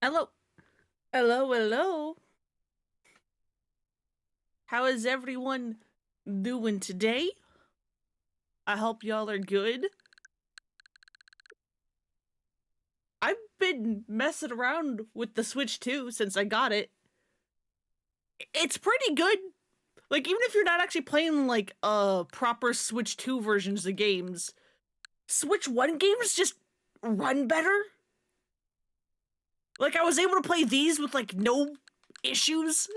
Hello. Hello, hello. How is everyone doing today? I hope y'all are good. I've been messing around with the Switch too since I got it. It's pretty good. Like, even if you're not actually playing, like, proper Switch 2 versions of games, Switch 1 games just run better. Like, I was able to play these with, like, no issues.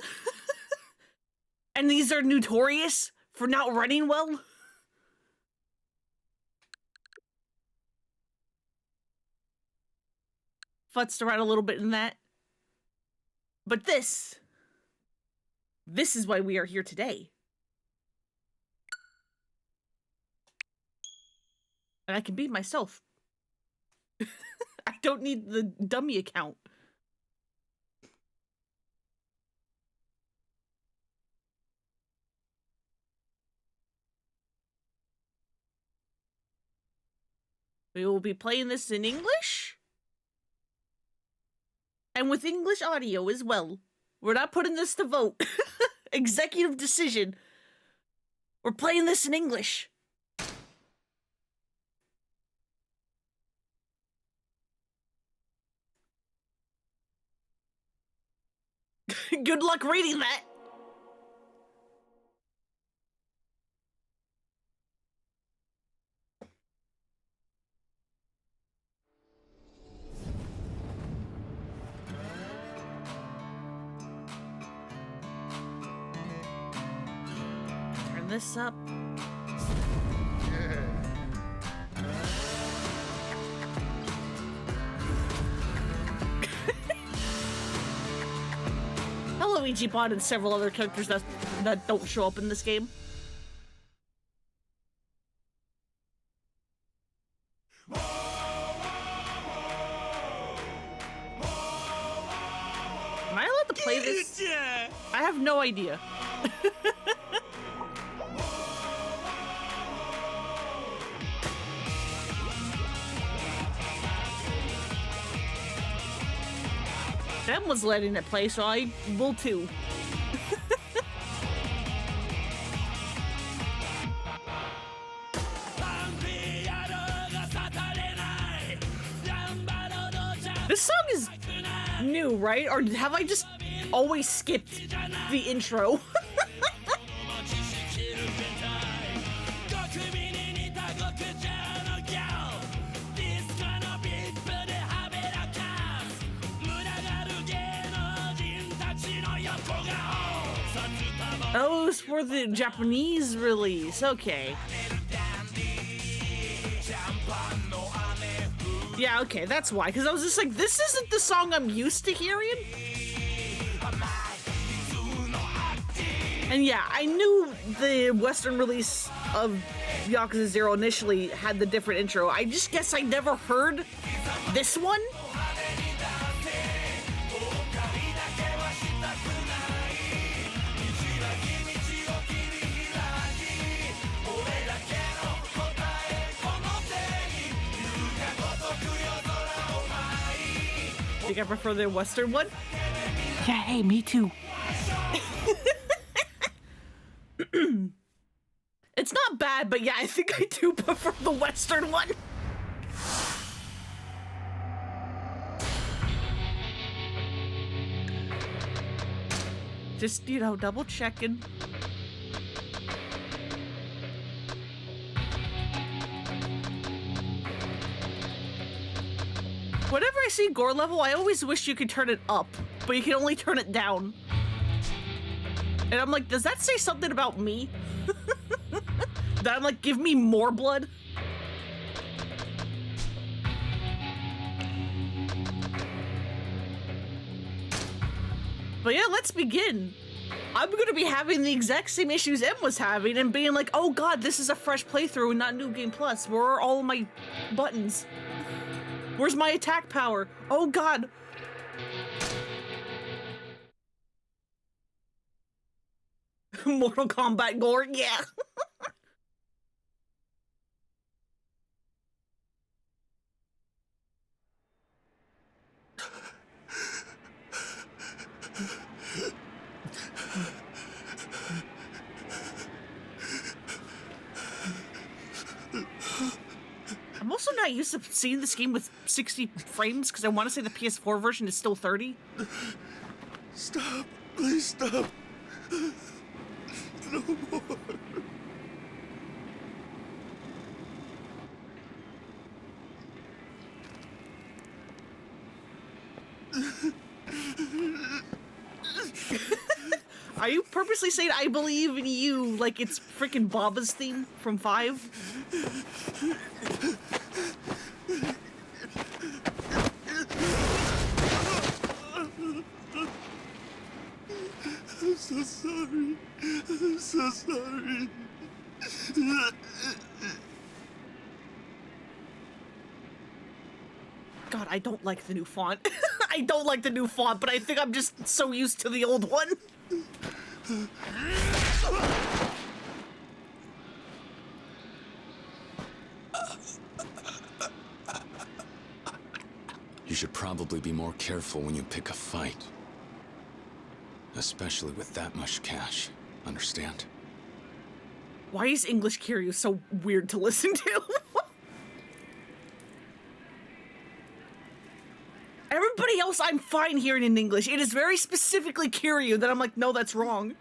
And these are notorious for not running well. Futzed around a little bit in that. But this is why we are here today. And I can be myself. I don't need the dummy account. We will be playing this in English. And with English audio as well. We're not putting this to vote. Executive decision. We're playing this in English. Good luck reading that. Turn this up. Hello, Luigi Bot and several other characters that don't show up in this game. Am I allowed to play this? I have no idea. Em was letting it play, so I will too. This song is new, right? Or have I just always skipped the intro? Oh, it's for the Japanese release. Okay. Yeah, okay, that's why. Because I was just like, this isn't the song I'm used to hearing. And yeah, I knew the Western release of Yakuza 0 initially had the different intro. I just guess I never heard this one. I think I prefer the Western one. Yeah, hey, me too. It's not bad, but yeah, I think I do prefer the Western one. Just, you know, double checking. Whenever I see gore level, I always wish you could turn it up, but you can only turn it down. And I'm like, does that say something about me? That I'm like, give me more blood? But yeah, let's begin. I'm gonna be having the exact same issues Em was having and being like, oh god, this is a fresh playthrough and not New Game Plus. Where are all my buttons? Where's my attack power? Oh god. Mortal Kombat gore, yeah. I used to see this game with 60 frames? Because I want to say the PS4 version is still 30. Stop. Please stop. No more. Are you purposely saying I believe in you like it's freaking Baba's theme from 5? I'm so sorry. I'm so sorry. God, I don't like the new font. I don't like the new font, but I think I'm just so used to the old one. You should probably be more careful when you pick a fight. Especially with that much cash, understand? Why is English Kiryu so weird to listen to? Everybody else I'm fine hearing in English. It is very specifically Kiryu that I'm like, no, that's wrong.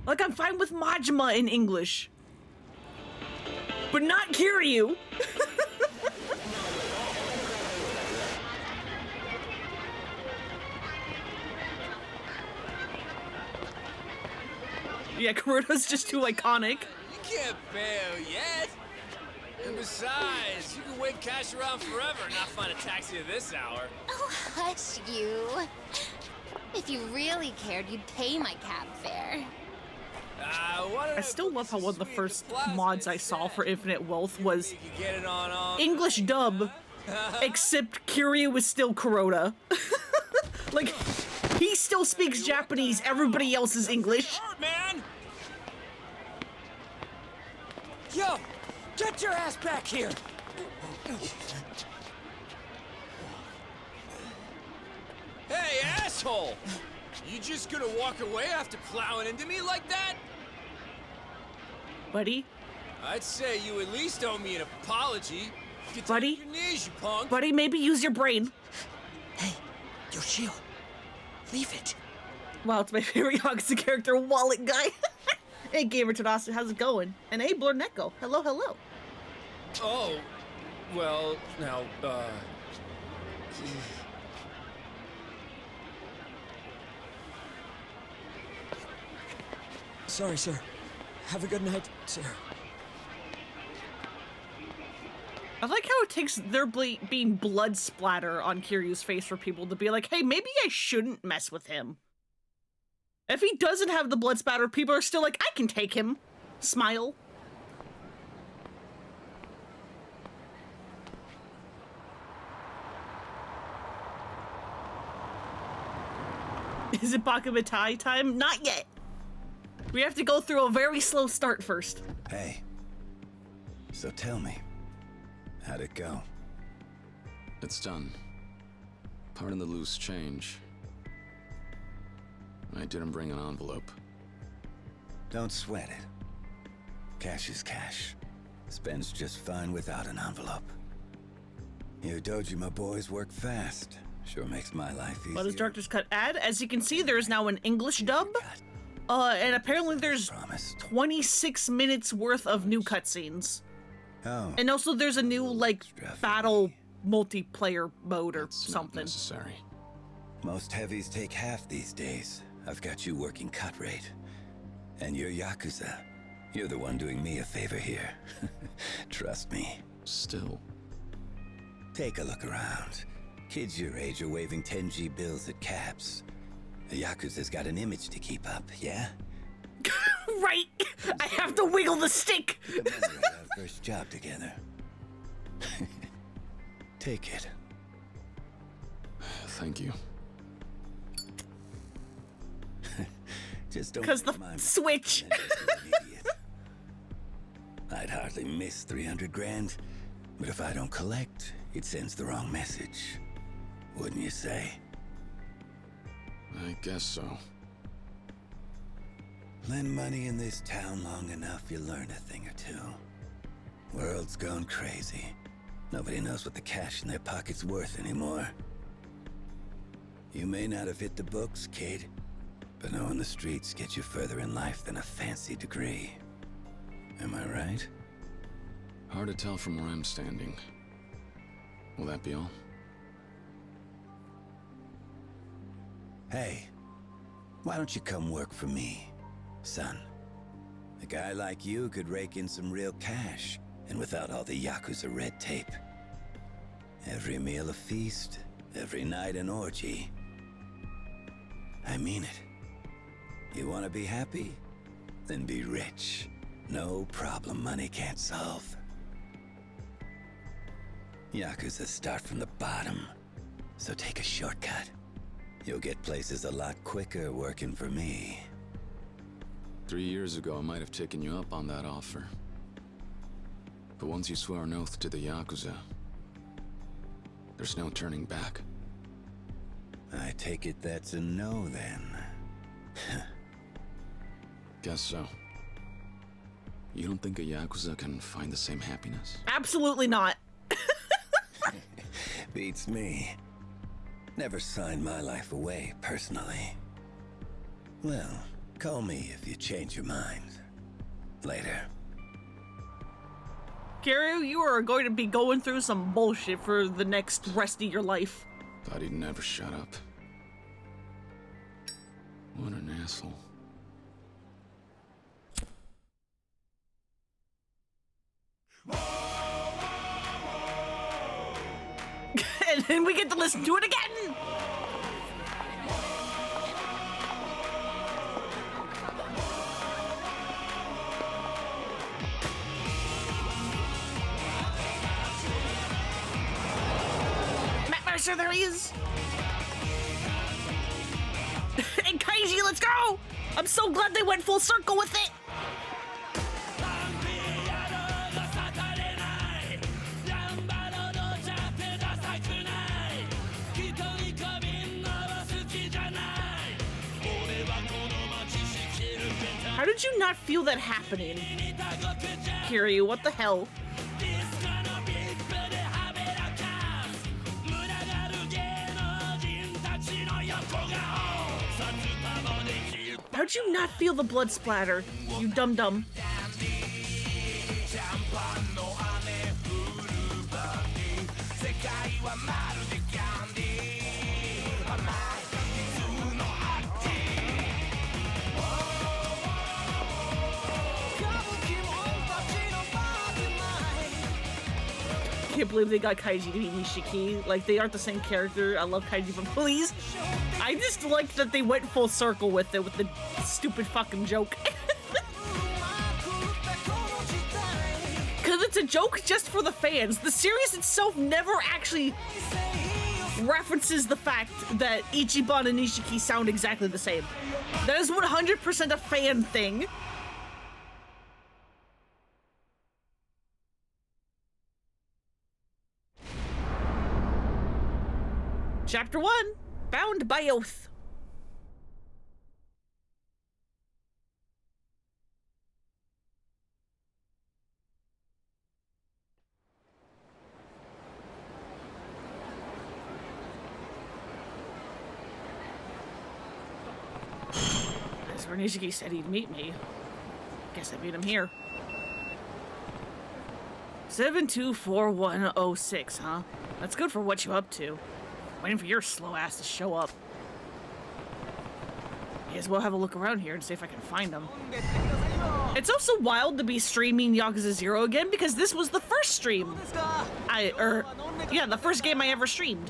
Like, I'm fine with Majima in English. But not Kiryu. Yeah, Kuroda's just too iconic. You can't bail yet. And besides, you can wave cash around forever and not find a taxi at this hour. Oh, hush you. If you really cared, you'd pay my cab fare. I still love how one of the first mods I saw for Infinite Wealth was English dub, except Kiryu was still Kuroda. Like, he still speaks Japanese, everybody else is English. Man! Yo, get your ass back here! Hey, asshole! You just gonna walk away after plowing into me like that? Buddy? I'd say you at least owe me an apology. Get Buddy? down on your knees, you punk. Buddy, maybe use your brain. Hey, Yoshio, leave it. Wow, it's my favorite Yakuza character, Wallet Guy. Hey, Gamer Tadasa, how's it going? And hey, Blorneko, hello, hello. Oh, well, now, Sorry, sir. Have a good night, sir. I like how it takes there being blood splatter on Kiryu's face for people to be like, hey, maybe I shouldn't mess with him. If he doesn't have the blood spatter, people are still like, I can take him. Smile. Is it Bakumatai time? Not yet. We have to go through a very slow start first. Hey. So tell me, how'd it go? It's done. Pardon the loose change. I didn't bring an envelope. Don't sweat it. Cash is cash. Spends just fine without an envelope. You Dojima boys work fast. Sure makes my life easier. What does Director's Cut add? As you can see, there's now an English dub. And apparently there's 26 minutes worth of new cutscenes. Oh. And also there's a new, like, battle multiplayer mode or That's something. not necessary. Most heavies take half these days. I've got you working cut rate. And you're Yakuza. You're the one doing me a favor here. Trust me. Still. Take a look around. Kids your age are waving 10G bills at cabs. The Yakuza's got an image to keep up, yeah? Right! I have to wiggle the stick! Remember our first job together. Take it. Thank you. Just don't. Because the mind switch. an idiot. I'd hardly miss 300 grand, but if I don't collect, it sends the wrong message. wouldn't you say? I guess so. Lend money in this town long enough, you learn a thing or two. World's gone crazy. Nobody knows what the cash in their pocket's worth anymore. You may not have hit the books, kid, but knowing the streets gets you further in life than a fancy degree. Am I right? Hard to tell from where I'm standing. Will that be all? Hey, why don't you come work for me, son? A guy like you could rake in some real cash, and without all the Yakuza red tape. Every meal a feast, every night an orgy. I mean it. You want to be happy? Then be rich. No problem money can't solve. Yakuza start from the bottom, so take a shortcut. You'll get places a lot quicker working for me. 3 years ago, I might have taken you up on that offer. But once you swore an oath to the Yakuza, there's no turning back. I take it that's a no, then. Guess so. You don't think a Yakuza can find the same happiness? Absolutely not. Beats me. Never signed my life away, personally. Well, call me if you change your mind. Later. Kiryu, you are going to be going through some bullshit for the next rest of your life. Thought he'd never shut up. What an asshole. And then we get to listen to it again! Matt Mercer, there he is! And Kaiji, let's go! I'm so glad they went full circle with it! How did you not feel that happening? Kiryu, what the hell? How'd you not feel the blood splatter, you dum-dum? I can't believe they got Kaiji to be Nishiki. Like, they aren't the same character. I love Kaiji, but please. I just like that they went full circle with it, with the stupid fucking joke. Because it's a joke just for the fans. The series itself never actually references the fact that Ichiban and Nishiki sound exactly the same. That is 100% a fan thing. Chapter 1, Bound by Oath. That's where Nishiki said he'd meet me. Guess I meet him here. 724106, huh? That's good for what you up to. Waiting for your slow ass to show up. May as well have a look around here and see if I can find them. It's also wild to be streaming Yakuza 0 again because this was the first stream. The first game I ever streamed.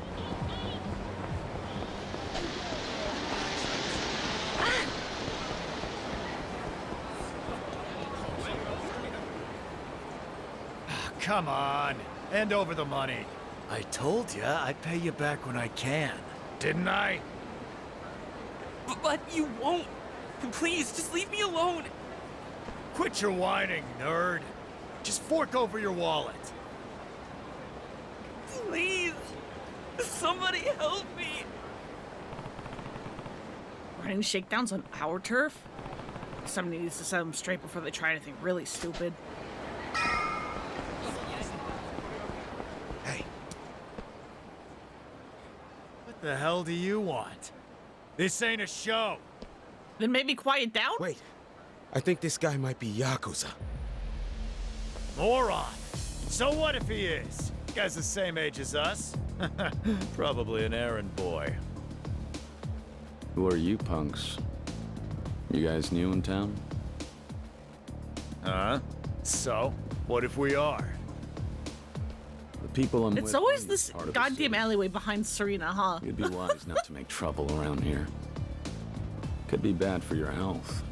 Come on, hand over the money. I told you I'd pay you back when I can, didn't I? But you won't. Please, just leave me alone. Quit your whining, nerd. Just fork over your wallet. Please. Somebody help me! Running shakedowns on our turf? Somebody needs to set them straight before they try anything really stupid. Hey. What the hell do you want? This ain't a show. Then maybe quiet down? Wait, I think this guy might be Yakuza. Moron. So what if he is? Guy's the same age as us. Probably an errand boy. Who are you punks? You guys new in town? Huh? So, what if we are? The people I'm with. It's always in this part of the goddamn city. alleyway behind Serena, huh? You'd be wise not to make trouble around here. Could be bad for your health.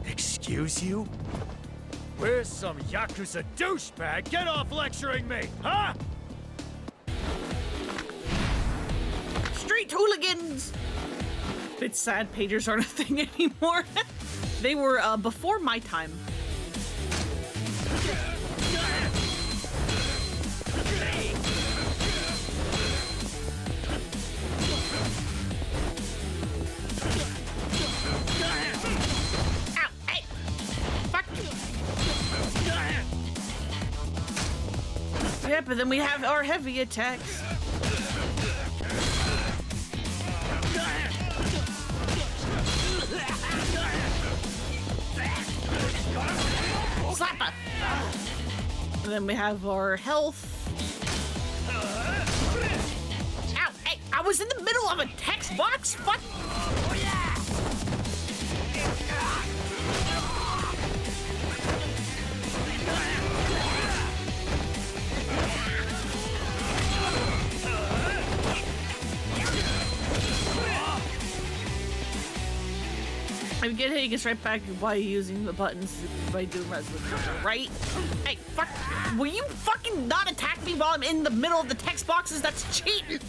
Excuse you? Where's some Yakuza douchebag? Get off lecturing me, huh? Street hooligans! It's sad pagers aren't a thing anymore. They were before my time. Ow, hey! Fuck you! Yeah, but then we have our heavy attacks. Slapper! And then we have our health. Ow! Hey! I was in the middle of a text box? Fuck! If you get hit, you can strike back by using the buttons by doing resolution, right? Hey, fuck! Will you fucking not attack me while I'm in the middle of the text boxes? That's cheating!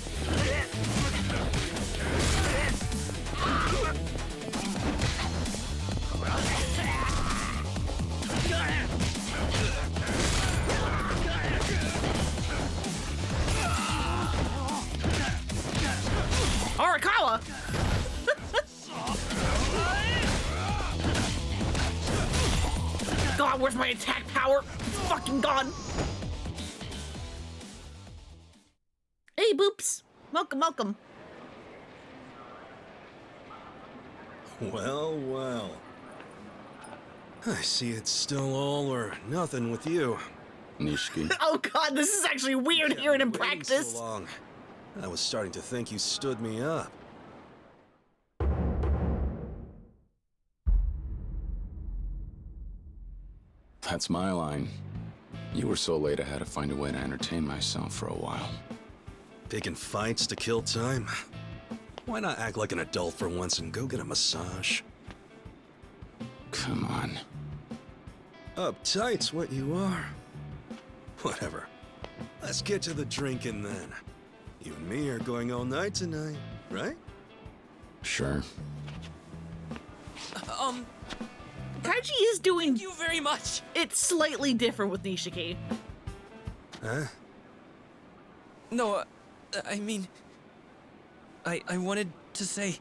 Arakawa! God, where's my attack power? It's fucking gone. Hey, Boops. Welcome, welcome. Well, well. I see it's still all or nothing with you. Nishiki. Oh God, this is actually weird hearing him Waiting practice. So long. I was starting to think you stood me up. That's my line. You were so late I had to find a way to entertain myself for a while. Picking fights to kill time? Why not act like an adult for once and go get a massage? Come on. Uptight's what you are. Whatever. Let's get to the drinking then. You and me are going all night tonight, right? Sure. Kaiji is doing Thank you very much. it slightly different with Nishiki. Huh? No, I mean... I wanted to say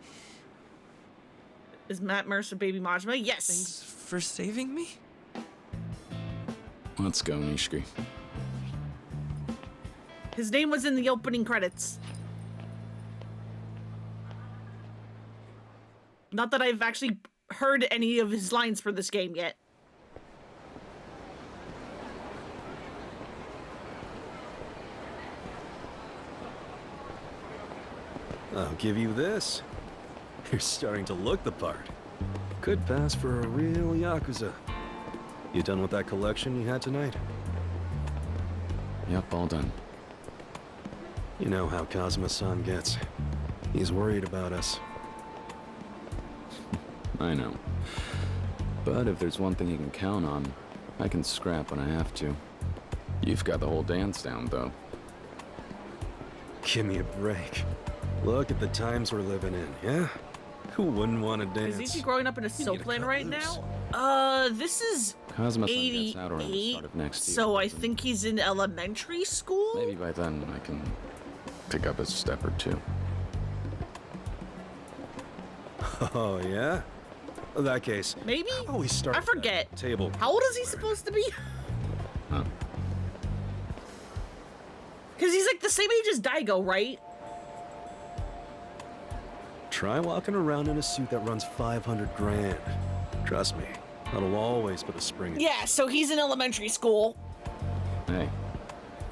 Is Matt Mercer baby Majima? Yes. thanks for saving me. Let's go, Nishiki. His name was in the opening credits. Not that I've actually heard any of his lines for this game yet. I'll give you this. You're starting to look the part. Could pass for a real Yakuza. You done with that collection you had tonight? Yep, all done. You know how Kazuma-san gets. He's worried about us. I know. But if there's one thing you can count on, I can scrap when I have to. You've got the whole dance down, though. Give me a break. Look at the times we're living in, yeah? Who wouldn't want to dance? Is Ichi growing up in a need to soap land cut right loose. now? This is Kazuma-san gets out around the 88, start of next year. so I doesn't he? think he's in elementary school? Maybe by then I can pick up a step or two. Oh, yeah? In that case, Maybe? how about we start I with that forget. table. How old is he supposed to be? Huh? Because he's like the same age as Daigo, right? Try walking around in a suit that runs 500 grand. Trust me, that'll always put a spring in. Yeah, so he's in elementary school. Hey,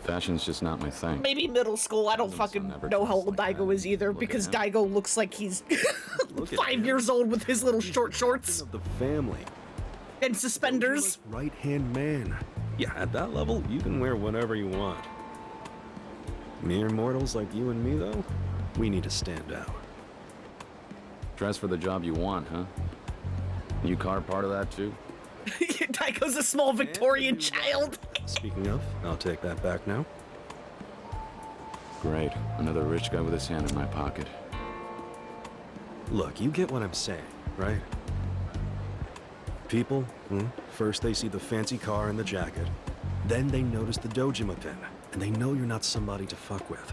fashion's just not my thing. Maybe middle school. I don't Doesn't fucking sound ever know how dressed old like Daigo that. is either, Look at because him. Daigo looks like he's Look at 5 him. years old with his little short shorts Of the family. and suspenders. Right-hand man. Yeah, at that level, you can wear whatever you want. Mere mortals like you and me, though, we need to stand out. Dress for the job you want, huh? You car part of that too? Daigo's a small Victorian child. Speaking of, I'll take that back now. Great. Another rich guy with his hand in my pocket. Look, you get what I'm saying, right? People, first they see the fancy car and the jacket, then they notice the Dojima pin, and they know you're not somebody to fuck with.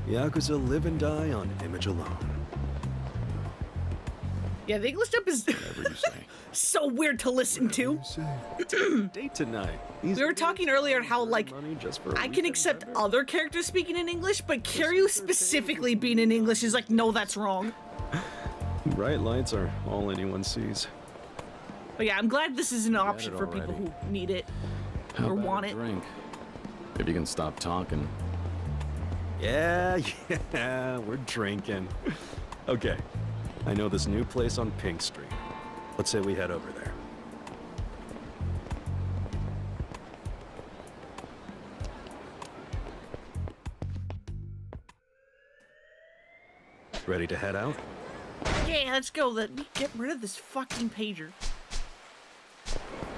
Yakuza live and die on image alone. Yeah, the English dub is Whatever you say. so weird to listen to. Date tonight. We were talking earlier how, like, Money just for a I can weekend accept bender? other characters speaking in English, but Kiryu specifically being in English is like, no, that's wrong. Bright lights are all anyone sees. But yeah, I'm glad this is an it option for people already. who need it How or about want a it. drink? If you can stop talking. Yeah, we're drinking. Okay, I know this new place on Pink Street. Let's say we head over there. Ready to head out? Yeah, let's go. Let me get rid of this fucking pager.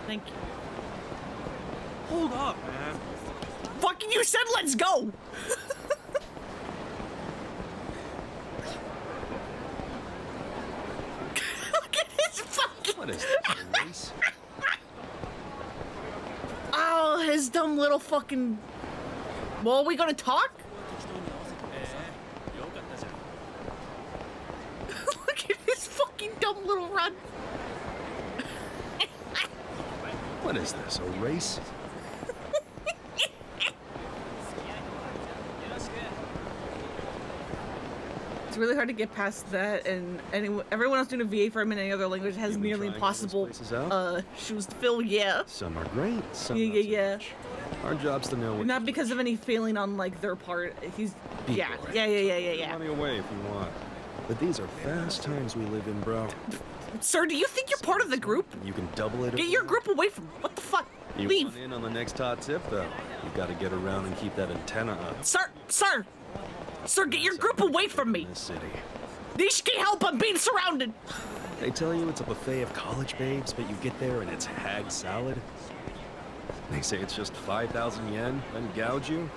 Thank you. Hold up, man. Fucking you said let's go! Look at his fucking... What is this, a race? Oh, his dumb little fucking... Well, are we gonna talk? Look at his fucking dumb little run. What is this, a race? It's really hard to get past that, and everyone else doing a VA for him in any other language has You've been nearly trying impossible these places out? shoes to fill, yeah. Some are great, some Yeah, not yeah, so yeah. much. Our job's to know what Not because of any failing on, like, their part. He's... Be Yeah, boring. yeah, yeah, yeah, yeah, Put yeah. money away if you want. But these are fast times we live in, bro. Sir, do you think you're part of the group? You can double it. Get if your you group away from... What the fuck? You Leave. want in on the next hot tip, though. You gotta get around and keep that antenna up. Sir! Sir! Sir, get your group away from me! In this city. Nishiki, help! I'm being surrounded! They tell you it's a buffet of college babes, but you get there and it's hag salad. They say it's just 5,000 yen, then gouge you.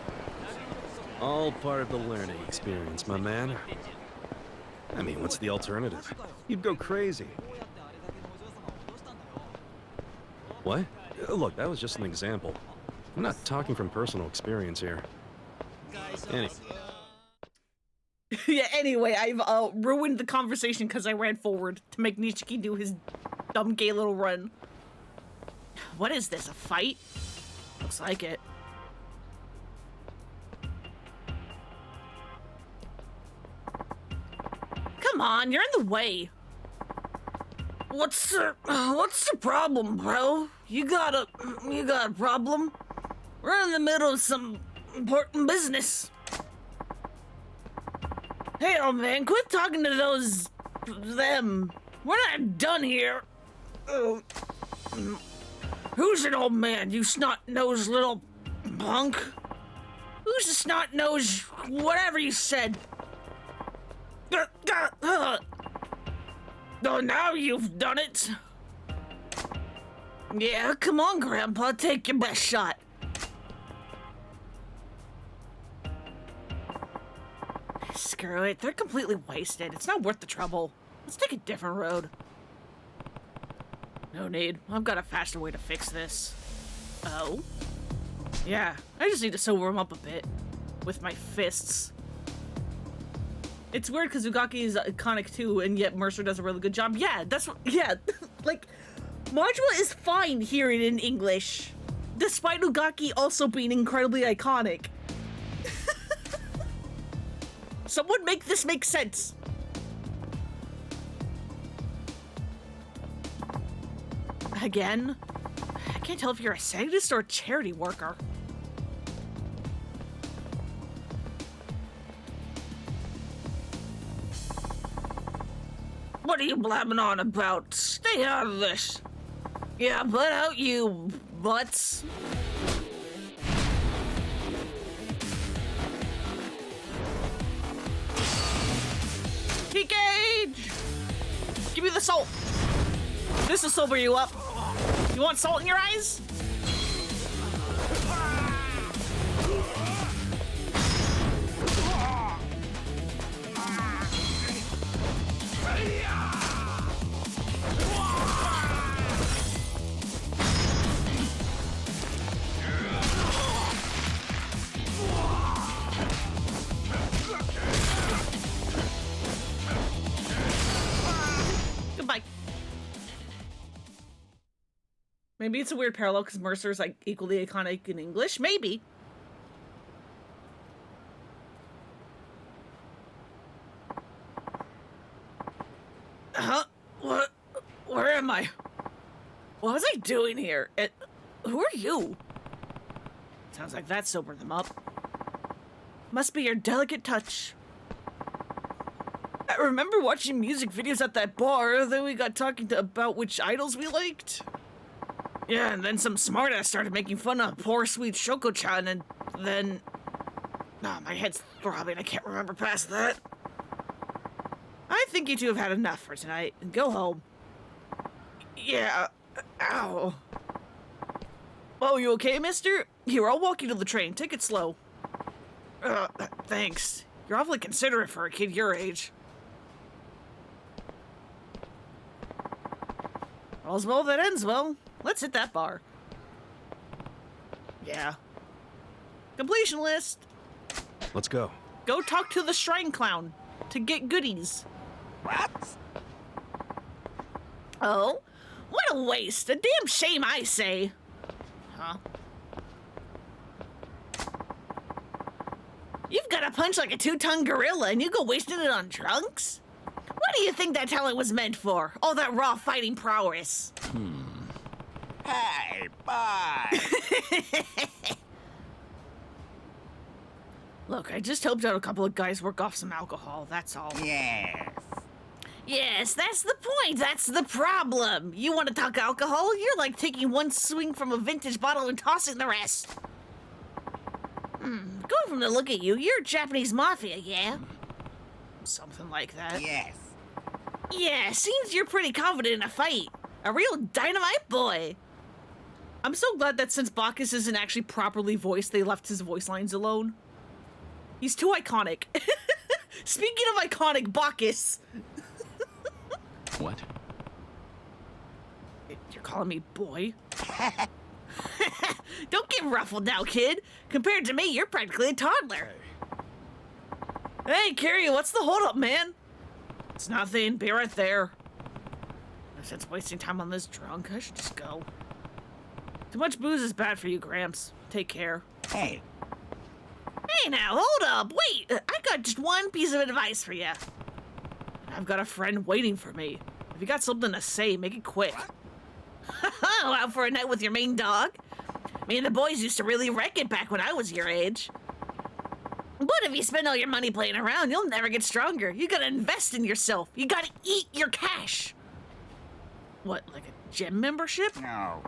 All part of the learning experience, my man. I mean, what's the alternative? You'd go crazy. What? Look, that was just an example. I'm not talking from personal experience here. Anyway. Yeah, anyway, I've ruined the conversation because I ran forward to make Nishiki do his dumb gay little run. What is this, a fight? Looks like it. Come on, you're in the way. What's the problem, bro? You got a problem? We're in the middle of some important business. Hey, old man, quit talking to them. We're not done here. Oh. Who's an old man, you snot-nosed little punk? Who's a snot-nosed whatever you said? Oh, now you've done it. Yeah, come on, Grandpa, take your best shot. Screw it, they're completely wasted. It's not worth the trouble. Let's take a different road. No need. I've got a faster way to fix this. Oh? Yeah, I just need to sober him up a bit. with my fists. It's weird because Ugaki is iconic too, and yet Mercer does a really good job. Yeah, that's what, yeah. Like, Modula is fine hearing in English, despite Ugaki also being incredibly iconic. Someone make this make sense. Again, I can't tell if you're a sadist or a charity worker. What are you blabbing on about? Stay out of this. Yeah, butt out, you butts. Key cage! Give me the salt. This will sober you up. You want salt in your eyes? Goodbye. Maybe it's a weird parallel because Mercer's like equally iconic in English. Maybe. Huh? What? Where am I? What was I doing here? Who are you? Sounds like that sobered them up. Must be your delicate touch. I remember watching music videos at that bar, then we got talking about which idols we liked. Yeah, and then some smartass started making fun of poor sweet Shoko-chan, and then... Oh, my head's throbbing, I can't remember past that. I think you two have had enough for tonight. Go home. Yeah. Ow. Oh, you okay, mister? Here, I'll walk you to the train. Take it slow. Thanks. You're awfully considerate for a kid your age. All's well that ends well. Let's hit that bar. Yeah. Completion list. Let's go. Go talk to the shrine clown to get goodies. What? Oh? What a waste. A damn shame, I say. Huh? You've got a punch like a 2-ton gorilla and you go wasting it on drunks? What do you think that talent was meant for? All that raw fighting prowess. Hey, bye. Look, I just helped out a couple of guys work off some alcohol, that's all. Yes. Yes, that's the point. That's the problem. You want to talk alcohol? You're like taking one swing from a vintage bottle and tossing the rest. Going from the look at you, you're Japanese mafia, yeah? Something like that. Yes. Yeah, seems you're pretty confident in a fight. A real dynamite boy. I'm so glad that since Bacchus isn't actually properly voiced, they left his voice lines alone. He's too iconic. Speaking of iconic, Bacchus. What? You're calling me boy? Don't get ruffled now, kid. Compared to me, you're practically a toddler. Hey, Carrie, what's the holdup, man? It's nothing. Be right there. No sense wasting time on this drunk. I should just go. Too much booze is bad for you, Gramps. Take care. Hey. Hey now, hold up. Wait, I got just one piece of advice for you. I've got a friend waiting for me. If you got something to say, make it quick. Out for a night with your main dog? Me and the boys used to really wreck it back when I was your age. But if you spend all your money playing around, you'll never get stronger. You gotta invest in yourself. You gotta eat your cash. What, like a gym membership? No.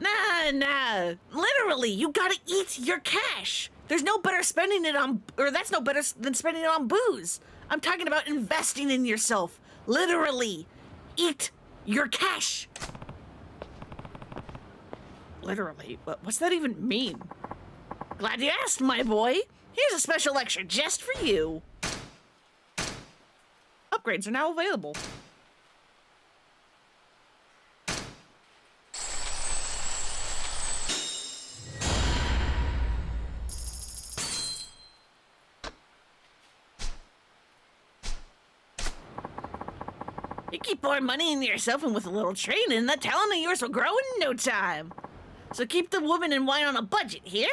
Nah. Literally, you gotta eat your cash. There's no better spending it on, or that's no better than spending it on booze. I'm talking about investing in yourself. Literally. Eat your cash. Literally? What's that even mean? Glad you asked, my boy. Here's a special lecture just for you. Upgrades are now available. You keep pouring money into yourself, and with a little training, that talent of yours will grow in no time. So keep the woman and wine on a budget here.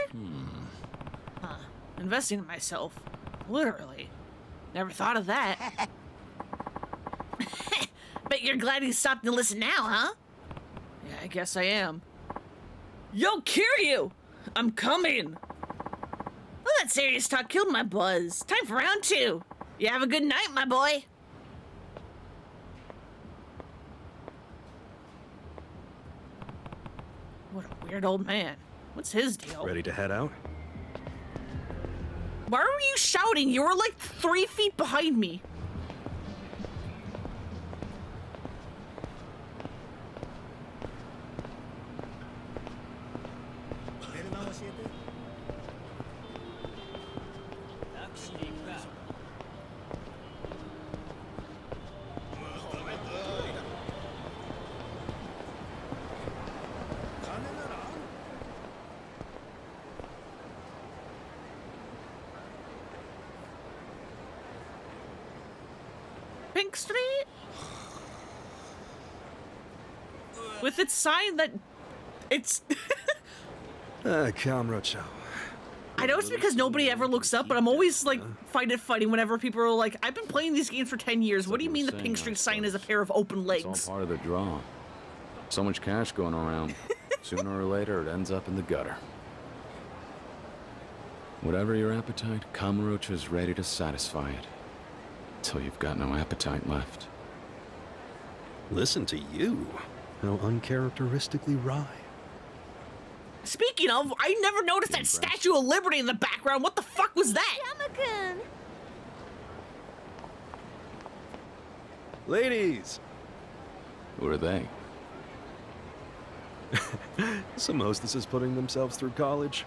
Investing in myself. Literally. Never thought of that. Bet you're glad you stopped to listen now, huh? Yeah, I guess I am. Yo, Kiryu! I'm coming! Well, that serious talk killed my buzz. Time for round 2. You have a good night, my boy. What a weird old man. What's his deal? Ready to head out? Why were you shouting? You were like 3 feet behind me. Pink Street? With its sign that it's... Kamrocho. I know it's because nobody ever looks up, but I'm always like find it funny whenever people are like, I've been playing these games for 10 years. What do you mean the Pink Street sign is a pair of open It's legs? all part of the draw. So much cash going around. Sooner or later, it ends up in the gutter. Whatever your appetite, Kamurocho's ready to satisfy it. Till you've got no appetite left. Listen to you. How uncharacteristically wry. Speaking of, I never noticed that Statue of Liberty in the background. What the fuck was that? Yamakun! Ladies! Who are they? Some hostesses putting themselves through college.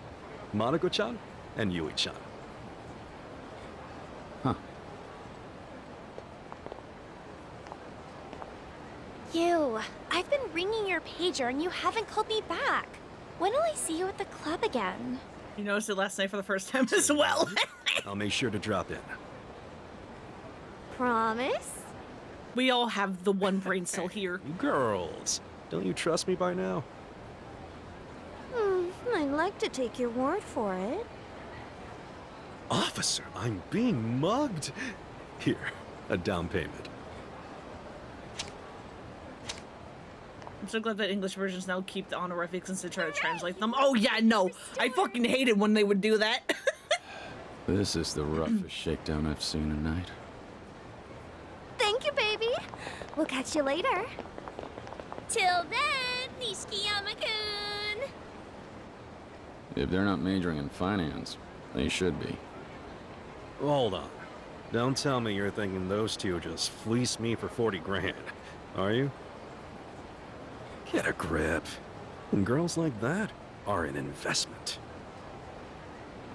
Monoko-chan and Yui-chan. Huh. You, I've been ringing your pager and you haven't called me back. When will I see you at the club again? You noticed it last night for the first time as well. I'll make sure to drop in. Promise? We all have the one brain cell here. Girls, don't you trust me by now? I'd like to take your word for it. Officer, I'm being mugged. Here, a down payment. I'm so glad that English versions now keep the honorifics instead of try to translate them. Oh yeah, no. I fucking hated when they would do that. This is the roughest shakedown I've seen tonight. Thank you, baby. We'll catch you later. Till then, Nishikiyama-kun. If they're not majoring in finance, they should be. Hold on. Don't tell me you're thinking those two just fleeced me for 40 grand, are you? Get a grip. And girls like that are an investment.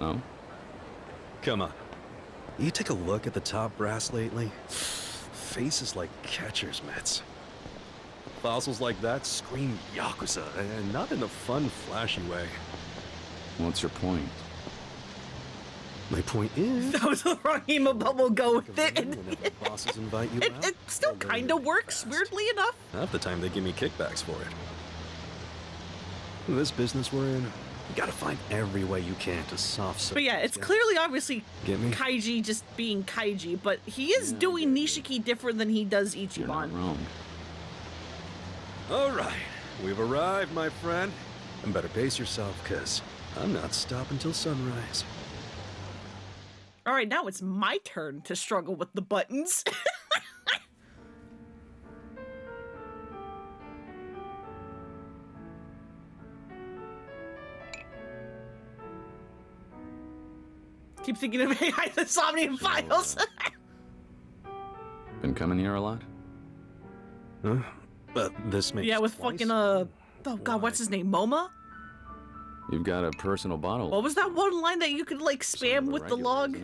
Oh? Come on. You take a look at the top brass lately? Faces like catcher's mitts. Fossils like that scream Yakuza, and not in a fun, flashy way. What's your point? My point is... That was the wrong emo bubble. Go with it. Whenever bosses invite you out, It still they'll kind learn of works, fast. weirdly enough. Half the time they give me kickbacks for it. In this business we're in, you gotta find every way you can to soft But yeah, it's clearly obviously Get me? Kaiji just being Kaiji, but he is doing Nishiki different than he does You're not Ichiban. wrong. All right, we've arrived, my friend. And better pace yourself, cause I'm not stopping till sunrise. All right, now it's my turn to struggle with the buttons. Keep thinking of AI the Somnium Files. Been coming here a lot? Huh? But this makes Yeah, with twice? fucking oh god, what's his name? Moma? You've got a personal bottle. What was that one line that you could like spam with the log?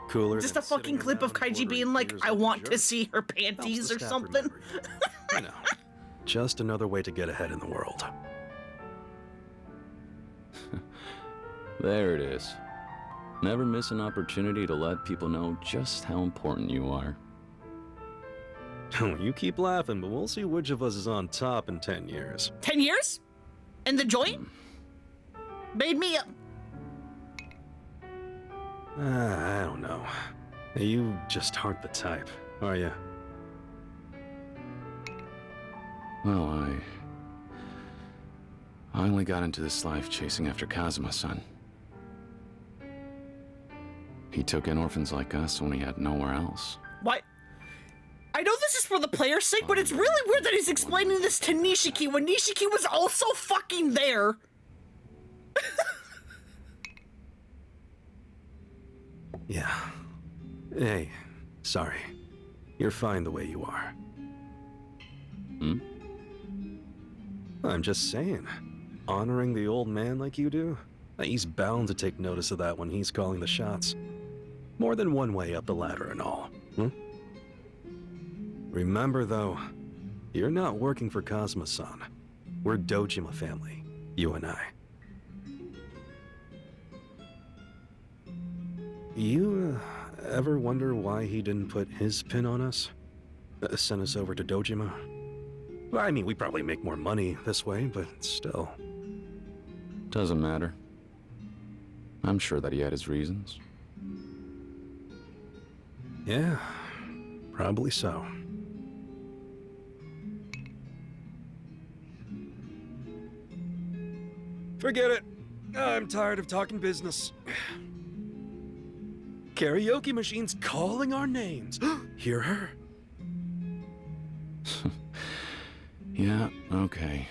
Cooler Just than a fucking sitting clip of around Kaiji being ordering like, beers I with a want to jerk. see her Helps the panties or staff something. remember you. You know, just another way to get ahead in the world. There it is. Never miss an opportunity to let people know just how important you are. You keep laughing, but we'll see which of us is on top in 10 years. 10 years? And the joint? Made me up. I don't know. You just aren't the type, are you? Well, I only got into this life chasing after Kazuma-san. He took in orphans like us when he had nowhere else. What? I know this is for the player's sake, but it's really weird that he's explaining this to Nishiki when Nishiki was also fucking there. Yeah. Hey, sorry. You're fine the way you are. Hmm? I'm just saying. Honoring the old man like you do? He's bound to take notice of that when he's calling the shots. More than one way up the ladder and all. Remember, though, you're not working for Kazuma-san. We're Dojima family, you and I. You ever wonder why he didn't put his pin on us? Send us over to Dojima? I mean, we probably make more money this way, but still. Doesn't matter. I'm sure that he had his reasons. Yeah, probably so. Forget it. I'm tired of talking business. Karaoke machine's calling our names. Hear her? Yeah, okay.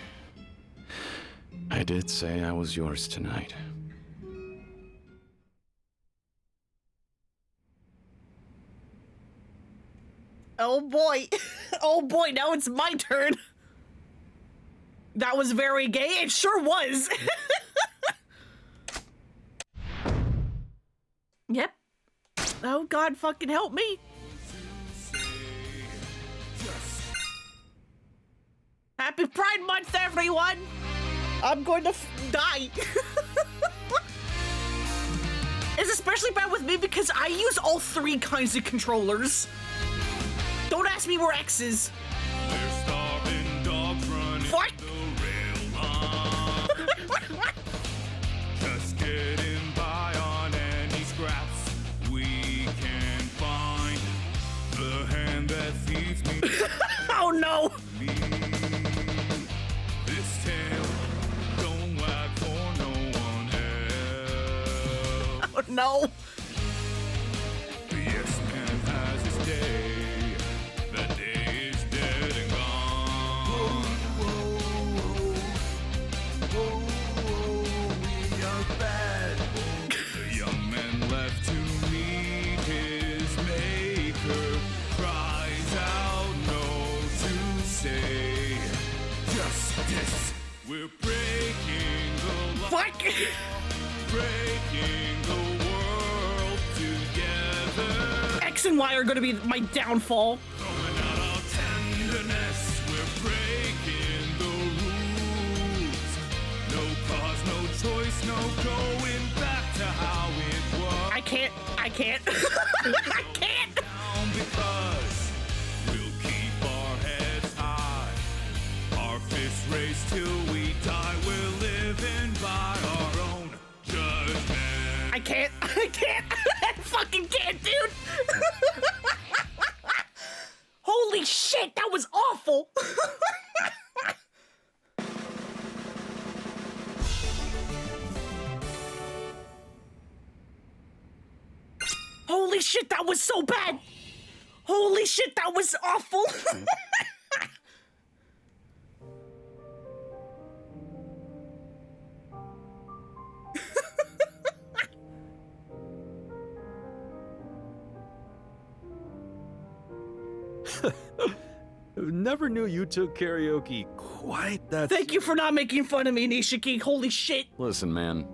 I did say I was yours tonight. Oh boy. Oh boy, now it's my turn. That was very gay. It sure was. Yep. Oh God, fucking help me. Happy Pride Month, everyone. I'm going to die. It's especially bad with me because I use all three kinds of controllers. Don't ask me where X is. Fuck! Just getting by on any scraps we can find. The hand that feeds me. Oh no! This tail don't wag for no one else. Oh no! Yes, man has his day. That day is dead and gone. We are bad. The young man left to meet his maker cries out no to say justice. We're breaking the law. Fuck! Breaking the world together. X and Y are gonna be my downfall. Throwing out our tenderness, we're breaking the rules. No cause, no choice, no going back to how it was. I can't. I can't. I can't! Down because we'll keep our heads high. Our fists raised till we die. We're living by our own judgment. I can't. I can't. I fucking can't, dude. Holy shit, that was awful. Holy shit, that was so bad. Holy shit, that was awful. Never knew you took karaoke quite that. Thank you for not making fun of me, Nishiki. Holy shit. Listen, man.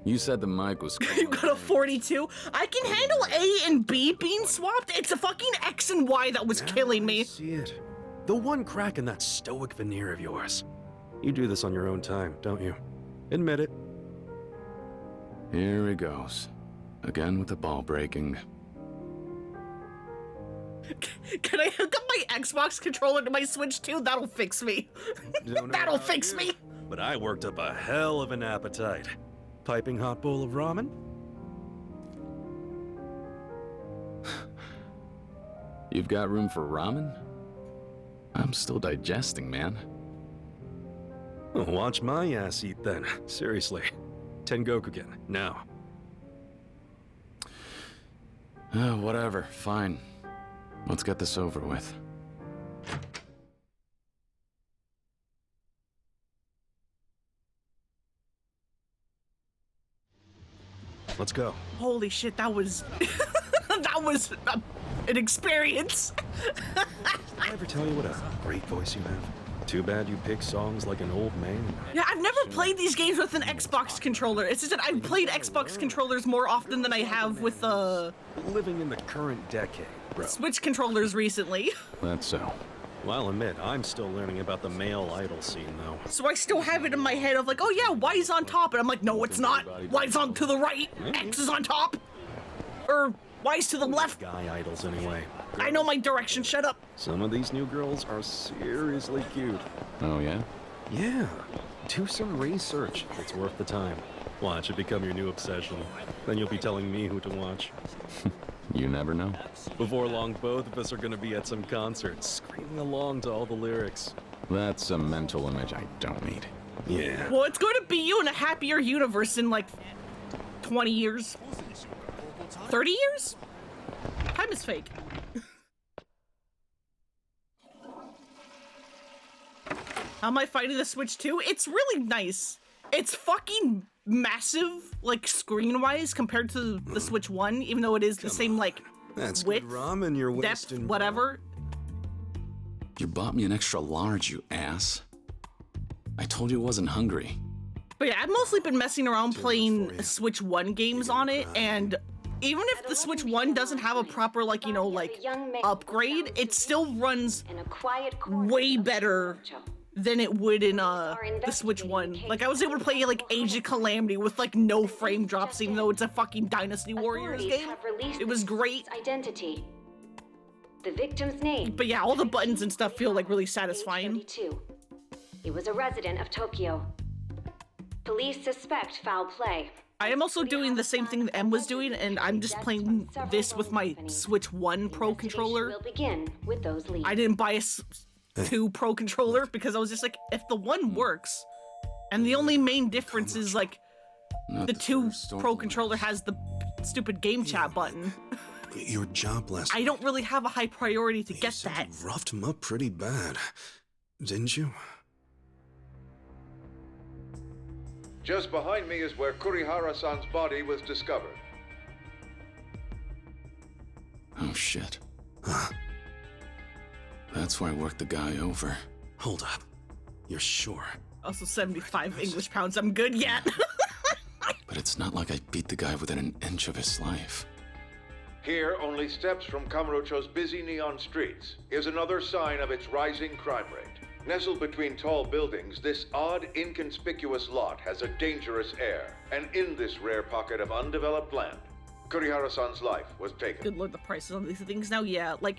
You said the mic was You got a 42? I can handle A and B being swapped. It's a fucking X and Y that was killing me. I see it. The one crack in that stoic veneer of yours. You do this on your own time, don't you? Admit it. Here he goes. Again with the ball breaking. Can I hook up my Xbox controller to my Switch 2? That'll fix me. Don't know That'll about fix you, me. But I worked up a hell of an appetite. Piping hot bowl of ramen? You've got room for ramen? I'm still digesting, man. Well, watch my ass eat then. Seriously. Tengokugen, now. Whatever, fine. Let's get this over with. Let's go. Holy shit, that was that was an experience. Did I ever tell you what a great voice you have? Too bad you pick songs like an old man. Yeah, I've never played these games with an Xbox controller. It's just that I've played Xbox controllers more often than I have with Living in the current decade, bro. Switch controllers recently. That's so. Well, I'll admit, I'm still learning about the male idol scene, though. So I still have it in my head of like, oh yeah, Y's on top, and I'm like, no, it's not. Y's on to the right, X is on top, or Y's to the left. Guy idols, anyway. I know my direction. Shut up. Some of these new girls are seriously cute. Oh, yeah? Yeah. Do some research. It's worth the time. Watch it become your new obsession. Then you'll be telling me who to watch. You never know. Before long, both of us are gonna be at some concert, screaming along to all the lyrics. That's a mental image I don't need. Yeah. Well, it's going to be you in a happier universe in like 20 years. 30 years? Time is fake. How am I fighting the Switch 2? It's really nice. It's fucking massive, like, screen-wise compared to the Switch 1, even though it is the same, like, That's width, good ramen you're depth, wasting. whatever. You bought me an extra large, you ass. I told you I wasn't hungry. But yeah, I've mostly been messing around playing Switch 1 games on it, and even if the Switch 1 doesn't have a proper, like, you know, like, upgrade, it still runs way better than it would in the Switch 1. Like, I was able to play like Age of Calamity with like no frame drops, even though it's a fucking Dynasty Warriors game. It was great. Identity. The victim's name. But yeah, all the buttons and stuff feel like really satisfying. He was a resident of Tokyo. Police suspect foul play. I am also doing the same thing that M was doing, and I'm just playing this with my Switch 1 Pro controller. We'll begin with those leads. I didn't buy a 2 Pro controller because I was just like, if the 1 works, and the only main difference is like the 2 Pro controller has the stupid game chat button. Your job last I don't really have a high priority to get said that. You roughed him up pretty bad, didn't you? Just behind me is where Kurihara-san's body was discovered. Oh, shit. That's why I worked the guy over. Hold up. You're sure? Also 75 English pounds, I'm good yet. But it's not like I beat the guy within an inch of his life. Here, only steps from Kamurocho's busy neon streets, is another sign of its rising crime rate. Nestled between tall buildings, this odd, inconspicuous lot has a dangerous air. And in this rare pocket of undeveloped land, Kurihara-san's life was taken. Good lord, the prices on these things now, yeah, like...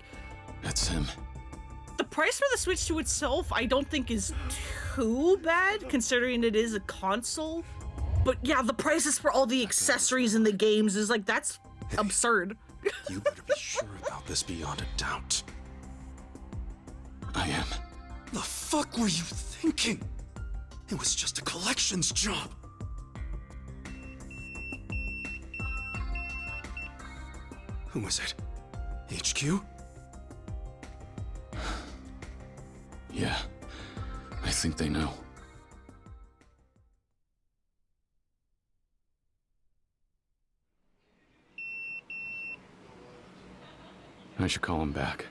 That's him. The price for the Switch 2 itself, I don't think is too bad, considering it is a console. But yeah, the prices for all the accessories in the games is like, that's absurd. You better be sure about this beyond a doubt. I am. The fuck were you thinking? It was just a collections job. Who was it? HQ? Yeah, I think they know. I should call him back.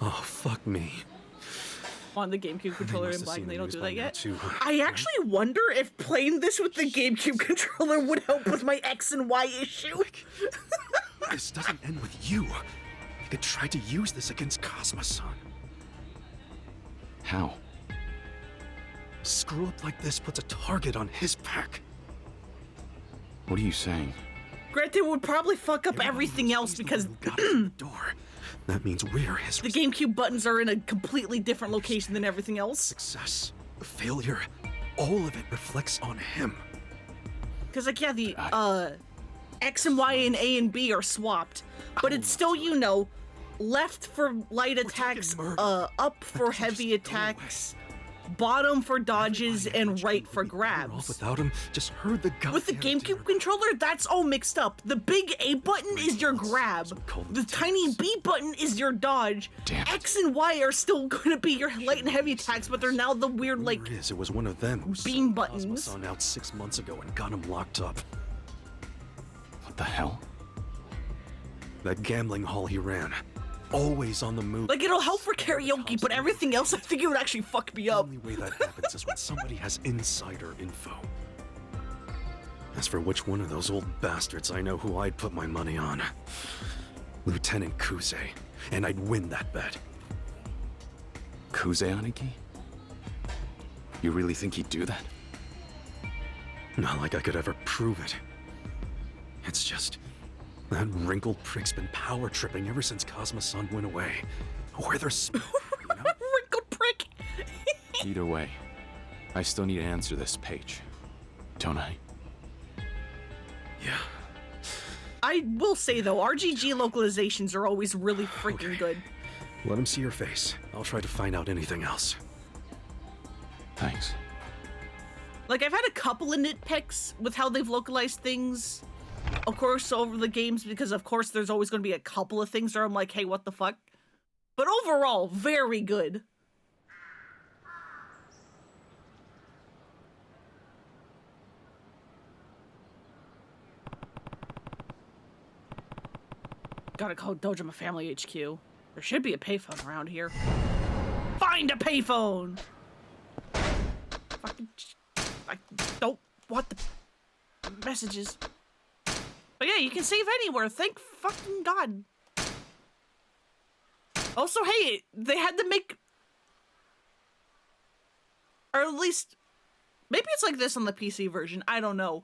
Oh, fuck me. On the GameCube controller in black, and they don't do that yet. Too, I actually wonder if playing this with the GameCube controller would help with my X and Y issue. This doesn't end with you. You could try to use this against Cosmo-san. How? Screw up like this puts a target on his back. What are you saying? Granted, it would probably fuck up everything else because That means we're his the GameCube buttons are in a completely different location than everything else. success, failure, all of it reflects on him. Because, like, yeah, the X and Y and A and B are swapped, but it's still, you know, left for light attacks, up for heavy attacks, bottom for dodges, and right for grabs. Without him, just heard the With the GameCube controller, that's all mixed up. The big A button is your grab. The tiny B button is your dodge. X and Y are still going to be your light and heavy attacks, but they're now the weird, like, it was one of them who beam sought buttons. Cosmoson out 6 months ago and got him locked up. What the hell? That gambling hall he ran. Always on the move. Like, it'll help for karaoke, but everything else, I think it would actually fuck me up. The only way that happens is when somebody has insider info. As for which one of those old bastards, I know who I'd put my money on. Lieutenant Kuze. And I'd win that bet. Kuze, Aniki? You really think he'd do that? Not like I could ever prove it. It's just... that wrinkled prick's been power tripping ever since Cosmoson went away. Where there's... Wrinkled prick! Either way, I still need to answer this page. Don't I? Yeah. I will say, though, RGG localizations are always really freaking good. Let him see your face. I'll try to find out anything else. Thanks. Like, I've had a couple of nitpicks with how they've localized things. Of course, over the games, because of course there's always going to be a couple of things where I'm like, hey, what the fuck? But overall, very good. Gotta call Dojima Family HQ. There should be a payphone around here. Find a payphone! Fucking... I don't want the messages. But yeah, you can save anywhere, thank fucking God. Also, hey, they had to make... Or at least... Maybe it's like this on the PC version, I don't know.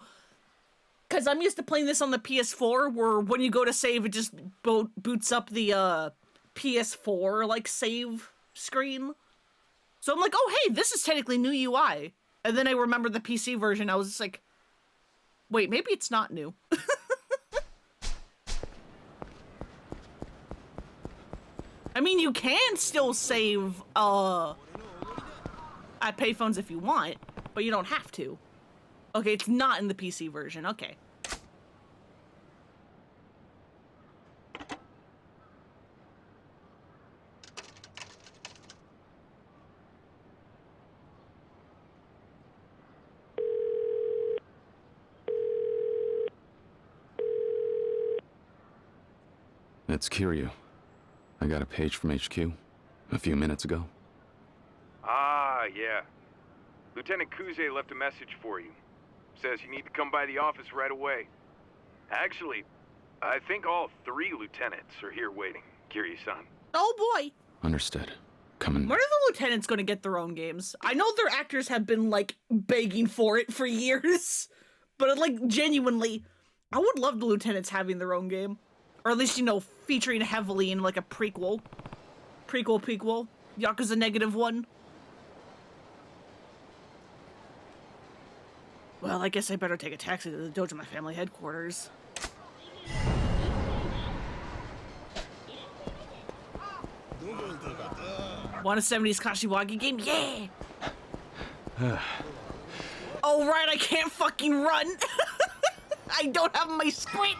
Because I'm used to playing this on the PS4, where when you go to save, it just boots up the PS4, like, save screen. So I'm like, oh, hey, this is technically new UI. And then I remember the PC version, I was just like, wait, maybe it's not new. I mean, you can still save, at payphones if you want, but you don't have to. Okay, it's not in the PC version, okay. It's Kiryu. I got a page from HQ a few minutes ago. Ah, yeah. Lieutenant Kuze left a message for you. Says you need to come by the office right away. Actually, I think all 3 lieutenants are here waiting, Kiryu-san. Oh boy! Understood. Coming. When are the lieutenants gonna get their own games? I know their actors have been, like, begging for it for years. But, like, genuinely, I would love the lieutenants having their own game. Or at least, you know, featuring heavily in, like, a prequel. Prequel. Yakuza -1. Well, I guess I better take a taxi to the Dojima Family headquarters. Want a 70s Kashiwagi game? Yeah! Oh, right, I can't fucking run! I don't have my sprint!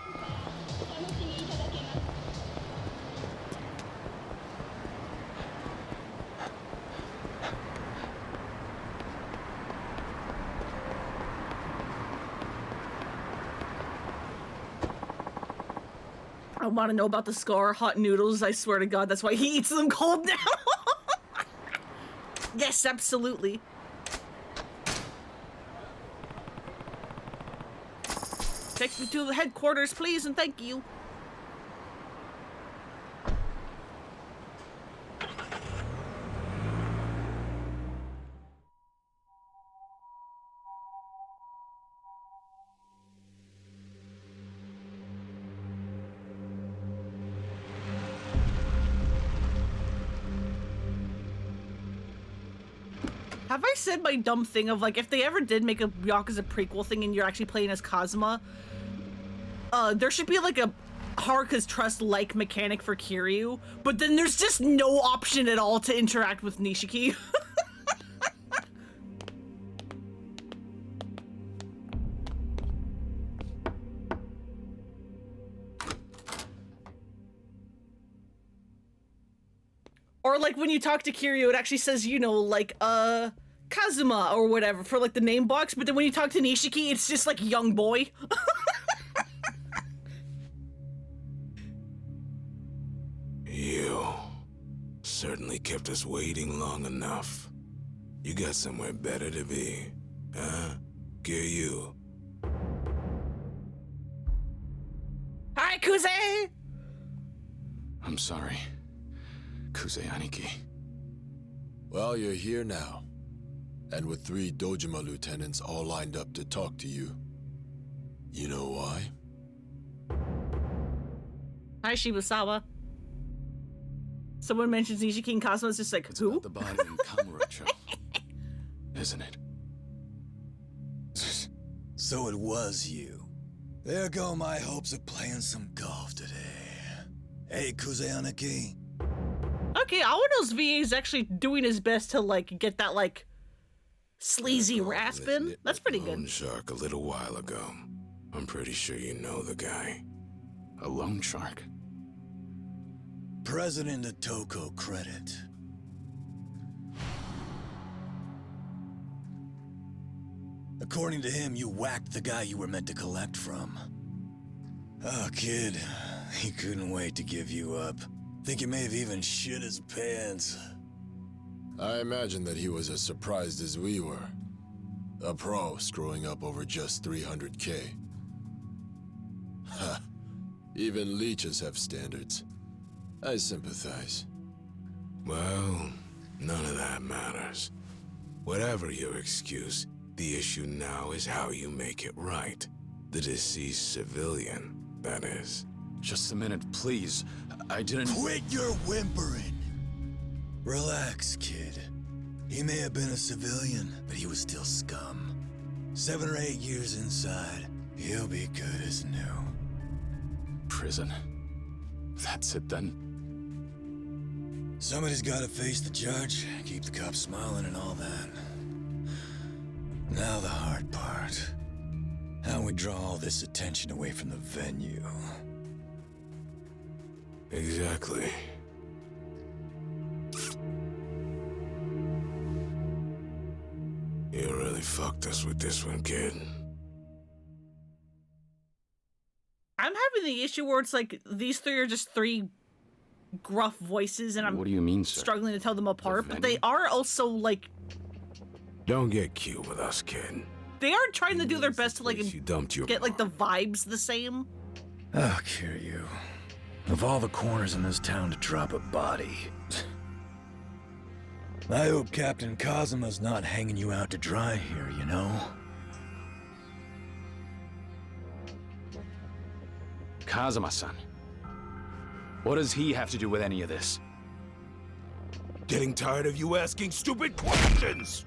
I want to know about the scar, hot noodles. I swear to God, that's why he eats them cold now. Yes, absolutely. Take me to the headquarters, please, and thank you. Have I said my dumb thing of like, if they ever did make a Yakuza prequel thing and you're actually playing as Kazuma, there should be like a Haruka's Trust-like mechanic for Kiryu, but then there's just no option at all to interact with Nishiki. Or like when you talk to Kiryu, it actually says, you know, like, Kazuma or whatever for like the name box, but then when you talk to Nishiki, it's just like young boy. You certainly kept us waiting long enough. You got somewhere better to be, huh? Kiryu. Hi, Kuze! I'm sorry, Kuze Aniki. Well, you're here now. And with 3 Dojima lieutenants all lined up to talk to you. You know why? Hi, Shibusawa. Someone mentions Nishiki and Kazuma, it's just like, It's who? about the body in Kamurocho, isn't it? So it was you. There go my hopes of playing some golf today. Hey, Kuzeanaki. Okay, Awano's VA is actually doing his best to, like, get that, like, sleazy rasp in. That's pretty Loan good. shark a little while ago. I'm pretty sure you know the guy. A loan shark? President of Toko Credit. According to him, you whacked the guy you were meant to collect from. Oh, kid, he couldn't wait to give you up. Think he may have even shit his pants. I imagine that he was as surprised as we were. A pro screwing up over just 300K. Ha! Even leeches have standards. I sympathize. Well, none of that matters. Whatever your excuse, the issue now is how you make it right. The deceased civilian, that is. Just a minute, please. I didn't— Quit your whimpering! Relax, kid. He may have been a civilian, but he was still scum. 7 or 8 years inside, he'll be good as new. Prison. That's it then? Somebody's gotta face the judge, keep the cops smiling and all that. Now the hard part. How we draw all this attention away from the venue. Exactly. You really fucked us with this one, kid. I'm having the issue where it's like, these 3 are just 3 gruff voices, and I'm What do you mean, sir? struggling to tell them apart, but they venue? are also, like, Don't get cute with us, kid. they are trying to do their best to, like, You dumped your get, like, the vibes the same. Oh, Kiryu. Of all the corners in this town to drop a body. I hope Captain Kazuma's not hanging you out to dry here, you know? Kazuma-san. What does he have to do with any of this? Getting tired of you asking stupid questions!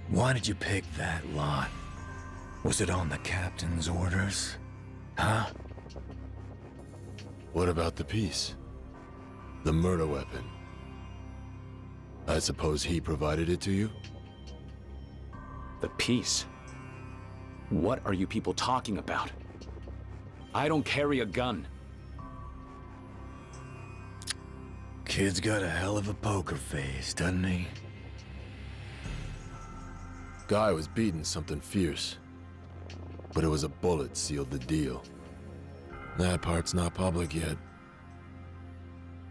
Why did you pick that lot? Was it on the captain's orders? Huh? What about the piece? The murder weapon? I suppose he provided it to you? The piece? What are you people talking about? I don't carry a gun. Kid's got a hell of a poker face, doesn't he? Guy was beating something fierce. But it was a bullet sealed the deal. That part's not public yet.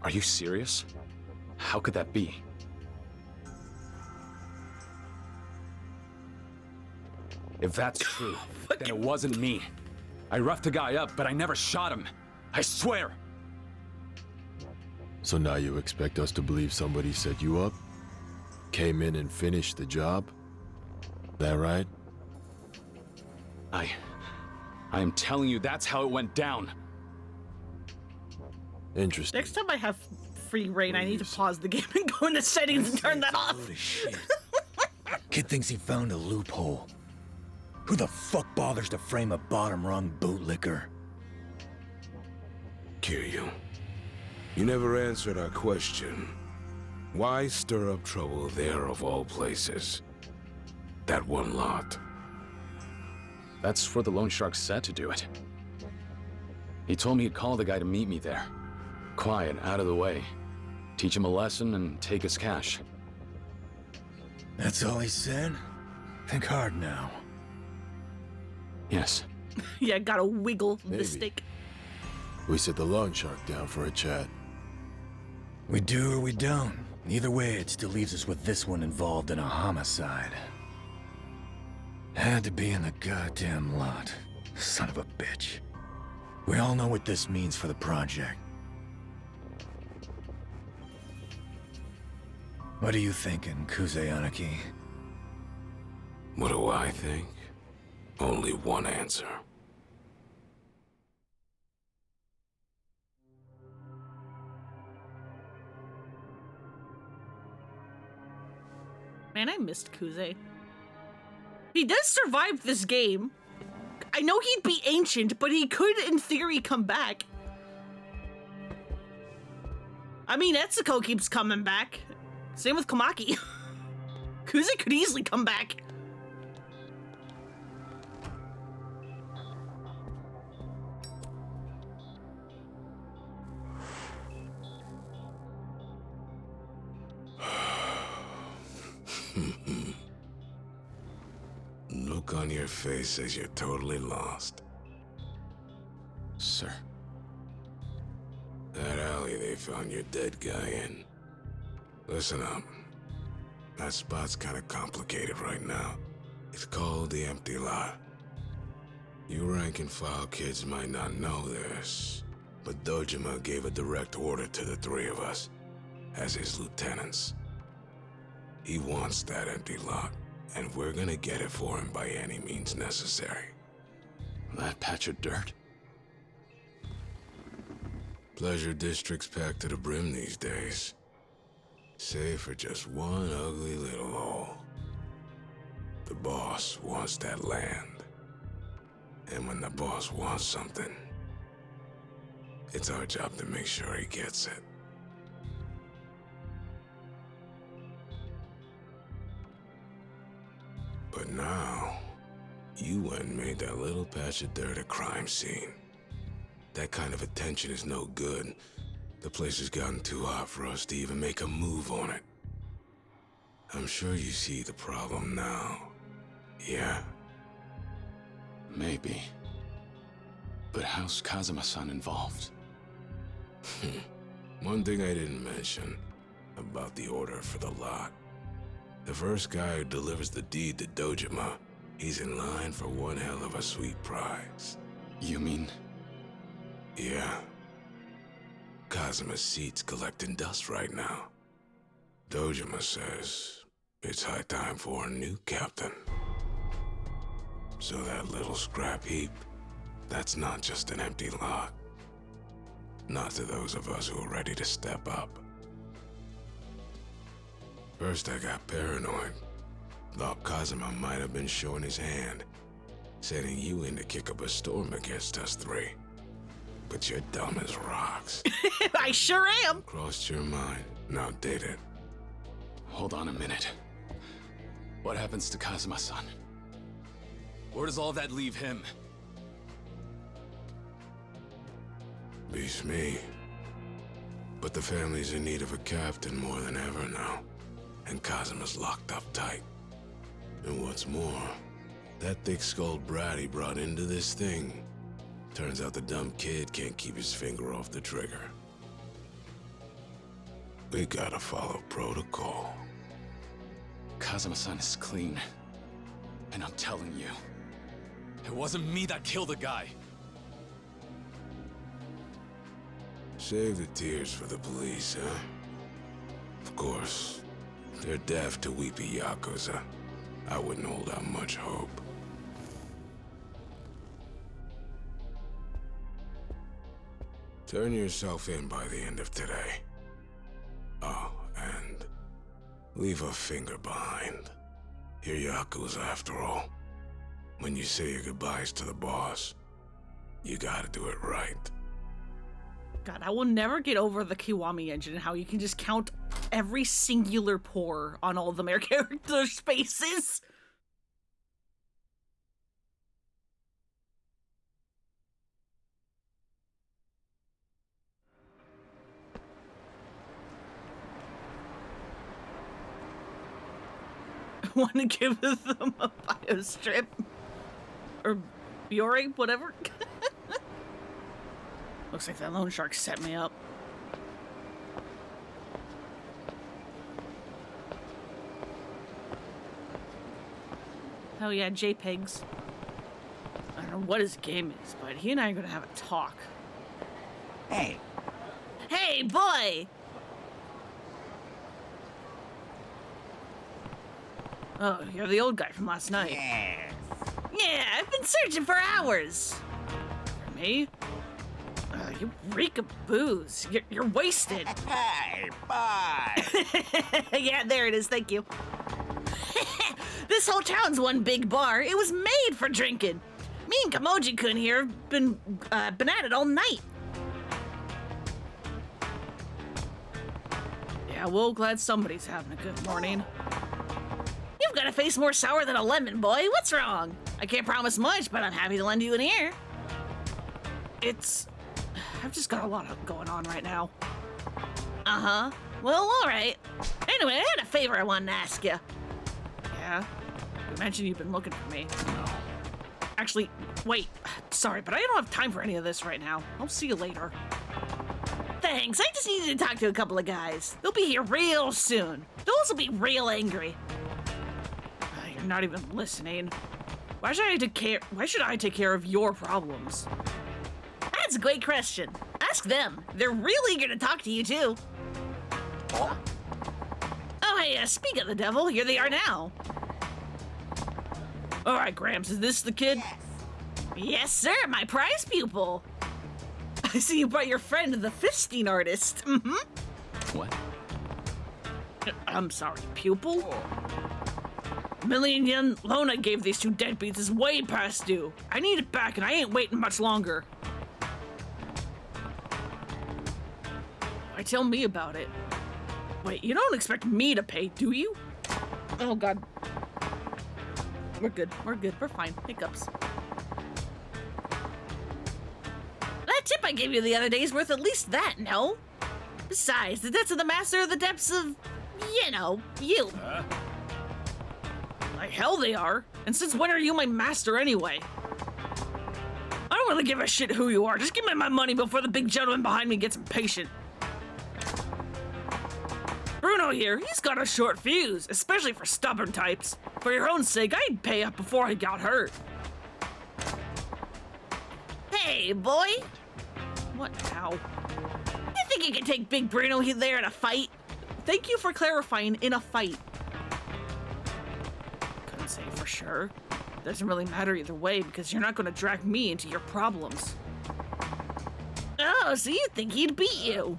Are you serious? How could that be? If that's true, then it wasn't me. I roughed a guy up, but I never shot him. I swear! So now you expect us to believe somebody set you up? Came in and finished the job? That right? I am telling you, that's how it went down. Interesting. Next time I have free reign. I need to pause the game and go into settings and turn that off. Holy shit. Kid thinks he found a loophole. Who the fuck bothers to frame a bottom-rung bootlicker? Kiryu, you never answered our question. Why stir up trouble there of all places? That one lot. That's for the loan shark said to do it. He told me he'd call the guy to meet me there. Quiet, out of the way. Teach him a lesson and take his cash. That's all he said? Think hard now. Yes. Yeah, gotta wiggle the Maybe. stick. We sit the loan shark down for a chat. We do or we don't. Either way, it still leaves us with this one involved in a homicide. Had to be in the goddamn lot. Son of a bitch. We all know what this means for the project. What are you thinking, Kuze-Aniki? What do I think? Only one answer. Man, I missed Kuze. He does survive this game. I know he'd be ancient, but he could, in theory, come back. I mean, Etsuko keeps coming back. Same with Komaki. Kuze could easily come back. Look on your face says you're totally lost. Sir. That alley they found your dead guy in. Listen up. That spot's kinda complicated right now. It's called the Empty Lot. You rank-and-file kids might not know this, but Dojima gave a direct order to the three of us, as his lieutenants. He wants that empty lot, and we're gonna get it for him by any means necessary. That patch of dirt? Pleasure district's packed to the brim these days. Save for just one ugly little hole. The boss wants that land. And when the boss wants something, it's our job to make sure he gets it. But now, you went and made that little patch of dirt a crime scene. That kind of attention is no good. The place has gotten too hot for us to even make a move on it. I'm sure you see the problem now. Yeah? Maybe. But how's Kazuma-san involved? One thing I didn't mention about the order for the lot. The first guy who delivers the deed to Dojima, he's in line for one hell of a sweet prize. You mean? Yeah. Kazuma's seat's collecting dust right now. Dojima says it's high time for a new captain. So that little scrap heap, that's not just an empty lot. Not to those of us who are ready to step up. First I got paranoid. Thought Kazuma might have been showing his hand, setting you in to kick up a storm against us three. But you're dumb as rocks. I sure am. Crossed your mind, now did it. Hold on a minute. What happens to Kazuma-san? Where does all that leave him? Beats me. But the family's in need of a captain more than ever now. And Kazuma's locked up tight. And what's more, that thick-skulled brat he brought into this thing, turns out the dumb kid can't keep his finger off the trigger. We gotta follow protocol. Kazuma-san is clean. And I'm telling you, it wasn't me that killed the guy. Save the tears for the police, huh? Of course, they're deaf to weepy Yakuza. I wouldn't hold out much hope. Turn yourself in by the end of today. Leave a finger behind. You're Yakuza after all. When you say your goodbyes to the boss, you gotta do it right. God, I will never get over the Kiwami engine and how you can just count every singular pore on all of the main characters' faces. I want to give them a bio strip. Or Biore, whatever. Looks like that loan shark set me up. Oh yeah, JPEGs. I don't know what his game is, but he and I are gonna have a talk. Hey. Hey, boy! Oh, you're the old guy from last night. Yes. Yeah, I've been searching for hours. For me? You reek of booze. You're wasted. Hey, bye. Yeah, there it is. Thank you. This whole town's one big bar. It was made for drinking. Me and Kamoji-kun here have been at it all night. Yeah, well, glad somebody's having a good morning. You've got a face more sour than a lemon, boy. What's wrong? I can't promise much, but I'm happy to lend you an ear. I've just got a lot going on right now. Uh-huh. Well, all right. Anyway, I had a favor I wanted to ask you. Yeah? You mentioned you've been looking for me. Actually, wait. Sorry, but I don't have time for any of this right now. I'll see you later. Thanks. I just needed to talk to a couple of guys. They'll be here real soon. They'll also be real angry. You're not even listening. Why should I take care of your problems? That's a great question. Ask them. They're really eager to talk to you, too. Oh, hey, speak of the devil, here they are now. All right, Gramps, is this the kid? Yes, sir, my prize pupil. I see you brought your friend, the fisting artist. Mm-hmm. What? I'm sorry, pupil? Million yen loan I gave these two deadbeats is way past due. I need it back, and I ain't waiting much longer. Why tell me about it? Wait, you don't expect me to pay, do you? Oh, God. We're good. We're fine. Hiccups. That tip I gave you the other day is worth at least that, no? Besides, the debts of the master are the debts of, you know, you. Like hell they are. And since when are you my master anyway? I don't really give a shit who you are. Just give me my money before the big gentleman behind me gets impatient. Bruno here, he's got a short fuse, especially for stubborn types. For your own sake, I'd pay up before I got hurt. Hey, boy. What now? You think you can take Big Bruno there in a fight? Thank you for clarifying, in a fight. Couldn't say for sure. Doesn't really matter either way because you're not going to drag me into your problems. Oh, so you think he'd beat you?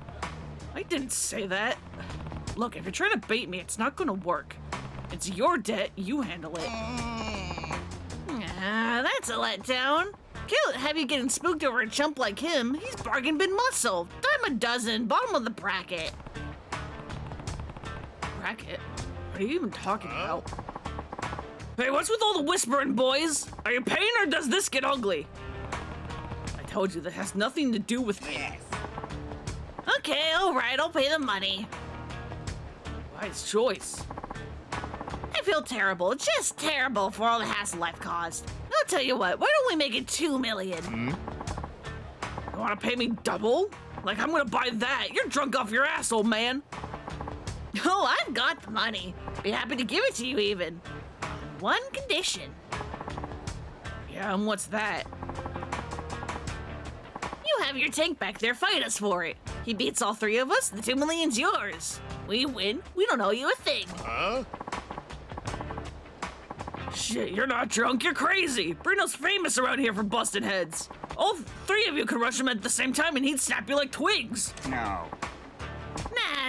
I didn't say that. Look, if you're trying to bait me, it's not gonna work. It's your debt, you handle it. That's a letdown. Can't have you getting spooked over a chump like him. He's bargain bin muscle. Dime a dozen, bottom of the bracket. Bracket? What are you even talking about? Hey, what's with all the whispering, boys? Are you paying or does this get ugly? I told you that has nothing to do with me. Yes. Okay, alright, I'll pay the money. Wise choice. I feel terrible, just terrible for all the hassle life caused. I'll tell you what, why don't we make it 2 million? You wanna pay me double? Like I'm gonna buy that. You're drunk off your ass, old man. Oh, I've got the money. Be happy to give it to you even. On one condition. Yeah, and what's that? You have your tank back there, fight us for it. He beats all 3 of us, the 2 million's yours. We win, we don't owe you a thing. Huh? Shit, you're not drunk, you're crazy. Bruno's famous around here for busting heads. All 3 of you could rush him at the same time and he'd snap you like twigs. No.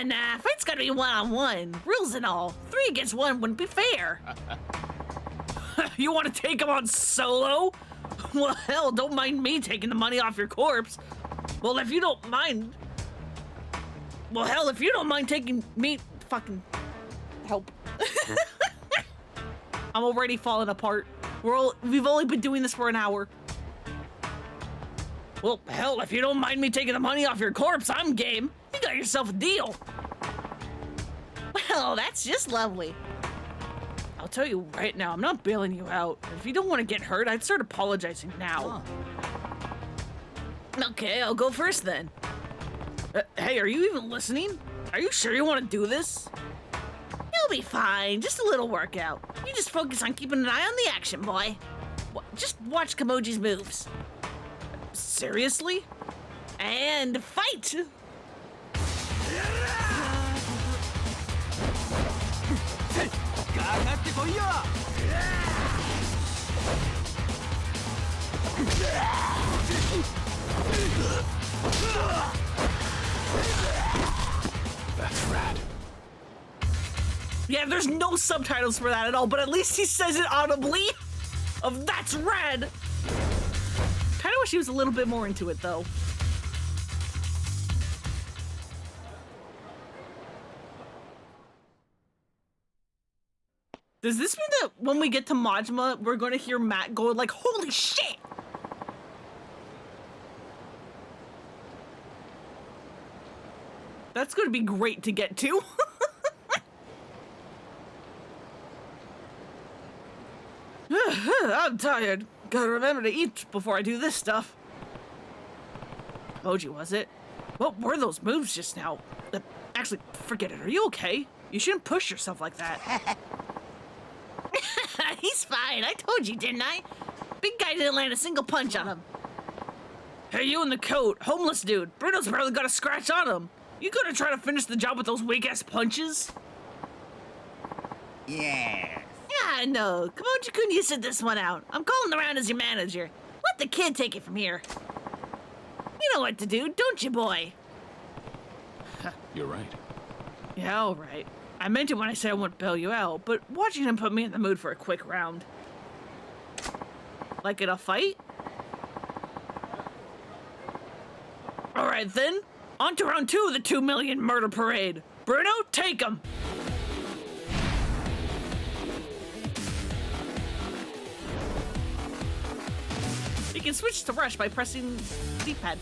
Nah, fight's gotta be one-on-one. Rules and all. 3 against 1 wouldn't be fair. You want to take him on solo? Well, hell, don't mind me taking the money off your corpse. Well, if you don't mind... Well, hell, if you don't mind taking me... Fucking... Help. I'm already falling apart. We've only been doing this for an hour. Well, hell, if you don't mind me taking the money off your corpse, I'm game. You got yourself a deal. Well, that's just lovely. I'll tell you right now, I'm not bailing you out. If you don't want to get hurt, I'd start apologizing now. Okay, I'll go first then. Hey, are you even listening? Are you sure you want to do this? You'll be fine, just a little workout. You just focus on keeping an eye on the action, boy. Just watch Kamoji's moves. Seriously? And fight! That's rad. Yeah, there's no subtitles for that at all, but at least he says it audibly. Of that's rad. Kind of wish he was a little bit more into it, though. Does this mean that when we get to Majima, we're going to hear Matt go like, holy shit? That's going to be great to get to. I'm tired. Gotta remember to eat before I do this stuff. Moji, was it? What were those moves just now? Actually, forget it. Are you okay? You shouldn't push yourself like that. He's fine. I told you, didn't I? Big guy didn't land a single punch on him. Hey, you in the coat. Homeless dude. Bruno's barely got a scratch on him. You gonna try to finish the job with those weak-ass punches? Yeah. Yeah, no. Kamoji-kun, you sit this one out. I'm calling around as your manager. Let the kid take it from here. You know what to do, don't you, boy? You're right. Yeah, all right. I meant it when I said I wouldn't bail you out, but watching him put me in the mood for a quick round. Like in a fight? All right, then. On to round 2 of the 2 million murder parade. Bruno, take him! You can switch to rush by pressing D-pad.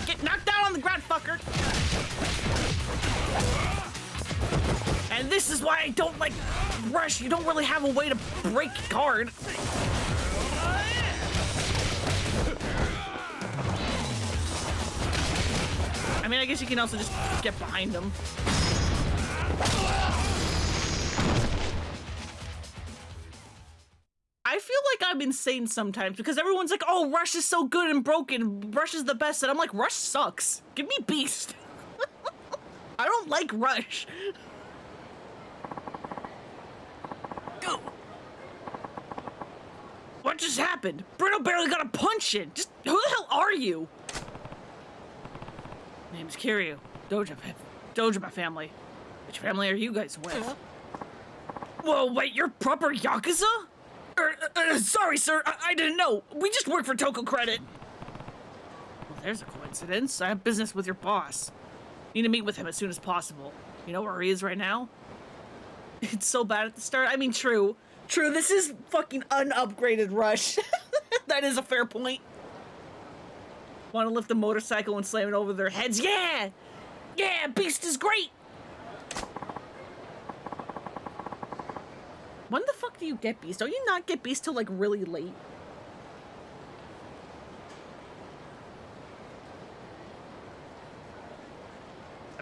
Get knocked down on the ground, fucker! And this is why I don't like rush. You don't really have a way to break guard. I mean, I guess you can also just get behind them. I feel like I'm insane sometimes because everyone's like, oh, Rush is so good and broken. Rush is the best. And I'm like, Rush sucks. Give me Beast. I don't like Rush. Go. What just happened? Bruno barely got a punch in. Just who the hell are you? Name's Kiryu. Dojima family. Which family are you guys with? Whoa, wait, you're proper Yakuza? Sorry, sir, I didn't know. We just work for Toko Credit. Well, there's a coincidence. I have business with your boss. Need to meet with him as soon as possible. You know where he is right now? It's so bad at the start. I mean, true. True, this is fucking unupgraded Rush. That is a fair point. Want to lift a motorcycle and slam it over their heads? Yeah! Yeah, Beast is great! When the fuck do you get Beast? Don't you not get Beast till like really late?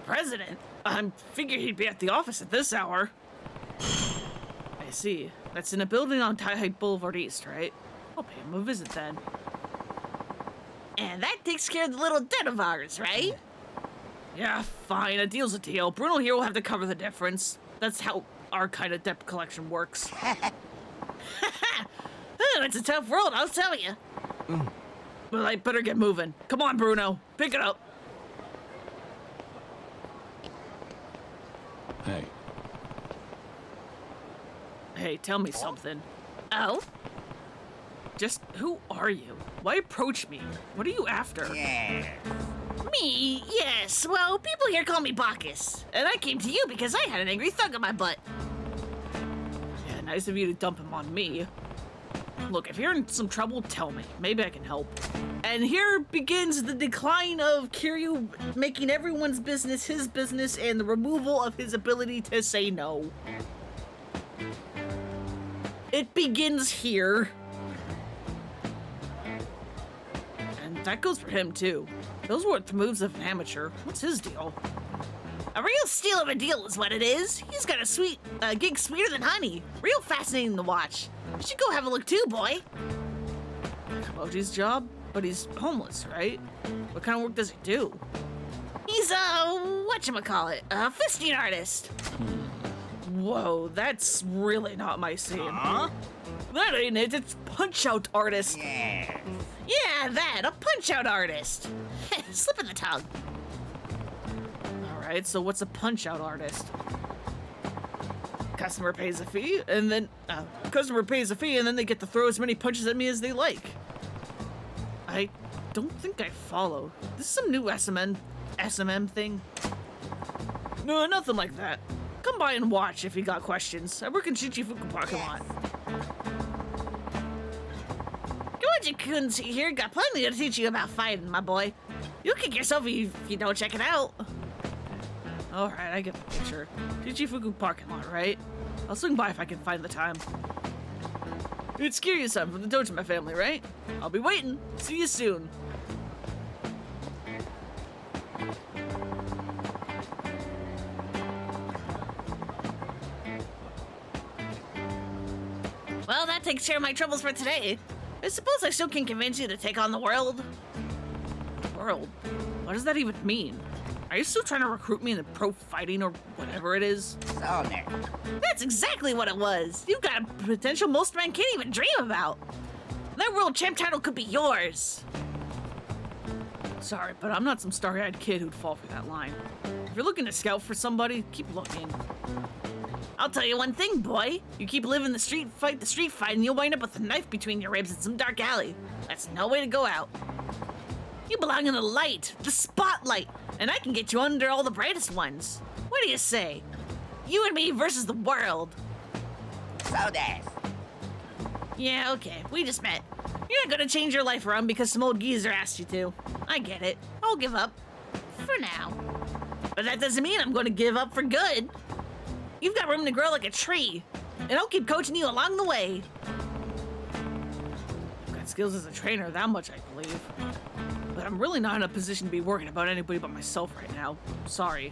president? I figured he'd be at the office at this hour. I see. That's in a building on Taihei Boulevard East, right? I'll pay him a visit then. And that takes care of the little debt of ours, right? Yeah, fine. A deal's a deal. Bruno here will have to cover the difference. That's how our kind of debt collection works. It's a tough world, I'll tell you. Well, I better get moving. Come on, Bruno. Pick it up. Hey. Hey, tell me something. Oh? Just who are you? Why approach me? What are you after? Me? Yes. Well, people here call me Bacchus. And I came to you because I had an angry thug on my butt. Yeah, nice of you to dump him on me. Look, if you're in some trouble, tell me. Maybe I can help. And here begins the decline of Kiryu making everyone's business his business and the removal of his ability to say no. It begins here. And that goes for him, too. Those weren't the moves of an amateur. What's his deal? A real steal of a deal is what it is. He's got a gig sweeter than honey. Real fascinating to watch. You should go have a look too, boy. Kamoji's job? But he's homeless, right? What kind of work does he do? He's whatchamacallit, a fisting artist. Whoa, that's really not my scene. That ain't it, it's punch-out artist. Yeah, that, a punch-out artist. Slip of the tongue. Alright, so what's a punch-out artist? Customer pays a fee, and then they get to throw as many punches at me as they like. I don't think I follow. This is some new SMM thing. No, nothing like that. Come by and watch if you got questions. I work in Shichifuku parking lot. Kawaji-kun here got plenty to teach you about fighting, my boy. You'll kick yourself if you don't check it out. Alright, I get the picture. Shichifuku parking lot, right? I'll swing by if I can find the time. It's Kiryu-san from the Dojima family, right? I'll be waiting. See you soon. Well, that takes care of my troubles for today. I suppose I still can convince you to take on the world. World? What does that even mean? Are you still trying to recruit me into pro fighting or whatever it is? That's exactly what it was. You've got a potential most men can't even dream about. That world champ title could be yours. Sorry, but I'm not some starry-eyed kid who'd fall for that line. If you're looking to scout for somebody, keep looking. I'll tell you one thing, boy. You keep living the street fight, and you'll wind up with a knife between your ribs in some dark alley. That's no way to go out. You belong in the light, the spotlight, and I can get you under all the brightest ones. What do you say? You and me versus the world. So this. Yeah, okay, we just met. You're not gonna change your life around because some old geezer asked you to. I get it. I'll give up. For now. But that doesn't mean I'm gonna give up for good. You've got room to grow like a tree, and I'll keep coaching you along the way. I've got skills as a trainer, that much I believe. But I'm really not in a position to be worried about anybody but myself right now. Sorry.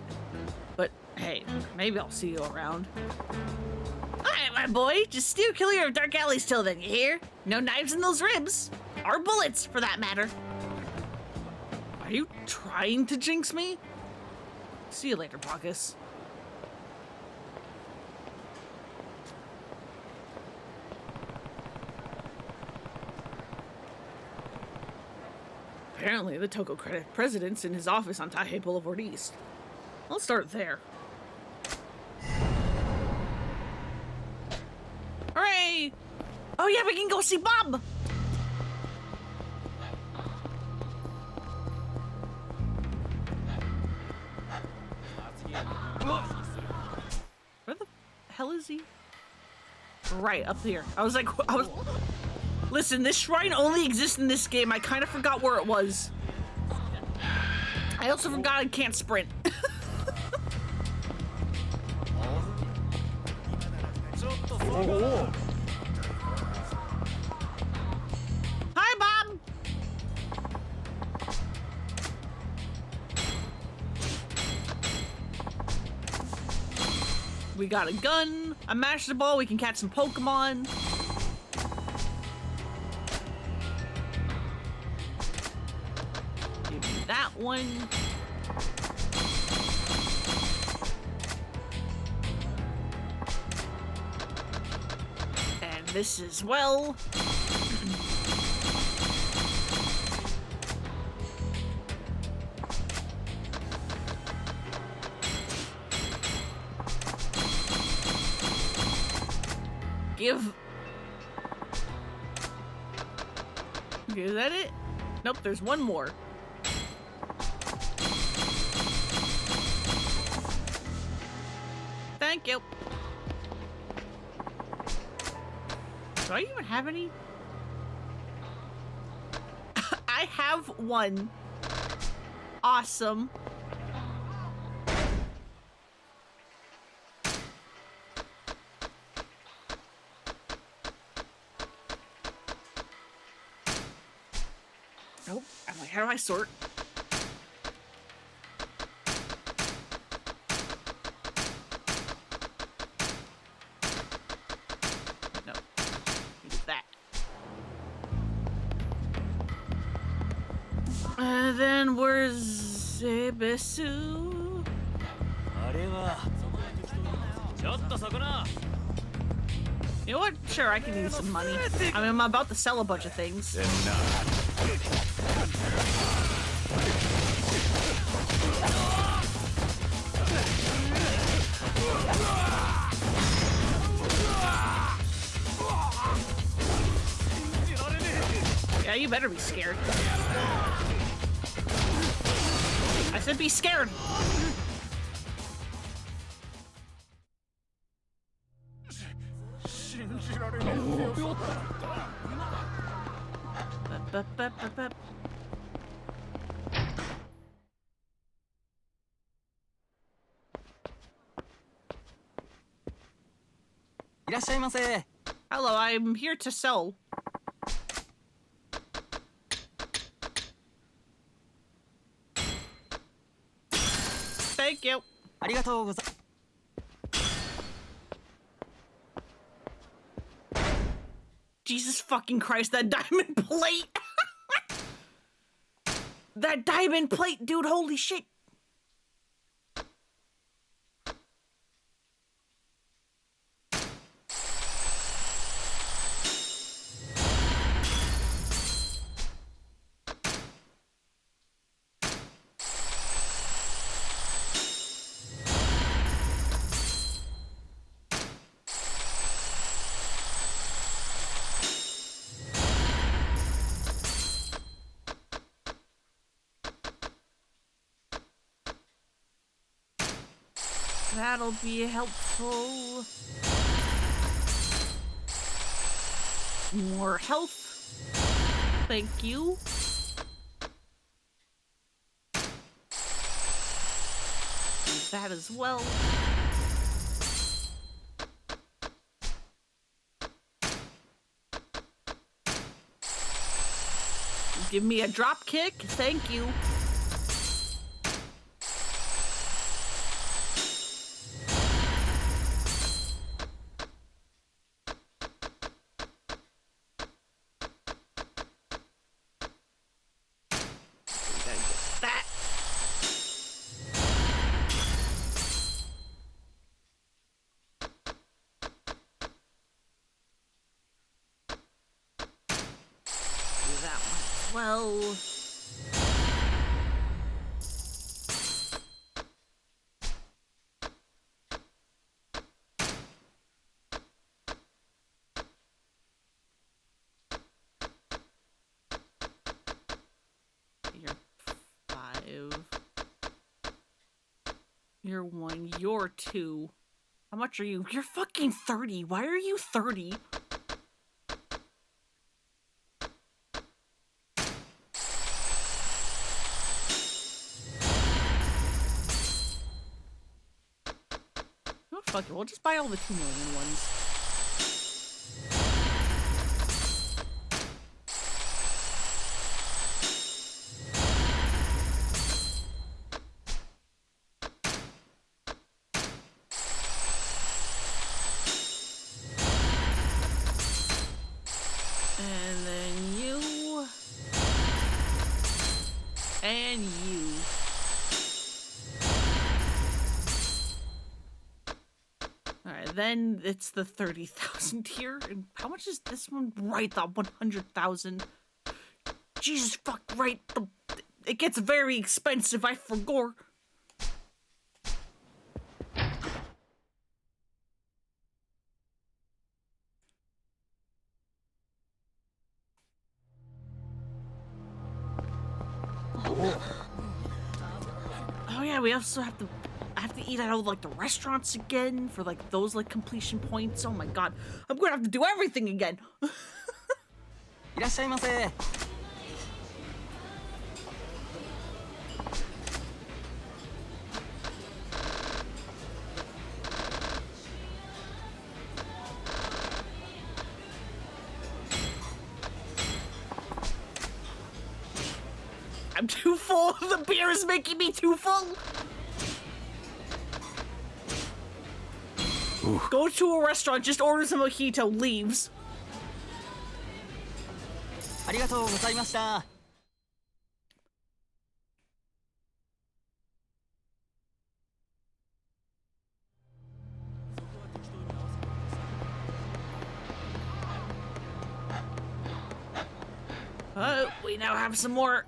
But hey, maybe I'll see you around. Alright, my boy, just steer clear of dark alleys till then, you hear? No knives in those ribs. Or bullets, for that matter. Are you trying to jinx me? See you later, Bacchus. Apparently, the Toko Credit president's in his office on Taihei Boulevard East. I'll start there. Hooray! Oh yeah, we can go see Bob! Where the hell is he? Right, up here. I was... Listen, this shrine only exists in this game. I kind of forgot where it was. I also forgot I can't sprint. Hi, Bob! We got a gun, a master ball, we can catch some Pokemon. Give me that one. And this as well. Give. Okay, is that it? Nope, there's one more. Thank you. Do I even have any? I have one. Awesome. Nope. I'm like, how do I sort? No. Do that. Then where's Zebesu? You know what? Sure, I can use some money. I mean, I'm about to sell a bunch of things. Yeah, you better be scared. I said be scared. Bup. いらっしゃいませ。 Hello, I'm here to sell. Thank you. ありがとうございます。 Jesus fucking Christ, that diamond plate! That diamond plate, dude, holy shit! That'll be helpful. More health. Thank you. That as well. Give me a drop kick. Thank you. Well, you're 5. You're 1. You're 2. How much are you? You're fucking 30. Why are you 30? Oh, fuck it. We'll just buy all the 2 million ones. And you. Alright, then it's the 30,000 here. And how much is this one? Right, the 100,000. Jesus fuck, right. It gets very expensive, I forgot. Oh yeah, we also have to eat at all like the restaurants again for like those like completion points. Oh my god. I'm gonna have to do everything again. いらっしゃいませ。I'm too full. The beer is making me too full. Ooh. Go to a restaurant, just order some mojito, leaves. ありがとうございました。We now have some more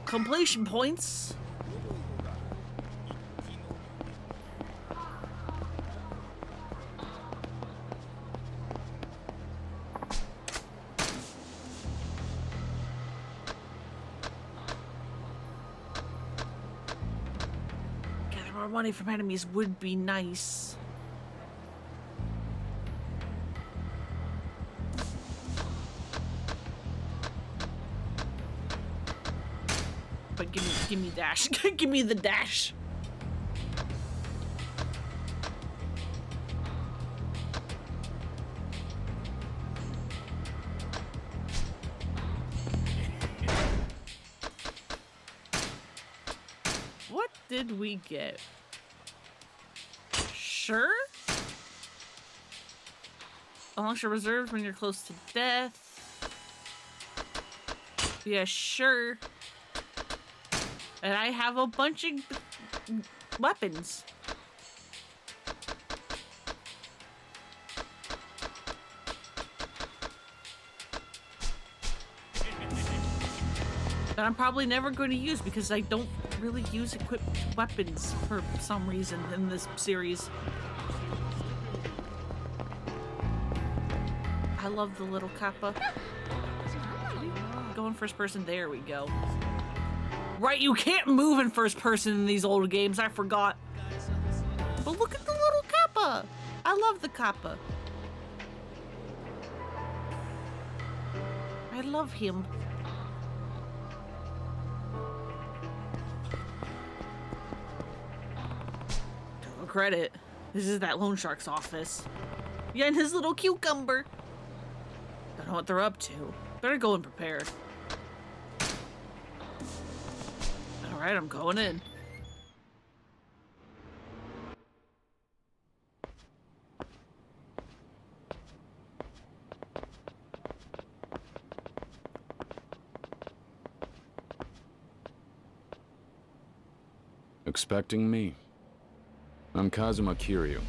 completion points. Getting more money from enemies would be nice. But give me dash. Give me the dash. What did we get? Sure? Unlocks your reserves when you're close to death. Yeah, sure. And I have a bunch of weapons. That I'm probably never going to use because I don't really use equipped weapons for some reason in this series. I love the little kappa. Go in first person, there we go. Right, you can't move in first person in these old games, I forgot. But look at the little kappa! I love the kappa. I love him. Total credit. This is that loan shark's office. Yeah, and his little cucumber. Don't know what they're up to. Better go and prepare. Alright, I'm going in. Expecting me? I'm Kazuma Kiryu.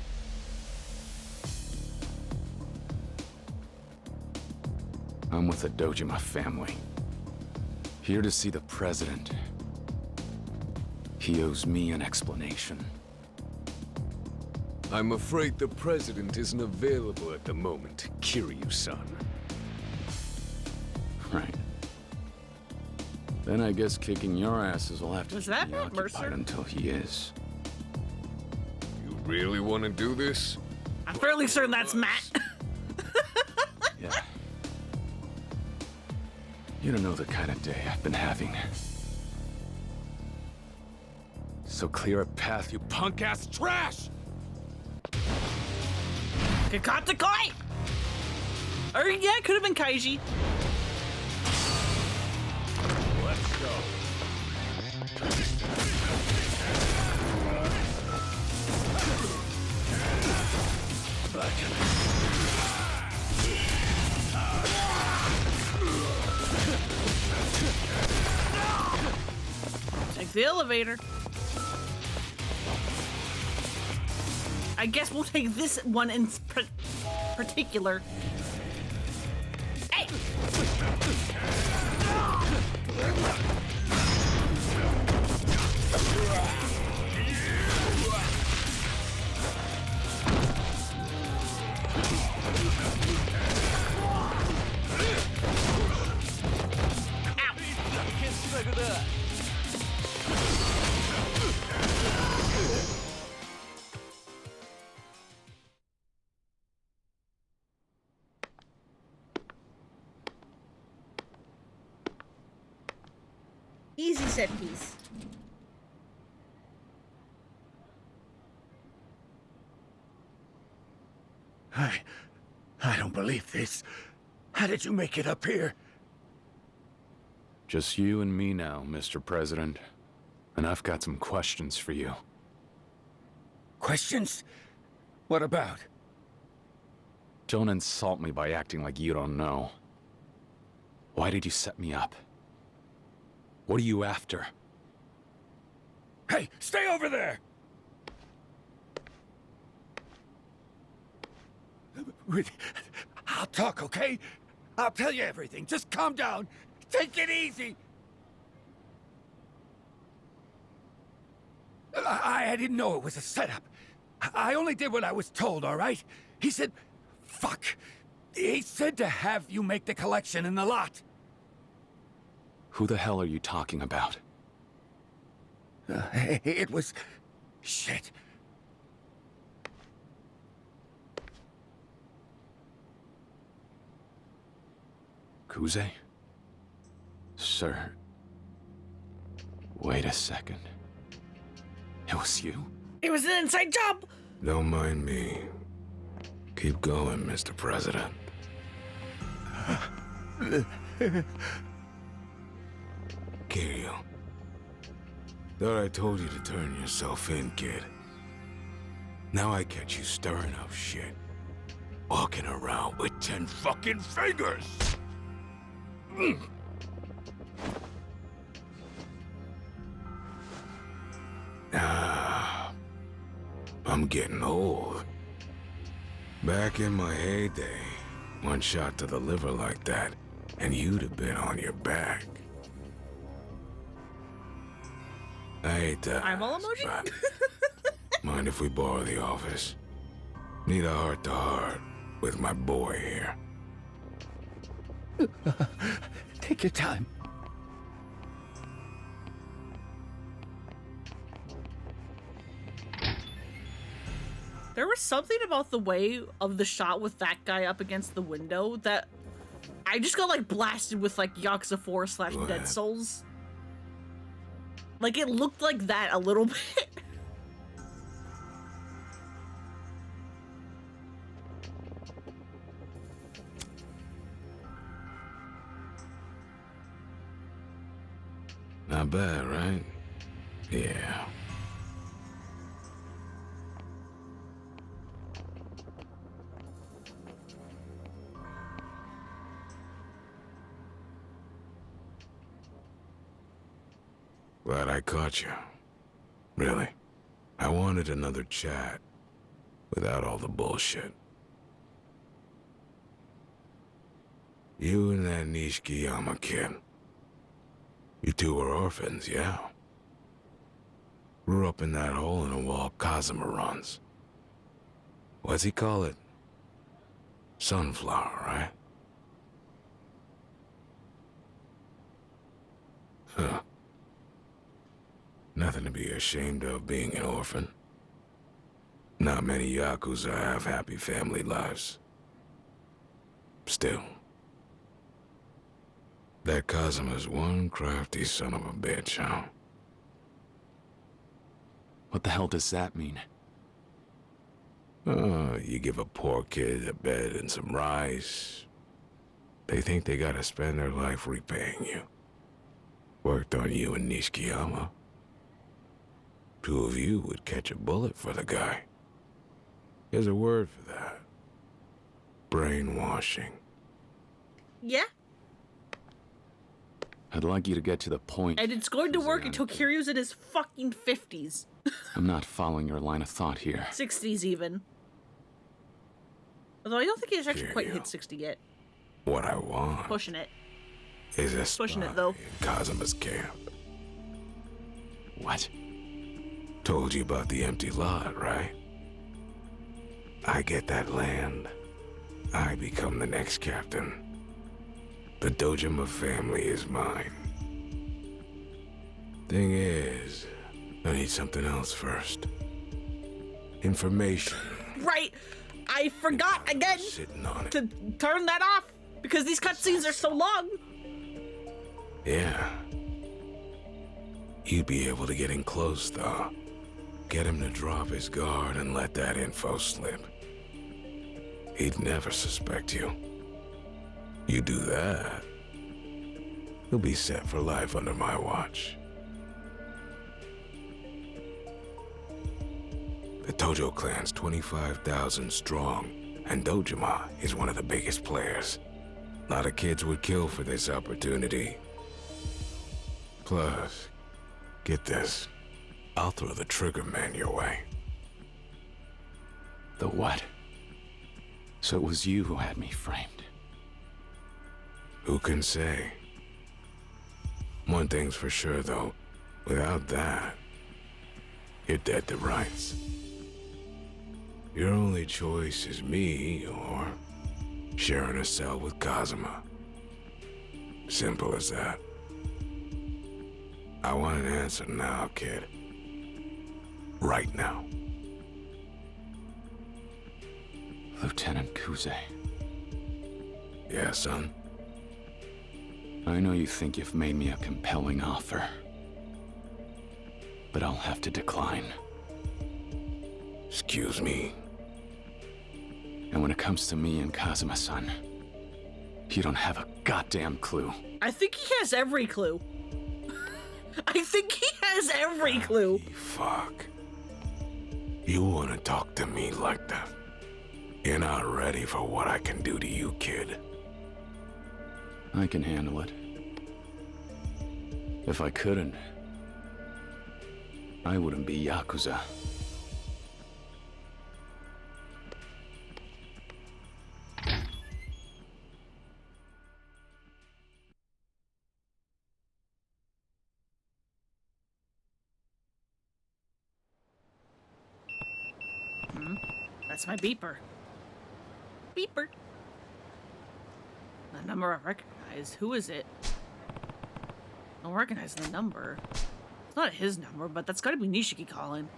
I'm with the Dojima family. Here to see the president. He owes me an explanation. I'm afraid the president isn't available at the moment, Kiryu-san. Right. Then I guess kicking your asses will have to Was keep that me Matt occupied Mercer? until he is. You really want to do this? I'm fairly certain that's Matt. Yeah. You don't know the kind of day I've been having. So clear a path, you punk-ass trash! Kakatakoi! Or yeah, it could have been Kaiji. Let's go. the elevator. I guess we'll take this one in particular. Hey! Easy set piece. I don't believe this. How did you make it up here? Just you and me now, Mr. President. And I've got some questions for you. Questions? What about? Don't insult me by acting like you don't know. Why did you set me up? What are you after? Hey, stay over there! I'll talk, okay? I'll tell you everything. Just calm down. Take it easy. I didn't know it was a setup. I only did what I was told, all right? He said... Fuck. He said to have you make the collection in the lot. Who the hell are you talking about? It was... Shit. Kuze? Sir... Wait a second. It was you? It was an inside job! Don't mind me. Keep going, Mr. President. Kiryu. Thought I told you to turn yourself in, kid. Now I catch you stirring up shit. Walking around with 10 fucking fingers! Ah, I'm getting old. Back in my heyday, one shot to the liver like that, and you'd have been on your back. I hate that. Eyeball emoji? but mind if we borrow the office? Need a heart-to-heart with my boy here. Take your time. There was something about the way of the shot with that guy up against the window that I just got like blasted with like Yakuza 4 / Dead Souls. Like it looked like that a little bit. Not bad, right? Yeah. Glad I caught you. Really. I wanted another chat. Without all the bullshit. You and that Nishikiyama kid. You two were orphans, yeah? Grew up in that hole-in-the-wall Kazuma runs. What's he call it? Sunflower, right? Huh. Nothing to be ashamed of being an orphan. Not many Yakuza have happy family lives. Still. That Kazuma's one crafty son of a bitch, huh? What the hell does that mean? You give a poor kid a bed and some rice. They think they gotta spend their life repaying you. Worked on you and Nishikiyama. Two of you would catch a bullet for the guy. There's a word for that. Brainwashing. Yeah. I'd like you to get to the point. And it's going to work until Kiryu's in his fucking 50s. I'm not following your line of thought here. 60s even. Although I don't think he's actually quite hit 60 yet. What I want Pushing it. is a Pushing spot it though. in Kazuma's camp. What? Told you about the empty lot, right? I get that land. I become the next captain. The Dojima family is mine. Thing is, I need something else first. Information. Right! I forgot again to turn that off because these cutscenes are so long. Yeah. You'd be able to get in close, though. Get him to drop his guard and let that info slip. He'd never suspect you. You do that, he'll be set for life under my watch. The Tojo clan's 25,000 strong, and Dojima is one of the biggest players. A lot of kids would kill for this opportunity. Plus, get this, I'll throw the trigger man your way. The what? So it was you who had me framed. Who can say? One thing's for sure, though. Without that, you're dead to rights. Your only choice is me or sharing a cell with Kazuma. Simple as that. I want an answer now, kid. Right now. Lieutenant Kuze. Yeah, son? I know you think you've made me a compelling offer, but I'll have to decline. Excuse me? And when it comes to me and Kazuma-san, you don't have a goddamn clue. I think he has every clue. I think he has every clue. Fuck. You wanna talk to me like that? You're not ready for what I can do to you, kid. I can handle it. If I couldn't, I wouldn't be Yakuza. That's my beeper. Beeper. The number I recognize. Who is it? I don't recognize the number. It's not his number, but that's gotta be Nishiki calling.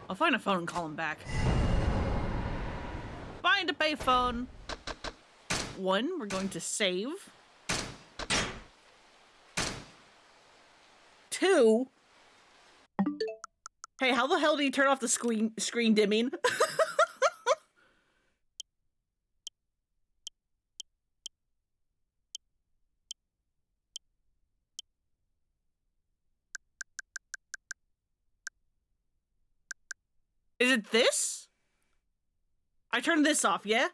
I'll find a phone and call him back. Find a payphone. 1, we're going to save. 2. Hey, how the hell do you turn off the screen dimming? Is it this? I turned this off, yeah?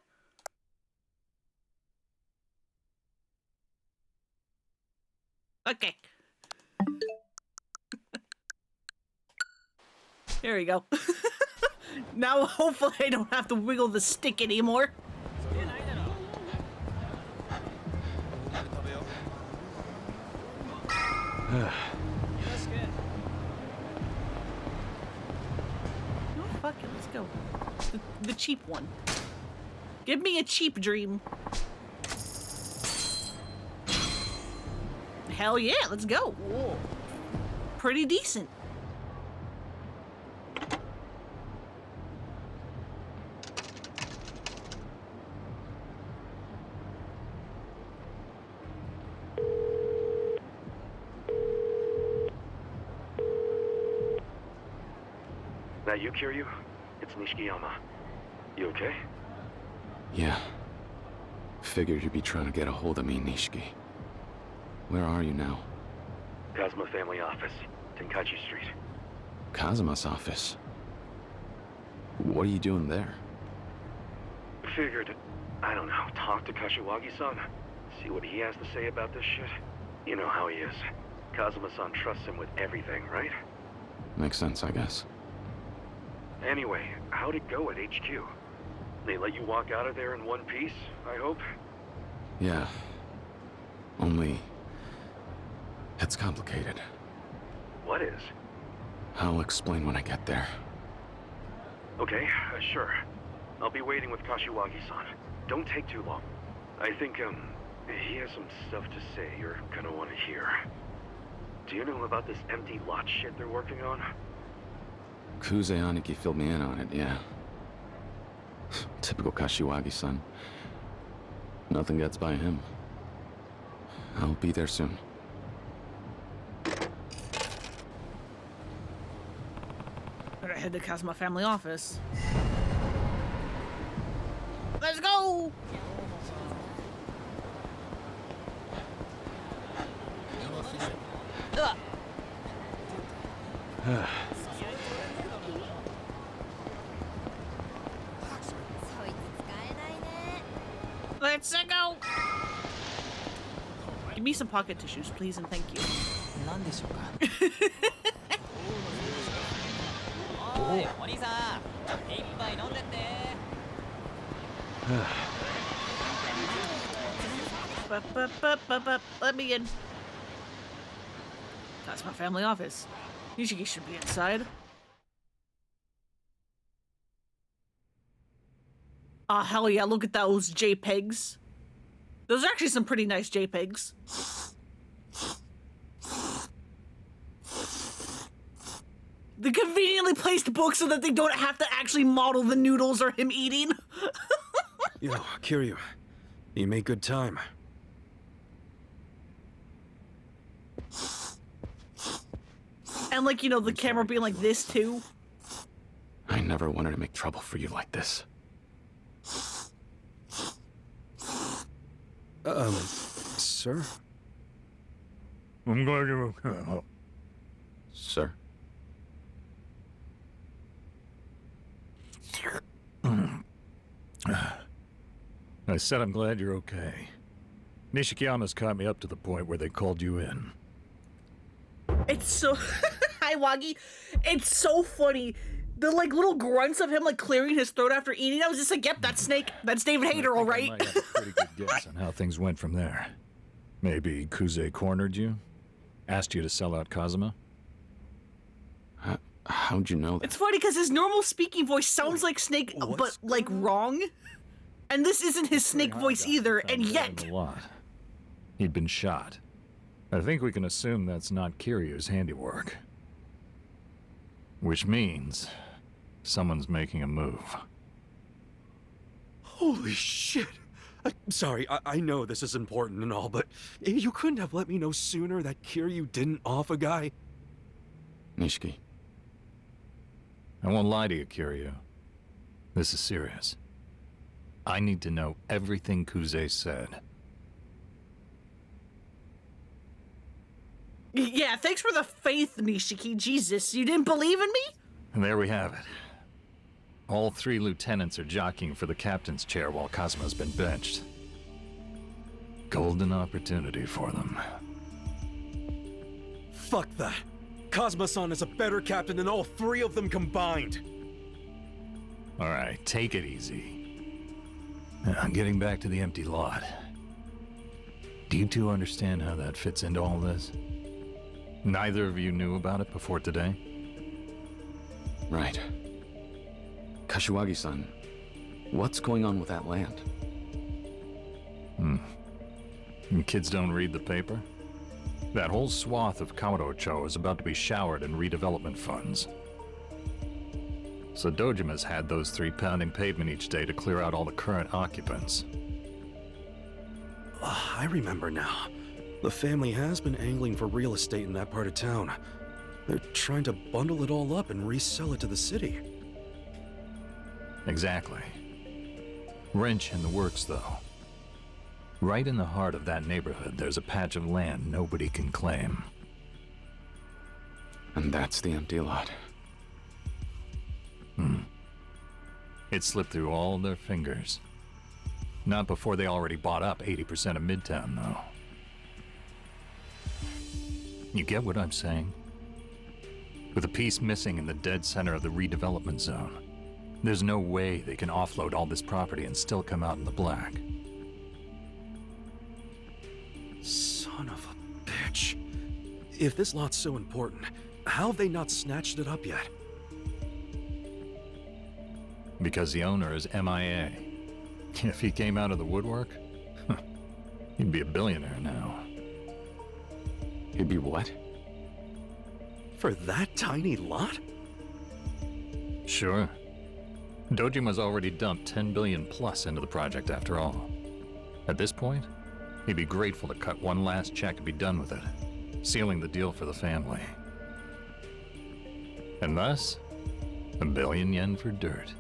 Okay. There we go. Now hopefully I don't have to wiggle the stick anymore. Oh, fuck it, let's go. The cheap one. Give me a cheap dream. Hell yeah, let's go. Whoa. Pretty decent. That you, Kiryu? It's Nishikiyama. You okay? Yeah. Figured you'd be trying to get a hold of me, Nishiki. Where are you now? Kazuma family office, Tenkaichi Street. Kazuma's office? What are you doing there? Figured, I don't know, talk to Kashiwagi-san. See what he has to say about this shit. You know how he is. Kazuma-san trusts him with everything, right? Makes sense, I guess. Anyway, how'd it go at HQ? They let you walk out of there in one piece, I hope? Yeah. Only... it's complicated. What is? I'll explain when I get there. Okay, sure. I'll be waiting with Kashiwagi-san. Don't take too long. I think, he has some stuff to say you're gonna want to hear. Do you know about this empty lot shit they're working on? Kuze Aniki filled me in on it, yeah. Typical Kashiwagi-san. Nothing gets by him. I'll be there soon. Better head to Kazuma family office. Let's go! Let's go! Give me some pocket tissues, please, and thank you. Let me in. That's my family office. Nishiki should be inside. Ah, hell yeah, look at those JPEGs. Those are actually some pretty nice JPEGs. They conveniently placed books so that they don't have to actually model the noodles or him eating. Yo, Kiryu, you made good time. And like, you know, the camera being like this too. I never wanted to make trouble for you like this. Sir? I'm glad you're okay. Sir? I said I'm glad you're okay. Nishikiyama's caught me up to the point where they called you in. It's so... Hi, Wagi. It's so funny. The, like, little grunts of him, like, clearing his throat after eating. I was just like, yep, that's Snake. That's David Hayter, all right? I might have a pretty good guess on how things went from there. Maybe Kuze cornered you? Asked you to sell out Kazuma? How'd you know that? It's funny because his normal speaking voice sounds like Snake, but, like, wrong. And this isn't his Snake voice either, and yet... A lot. He'd been shot. I think we can assume that's not Kiryu's handiwork. Which means someone's making a move. Holy shit! I'm sorry, I know this is important and all, but you couldn't have let me know sooner that Kiryu didn't off a guy? Nishiki. I won't lie to you, Kiryu. This is serious. I need to know everything Kuze said. Yeah, thanks for the faith, Nishiki. Jesus, you didn't believe in me? And there we have it. All 3 lieutenants are jockeying for the captain's chair while Kazuma's been benched. Golden opportunity for them. Fuck that. Kazuma-san is a better captain than all 3 of them combined. All right, take it easy. Now, getting back to the empty lot. Do you two understand how that fits into all this? Neither of you knew about it before today? Right. Kashiwagi-san, what's going on with that land? You kids don't read the paper? That whole swath of Kamurocho is about to be showered in redevelopment funds. So Dojima's had those 3 pounding pavement each day to clear out all the current occupants. I remember now. The family has been angling for real estate in that part of town. They're trying to bundle it all up and resell it to the city. Exactly. Wrench in the works, though. Right in the heart of that neighborhood, there's a patch of land nobody can claim. And that's the empty lot. It slipped through all their fingers. Not before they already bought up 80% of Midtown, though. You get what I'm saying? With a piece missing in the dead center of the redevelopment zone, there's no way they can offload all this property and still come out in the black. Son of a bitch. If this lot's so important, how have they not snatched it up yet? Because the owner is MIA. If he came out of the woodwork, he'd be a billionaire now. He'd be what? For that tiny lot? Sure. Dojima's already dumped 10 billion plus into the project after all. At this point, he'd be grateful to cut one last check and be done with it, sealing the deal for the family. And thus, 1 billion yen for dirt.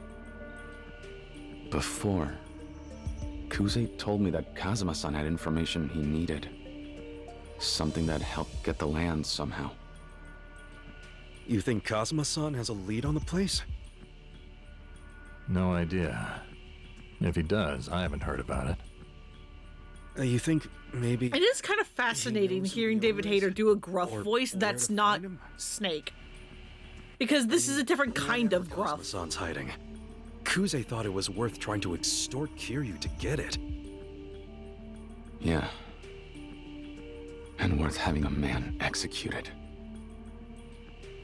Before, Kuze told me that Kazuma-san had information he needed. Something that helped get the land somehow. You think Kazuma-san has a lead on the place? No idea. If he does, I haven't heard about it. You think maybe... It is kind of fascinating hearing David Hayter do a gruff voice that's not Snake. Because this is a different kind of gruff. Kazuma-san's hiding. Kuze thought it was worth trying to extort Kiryu to get it. Yeah. And worth having a man executed.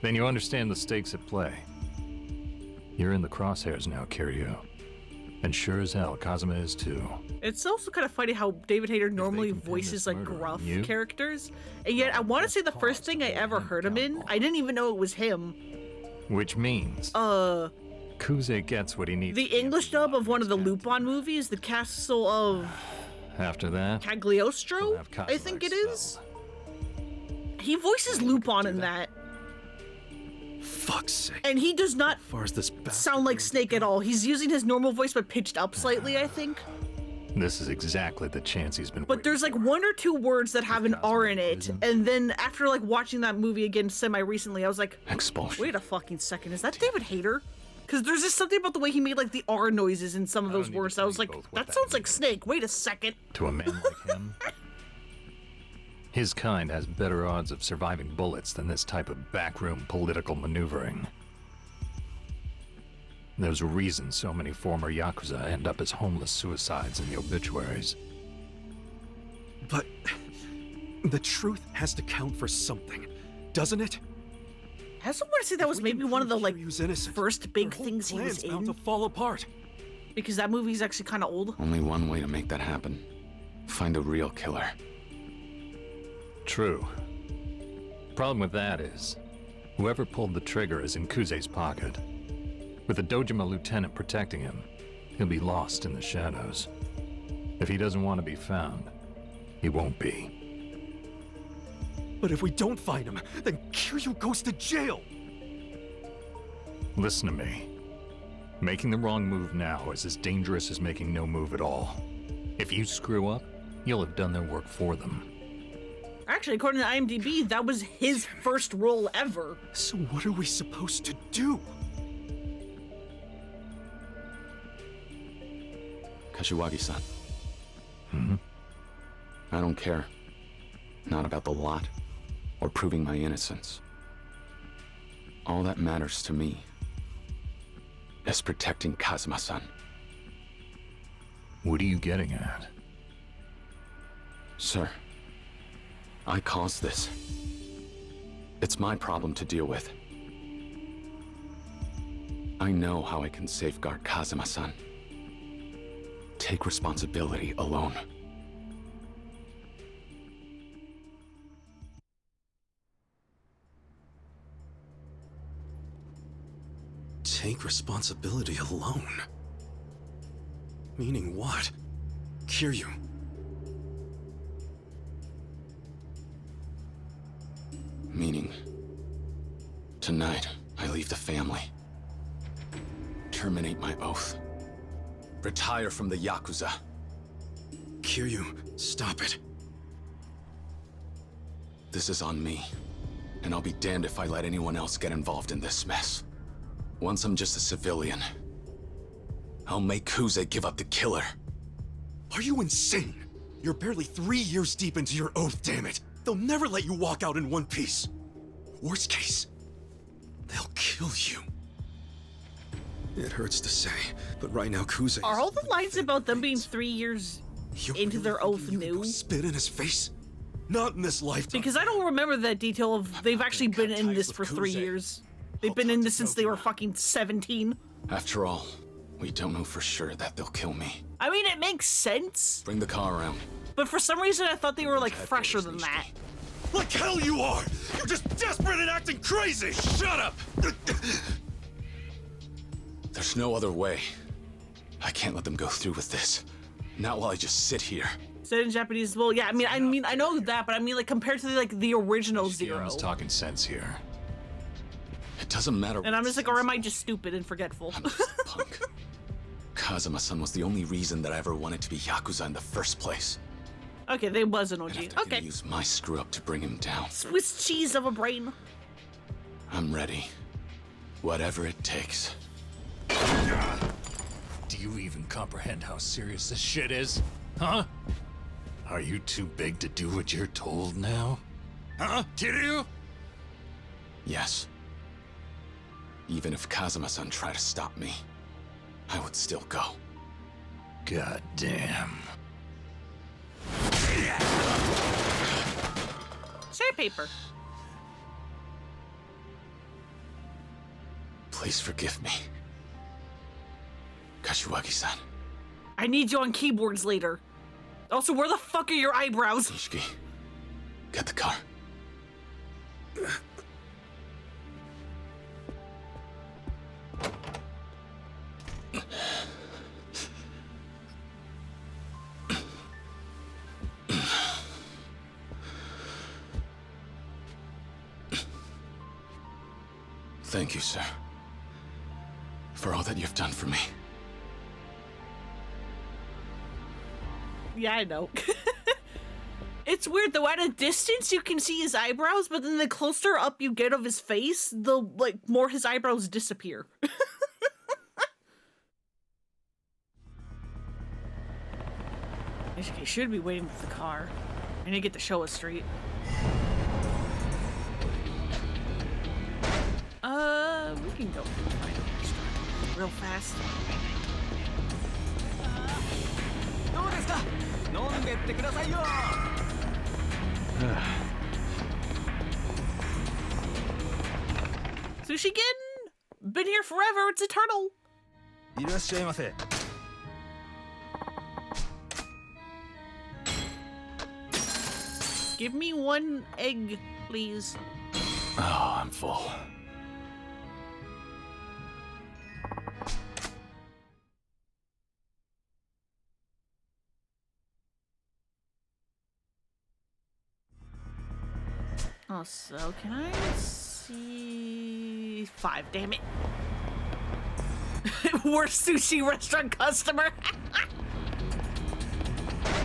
Then you understand the stakes at play. You're in the crosshairs now, Kiryu. And sure as hell, Kazuma is too. It's also kind of funny how David Hayter normally voices like gruff characters, and yet I want to say the first thing I ever heard him in, I didn't even know it was him. Which means... Kuze gets what he needs. The English dub of one of the Lupin movies, The Castle of... After that... Cagliostro, I think it is? He voices Lupin in that. Fuck's sake. And he does not this sound like Snake at all. He's using his normal voice but pitched up slightly, I think. This is exactly the chance he's been But there's like 1 or 2 words that have an R in it, and then after like watching that movie again semi-recently, I was like, Expulsion. Wait a fucking second, is that David Hayter? Because there's just something about the way he made like the R noises in some of those words. I was like, that sounds like Snake. Wait a second. To a man like him? His kind has better odds of surviving bullets than this type of backroom political maneuvering. There's a reason so many former Yakuza end up as homeless suicides in the obituaries. But the truth has to count for something, doesn't it? I also want to say that was maybe one of the like first big things he was bound in. To fall apart. Because that movie's actually kind of old. Only one way to make that happen. Find a real killer. True. Problem with that is, whoever pulled the trigger is in Kuze's pocket. With the Dojima lieutenant protecting him, he'll be lost in the shadows. If he doesn't want to be found, he won't be. But if we don't find him, then Kiryu goes to jail! Listen to me. Making the wrong move now is as dangerous as making no move at all. If you screw up, you'll have done their work for them. Actually, according to IMDb, that was his first role ever. So what are we supposed to do? Kashiwagi-san. I don't care. Not about the lot, or proving my innocence. All that matters to me is protecting Kazuma-san. What are you getting at? Sir, I caused this. It's my problem to deal with. I know how I can safeguard Kazuma-san. Take responsibility alone. Take responsibility alone? Meaning what? Kiryu. Meaning, tonight I leave the family. Terminate my oath. Retire from the Yakuza. Kiryu, stop it. This is on me, and I'll be damned if I let anyone else get involved in this mess. Once I'm just a civilian, I'll make Kuze give up the killer. Are you insane? You're barely 3 years deep into your oath, damn it! They'll never let you walk out in one piece. Worst case, they'll kill you. It hurts to say, but right now Kuze Are all the lines about them being 3 years into their oath new? Spit in his face? Not in this lifetime. Because I don't remember that detail of they've actually been in this for 3 years. They've been in this since they were fucking 17. After all, we don't know for sure that they'll kill me. I mean, it makes sense. Bring the car around. But for some reason, I thought they were like fresher than that. Like hell you are! You're just desperate and acting crazy! Shut up! There's no other way. I can't let them go through with this. Not while I just sit here. Said in Japanese. Well, yeah. I mean, I know that, but I mean, like compared to the original Zero. Is talking sense here. It doesn't matter. And I'm just like, or am I just stupid and forgetful? I'm just a punk. Kazuma-san was the only reason that I ever wanted to be Yakuza in the first place. Okay, they was an OG. And if they're okay. gonna use my screw up to bring him down. Swiss cheese of a brain. I'm ready. Whatever it takes. Do you even comprehend how serious this shit is? Huh? Are you too big to do what you're told now? Huh, Kiryu? Yes. Even if Kazuma-san tried to stop me, I would still go. God damn. Sandpaper. Please forgive me. Kashiwagi-san. I need you on keyboards later. Also, where the fuck are your eyebrows? Ishiki, get the car. Thank you, sir, for all that you've done for me. Yeah, I know. It's weird though, at a distance you can see his eyebrows, but then the closer up you get of his face, the more his eyebrows disappear. He should be waiting with the car. I need to get the show straight. We can go find a restaurant real fast. Sushi Gin! Been here forever, it's eternal! Give me one egg, please. Oh, I'm full. Oh, so can I see 5? Damn it. Worst sushi restaurant customer.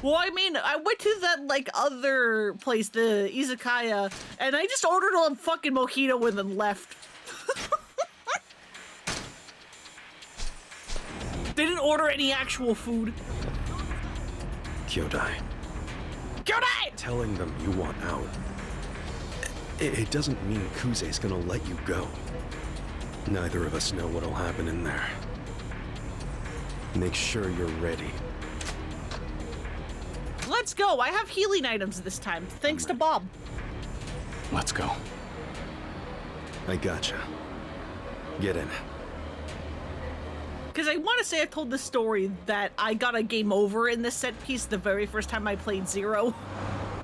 Well, I mean, I went to that other place, the izakaya, and I just ordered a fucking mojito and then left. Didn't order any actual food. Kyodai. Kyodai! Telling them you want out. It doesn't mean Kuze's gonna let you go. Neither of us know what'll happen in there. Make sure you're ready. Let's go. I have healing items this time, thanks to Bob. Let's go. I gotcha. Get in. Because I want to say I've told the story that I got a game over in this set piece the very first time I played Zero.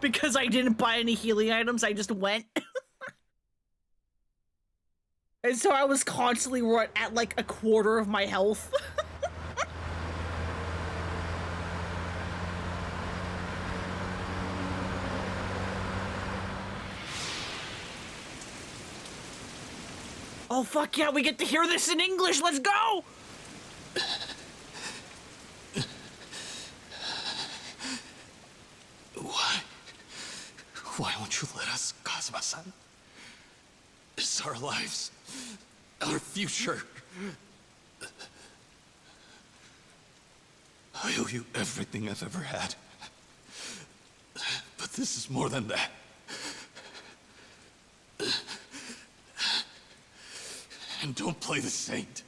Because I didn't buy any healing items, I just went. And so I was constantly at like a quarter of my health. Oh fuck yeah, we get to hear this in English, let's go! Why won't you let us, Kazuma-san? It's our lives, our future. I owe you everything I've ever had. But this is more than that. And don't play the saint.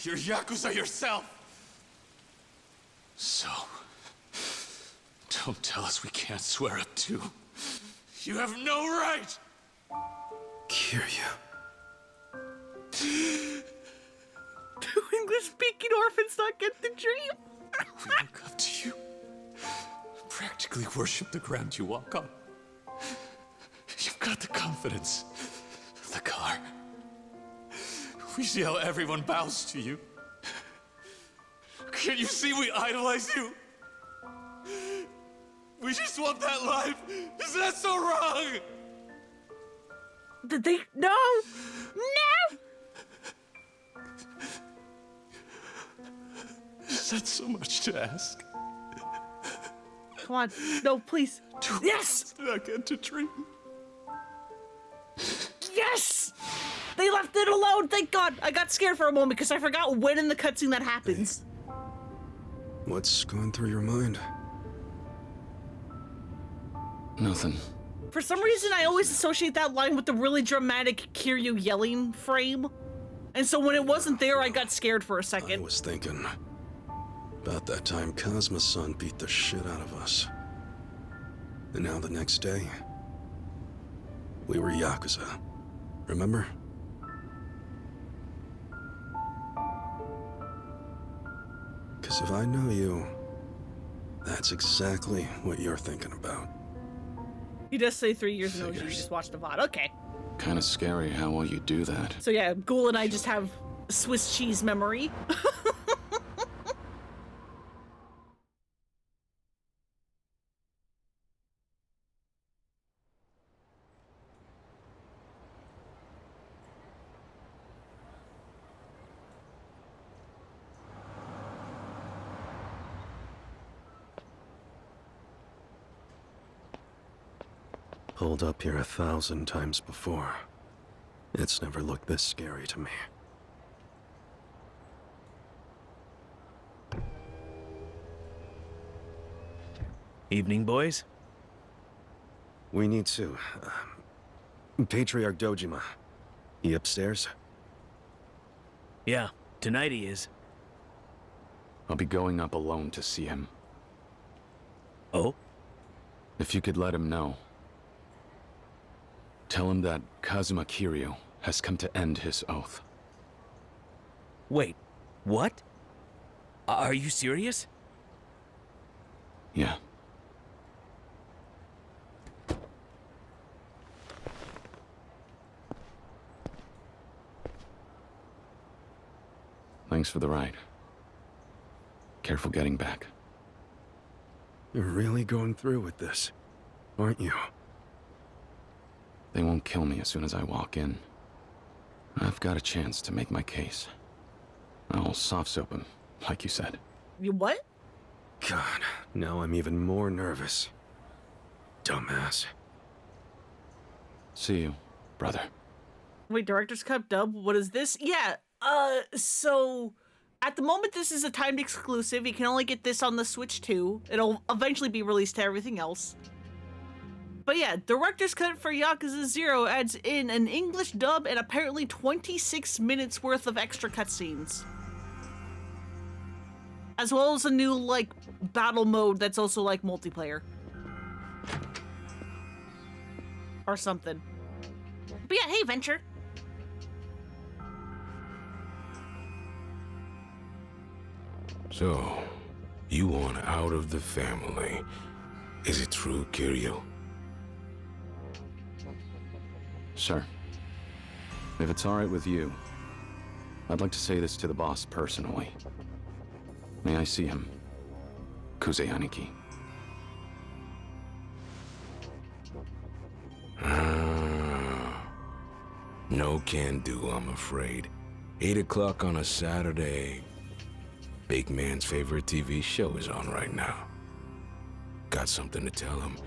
You're Yakuza yourself. So, don't tell us we can't swear up too. You have no right! Kiryu. Do English-speaking orphans not get the dream? We look up to you. Practically worship the ground you walk on. You've got the confidence, the car. We see how everyone bows to you. Can't you see we idolize you? We just want that life. Is that so wrong? Did they? No! No! Is that so much to ask? Come on. No, please. Yes! Did I get to dream? Yes! They left it alone, thank God! I got scared for a moment because I forgot when in the cutscene that happens. What's going through your mind? Nothing. For some reason, I always associate that line with the really dramatic Kiryu yelling frame. And so when it wasn't there, I got scared for a second. I was thinking about that time Kazuma-san beat the shit out of us. And now the next day, we were Yakuza. Remember? Because if I know you, that's exactly what you're thinking about. He does say 3 years ago, you just watched the VOD. Okay. Kind of scary how well you do that. So yeah, Ghoul and I just have Swiss cheese memory. Pulled up here 1,000 times before. It's never looked this scary to me. Evening, boys. We need to. Patriarch Dojima. He upstairs? Yeah, tonight he is. I'll be going up alone to see him. Oh? If you could let him know. Tell him that Kazuma Kiryu has come to end his oath. Wait, what? Are you serious? Yeah. Thanks for the ride. Careful getting back. You're really going through with this, aren't you? They won't kill me as soon as I walk in. I've got a chance to make my case. I'll soft soap him, like you said. You what? God, now I'm even more nervous. Dumbass. See you, brother. Wait, Director's Cut dub? What is this? Yeah, so at the moment this is a timed exclusive. You can only get this on the Switch 2. It'll eventually be released to everything else. But yeah, Director's Cut for Yakuza 0 adds in an English dub and apparently 26 minutes worth of extra cutscenes. As well as a new, like, battle mode that's also, like, multiplayer. Or something. But yeah, hey, Venture. So, you want out of the family. Is it true, Kiryu? Sure. If it's alright with you, I'd like to say this to the boss personally. May I see him? Kuze Aniki. No can do, I'm afraid. 8 o'clock on a Saturday. Big man's favorite TV show is on right now. Got something to tell him.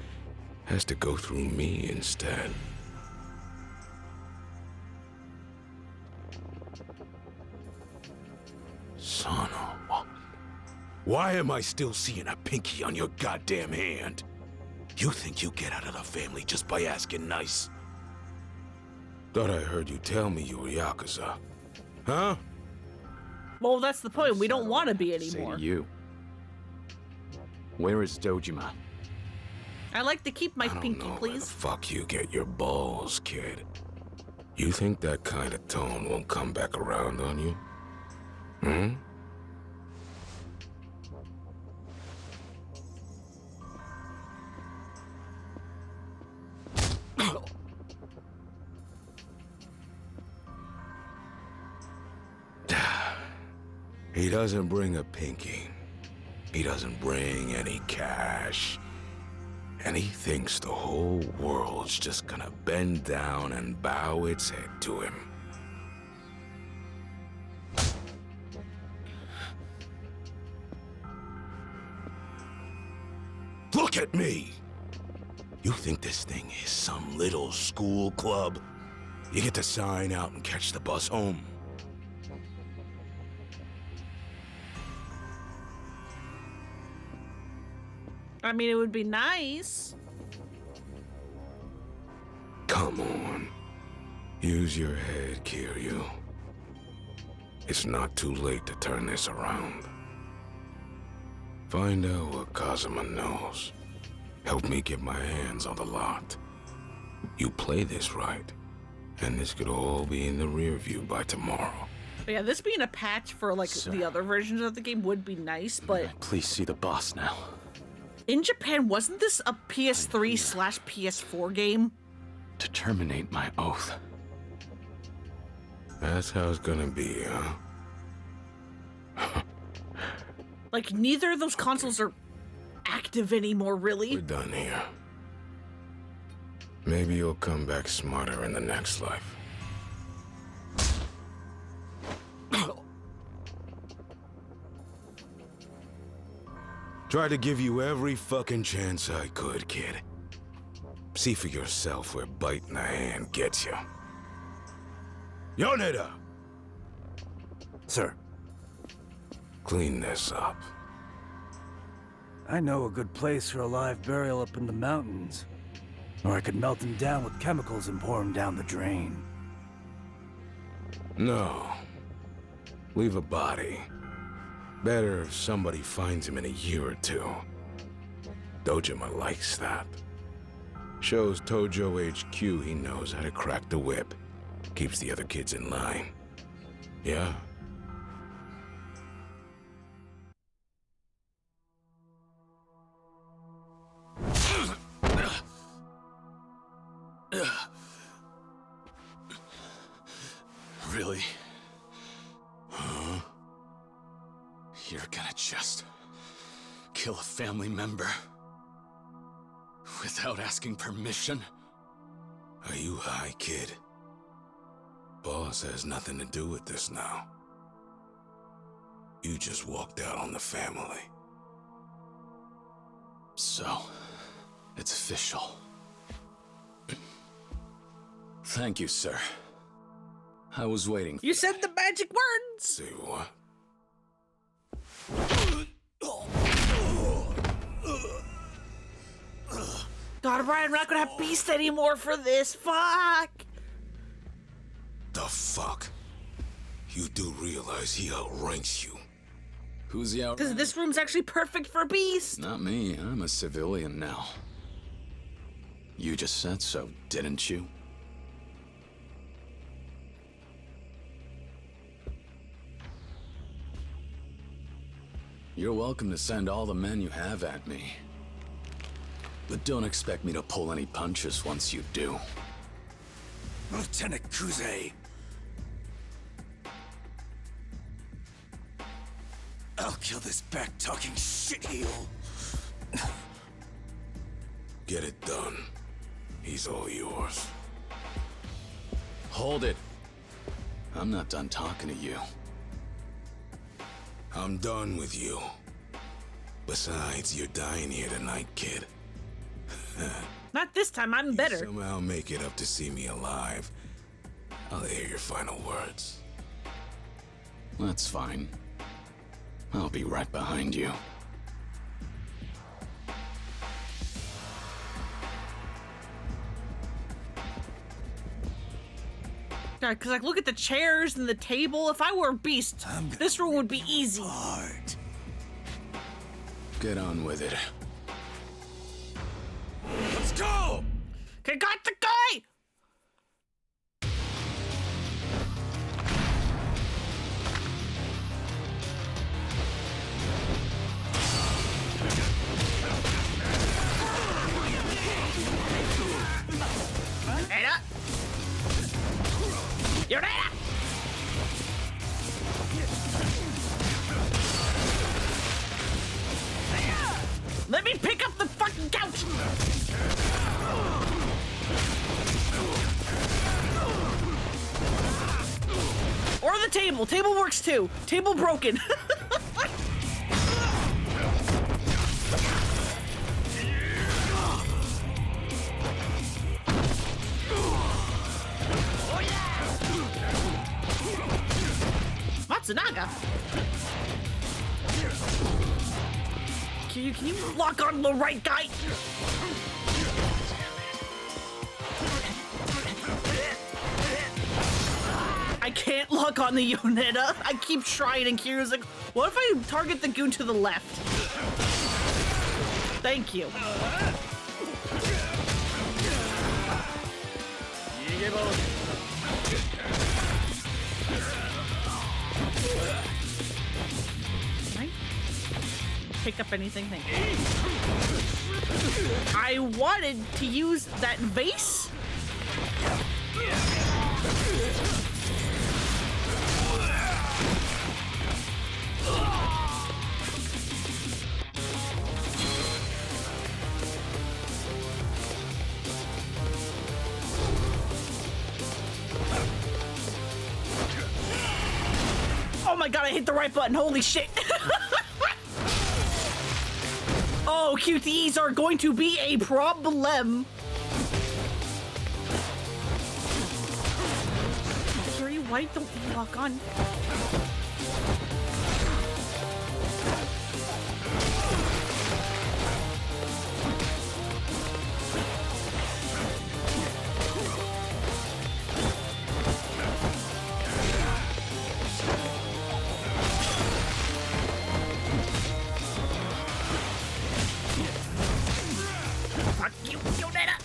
Has to go through me instead. Son of... Why am I still seeing a pinky on your goddamn hand? You think you get out of the family just by asking nice? Thought I heard you tell me you were Yakuza. Huh? Well, that's the point. We don't want to be Say anymore. to you. Where is Dojima? I like to keep my I don't pinky, know where the please. fuck you get your balls, kid. You think that kind of tone won't come back around on you? Hmm? He doesn't bring a pinky. He doesn't bring any cash. And he thinks the whole world's just gonna bend down and bow its head to him. Look at me! You think this thing is some little school club? You get to sign out and catch the bus home. I mean, it would be nice. Come on. Use your head, Kiryu. It's not too late to turn this around. Find out what Kazuma knows. Help me get my hands on the lot. You play this right, and this could all be in the rear view by tomorrow. But yeah, this being a patch for like the other versions of the game would be nice, but Please see the boss now. in Japan, wasn't this a PS3/PS4 game? To terminate my oath. That's how it's gonna be, huh? Like, neither of those consoles are active anymore, really. We're done here. Maybe you'll come back smarter in the next life. Tried to give you every fucking chance I could, kid. See for yourself where biting the hand gets you. Yoneda! Sir. Clean this up. I know a good place for a live burial up in the mountains. Or I could melt him down with chemicals and pour him down the drain. No. Leave a body. Better if somebody finds him in a year or two. Dojima likes that. Shows Tojo HQ he knows how to crack the whip. Keeps the other kids in line. Yeah? Really? Huh? You're gonna just kill a family member without asking permission? Are you high, kid? Boss has nothing to do with this now. You just walked out on the family. So, it's official. Thank you, sir. I was waiting. You said the magic words! Say what? God, Ryan, we're not gonna have Beast anymore for this. Fuck! The fuck? You do realize he outranks you. Who's the out? Because this room's actually perfect for Beast. Not me. I'm a civilian now. You just said so, didn't you? You're welcome to send all the men you have at me. But don't expect me to pull any punches once you do. Lieutenant Kuze. I'll kill this back-talking shitheel. Get it done. He's all yours. Hold it. I'm not done talking to you. I'm done with you. Besides, you're dying here tonight, kid. Not this time, I'm better. Somehow make it up to see me alive. I'll hear your final words. That's fine. I'll be right behind you. Yeah, because like, look at the chairs and the table. If I were a beast, this room would be easy. Get on with it. Let's go! Okay, got the guy! Yoneda! Yoneda! Let me pick up the fucking couch! Or the table. Table works too. Table broken. Matsunaga. Can you lock on the right guy? I can't lock on the Yoneda. I keep trying and Kiryu's like, what if I target the goon to the left? Thank you. Can I pick up anything? Thank you. I wanted to use that vase. Oh my god, I hit the right button. Holy shit. Oh, QTEs are going to be a problem. Gary, why don't you lock on? Fuck you, Yoneda!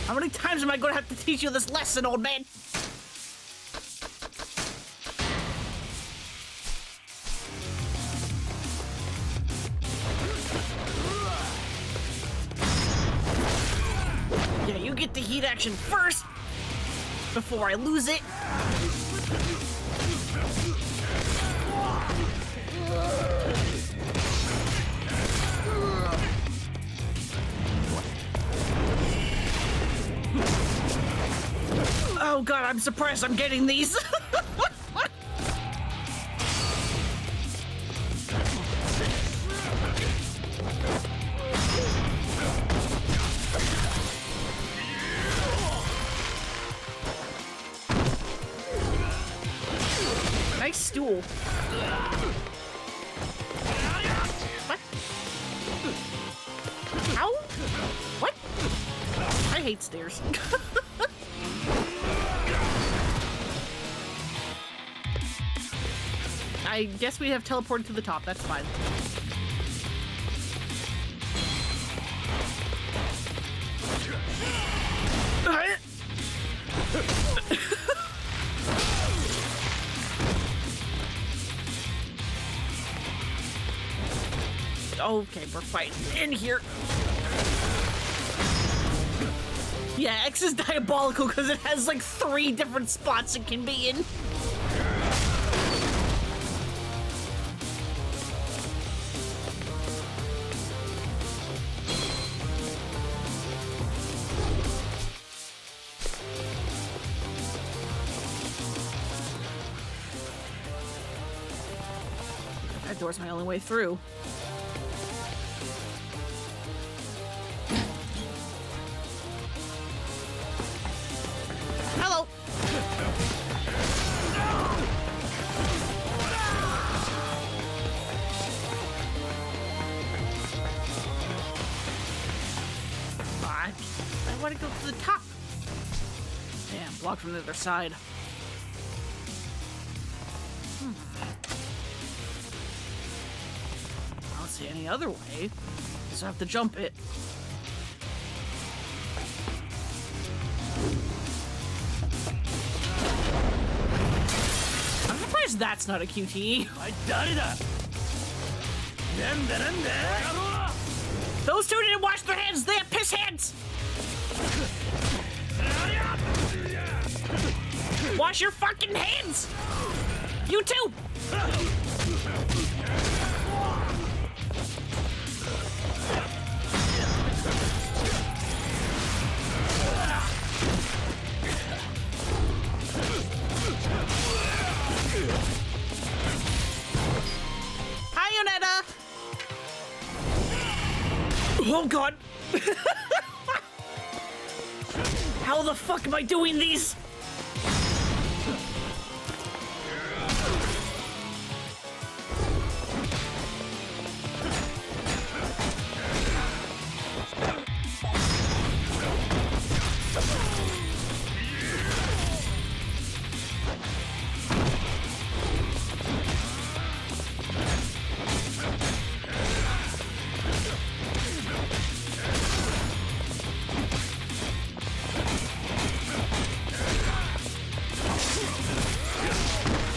How many times am I going to have to teach you this lesson, old man? Yeah, you get the heat action first before I lose it. Oh god, I'm surprised I'm getting these. Nice stool. What? How? What? I hate stairs. I guess we have teleported to the top. That's fine. Okay, we're fighting in here. Yeah, X is diabolical because it has like 3 different spots it can be in. That door's my only way through. Hello. want to go to the top? Damn, blocked from the other side. I don't see any other way. So I have to jump it. I'm surprised that's not a QTE. Those two didn't wash their hands. They have piss hands. Wash your fucking hands. You too. Hi, Yonetta. Oh god. How the fuck am I doing these?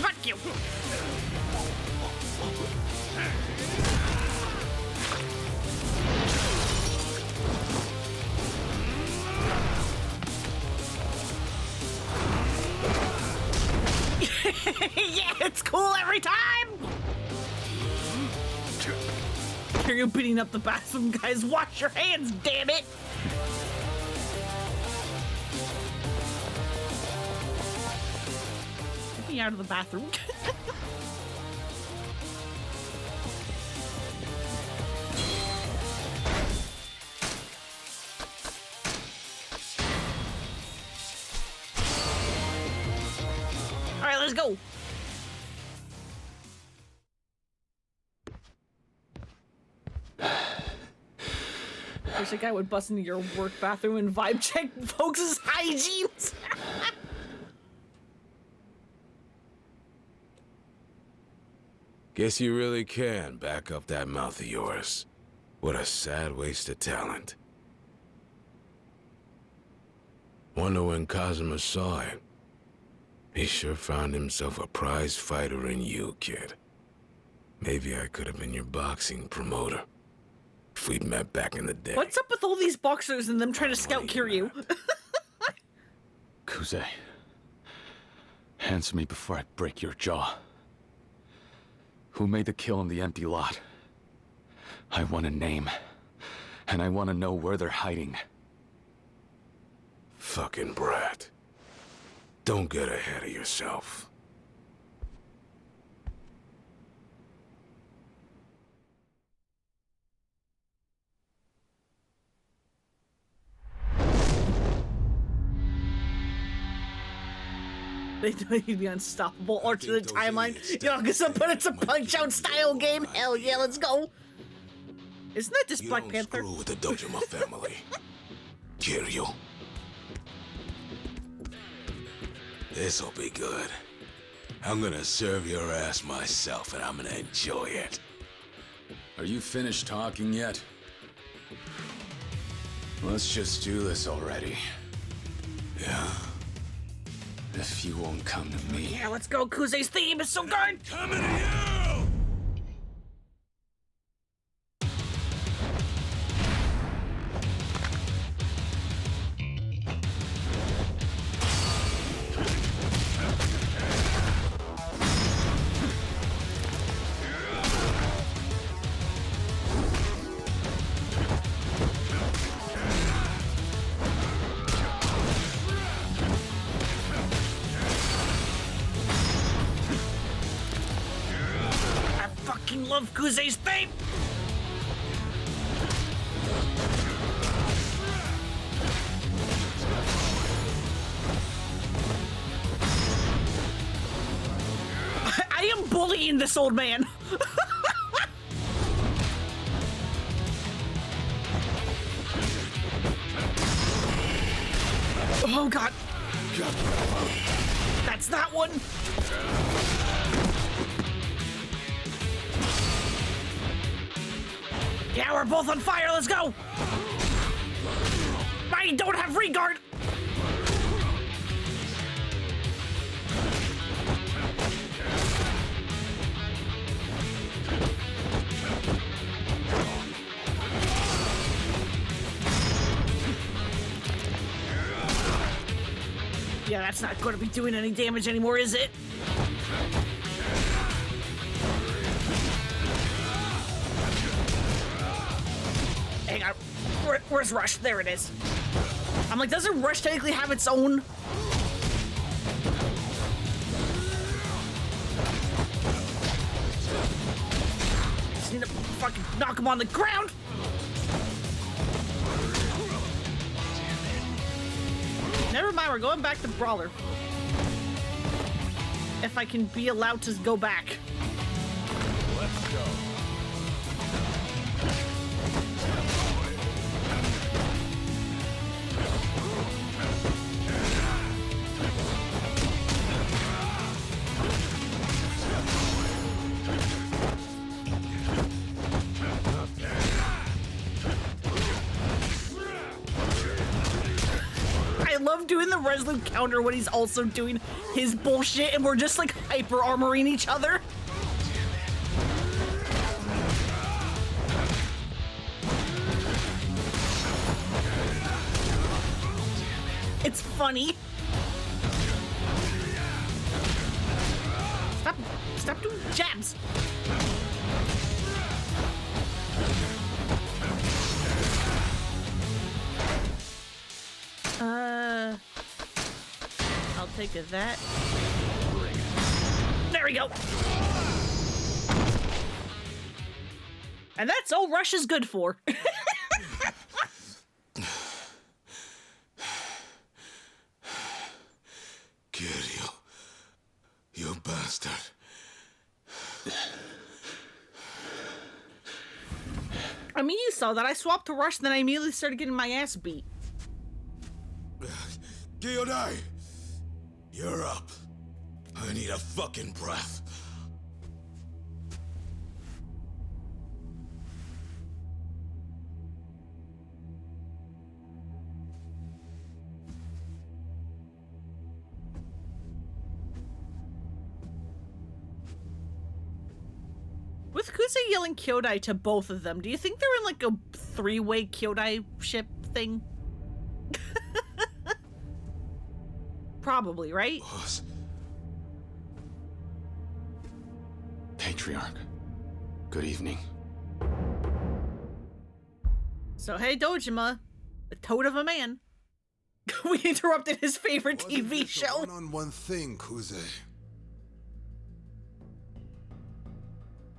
Fuck you. Yeah, it's cool every time. Hear you beating up the bathroom, guys. Wash your hands, damn it. Get me out of the bathroom. All right, let's go. Wish a guy would bust into your work bathroom and vibe check folks' hygiene. Guess you really can back up that mouth of yours. What a sad waste of talent. Wonder when Kazuma saw it. He sure found himself a prize fighter in you, kid. Maybe I could have been your boxing promoter. If we'd met back in the day. What's up with all these boxers and them trying to scout Kiryu? Kuze, answer me before I break your jaw. Who made the kill in the empty lot? I want a name, and I want to know where they're hiding. Fucking brat. Don't get ahead of yourself. They know he'd be unstoppable. Alternate timeline. Yakuza, but it's a Punch-Out style game. Hell yeah, let's go. Isn't that just Black Panther? Screw with the Dojima family. Kiryu. This'll be good. I'm gonna serve your ass myself, and I'm gonna enjoy it. Are you finished talking yet? Let's just do this already. Yeah. If you won't come to me. Yeah, let's go. Kuze's theme is so good. Coming to you! Love Kuze's theme. I am bullying this old man. Oh god. That's that one. Yeah, we're both on fire. Let's go. I don't have regard. Yeah, that's not going to be doing any damage anymore, is it? Hang on. Where's Rush? There it is. I'm like, doesn't Rush technically have its own? Just need to fucking knock him on the ground. Never mind, we're going back to Brawler. If I can be allowed to go back. Let's go. I love doing the Resolute counter when he's also doing his bullshit and we're just like hyper armoring each other. It's funny. Stop doing jabs. I'll take that. There we go. And that's all Rush is good for. Kid, you bastard. I mean, you saw that. I swapped to Rush, then I immediately started getting my ass beat. Kyodai, you're up. I need a fucking breath. With Kuze yelling Kyodai to both of them, do you think they're in like a three-way Kyodai ship thing? Probably, right? Boss. Patriarch, good evening. So, hey, Dojima, a toad of a man. We interrupted his favorite TV show. One thing, Kuze.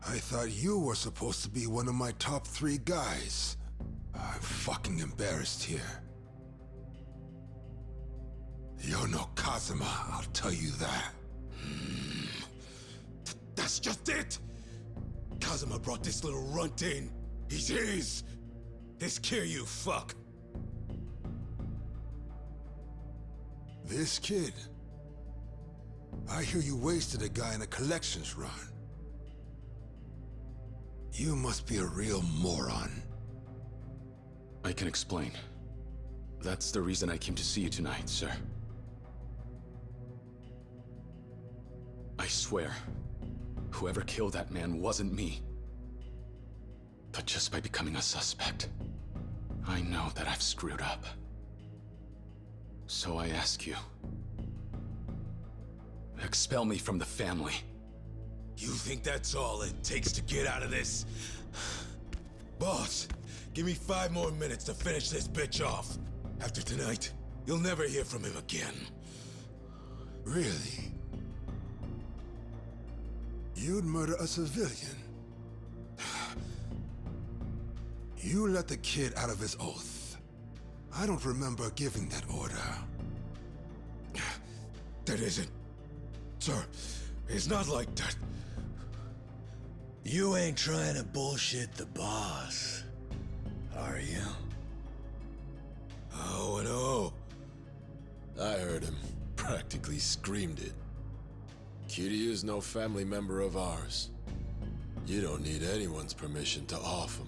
I thought you were supposed to be one of my top 3 guys. I'm fucking embarrassed here. You're no Kazuma, I'll tell you that. That's just it! Kazuma brought this little runt in. He's his! This Kiryu fuck. This kid. I hear you wasted a guy in a collections run. You must be a real moron. I can explain. That's the reason I came to see you tonight, sir. I swear, whoever killed that man wasn't me. But just by becoming a suspect, I know that I've screwed up. So I ask you, expel me from the family. You think that's all it takes to get out of this? Boss, give me 5 more minutes to finish this bitch off. After tonight, you'll never hear from him again. Really? You'd murder a civilian? You let the kid out of his oath. I don't remember giving that order. That isn't... Sir, it's not like that. You ain't trying to bullshit the boss, are you? Oh, no. practically screamed it. Kiryu's no family member of ours. You don't need anyone's permission to off him.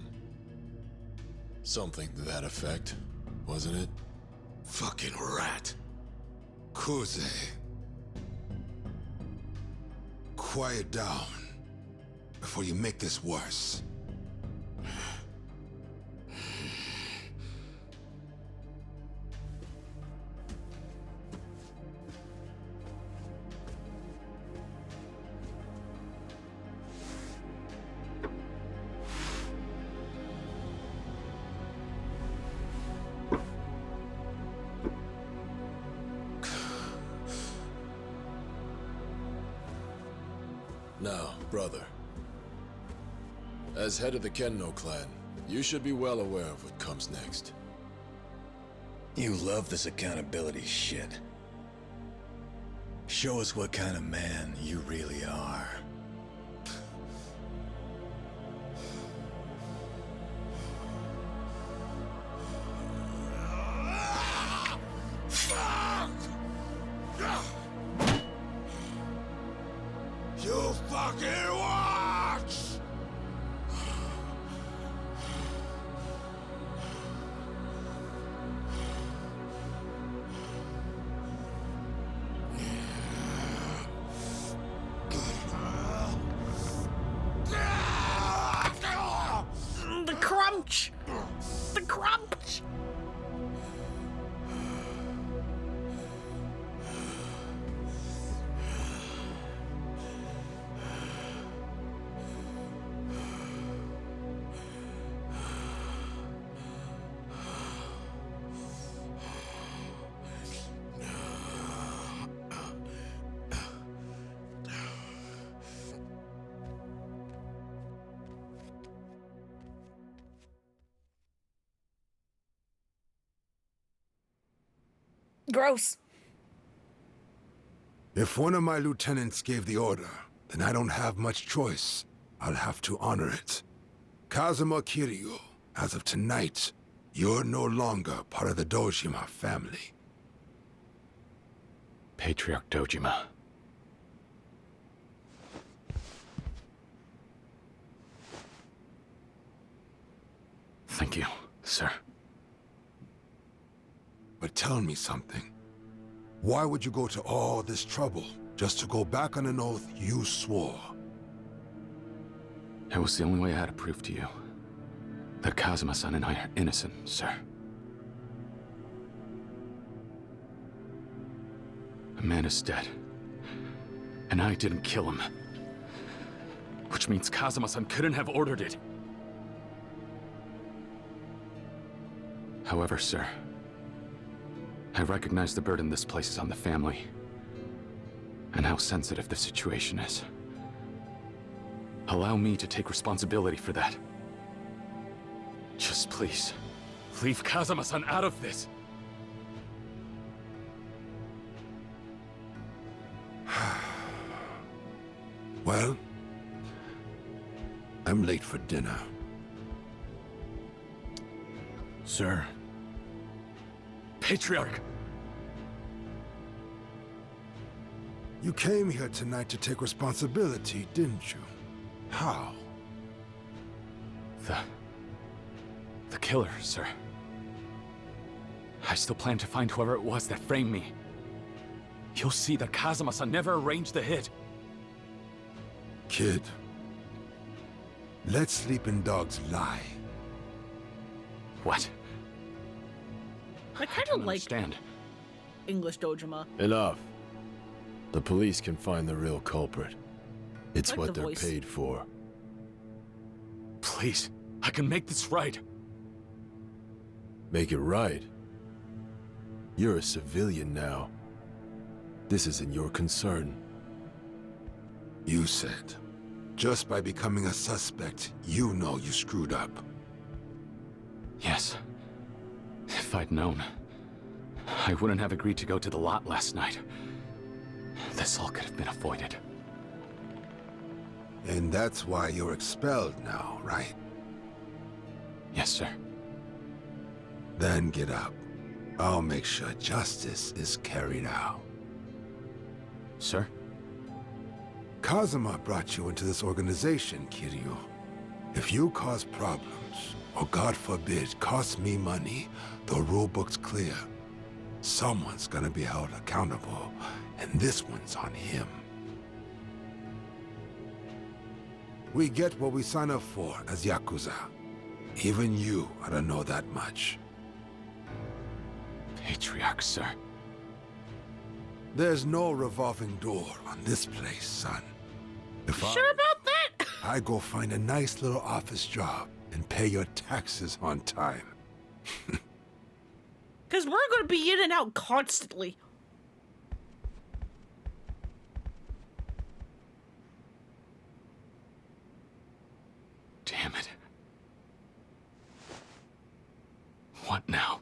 Something to that effect, wasn't it? Fucking rat. Kuze. Quiet down before you make this worse. Now, brother. As head of the Kenno clan, you should be well aware of what comes next. You love this accountability shit. Show us what kind of man you really are. You fucking watch! The crunch! The crunch! Gross. If one of my lieutenants gave the order, then I don't have much choice. I'll have to honor it. Kazuma Kiryu, as of tonight, you're no longer part of the Dojima family. Patriarch Dojima. Thank you, sir. But tell me something. Why would you go to all this trouble just to go back on an oath you swore? It was the only way I had to prove to you that Kazuma-san and I are innocent, sir. A man is dead, and I didn't kill him. Which means Kazuma-san couldn't have ordered it. However, sir, I recognize the burden this places on the family, and how sensitive the situation is. Allow me to take responsibility for that. Just please, leave Kazuma-san out of this. Well, I'm late for dinner. Sir. Patriarch! You came here tonight to take responsibility, didn't you? How? The killer, sir. I still plan to find whoever it was that framed me. You'll see that Kazuma-san never arranged the hit. Kid, let sleeping dogs lie. What? I kind of like English Dojima. Enough. The police can find the real culprit. It's like what the they're voice. paid for. Please, I can make this right. Make it right. You're a civilian now. This isn't your concern. You said, just by becoming a suspect, you know you screwed up. Yes. If I'd known, I wouldn't have agreed to go to the lot last night. This all could have been avoided. And that's why you're expelled now, right? Yes, sir. Then get up. I'll make sure justice is carried out. Sir? Kazuma brought you into this organization, Kiryu. If you cause problems, or God forbid, cost me money, the rulebook's clear. Someone's gonna be held accountable, and this one's on him. We get what we sign up for as Yakuza. Even you ought to know that much. Patriarch, sir. There's no revolving door on this place, son. Sure about that? I go find a nice little office job and pay your taxes on time. Because we're going to be in and out constantly. Damn it. What now?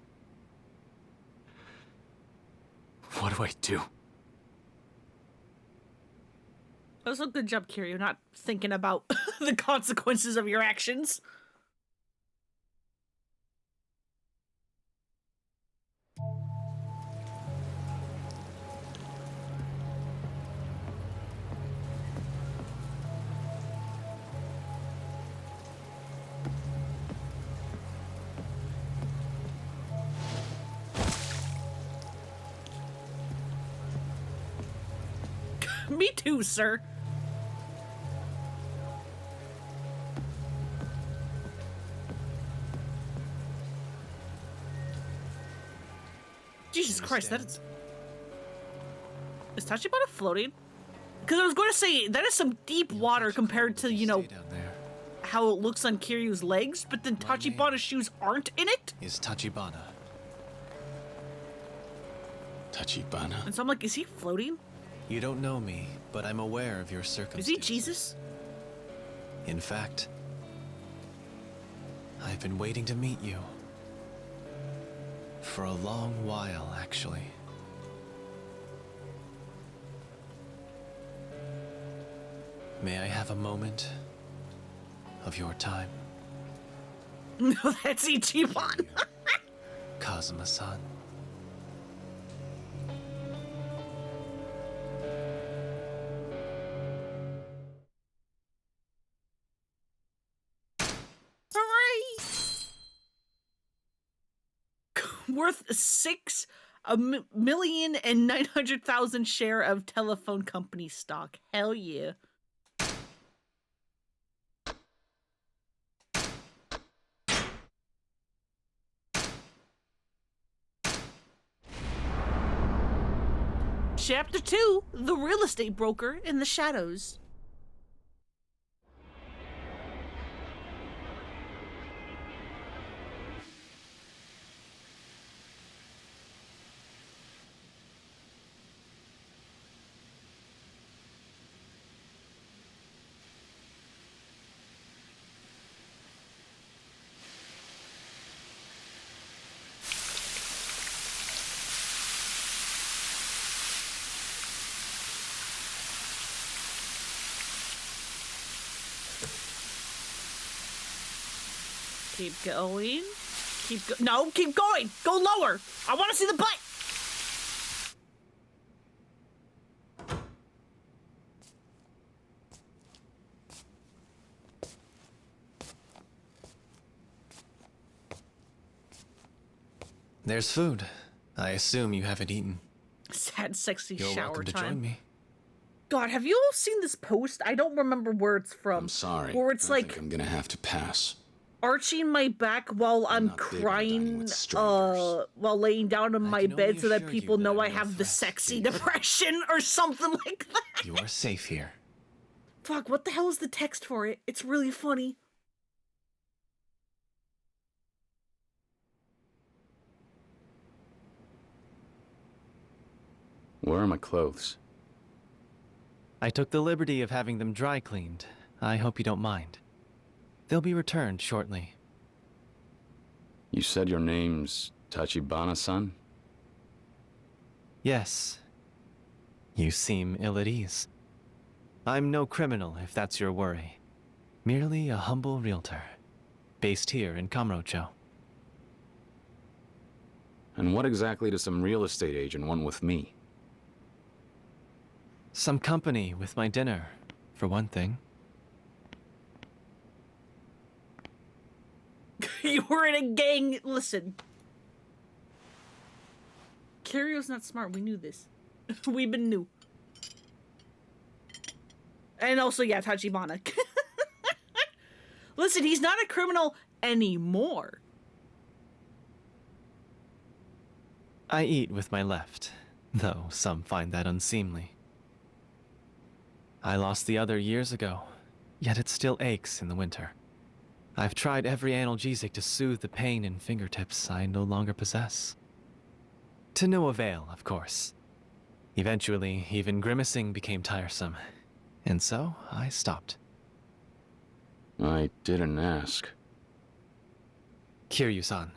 What do I do? Also, good job, Kiryu, not thinking about the consequences of your actions. Me too, sir. Jesus Christ, that is... Is Tachibana floating? Because I was going to say, that is some deep water compared to, you know, how it looks on Kiryu's legs, but then Tachibana's shoes aren't in it? Is Tachibana. Tachibana? And so I'm like, is he floating? You don't know me, but I'm aware of your circumstances. Is he Jesus? In fact, I've been waiting to meet you. For a long while, actually. May I have a moment of your time? No, that's Ichiban. Kazuma-san. Worth 6,1,900,000 share of telephone company stock. Hell yeah. Chapter 2, The Real Estate Broker in the Shadows. Keep going. No, keep going. Go lower. I want to see the butt. There's food. I assume you haven't eaten. Sad, sexy You're shower welcome to time. join me. God, have you all seen this post? I don't remember where it's from. I'm sorry. Where it's I like think I'm gonna have to pass. arching my back while I'm crying, while laying down on my bed so that people know I have the sexy depression or something like that. You are safe here. Fuck, what the hell is the text for it? It's really funny. Where are my clothes? I took the liberty of having them dry cleaned. I hope you don't mind. They'll be returned shortly. You said your name's Tachibana-san? Yes. You seem ill at ease. I'm no criminal, if that's your worry. Merely a humble realtor, based here in Kamurocho. And what exactly does some real estate agent want with me? Some company with my dinner, for one thing. You were in a gang. Listen. Kiryu's not smart. We knew this. We've been new. And also, yeah, Tachibana. Listen, he's not a criminal anymore. I eat with my left, though some find that unseemly. I lost the other years ago, yet it still aches in the winter. I've tried every analgesic to soothe the pain in fingertips I no longer possess. To no avail, of course. Eventually, even grimacing became tiresome, and so I stopped. I didn't ask. Kiryu-san,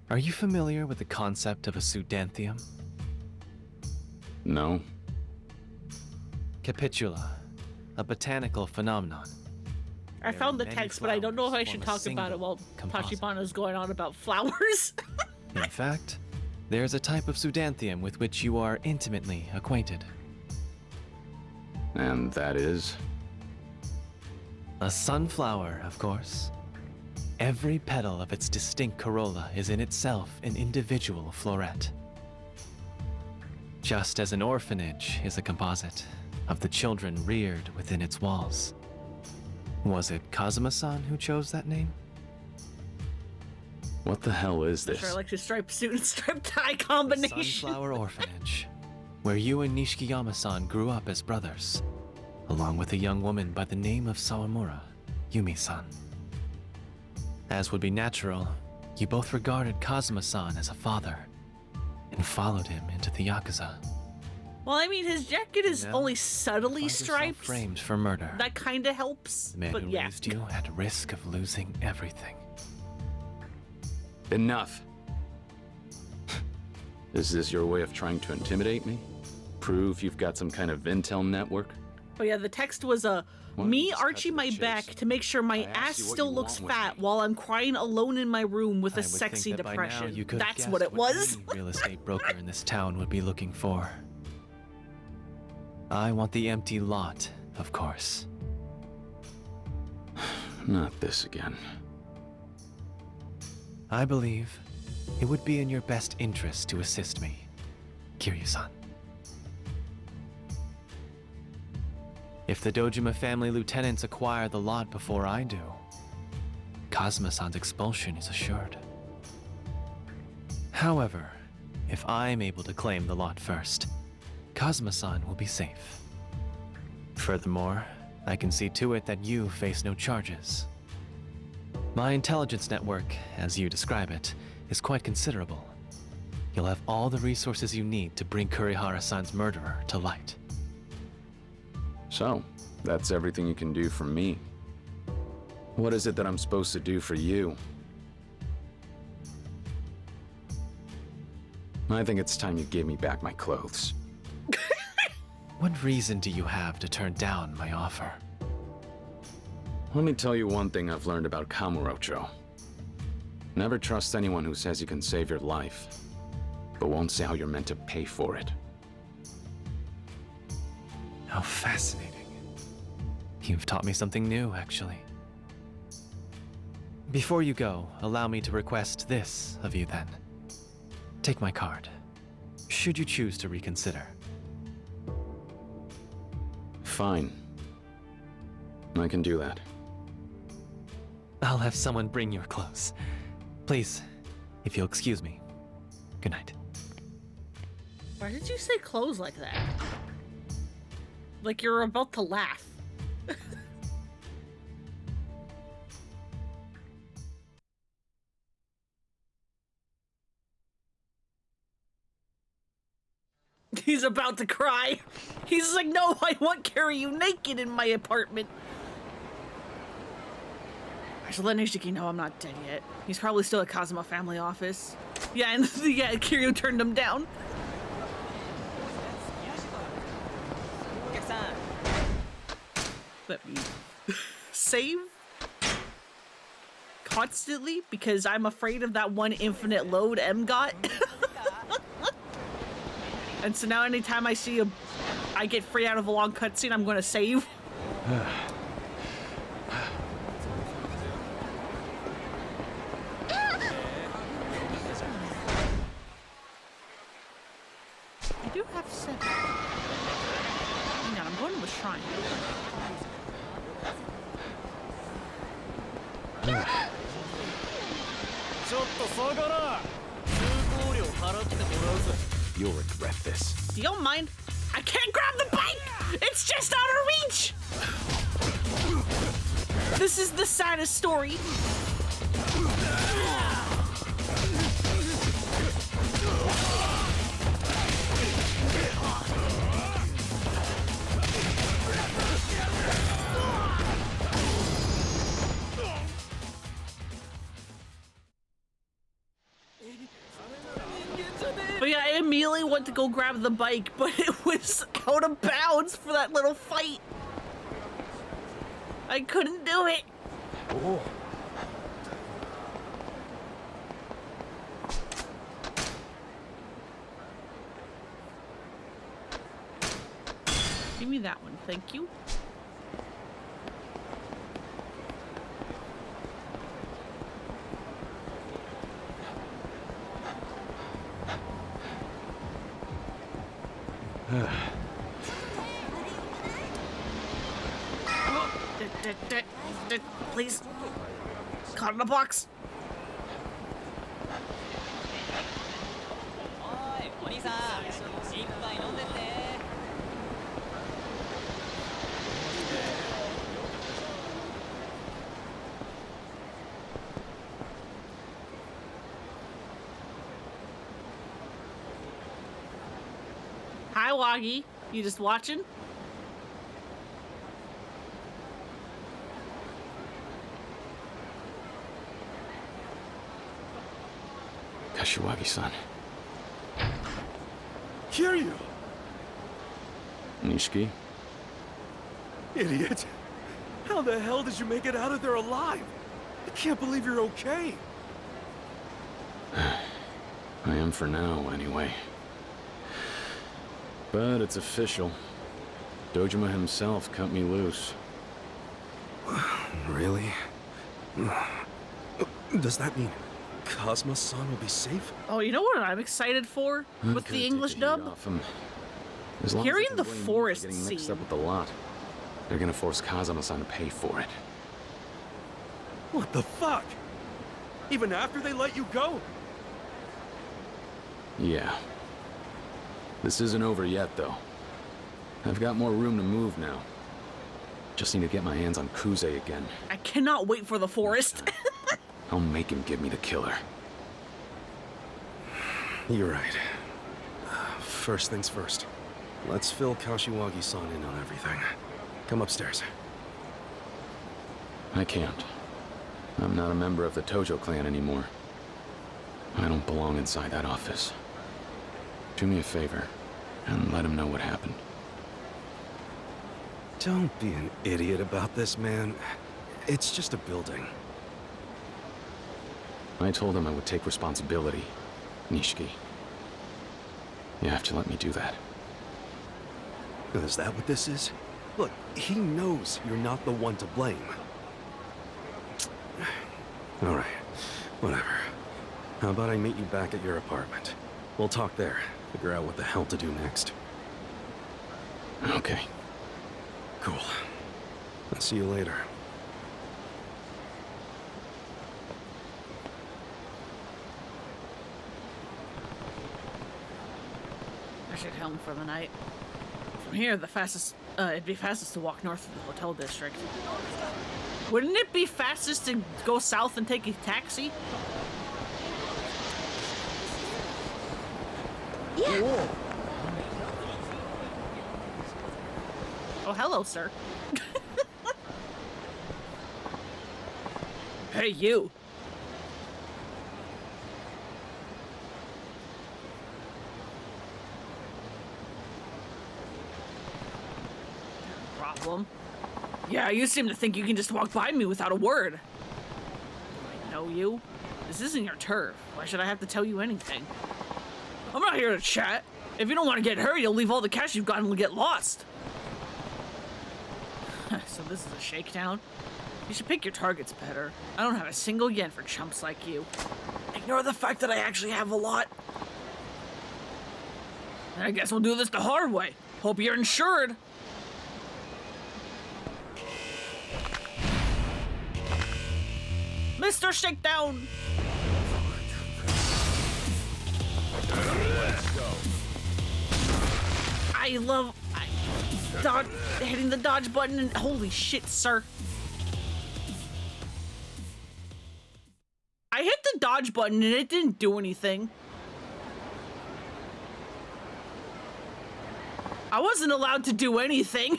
are you familiar with the concept of a pseudanthium? No. Capitula, a botanical phenomenon. I found the text, but I don't know if I should talk about it while Tachibana's going on about flowers. In fact, there's a type of pseudanthium with which you are intimately acquainted. And that is? A sunflower, of course. Every petal of its distinct corolla is in itself an individual floret. Just as an orphanage is a composite of the children reared within its walls. Was it Kazuma-san who chose that name? What the hell is this? Sure, I like your striped suit and striped tie combination. Sunflower Orphanage, where you and Nishikiyama-san grew up as brothers, along with a young woman by the name of Sawamura, Yumi-san. As would be natural, you both regarded Kazuma-san as a father, and followed him into the Yakuza. Well, I mean, his jacket is Now, only subtly striped. Framed for murder. That kind of helps, The man but who yeah. raised you at risk of losing everything. Enough. Is this your way of trying to intimidate me? Prove you've got some kind of intel network? Oh yeah, the text was me arching my back to make sure my ass still looks fat while I'm crying alone in my room with a sexy depression. That's what it was. Any real estate broker in this town would be looking for. I want the empty lot, of course. Not this again. I believe it would be in your best interest to assist me, Kiryu-san. If the Dojima family lieutenants acquire the lot before I do, Kazuma-san's expulsion is assured. However, if I'm able to claim the lot first, Kazuma-san will be safe. Furthermore, I can see to it that you face no charges. My intelligence network, as you describe it, is quite considerable. You'll have all the resources you need to bring Kurihara-san's murderer to light. So, that's everything you can do for me. What is it that I'm supposed to do for you? I think it's time you gave me back my clothes. What reason do you have to turn down my offer? Let me tell you one thing I've learned about Kamurocho. Never trust anyone who says you can save your life, but won't say how you're meant to pay for it. How fascinating. You've taught me something new, actually. Before you go, allow me to request this of you then. Take my card, should you choose to reconsider. Fine. I can do that. I'll have someone bring your clothes. Please, if you'll excuse me. Good night. Why did you say clothes like that? Like you're about to laugh. He's about to cry. He's like, no, I won't carry you naked in my apartment. I should let Nishiki know I'm not dead yet. He's probably still at Kazuma family office. Yeah, and yeah, Kiryu turned him down. Let me save constantly because I'm afraid of that one infinite load M got. And so now anytime I see I get free out of a long cutscene, I'm gonna save. I do have 7. Hang on, I'm going to the shrine. You'll regret this. You don't mind? I can't grab the bike! It's just out of reach! This is the saddest story. But yeah, I immediately went to go grab the bike, but it was out of bounds for that little fight. I couldn't do it. Oh. Give me that one, thank you. Please. Caught in a box. Hi, Wagi. You just watching? Kashiwagi-san. Kiryu! Nishiki? Idiot! How the hell did you make it out of there alive? I can't believe you're okay. I am for now, anyway. But it's official. Dojima himself cut me loose. Really? Does that mean Cosmo-san will be safe? Oh, you know what I'm excited for? With the English dub? As long Hearing as the they blame me for forest getting mixed scene. up with the lot, they're gonna force Kazama-san to pay for it. What the fuck? Even after they let you go? Yeah. This isn't over yet, though. I've got more room to move now. Just need to get my hands on Kuze again. I cannot wait for the forest. I'll make him give me the killer. You're right. First things first. Let's fill Kashiwagi-san in on everything. Come upstairs. I can't. I'm not a member of the Tojo clan anymore. I don't belong inside that office. Do me a favor, and let him know what happened. Don't be an idiot about this, man. It's just a building. I told him I would take responsibility, Nishiki. You have to let me do that. Is that what this is? Look, he knows you're not the one to blame. All right, whatever. How about I meet you back at your apartment? We'll talk there, figure out what the hell to do next. Okay. Cool. I'll see you later. I should head home for the night. From here, it'd be fastest to walk north of the hotel district. Wouldn't it be fastest to go south and take a taxi? Yeah. Whoa. Oh, hello, sir. Hey, you. Problem. Yeah, you seem to think you can just walk by me without a word. Do I know you? This isn't your turf. Why should I have to tell you anything? I'm not here to chat. If you don't want to get hurt, you'll leave all the cash you've got and get lost. So this is a shakedown? You should pick your targets better. I don't have a single yen for chumps like you. Ignore the fact that I actually have a lot. I guess we'll do this the hard way. Hope you're insured. Mr. Shakedown! I love hitting the dodge button and holy shit, sir. I hit the dodge button and it didn't do anything. I wasn't allowed to do anything.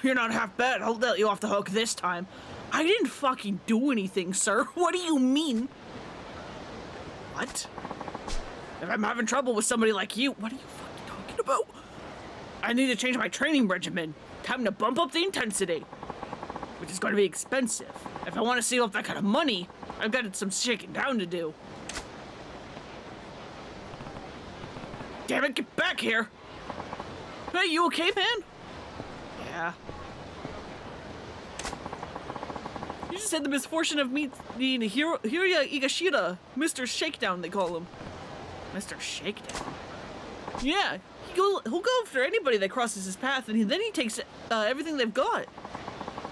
You're not half bad. I'll let you off the hook this time. I didn't fucking do anything, sir. What do you mean? What? If I'm having trouble with somebody like you, what are you fucking talking about? I need to change my training regimen. Time to bump up the intensity. Which is going to be expensive. If I want to save up that kind of money, I've got some shaking down to do. Damn it, get back here! Hey, you okay, man? Yeah. You just had the misfortune of meeting Hiroya Igashira, Mr. Shakedown, they call him. Mr. Shakedown? Yeah, he'll go after anybody that crosses his path, and then he takes everything they've got.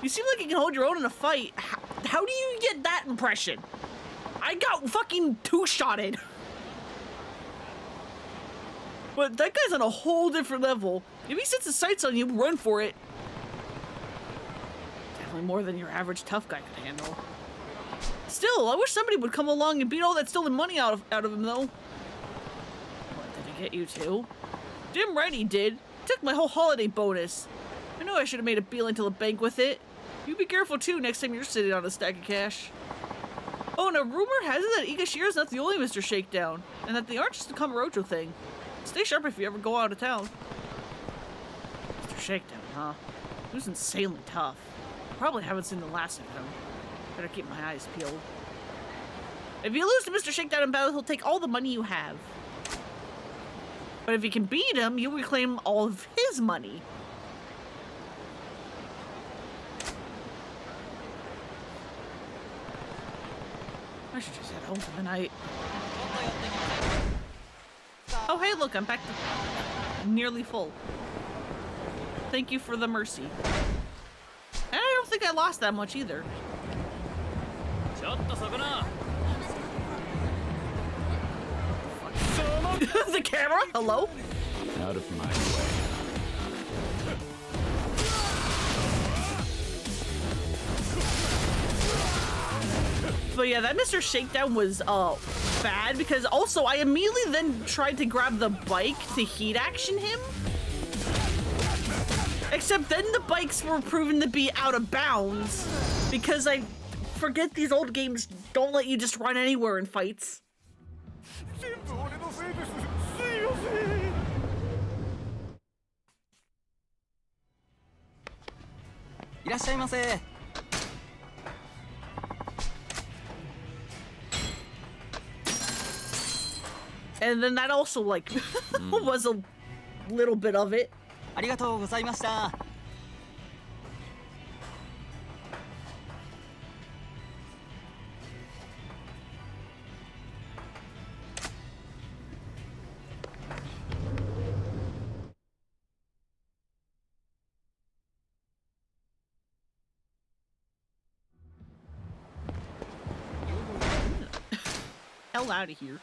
You seem like you can hold your own in a fight. How do you get that impression? I got fucking two-shotted. But that guy's on a whole different level. If he sets his sights on you, run for it. Definitely more than your average tough guy could handle. Still, I wish somebody would come along and beat all that stolen money out of him, though. What, did he get you too? Damn right he did. Took my whole holiday bonus. I know I should have made a beeline to the bank with it. You be careful too next time you're sitting on a stack of cash. Oh, and a rumor has it that Igashira's not the only Mr. Shakedown, and that they aren't just a Kamurocho thing. Stay sharp if you ever go out of town. Mr. Shakedown, huh? He was insanely tough. Probably haven't seen the last of him. Better keep my eyes peeled. If you lose to Mr. Shakedown in battle, he'll take all the money you have. But if you can beat him, you'll reclaim all of his money. I should just head home for the night. Oh, hey, look, I'm back to nearly full. Thank you for the mercy. And I don't think I lost that much either. The camera? Hello? Out of my way. But yeah, that Mr. Shakedown was bad because also I immediately then tried to grab the bike to heat action him. Except then the bikes were proven to be out of bounds because I forget these old games don't let you just run anywhere in fights. And then that also, like, was a little bit of it. Hell out of here.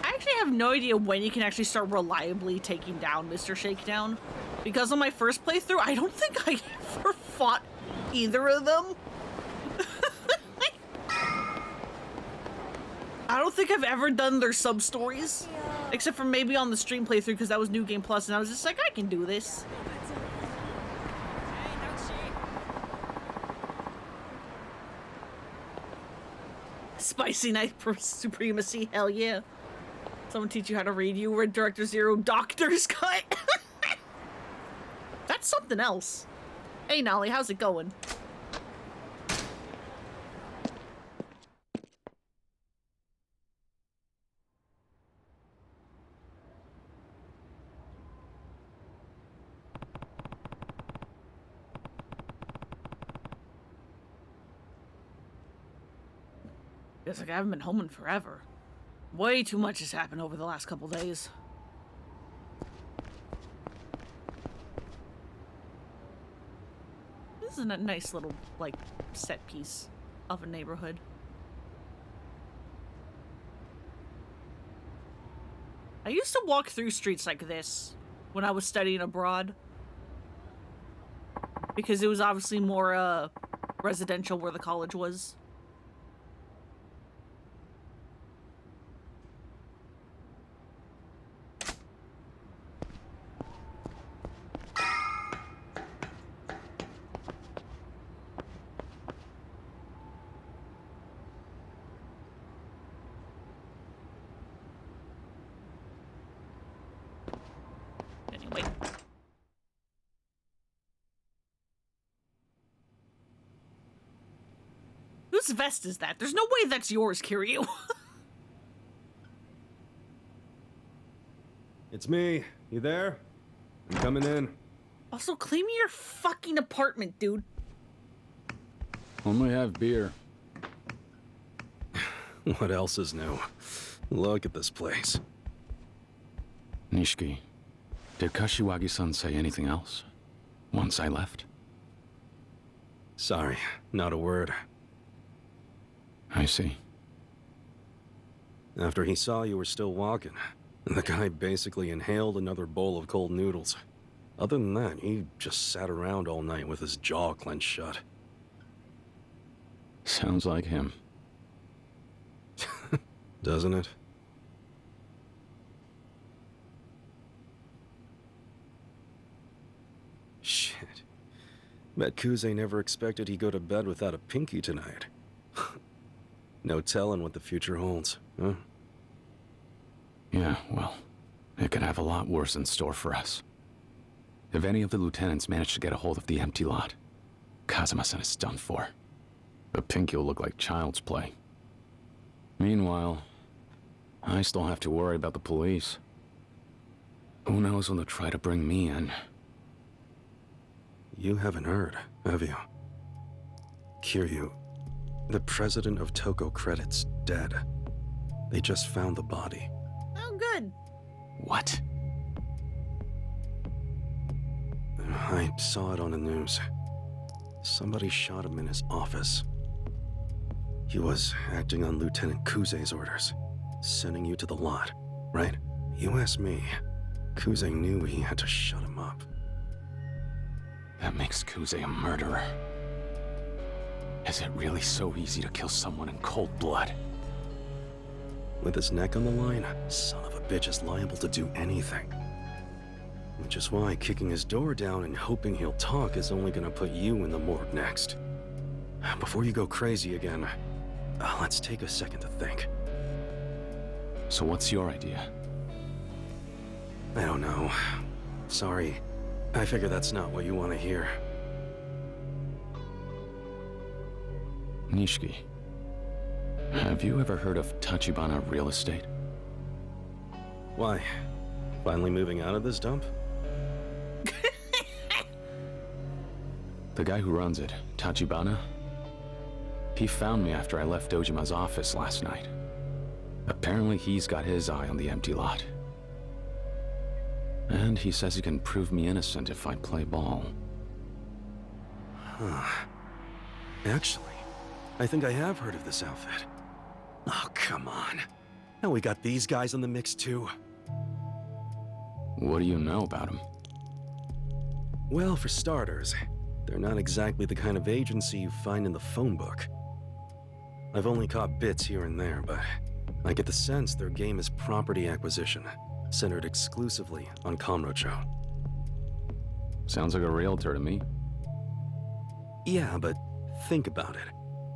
I actually have no idea when you can actually start reliably taking down Mr. Shakedown. Because on my first playthrough, I don't think I ever fought either of them. I don't think I've ever done their sub-stories. Except for maybe on the stream playthrough because that was New Game Plus and I was just like, I can do this. Spicy knife supremacy, hell yeah. Someone teach you how to read. You read Director Zero Doctor's Cut. That's something else. Hey Nolly, how's it going? Feels like I haven't been home in forever. Way too much has happened over the last couple days. This is a nice little, like, set piece of a neighborhood. I used to walk through streets like this when I was studying abroad. Because it was obviously more, residential where the college was. Anyway. Whose vest is that? There's no way that's yours, Kiryu. It's me. You there? I'm coming in. Also, clean me your fucking apartment, dude. Only have beer. What else is new? Look at this place. Nishiki, did Kashiwagi-san say anything else once I left? Sorry, not a word. I see. After he saw you were still walking, the guy basically inhaled another bowl of cold noodles. Other than that, he just sat around all night with his jaw clenched shut. Sounds like him. Doesn't it? Shit. Bet Kuze never expected he'd go to bed without a pinky tonight. No telling what the future holds, huh? Yeah, well, it could have a lot worse in store for us. If any of the lieutenants manage to get a hold of the empty lot, Kazuma-san is done for. The pinky will look like child's play. Meanwhile, I still have to worry about the police. Who knows when they'll try to bring me in? You haven't heard, have you? Kiryu, the president of Toko Credit's dead. They just found the body. Oh, good. What? I saw it on the news. Somebody shot him in his office. He was acting on Lieutenant Kuze's orders, sending you to the lot, right? You asked me. Kuze knew he had to shut him up. That makes Kuze a murderer. Is it really so easy to kill someone in cold blood? With his neck on the line, son of a bitch is liable to do anything. Which is why kicking his door down and hoping he'll talk is only gonna put you in the morgue next. Before you go crazy again, let's take a second to think. So what's your idea? I don't know. Sorry. I figure that's not what you want to hear. Nishiki, have you ever heard of Tachibana Real Estate? Why? Finally moving out of this dump? The guy who runs it, Tachibana, he found me after I left Dojima's office last night. Apparently he's got his eye on the empty lot. And he says he can prove me innocent if I play ball. Huh. Actually, I think I have heard of this outfit. Oh, come on. Now we got these guys in the mix too. What do you know about him? Well, for starters, they're not exactly the kind of agency you find in the phone book. I've only caught bits here and there, but I get the sense their game is property acquisition, centered exclusively on Kamurocho. Sounds like a realtor to me. Yeah, but think about it.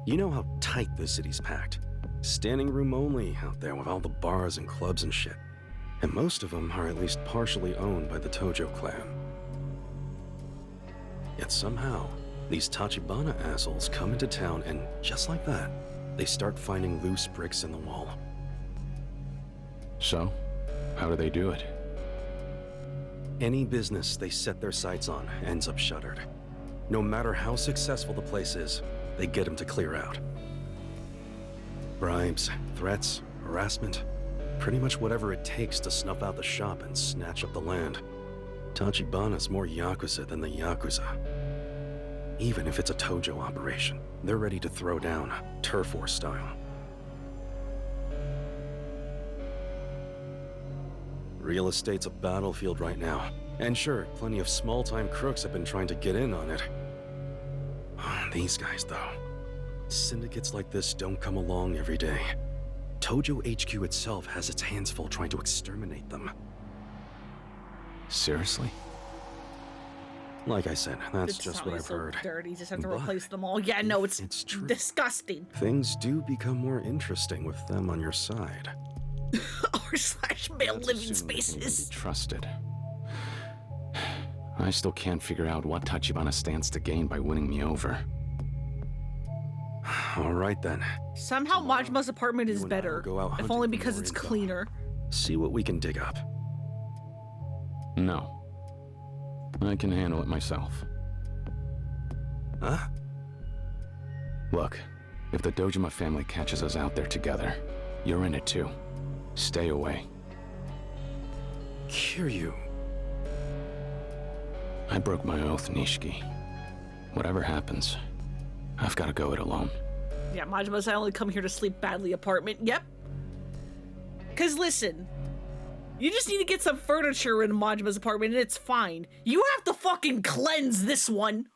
You know how tight this city's packed. Standing room only out there with all the bars and clubs and shit. And most of them are at least partially owned by the Tojo clan. Yet somehow, these Tachibana assholes come into town and, just like that, they start finding loose bricks in the wall. So, how do they do it? Any business they set their sights on ends up shuttered. No matter how successful the place is, they get them to clear out. Bribes, threats, harassment, pretty much whatever it takes to snuff out the shop and snatch up the land. Tachibana's more Yakuza than the Yakuza. Even if it's a Tojo operation, they're ready to throw down, turf war style. Real estate's a battlefield right now. And sure, plenty of small-time crooks have been trying to get in on it. These guys, though. Syndicates like this don't come along every day. Tojo HQ itself has its hands full trying to exterminate them. Seriously? Like I said, that's It's just what I've so heard. dirty. Just have to But replace them all. Yeah, no, it's true. disgusting. Things do become more interesting with them on your side. r/male living spaces. Trusted. I still can't figure out what Tachibana stands to gain by winning me over. All right then. Somehow Majima's apartment is better, go out if hunting only for because more it's info. cleaner. See what we can dig up. No. I can handle it myself. Huh? Look, if the Dojima family catches us out there together, you're in it too. Stay away. Kiryu. I broke my oath, Nishiki. Whatever happens, I've got to go it alone. Yeah, Majima's I only come here to sleep badly apartment. Yep. Cause listen, you just need to get some furniture in Majima's apartment and it's fine. You have to fucking cleanse this one.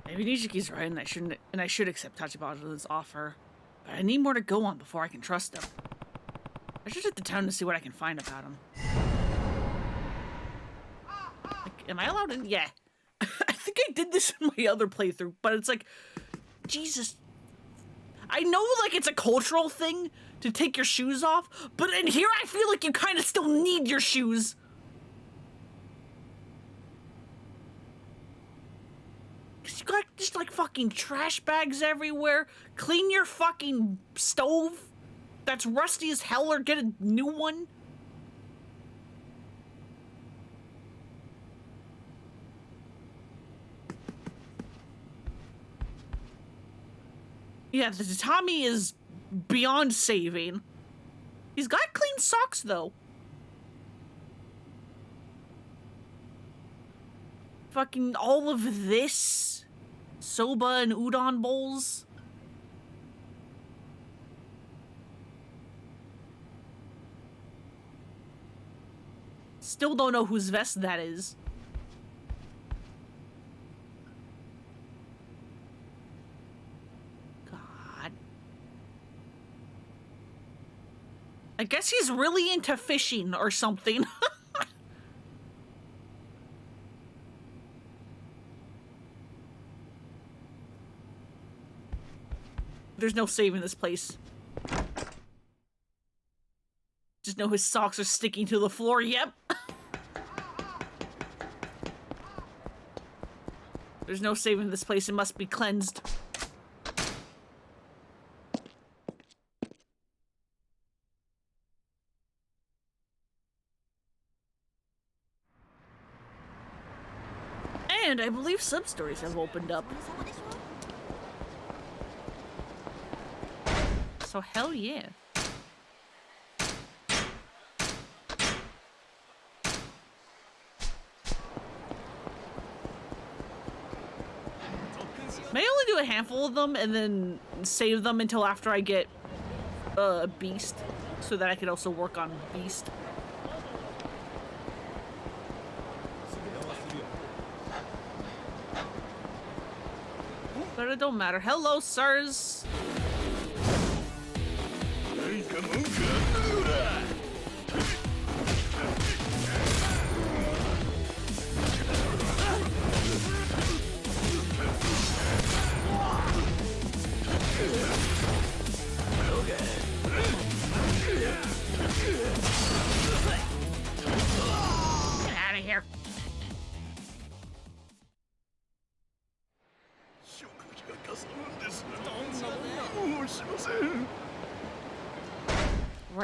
Maybe Nishiki's right, and I should accept Tachibana's offer. But I need more to go on before I can trust him. I should hit the town to see what I can find about him. Like, am I allowed in? Yeah. I think I did this in my other playthrough, but it's like, Jesus. I know, like, it's a cultural thing to take your shoes off, but in here I feel like you kind of still need your shoes. You got just like fucking trash bags everywhere. Clean your fucking stove that's rusty as hell or get a new one. Yeah, the tatami is beyond saving. He's got clean socks though. Fucking all of this. Soba and udon bowls. Still don't know whose vest that is. God. I guess he's really into fishing or something. There's no saving this place. Just know his socks are sticking to the floor. Yep. There's no saving this place. It must be cleansed. And I believe sub-stories have opened up. So hell yeah. May only do a handful of them and then save them until after I get Beast, so that I can also work on Beast. But it don't matter. Hello, sirs.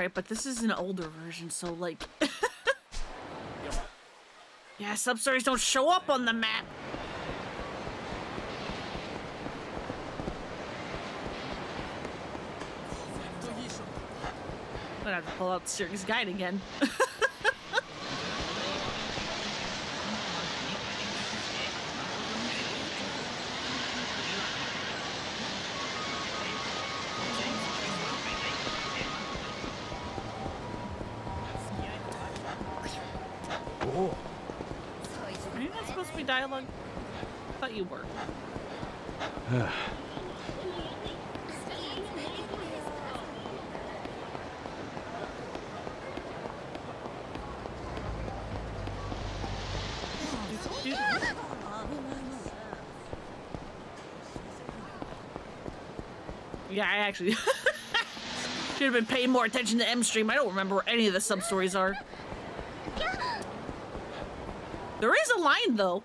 Alright, but this is an older version, so like... yeah, substories don't show up on the map. I'm gonna have to pull out the series guide again. Are you not supposed to be dialogue? I thought you were. Yeah, I actually should have been paying more attention to M Stream. I don't remember where any of the sub stories are. There is a line though.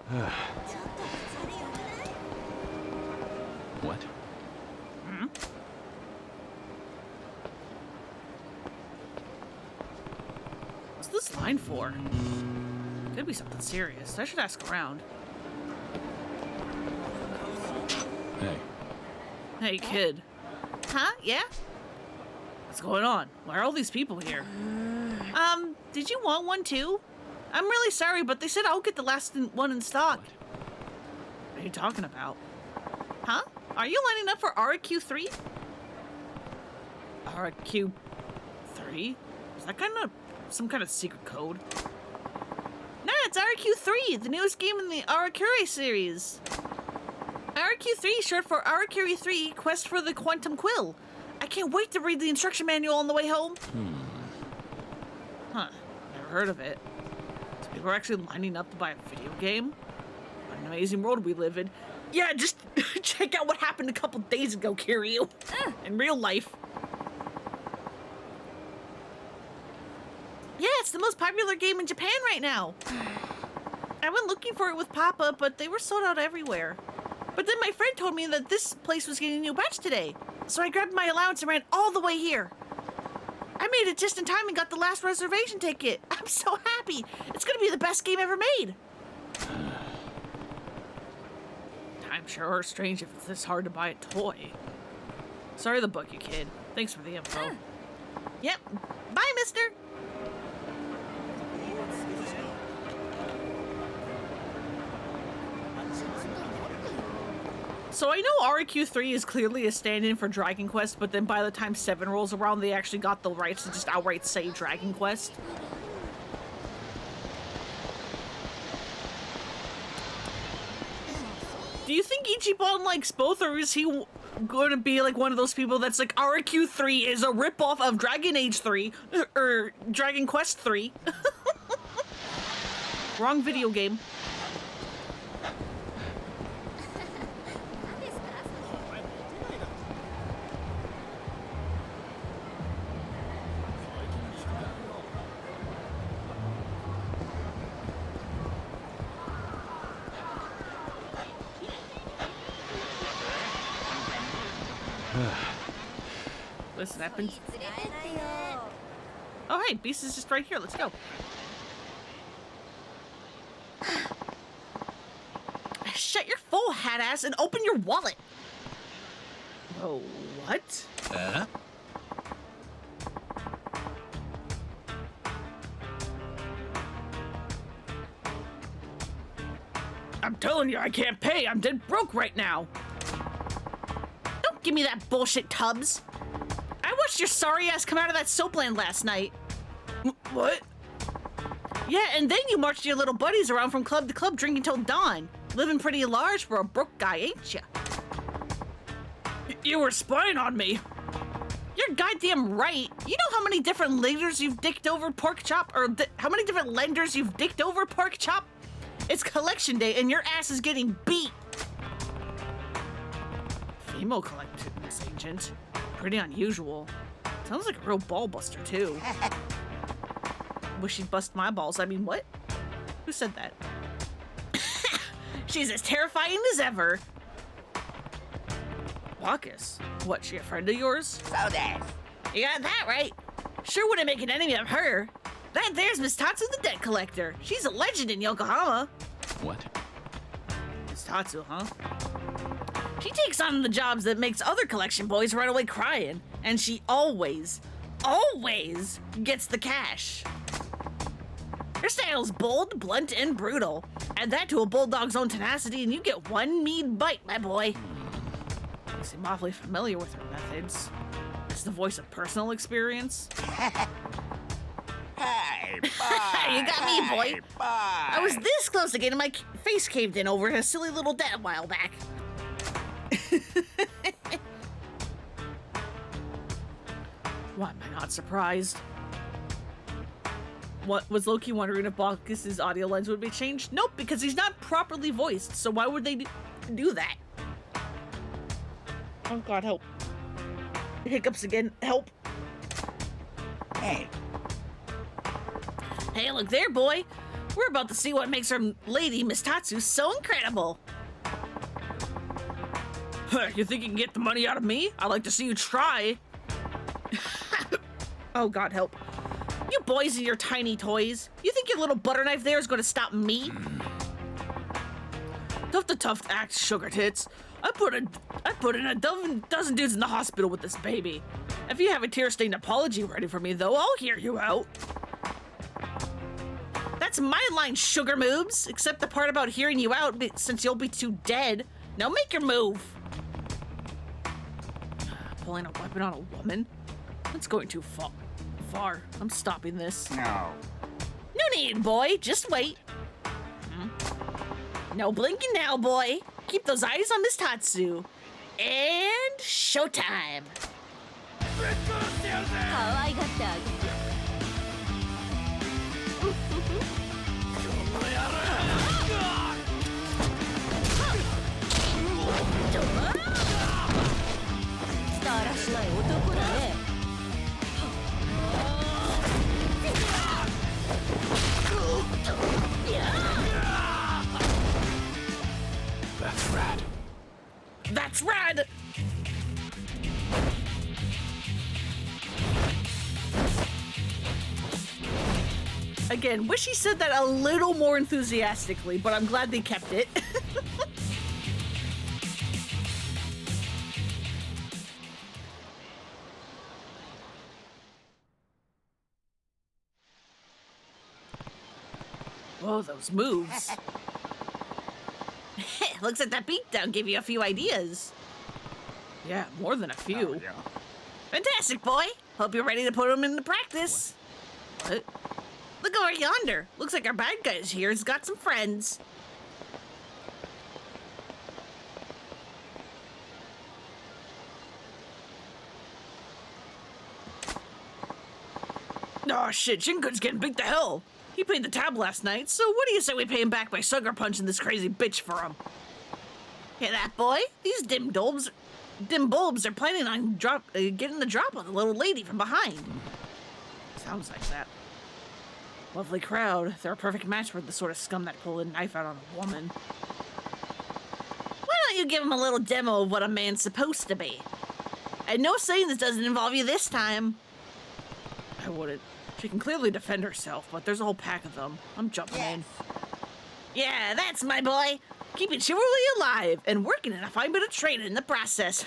What? Hmm? What's this line for? Could be something serious. I should ask around. Hey. Hey, kid. Huh? Yeah? What's going on? Why are all these people here? Did you want one too? I'm really sorry, but they said I'll get the last one in stock. What are you talking about? Huh? Are you lining up for RQ3? RQ3? Is that kind of some kind of secret code? No, it's RQ3, the newest game in the Arakure series. RQ3, short for Arakure 3, Quest for the Quantum Quill. I can't wait to read the instruction manual on the way home. Huh, never heard of it. So people are actually lining up to buy a video game? What an amazing world we live in. Yeah, just check out what happened a couple days ago, Kiryu. In real life. Yeah, it's the most popular game in Japan right now. I went looking for it with Papa, but they were sold out everywhere. But then my friend told me that this place was getting a new batch today. So I grabbed my allowance and ran all the way here. I made it just in time and got the last reservation ticket. I'm so happy. It's gonna be the best game ever made. I'm sure strange if it's this hard to buy a toy. Sorry to book you, kid. Thanks for the info. Yep. Bye, mister. So I know RQ3 is clearly a stand-in for Dragon Quest, but then by the time 7 rolls around, they actually got the rights to just outright say Dragon Quest. Do you think Ichiban likes both, or is he going to be like one of those people that's like, RQ3 is a ripoff of Dragon Age 3, or Dragon Quest 3? Wrong video game. Listen, that been... Oh, hey, Beast is just right here. Let's go. Shut your full hat ass and open your wallet. Oh, what? Huh? I'm telling you, I can't pay. I'm dead broke right now. Don't give me that bullshit, Tubbs. I watched your sorry ass come out of that soapland last night. What? Yeah, and then you marched your little buddies around from club to club drinking till dawn. Living pretty large for a broke guy, ain't ya? You were spying on me. You're goddamn right. You know how many different lenders you've dicked over pork chop? Or how many different lenders you've dicked over pork chop? It's collection day and your ass is getting beat. Female collectibles agent. Pretty unusual. Sounds like a real ball buster, too. Wish she'd bust my balls. I mean, what? Who said that? She's as terrifying as ever. Bacchus. What, she a friend of yours? So that. You got that right. Sure wouldn't make an enemy of her. That there's Miss Tatsu the debt collector. She's a legend in Yokohama. What? Miss Tatsu, huh? She takes on the jobs that makes other collection boys run away crying. And she always gets the cash. Her style's bold, blunt, and brutal. Add that to a bulldog's own tenacity and you get one mean bite, my boy. You seem awfully familiar with her methods. It's the voice of personal experience. Hey, You got me, boy. I was this close to getting my face caved in over a silly little debt a while back. Why am I not surprised? What was Loki wondering if Bacchus's audio lines would be changed? Nope, because he's not properly voiced, so why would they do that? Oh god, help. Hiccups again, help. Hey. Hey, look there, boy. We're about to see what makes our lady, Miss Tatsu, so incredible. You think you can get the money out of me? I'd like to see you try. Oh god, help. You boys and your tiny toys. You think your little butter knife there is going to stop me? Tough to tough act, sugar tits. I put in a dozen dudes in the hospital with this baby. If you have a tear-stained apology ready for me, though, I'll hear you out. That's my line, sugar moves. Except the part about hearing you out, since you'll be too dead. Now make your move. Pulling a weapon on a woman? That's going too far. I'm stopping this. No. No need, boy. Just wait. No blinking now, boy. Keep those eyes on Miss Tatsu. And showtime. That's rad. That's rad! Again, wish he said that a little more enthusiastically, but I'm glad they kept it. Whoa, those moves. Looks like that beatdown gave you a few ideas. Yeah, more than a few. Oh, yeah. Fantastic, boy. Hope you're ready to put them into practice. What? Look over yonder. Looks like our bad guy here has got some friends. Oh shit, Shinkun's getting beat to hell. He paid the tab last night, so what do you say we pay him back by sucker punching this crazy bitch for him? Hear that, boy? These dim bulbs are planning on getting the drop on the little lady from behind. Sounds like that. Lovely crowd. They're a perfect match for the sort of scum that pull a knife out on a woman. Why don't you give him a little demo of what a man's supposed to be? And no saying this doesn't involve you this time. I wouldn't. She can clearly defend herself, but there's a whole pack of them. I'm jumping in. Yeah, that's my boy. Keeping chivalry alive and working in a fine bit of training in the process.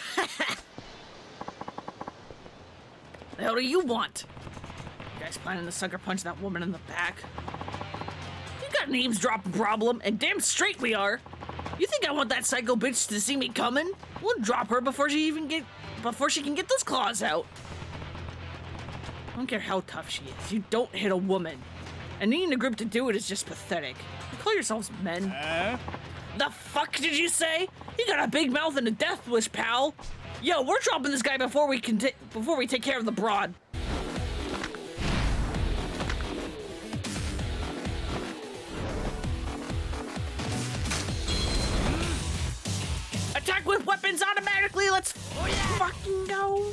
The hell do you want? You guys planning to sucker punch that woman in the back? You got an eavesdropping problem, and damn straight we are. You think I want that psycho bitch to see me coming? We'll drop her before she can get those claws out. I don't care how tough she is. You don't hit a woman. And needing a group to do it is just pathetic. You call yourselves men. The fuck did you say? You got a big mouth and a death wish, pal. Yo, we're dropping this guy before we take care of the broad. Attack with weapons automatically. Let's fucking go.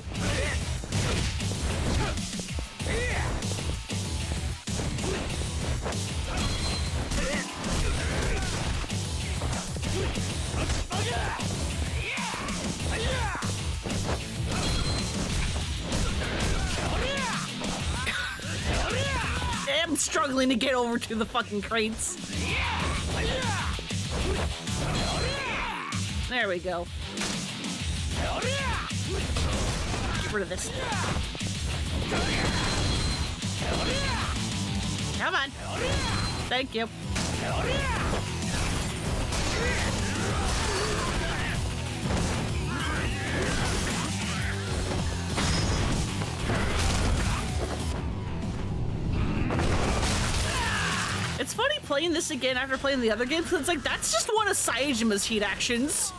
I'm struggling to get over to the fucking crates. There we go. Get rid of this. Come on. Thank you. It's funny playing this again after playing the other games, because it's like, that's just one of Saejima's heat actions.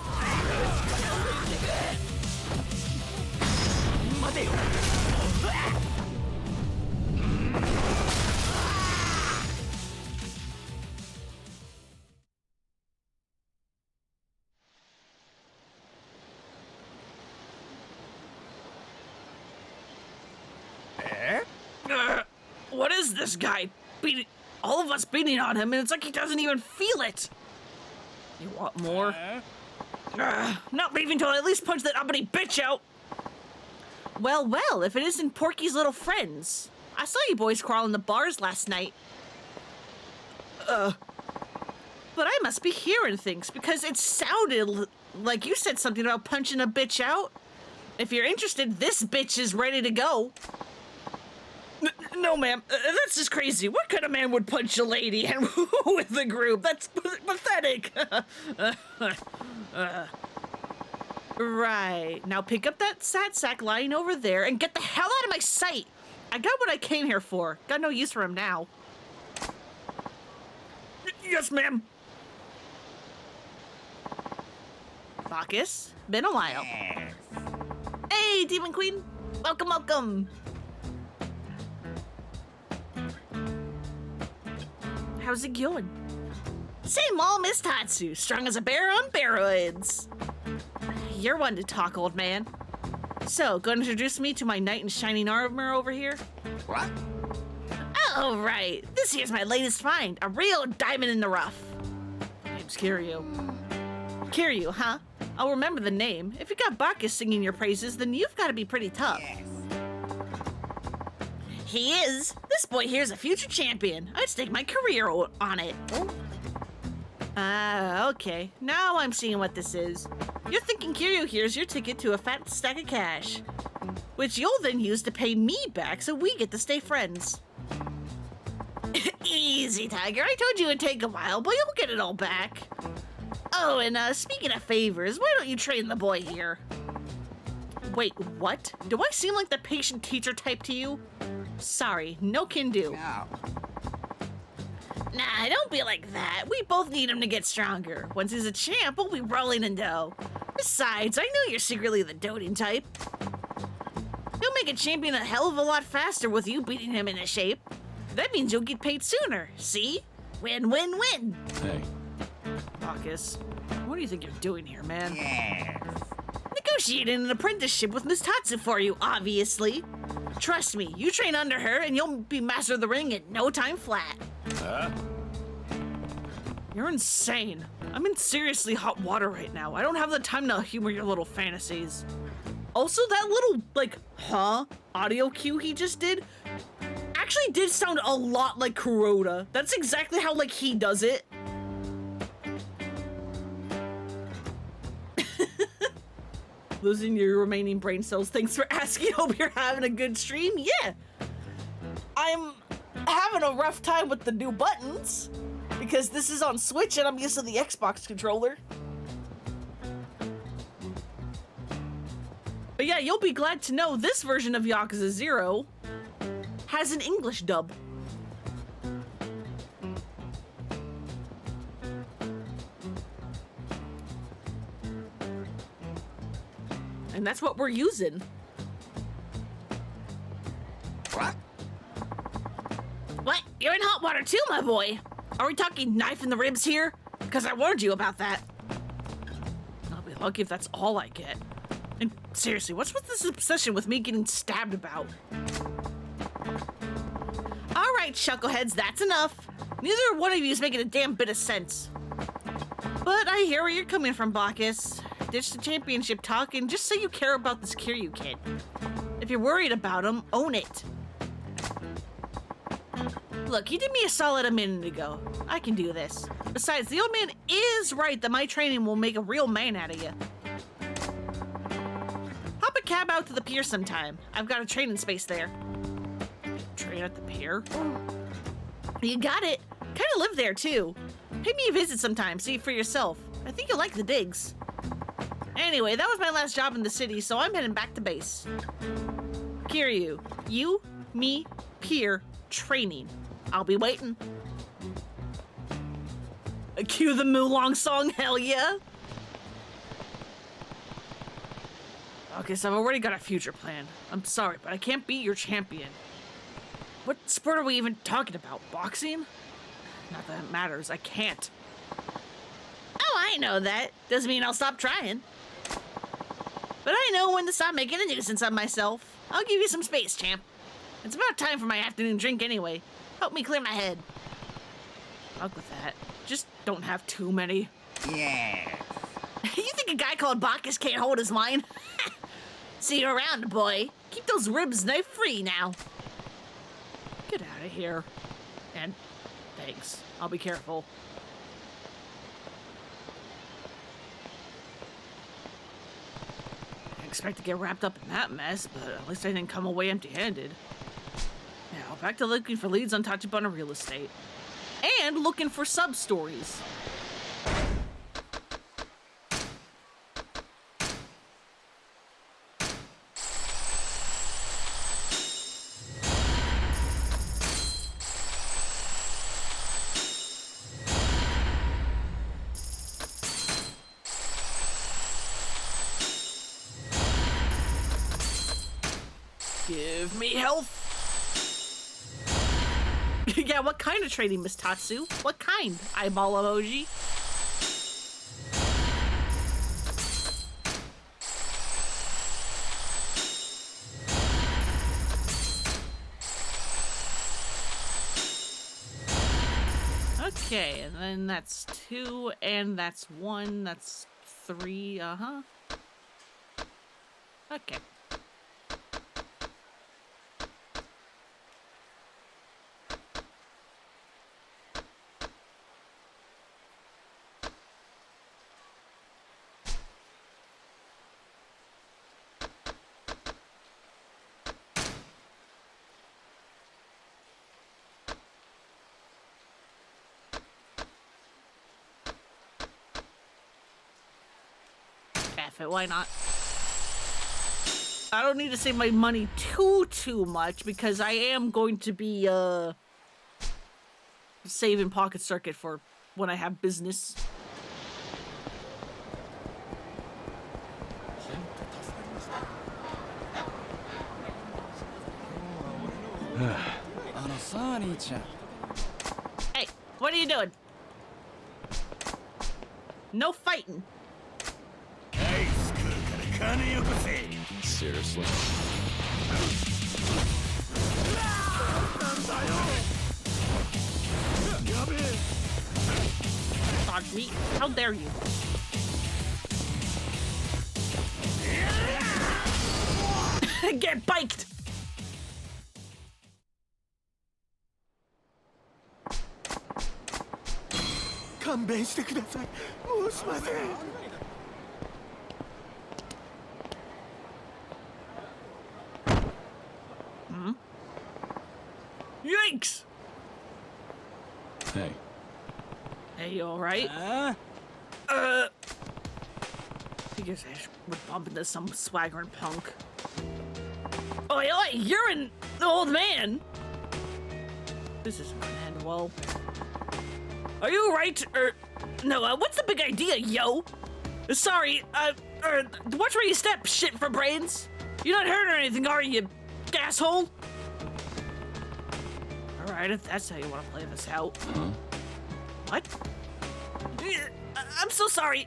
What is this guy beating? All of us beating on him, and it's like he doesn't even feel it. You want more? Not leaving till I at least punch that uppity bitch out. Well, well, if it isn't Porky's little friends. I saw you boys crawl in the bars last night. But I must be hearing things, because it sounded like you said something about punching a bitch out. If you're interested, this bitch is ready to go. No, ma'am. That's just crazy. What kind of man would punch a lady and with the group? That's pathetic. Right. Now pick up that sat sack lying over there and get the hell out of my sight. I got what I came here for. Got no use for him now. Yes, ma'am. Bacchus, been a while. Hey, Demon Queen. Welcome, welcome. How's it going? Same old Miss Tatsu, strong as a bear on barroids. You're one to talk, old man. So, gonna introduce me to my knight in shining armor over here? What? Oh, right. This here's my latest find, a real diamond in the rough. Name's Kiryu. Kiryu, huh? I'll remember the name. If you got Bacchus singing your praises, then you've got to be pretty tough. Yes. He is. This boy here's a future champion. I'd stake my career on it. Okay. Now I'm seeing what this is. You're thinking Kiryu here's your ticket to a fat stack of cash, which you'll then use to pay me back so we get to stay friends. Easy, Tiger. I told you it'd take a while, but you'll get it all back. Oh, and speaking of favors, why don't you train the boy here? Wait, what? Do I seem like the patient teacher type to you? Sorry, no can do. No. Nah, don't be like that. We both need him to get stronger. Once he's a champ, we'll be rolling in dough. Besides, I know you're secretly the doting type. He'll make a champion a hell of a lot faster with you beating him into shape. That means you'll get paid sooner. See? Win, win, win. Hey. Bacchus, what do you think you're doing here, man? Yes. Negotiating an apprenticeship with Miss Tatsu for you, obviously. Trust me, you train under her and you'll be master of the ring in no time flat. Huh? You're insane. I'm in seriously hot water right now. I don't have the time to humor your little fantasies. Also, that little, audio cue he just did actually did sound a lot like Kuroda. That's exactly how, he does it. Losing your remaining brain cells. Thanks for asking. Hope you're having a good stream. Yeah. I'm having a rough time with the new buttons because this is on Switch and I'm used to the Xbox controller. But yeah, you'll be glad to know this version of Yakuza 0 has an English dub. And that's what we're using. What? What? You're in hot water too, my boy. Are we talking knife in the ribs here? Because I warned you about that. I'll be lucky if that's all I get. And seriously, what's with this obsession with me getting stabbed about? All right, chuckleheads, that's enough. Neither one of you is making a damn bit of sense. But I hear where you're coming from, Bacchus. Ditch the championship talk and just say you care about this Kiryu kid. If you're worried about him, own it. Look, you did me a solid a minute ago. I can do this. Besides, the old man is right that my training will make a real man out of you. Hop a cab out to the pier sometime. I've got a training space there. Train at the pier? You got it. Kinda live there, too. Pay me a visit sometime, see for yourself. I think you'll like the digs. Anyway, that was my last job in the city, so I'm heading back to base. Kiryu, you, me, pier, training. I'll be waiting. Cue the Mulong song, hell yeah! Okay, so I've already got a future plan. I'm sorry, but I can't be your champion. What sport are we even talking about? Boxing? Not that it matters, I can't. Oh, I know that. Doesn't mean I'll stop trying. But I know when to stop making a nuisance of myself. I'll give you some space, champ. It's about time for my afternoon drink anyway. Help me clear my head. Fuck with that. Just don't have too many. Yeah. You think a guy called Bacchus can't hold his line? See you around, boy. Keep those ribs knife-free now. Get out of here. And thanks. I'll be careful. I expect to get wrapped up in that mess, but at least I didn't come away empty-handed. Now, back to looking for leads on Tachibana real estate. And looking for sub-stories. Give me health. Yeah, what kind of training, Miss Tatsu? What kind? Eyeball emoji. Okay, and then that's 2, and that's 1, that's 3, uh-huh. Okay. F it, why not? I don't need to save my money too much because I am going to be saving Pocket Circuit for when I have business. Hey, what are you doing? No fighting. Seriously? Dog meat, how dare you? Get biked! Hmm? Yikes! Hey. Hey, you alright? Figures I would bump into some swaggering punk. Oi, you're an old man! This isn't gonna end well. Are you alright? No, what's the big idea, yo? Sorry, watch where you step, shit for brains. You're not hurt or anything, are you, asshole? Alright, if that's how you want to play this out. Huh? What? I'm so sorry.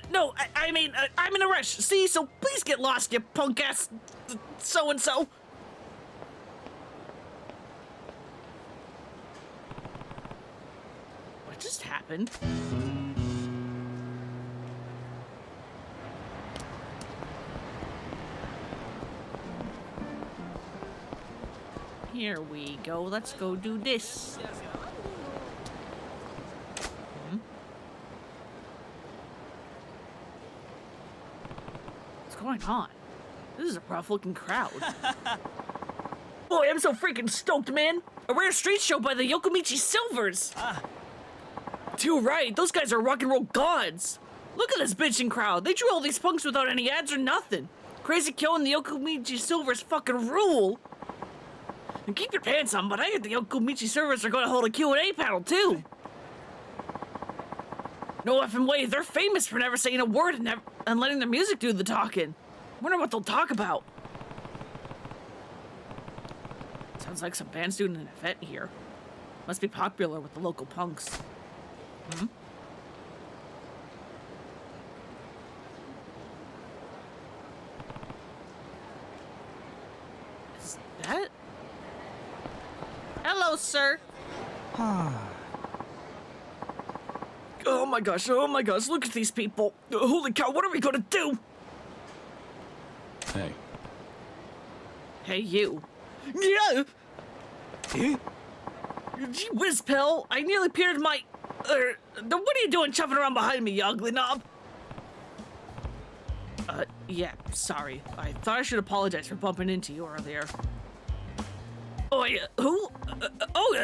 No, I mean, I'm in a rush, see? So please get lost, you punk-ass so-and-so. What just happened? Here we go. Let's go do this. What's going on? This is a rough-looking crowd. Boy, I'm so freaking stoked, man. A rare street show by the Yokomichi Silvers. Too right. Those guys are rock and roll gods. Look at this bitching crowd. They drew all these punks without any ads or nothing. Crazy Kill and the Yokomichi Silvers fucking rule. And keep your pants on, but I heard the Yokomichi Silvers are going to hold a Q&A panel, too. No effing way. They're famous for never saying a word and letting their music do the talking. Wonder what they'll talk about. Sounds like some band's doing an event here. Must be popular with the local punks. Is that? Hello, sir. Oh my gosh, look at these people. Holy cow, what are we gonna do? Hey. Hey, you. Yeah! Gee whiz, pal. I nearly peered my... what are you doing chuffing around behind me, you ugly knob? Yeah, sorry. I thought I should apologize for bumping into you earlier. Oh, who?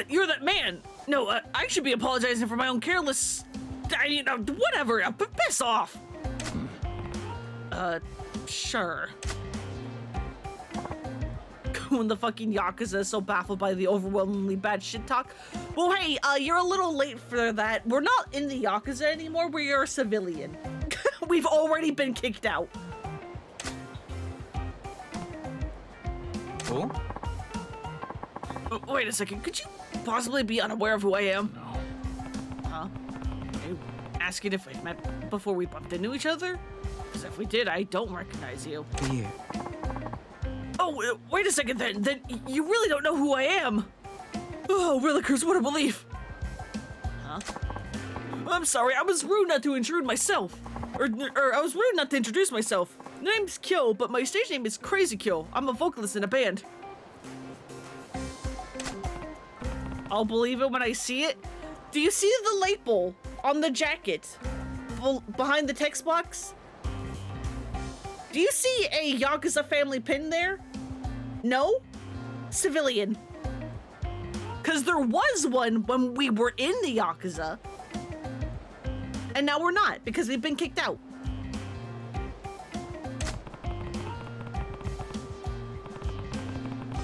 You're that man. No, I should be apologizing for my own careless... whatever. Piss off. Sure. When the fucking Yakuza is so baffled by the overwhelmingly bad shit talk. Well, hey, you're a little late for that. We're not in the Yakuza anymore. We're a civilian. We've already been kicked out. Oh? Wait a second. Could you possibly be unaware of who I am? No. Huh? Are you asking if we've met before we bumped into each other? Because if we did, I don't recognize you. Yeah. Oh, wait a second then. Then you really don't know who I am. Oh, Willikers, what a relief. Huh? I'm sorry, I was rude not to intrude myself. Or I was rude not to introduce myself. My name's Kill, but my stage name is Crazy Kill. I'm a vocalist in a band. I'll believe it when I see it. Do you see the label on the jacket behind the text box? Do you see a Yakuza family pin there? No? Civilian. Because there was one when we were in the Yakuza. And now we're not, because we've been kicked out.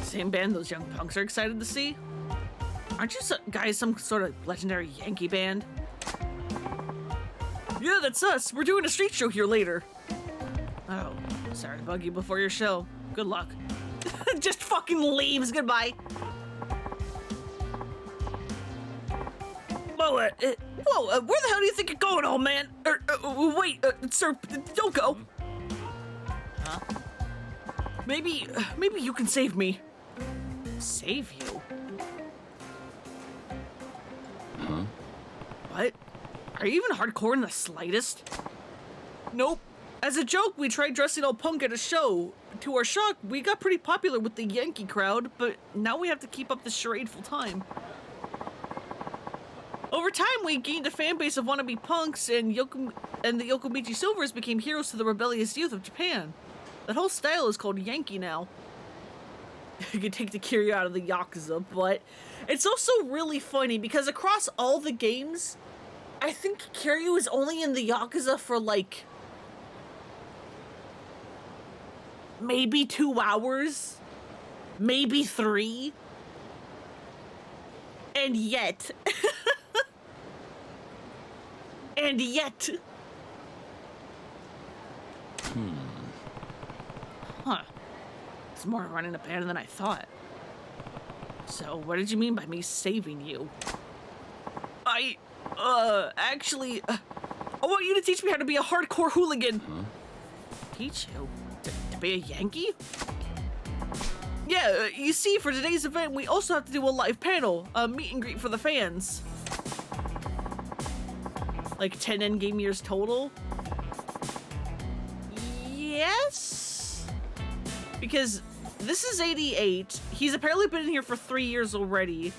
Same band those young punks are excited to see? Aren't you guys some sort of legendary Yankee band? Yeah, that's us. We're doing a street show here later. Oh, sorry to bug you before your show. Good luck. Just fucking leaves. Goodbye. Whoa, where the hell do you think you're going, old man? Wait, sir, don't go. Huh? Maybe you can save me. Save you? Huh? What? Are you even hardcore in the slightest? Nope. As a joke, we tried dressing all punk at a show. To our shock, we got pretty popular with the Yankee crowd, but now we have to keep up the charade full time. Over time, we gained a fan base of wannabe punks, and the Yokomichi Silvers became heroes to the rebellious youth of Japan. That whole style is called Yankee now. You can take the Kiryu out of the Yakuza, but it's also really funny because across all the games, I think Kiryu is only in the Yakuza for like maybe 2 hours, maybe 3, and yet, Huh. It's more running a band than I thought. So, what did you mean by me saving you? Actually, I want you to teach me how to be a hardcore hooligan. Huh? Teach you? To be a Yankee? Yeah, you see, for today's event, we also have to do a live panel, a meet and greet for the fans. Like 10 endgame years total? Yes? Because this is 88. He's apparently been in here for 3 years already.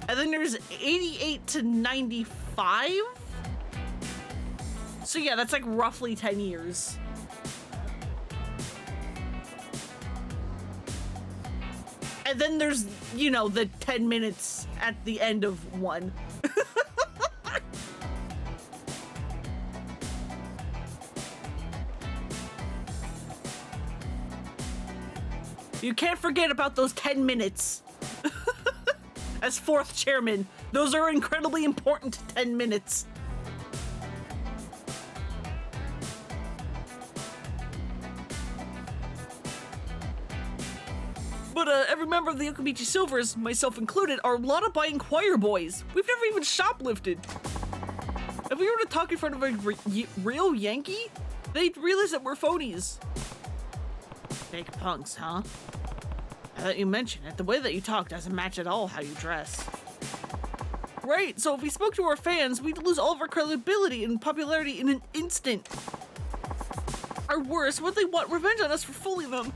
And then there's 88 to 95? So yeah, that's like roughly 10 years. And then there's, you know, the 10 minutes at the end of one. You can't forget about those 10 minutes. As fourth chairman, those are incredibly important 10 minutes. But every member of the Yokomichi Silvers, myself included, are law-abiding choir boys. We've never even shoplifted. If we were to talk in front of a real Yankee, they'd realize that we're phonies. Fake punks, huh? Now that you mention it, the way that you talk doesn't match at all how you dress. Right, so if we spoke to our fans, we'd lose all of our credibility and popularity in an instant. Or worse, would they want revenge on us for fooling them?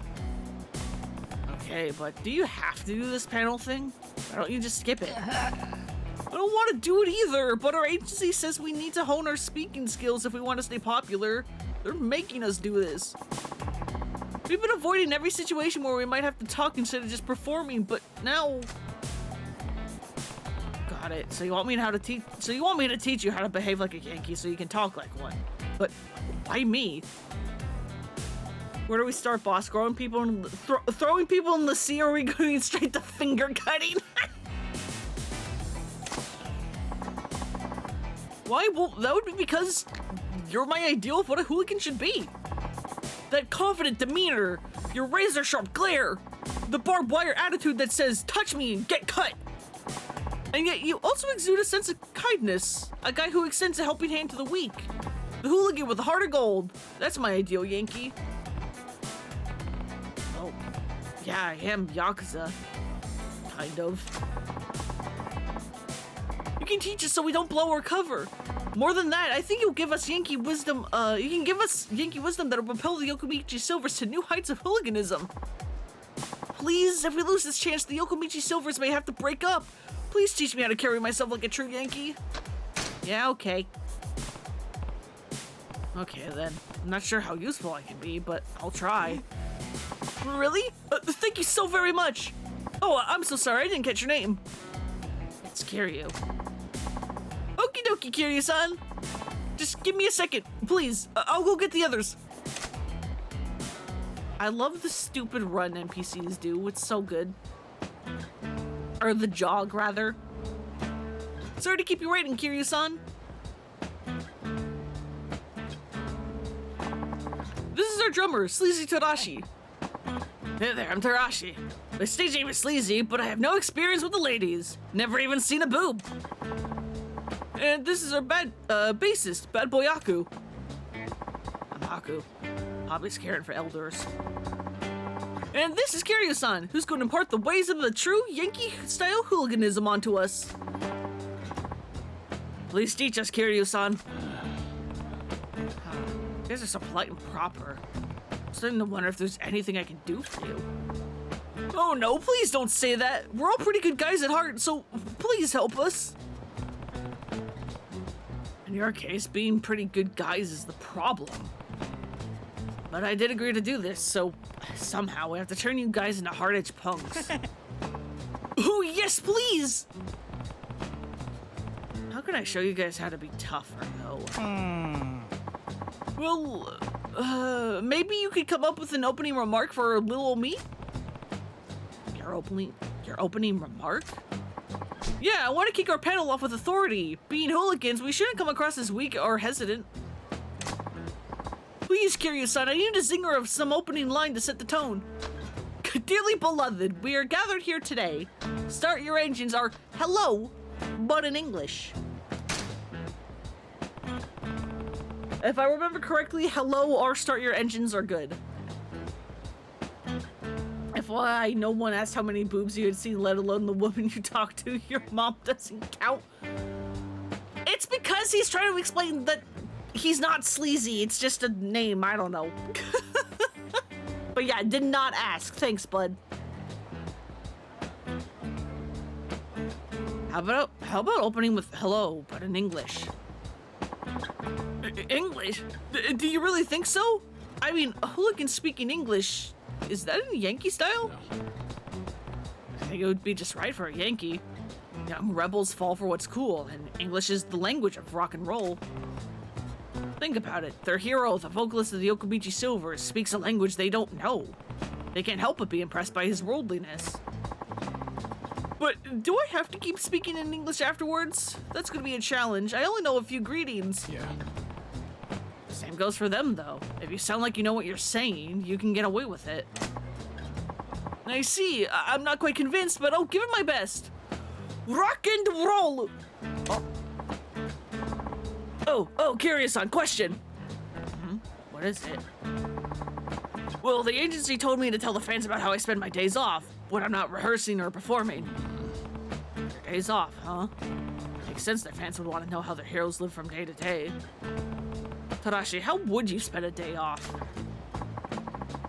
Okay, but do you have to do this panel thing? Why don't you just skip it? I don't want to do it either, but our agency says we need to hone our speaking skills if we want to stay popular. They're making us do this. We've been avoiding every situation where we might have to talk instead of just performing, but now... Got it. So you want me to teach you how to behave like a Yankee so you can talk like one. But why me? Where do we start, boss? Throwing people in the sea, or are we going straight to finger cutting? Why? Well, that would be because you're my ideal of what a hooligan should be. That confident demeanor, your razor-sharp glare, the barbed wire attitude that says, touch me and get cut. And yet you also exude a sense of kindness, a guy who extends a helping hand to the weak. The hooligan with a heart of gold. That's my ideal Yankee. Oh, yeah, I am Yakuza. Kind of. You can teach us so we don't blow our cover. More than that, I think you'll give us Yankee wisdom, you can give us Yankee wisdom that'll propel the Yokomichi Silvers to new heights of hooliganism. Please, if we lose this chance, the Yokomichi Silvers may have to break up. Please teach me how to carry myself like a true Yankee. Yeah, okay. Okay, then. I'm not sure how useful I can be, but I'll try. Really? Thank you so very much. Oh, I'm so sorry, I didn't catch your name. It's Kiryu. Okie dokie, Kiryu-san. Just give me a second, please. I'll go get the others. I love the stupid run NPCs do. It's so good. Or the jog, rather. Sorry to keep you waiting, Kiryu-san. This is our drummer, Sleazy Tarashi. Hey there, I'm Tarashi. My stage name is Sleazy, but I have no experience with the ladies. Never even seen a boob. And this is our bassist, Bad Boy Aku. I'm Aku. Hobby's caring for elders. And this is Kiryu-san, who's going to impart the ways of the true Yankee-style hooliganism onto us. Please teach us, Kiryu-san. You guys are so polite and proper. I'm starting to wonder if there's anything I can do for you. Oh no, please don't say that. We're all pretty good guys at heart, so please help us. In your case, being pretty good guys is the problem. But I did agree to do this, so somehow we have to turn you guys into hard-edged punks. Oh, yes, please! How can I show you guys how to be tougher, though? Well, maybe you could come up with an opening remark for little old me? Your opening remark? Yeah, I want to kick our panel off with authority. Being hooligans, we shouldn't come across as weak or hesitant. Please, Kiryu-san, I need a zinger of some opening line to set the tone. Dearly beloved, we are gathered here today. Start your engines are hello, but in English. If I remember correctly, hello or start your engines are good. FYI, no one asked how many boobs you had seen, let alone the woman you talked to. Your mom doesn't count. It's because he's trying to explain that he's not sleazy. It's just a name. I don't know. But yeah, did not ask. Thanks, bud. How about opening with hello, but in English? English? Do you really think so? I mean, a hooligan speaking English, is that in Yankee style? I think it would be just right for a Yankee. Young rebels fall for what's cool, and English is the language of rock and roll. Think about it. Their hero, the vocalist of the Okumichi Silvers, speaks a language they don't know. They can't help but be impressed by his worldliness. But do I have to keep speaking in English afterwards? That's gonna be a challenge. I only know a few greetings. Yeah. Same goes for them, though. If you sound like you know what you're saying, you can get away with it. I see. I'm not quite convinced, but I'll give it my best. Rock and roll! Oh, curious-on, question. What is it? Well, the agency told me to tell the fans about how I spend my days off when I'm not rehearsing or performing. Your days off, huh? Makes sense that fans would want to know how their heroes live from day to day. Tarashi, how would you spend a day off?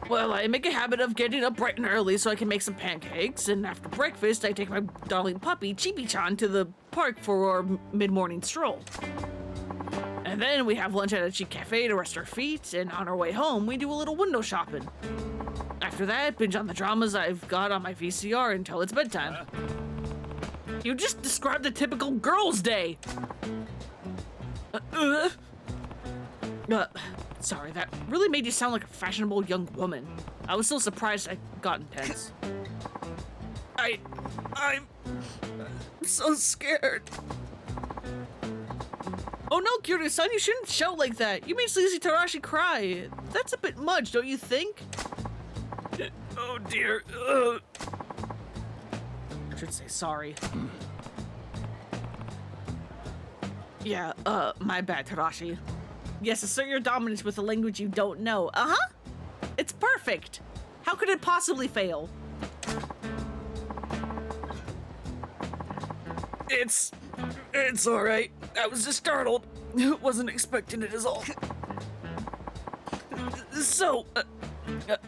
Well, I make a habit of getting up bright and early so I can make some pancakes, and after breakfast, I take my darling puppy, Chibi-chan, to the park for our mid-morning stroll. And then we have lunch at a cheap cafe to rest our feet, and on our way home, we do a little window shopping. After that, binge on the dramas I've got on my VCR until it's bedtime. You just described a typical girl's day! Sorry, that really made you sound like a fashionable young woman. I was so surprised I got intense. I'm so scared. Oh no, Kiryu-san, you shouldn't shout like that. You made Sleazy Tarashi cry. That's a bit much, don't you think? Oh dear. I should say sorry. Yeah, my bad, Tarashi. Yes, assert your dominance with a language you don't know. Uh-huh. It's perfect. How could it possibly fail? It's all right. I was just startled. Wasn't expecting it at all. So,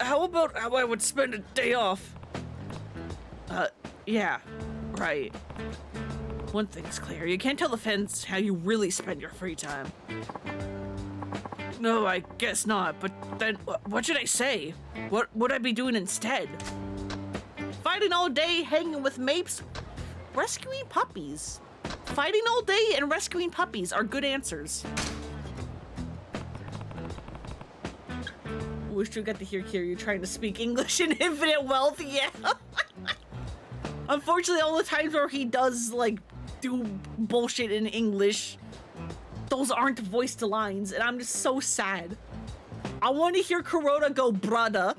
how about how I would spend a day off? Yeah, right. One thing's clear. You can't tell the fans how you really spend your free time. No, I guess not, but then what should I say? What would I be doing instead? Fighting all day, hanging with Mapes, rescuing puppies. Fighting all day and rescuing puppies are good answers. Wish you got to hear Kiryu trying to speak English in Infinite Wealth, yeah. Unfortunately, all the times where he does, like, do bullshit in English, those aren't voiced lines, and I'm just so sad. I want to hear Kuroda go, brother.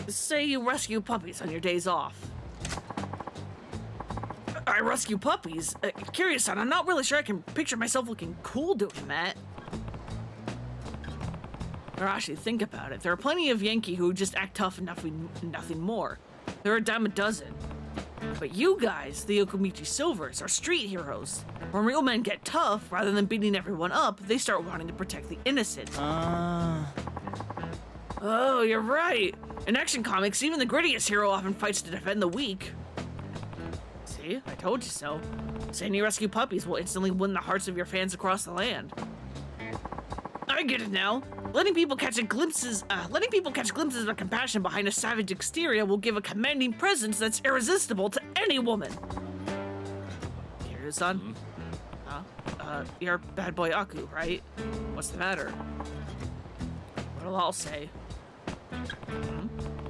Say you rescue puppies on your days off. I rescue puppies? Curious-son, I'm not really sure I can picture myself looking cool doing that. Or actually, think about it. There are plenty of Yankee who just act tough and nothing more. There are a dime a dozen. But you guys, the Okumichi Silvers, are street heroes. When real men get tough, rather than beating everyone up, they start wanting to protect the innocent. Oh, you're right. In action comics, even the grittiest hero often fights to defend the weak. See? I told you so. Saying you rescue puppies will instantly win the hearts of your fans across the land. I get it now. Letting people catch glimpses of compassion behind a savage exterior will give a commanding presence that's irresistible to any woman. Kiryu-san? You're bad boy Aku, right? What's the matter? What'll I'll say?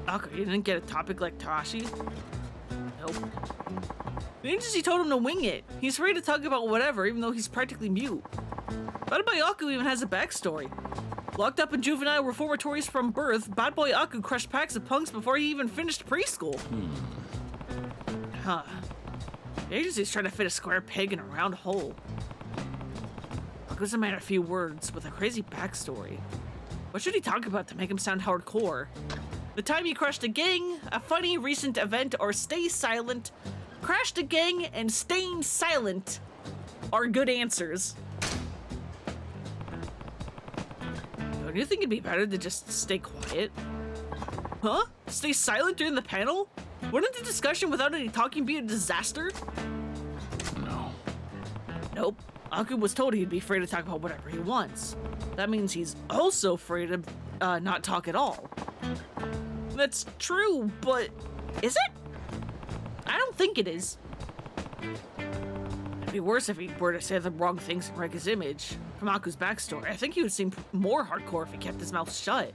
Aku, you didn't get a topic like Tarashi? Nope. The agency told him to wing it. He's free to talk about whatever, even though he's practically mute. Bad Boy Aku even has a backstory. Locked up in juvenile reformatories from birth, Bad Boy Aku crushed packs of punks before he even finished preschool. Huh. The agency's trying to fit a square peg in a round hole. Aku's a man of few words with a crazy backstory. What should he talk about to make him sound hardcore? The time he crushed a gang, a funny recent event, or stay silent. Crashed a gang and staying silent are good answers. Don't you think it'd be better to just stay quiet? Huh? Stay silent during the panel? Wouldn't the discussion without any talking be a disaster? No. Nope. Aku was told he'd be free to talk about whatever he wants. That means he's also free to not talk at all. That's true, but is it? I don't think it is. It'd be worse if he were to say the wrong things and wreck his image. From Aku's backstory, I think he would seem more hardcore if he kept his mouth shut.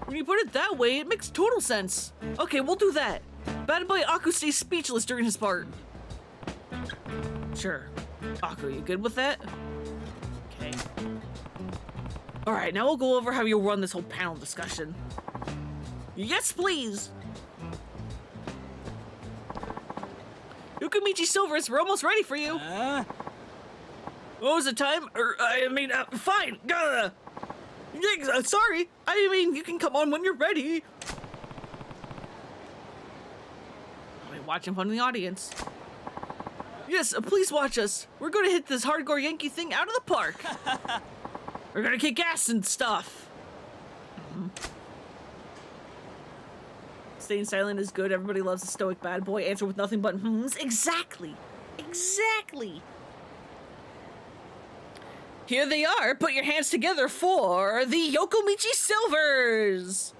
When you put it that way, it makes total sense. Okay, we'll do that. Bad boy Aku stays speechless during his part. Sure. Aku, you good with that? Okay. Alright, now we'll go over how you'll run this whole panel discussion. Yes, please! Yukimichi Silvers, we're almost ready for you! What was the time? Fine! Sorry! I mean, you can come on when you're ready! I'm watching from the audience. Yes, please watch us. We're gonna hit this hardcore Yankee thing out of the park. We're gonna kick ass and stuff. Staying silent is good. Everybody loves a stoic bad boy. Answer with nothing but hmms. Exactly. Exactly. Here they are. Put your hands together for the Yokomichi Silvers.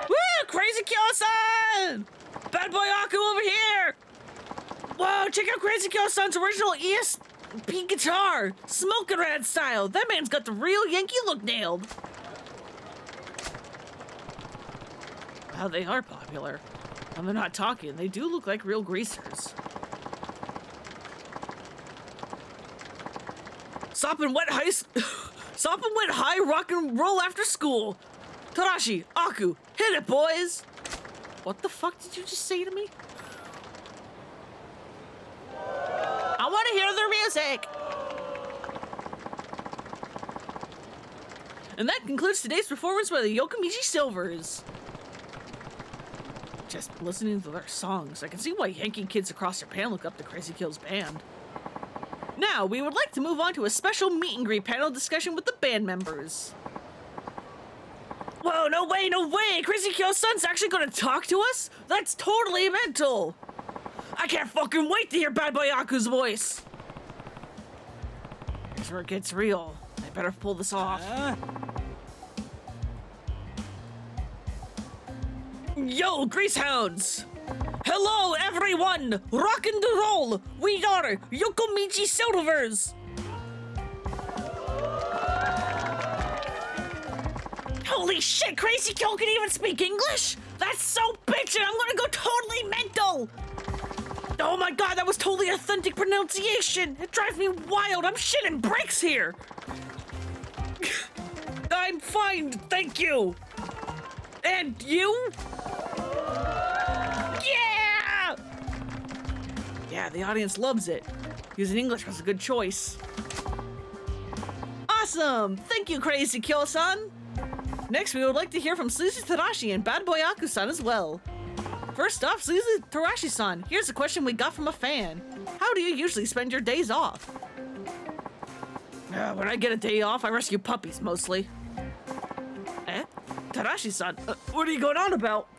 Woo! Crazy Kyo-san! Bad boy Aku over here! Whoa, check out Crazy Kyo-san's original ESP guitar! Smoking Rad style! That man's got the real Yankee look nailed! Wow, they are popular. When they're not talking, they do look like real greasers. Soppin' wet high rock and roll after school! Tarashi, Aku, hit it, boys! What the fuck did you just say to me? I want to hear their music! And that concludes today's performance by the Yokomichi Silvers. Just listening to their songs, I can see why Yankee kids across Japan look up to Crazy Kill's band. Now, we would like to move on to a special meet and greet panel discussion with the band members. Whoa, no way, no way! Crazy Kyo-san's actually gonna talk to us? That's totally mental! I can't fucking wait to hear Bad Boy Aku's voice! Here's where it gets real. I better pull this off. Yo, Greasehounds! Hello, everyone! Rock and roll! We are Yokomichi Silvers! Holy shit, Crazy Kill can even speak English? That's so bitchin', I'm gonna go totally mental! Oh my god, that was totally authentic pronunciation! It drives me wild, I'm shitting bricks here! I'm fine, thank you! And you? Yeah! Yeah, the audience loves it. Using English was a good choice. Awesome! Thank you, Crazy Kyo-san! Next, we would like to hear from Sleazy Tarashi and Bad Boy Aku-san as well. First off, Sleazy Tarashi-san, here's a question we got from a fan. How do you usually spend your days off? When I get a day off, I rescue puppies, mostly. Eh? Tarashi-san, what are you going on about?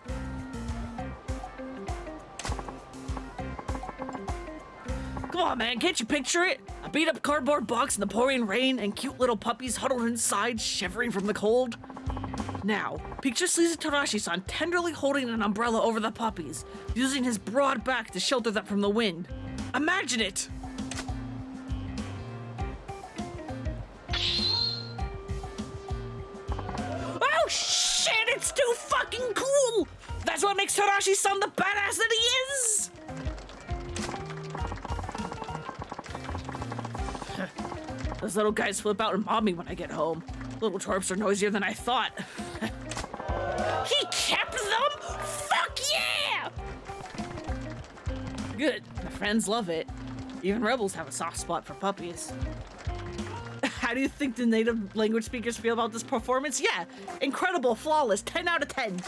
Come on, man, can't you picture it? A beat-up cardboard box in the pouring rain and cute little puppies huddled inside, shivering from the cold. Now, picture Sleazy Tarashi-san tenderly holding an umbrella over the puppies, using his broad back to shelter them from the wind. Imagine it! Oh shit, it's too fucking cool! That's what makes Tarashi-san the badass that he is! Those little guys flip out and mob me when I get home. Little twerps are noisier than I thought. He kept them? Fuck yeah! Good, my friends love it. Even rebels have a soft spot for puppies. How do you think the native language speakers feel about this performance? Yeah, incredible, flawless, 10 out of 10.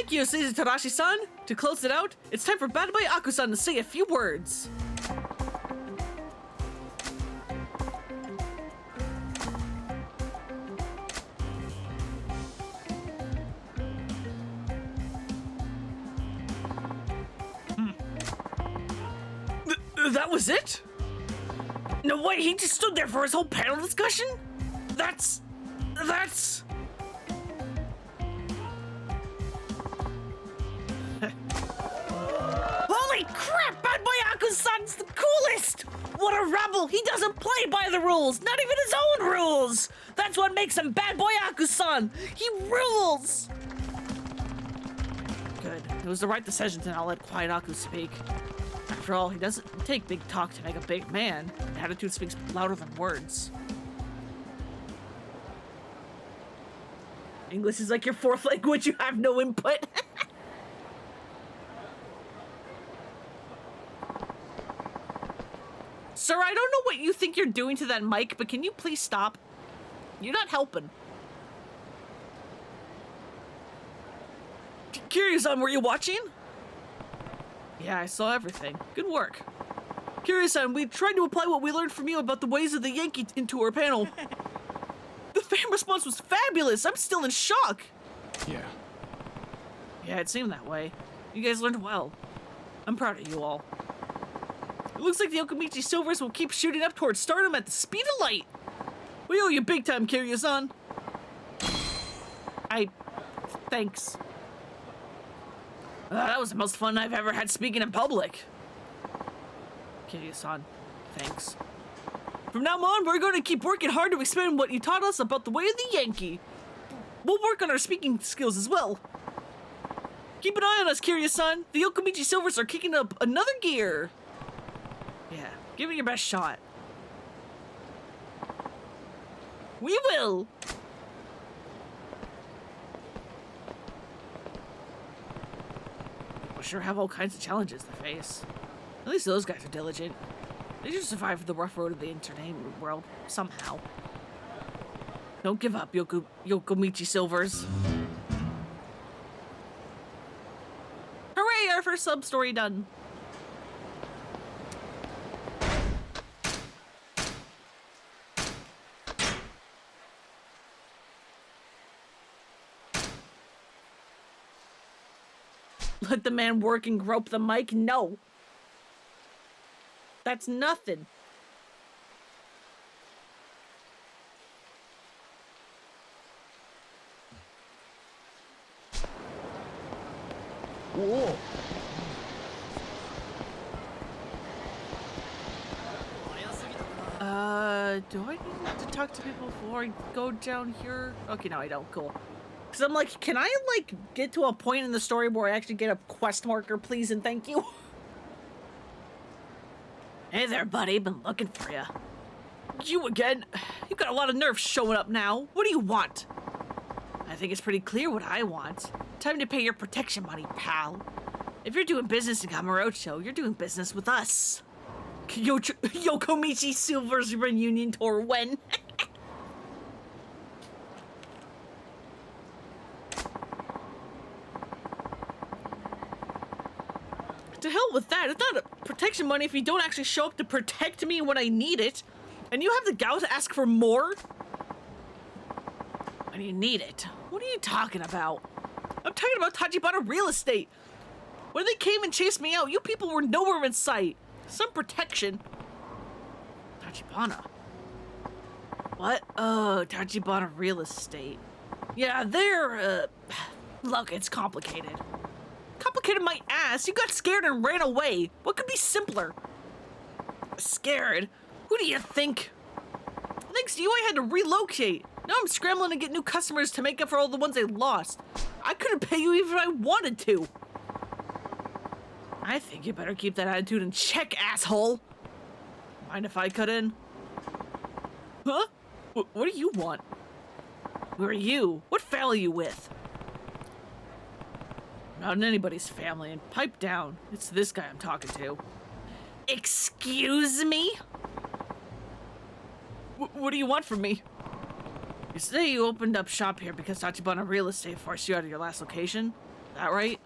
Thank you, Seiji Tarashi-san. To close it out, it's time for Bad Boy Aku-san to say a few words. That was it? No way, he just stood there for his whole panel discussion? That's... Holy crap, Bad Boy Aku-san's the coolest! What a rebel! He doesn't play by the rules, not even his own rules! That's what makes him Bad Boy Aku-san! He rules! Good. It was the right decision to not let Quiet Aku speak. After all, he doesn't take big talk to make a big man. Attitude speaks louder than words. English is like your fourth language, you have no input. Sir, I don't know what you think you're doing to that mic, but can you please stop? You're not helping. Curious-san, were you watching? Yeah, I saw everything. Good work. Curious-san, we tried to apply what we learned from you about the ways of the Yankee into our panel. The fan response was fabulous. I'm still in shock. Yeah. Yeah, it seemed that way. You guys learned well. I'm proud of you all. It looks like the Okamichi Silvers will keep shooting up towards stardom at the speed of light. We owe you big time, Kiryu-san. Thanks. That was the most fun I've ever had speaking in public. Kiryu-san, thanks. From now on, we're going to keep working hard to expand what you taught us about the way of the Yankee. We'll work on our speaking skills as well. Keep an eye on us, Kiryu-san. The Okamichi Silvers are kicking up another gear. Yeah, give it your best shot. We will! We'll sure have all kinds of challenges to face. At least those guys are diligent. They just survived the rough road of the entertainment world, somehow. Don't give up, Yokomichi Silvers. Hooray, our first sub-story done. Let the man work and grope the mic? No. That's nothing. Whoa. Do I need to talk to people before I go down here? Okay, no, I don't. Cool. Because I'm like, can I, like, get to a point in the story where I actually get a quest marker, please and thank you? Hey there, buddy. Been looking for you. You again? You've got a lot of nerve showing up now. What do you want? I think it's pretty clear what I want. Time to pay your protection money, pal. If you're doing business in Kamurocho, you're doing business with us. Yokomichi Silver's reunion tour when? To hell with that. It's not a protection money if you don't actually show up to protect me when I need it. And you have the gall to ask for more? When you need it. What are you talking about? I'm talking about Tachibana real estate. When they came and chased me out, you people were nowhere in sight. Some protection. Tachibana. What? Oh, Tachibana real estate. Yeah, they're, look, it's complicated. Complicated my ass. You got scared and ran away. What could be simpler? Scared? Who do you think? Thanks to you, I had to relocate. Now I'm scrambling to get new customers to make up for all the ones I lost. I couldn't pay you even if I wanted to. I think you better keep that attitude in check, asshole. Mind if I cut in? Huh? What do you want? Who are you? What family are you with? Not in anybody's family, and pipe down. It's this guy I'm talking to. Excuse me? What do you want from me? You say you opened up shop here because Tachibana Real Estate forced you out of your last location? That right?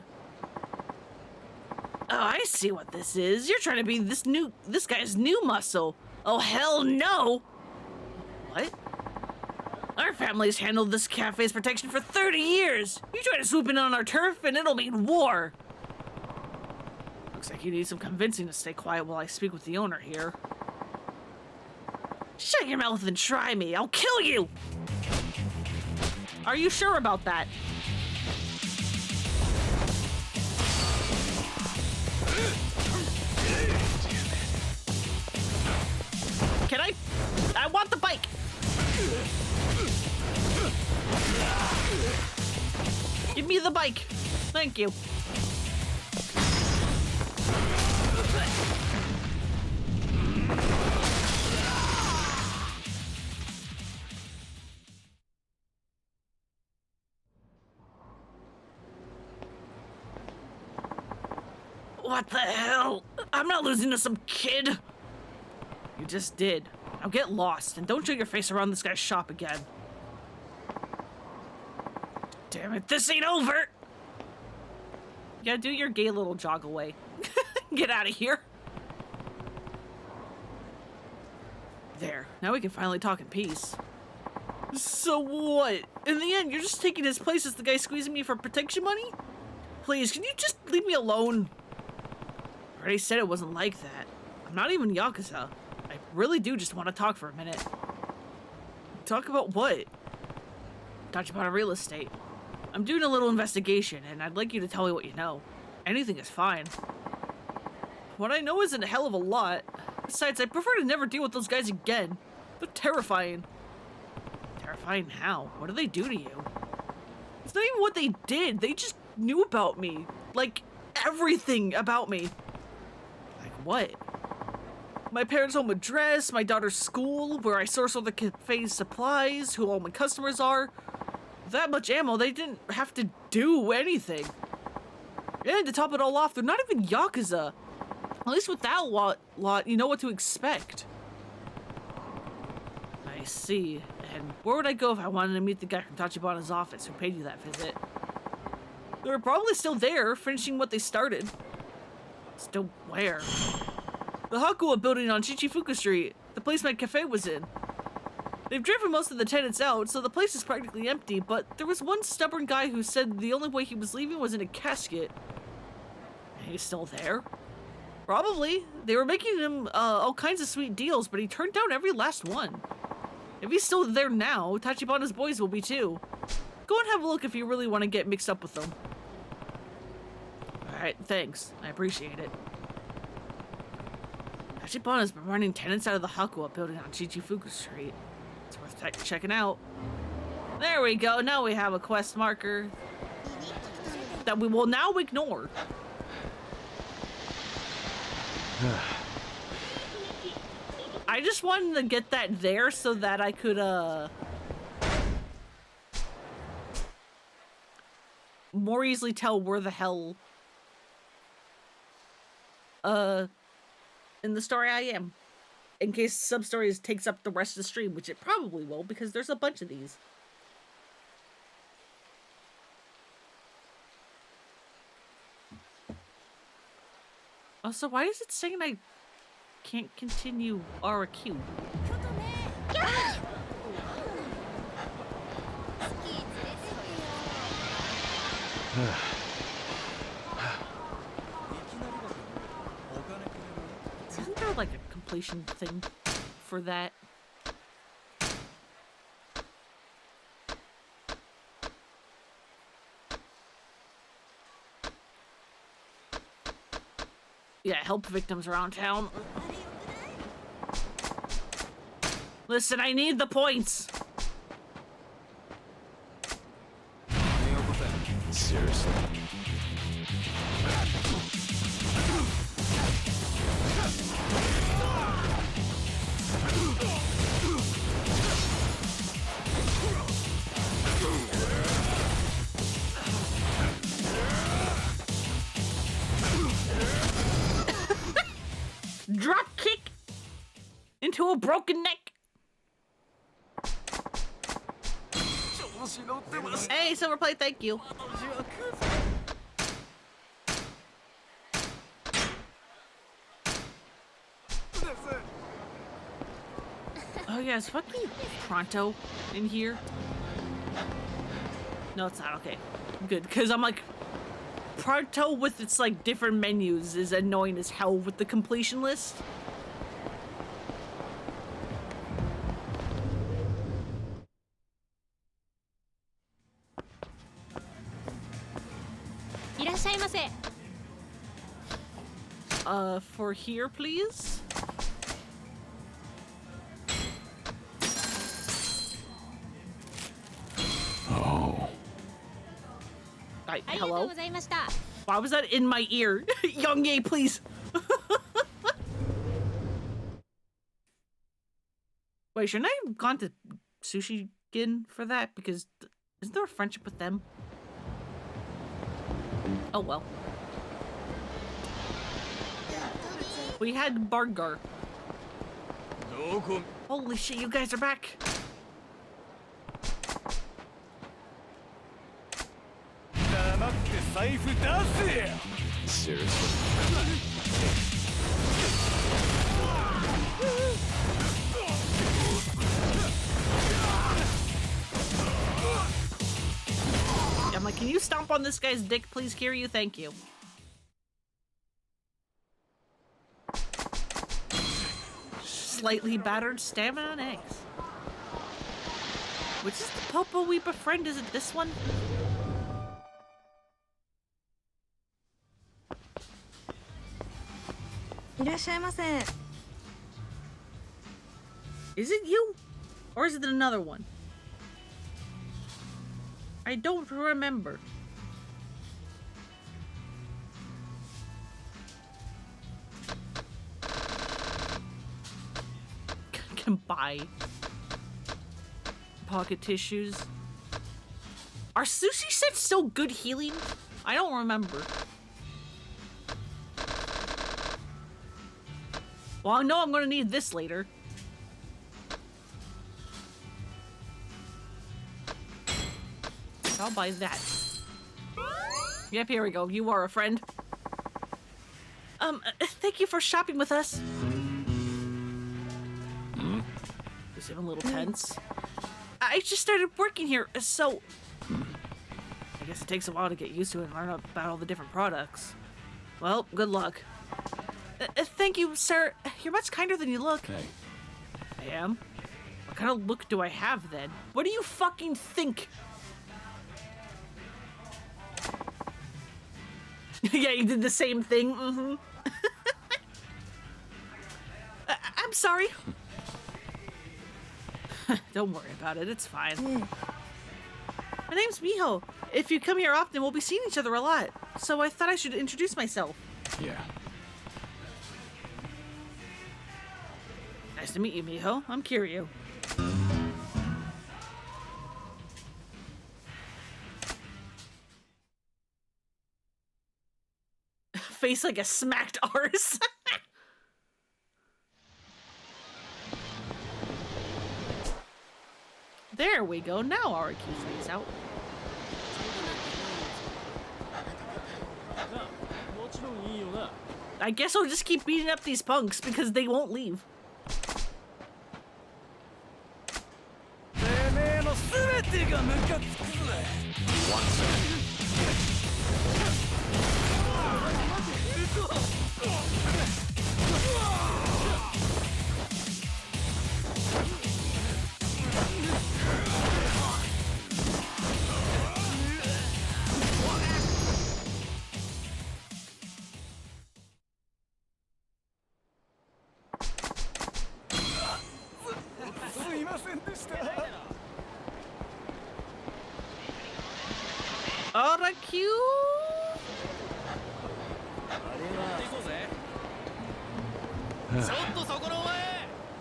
Oh, I see what this is. You're trying to be this guy's new muscle. Oh, hell no! What? Our family's handled this cafe's protection for 30 years. You try to swoop in on our turf and it'll mean war. Looks like you need some convincing to stay quiet while I speak with the owner here. Shut your mouth and try me. I'll kill you! Are you sure about that? Can I want the bike! Give me the bike. Thank you. What the hell? I'm not losing to some kid. You just did. Now get lost and don't show your face around this guy's shop again. Damn it, this ain't over! Yeah, do your gay little jog away. Get out of here. There, now we can finally talk in peace. So what? In the end, you're just taking his place as the guy squeezing me for protection money? Please, can you just leave me alone? I already said it wasn't like that. I'm not even Yakuza. I really do just want to talk for a minute. Talk about what? Talk about real estate. I'm doing a little investigation, and I'd like you to tell me what you know. Anything is fine. What I know isn't a hell of a lot. Besides, I prefer to never deal with those guys again. They're terrifying. Terrifying how? What do they do to you? It's not even what they did. They just knew about me. Like, everything about me. Like what? My parents' home address, my daughter's school, where I source all the cafe's supplies, who all my customers are. That much ammo, they didn't have to do anything. And to top it all off, they're not even Yakuza. At least with that lot, you know what to expect. I see. And where would I go if I wanted to meet the guy from Tachibana's office who paid you that visit? They were probably still there, finishing what they started. Still where? The Hakuwa building on Chichifuku Street, the place my cafe was in. They've driven most of the tenants out, so the place is practically empty, but there was one stubborn guy who said the only way he was leaving was in a casket. He's still there? Probably. They were making him all kinds of sweet deals, but he turned down every last one. If he's still there now, Tachibana's boys will be too. Go and have a look if you really want to get mixed up with them. Alright, thanks. I appreciate it. Tachibana's been running tenants out of the Hakuwa building on Chichifuku Street. It's worth checking out. There we go. Now we have a quest marker that we will now ignore. I just wanted to get that there so that I could, more easily tell where the hell, in the story I am. In case sub-stories takes up the rest of the stream, which it probably will, because there's a bunch of these. Also, why is it saying I can't continue R or Q? Isn't there like a completion thing for that? Yeah, help victims around town. Listen, I need the points. Seriously. Drop kick into a broken neck. Hey, Silverplate, thank you. Oh yeah, is fucking Pronto in here? No, it's not. Okay, good. Because I'm like, Pronto with its like different menus is annoying as hell with the completion list. For here, please. Oh. Hello? Why was that in my ear? Young please. Wait, shouldn't I have gone to Sushi Gin for that? Because isn't there a friendship with them? Oh well. We had Bargar. Holy shit, you guys are back. Seriously? I'm like, can you stomp on this guy's dick, please, Kiryu? Thank you. Slightly battered stamina and eggs. Which is the Popo we befriend? Is it this one? Is it you? Or is it another one? I don't remember. Can buy pocket tissues. Are sushi sets still good healing? I don't remember. Well, I know I'm gonna need this later. I'll buy that. Yep, here we go. You are a friend. Thank you for shopping with us. Just even a little tense. I just started working here, so... I guess it takes a while to get used to it and learn about all the different products. Well, good luck. Thank you, sir. You're much kinder than you look. Hey. I am? What kind of look do I have, then? What do you fucking think? Yeah, you did the same thing. Mm-hmm. I'm sorry. Don't worry about it. It's fine. My name's Miho. If you come here often, we'll be seeing each other a lot. So I thought I should introduce myself. Yeah. Nice to meet you, Miho. I'm Kiryu. Face like a smacked arse. There we go. Now our Yakuza is out. I guess I'll just keep beating up these punks because they won't leave.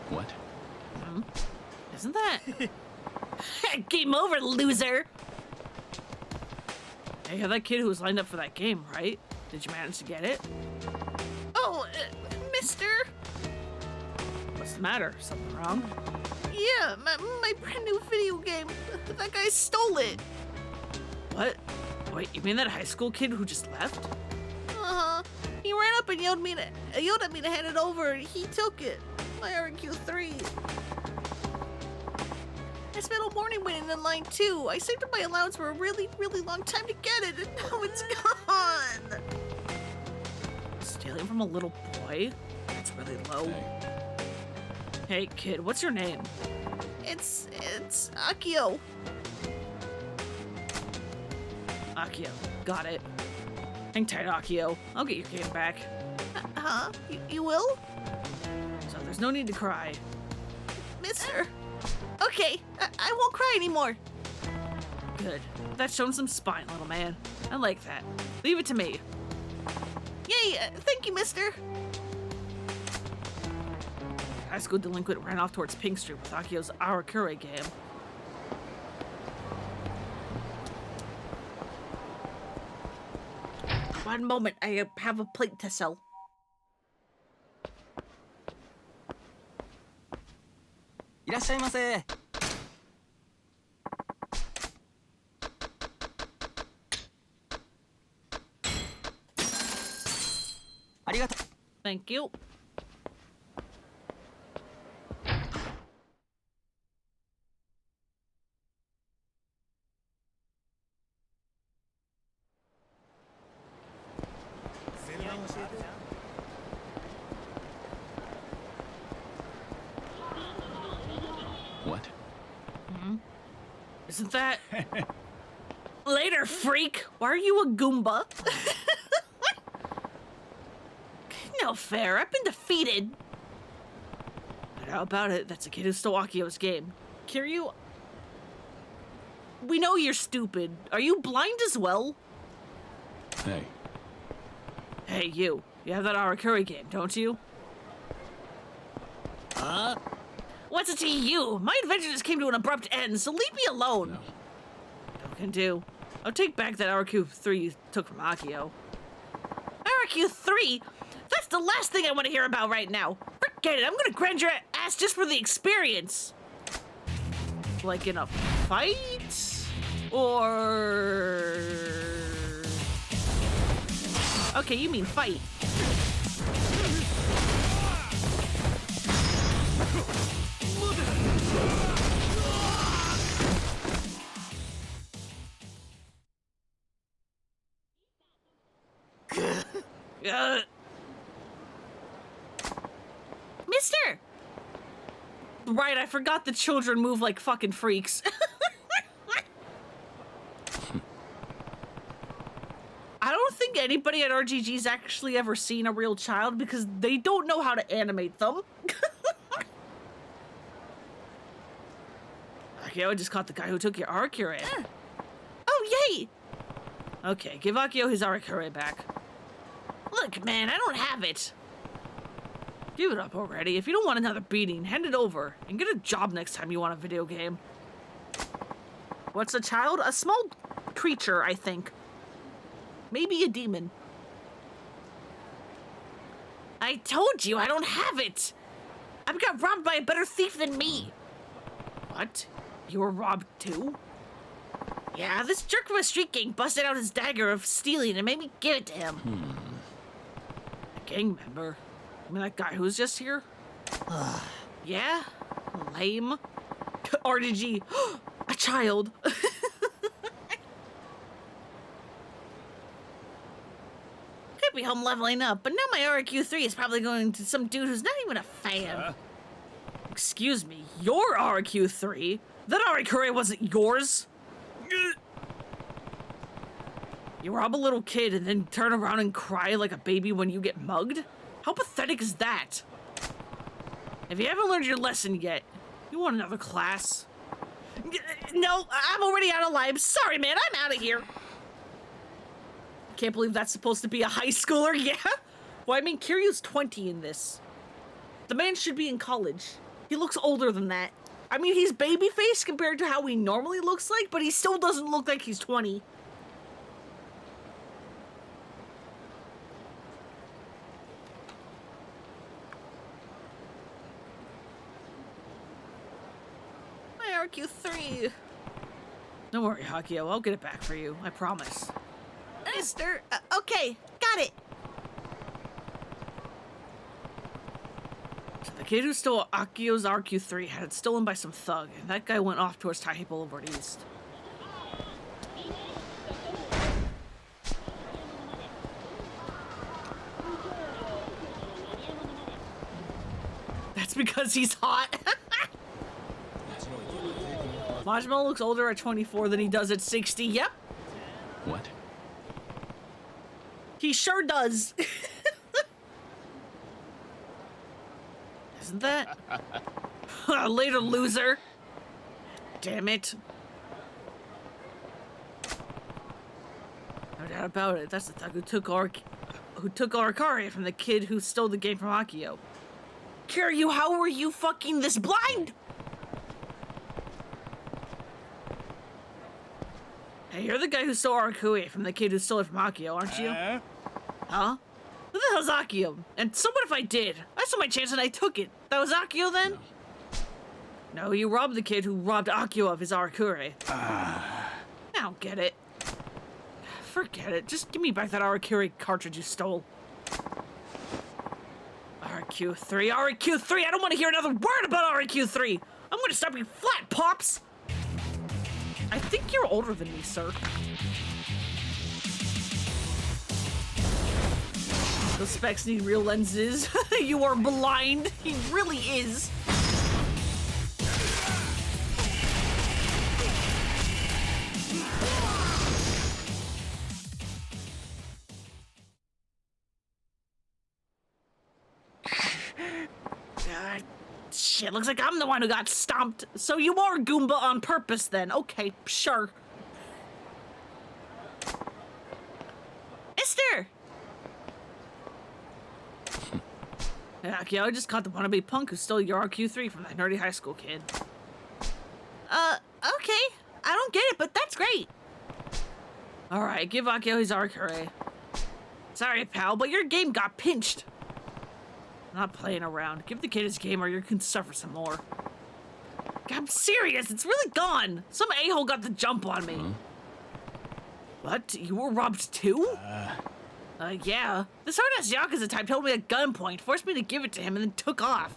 What? Isn't that? Game over, loser! Hey, you're that kid who was lined up for that game, right? Did you manage to get it? Oh, mister! What's the matter? Something wrong? Yeah, my brand new video game. That guy stole it. What? Wait, you mean that high school kid who just left? Uh-huh. He ran up and yelled at me to hand it over, and he took it. My RQ3. I spent all morning waiting in line too. I saved up my allowance for a really, really long time to get it, and now it's gone. Stealing from a little boy? That's really low. Hey, kid, what's your name? It's Akio. Akio. Got it. Hang tight, Akio. I'll get your game back. Huh? You will? So there's no need to cry. Mister. Okay, I won't cry anymore. Good. That's shown some spine, little man. I like that. Leave it to me. Yay, thank you, mister. High school delinquent ran off towards Pink Street with Akio's Arakure game. One moment, I have a plate to sell. Thank you. What? Isn't that... Later, freak! Why are you a Goomba? No fair, I've been defeated. But how about it? That's a kid who stole Akio's game. Kiryu, we know you're stupid. Are you blind as well? Hey. Hey, you. You have that Arakure game, don't you? Huh? What's it to you? My adventure just came to an abrupt end, so leave me alone. No. No can do. I'll take back that RQ3 you took from Akio. RQ3? That's the last thing I want to hear about right now. Forget it, I'm gonna grind your ass just for the experience. Like in a fight? Or... Okay, you mean fight. Mister! Right, I forgot the children move like fucking freaks. I don't think anybody at RGG's actually ever seen a real child because they don't know how to animate them. Akio, I just caught the guy who took your Arakure. Oh, yay! Okay, give Akio his Arakure back. Look, man, I don't have it. Give it up already. If you don't want another beating, hand it over and get a job next time you want a video game. What's a child? A small creature, I think. Maybe a demon. I told you I don't have it. I got robbed by a better thief than me. What? You were robbed too? Yeah, this jerk from a street gang busted out his dagger of stealing and made me give it to him. A gang member? I mean, that guy who was just here? Yeah? Lame. RDG. A child. Could be home leveling up, but now my RQ3 is probably going to some dude who's not even a fan. Excuse me, your RQ3? That Arakure wasn't yours? You rob a little kid and then turn around and cry like a baby when you get mugged? How pathetic is that? If you haven't learned your lesson yet, you want another class? No, I'm already out of lives. Sorry, man, I'm out of here. Can't believe that's supposed to be a high schooler, yeah? Well, I mean, Kiryu's 20 in this. The man should be in college. He looks older than that. I mean, he's baby-faced compared to how he normally looks like, but he still doesn't look like he's 20. My RQ3. Don't worry, Akio. I'll get it back for you. I promise. Mister, okay, got it. So the kid who stole Akio's RQ3 had it stolen by some thug, and that guy went off towards Tahi Boulevard East. That's because he's hot. Majima looks older at 24 than he does at 60. Yep. What? He sure does. Isn't that? Later, loser. Damn it. No doubt about it. That's the thug who took Arakaria from the kid who stole the game from Akio. Kiryu, how were you fucking this blind? Hey, you're the guy who stole Arakue from the kid who stole it from Akio, aren't you? Huh? Who the hell's Akio? And so what if I did? I saw my chance and I took it. That was Akio then? No, you robbed the kid who robbed Akio of his Arakure. I don't get it. Forget it. Just give me back that Arakure cartridge you stole. RQ3, RQ3! I don't want to hear another word about RQ3! I'm gonna stop you flat, Pops! I think you're older than me, sir. Those specs need real lenses. You are blind. He really is. Shit, looks like I'm the one who got stomped. So you are Goomba on purpose then. Okay, sure. Esther! Yeah, I just caught the wannabe punk who stole your RQ3 from that nerdy high school kid. Okay. I don't get it, but that's great. Alright, give Akio his Arakure. Sorry, pal, but your game got pinched. I'm not playing around. Give the kid his game or you can suffer some more. I'm serious, it's really gone. Some a-hole got the jump on me. What? You were robbed too? Yeah. This hard-ass Yakuza type told me at gunpoint, forced me to give it to him, and then took off.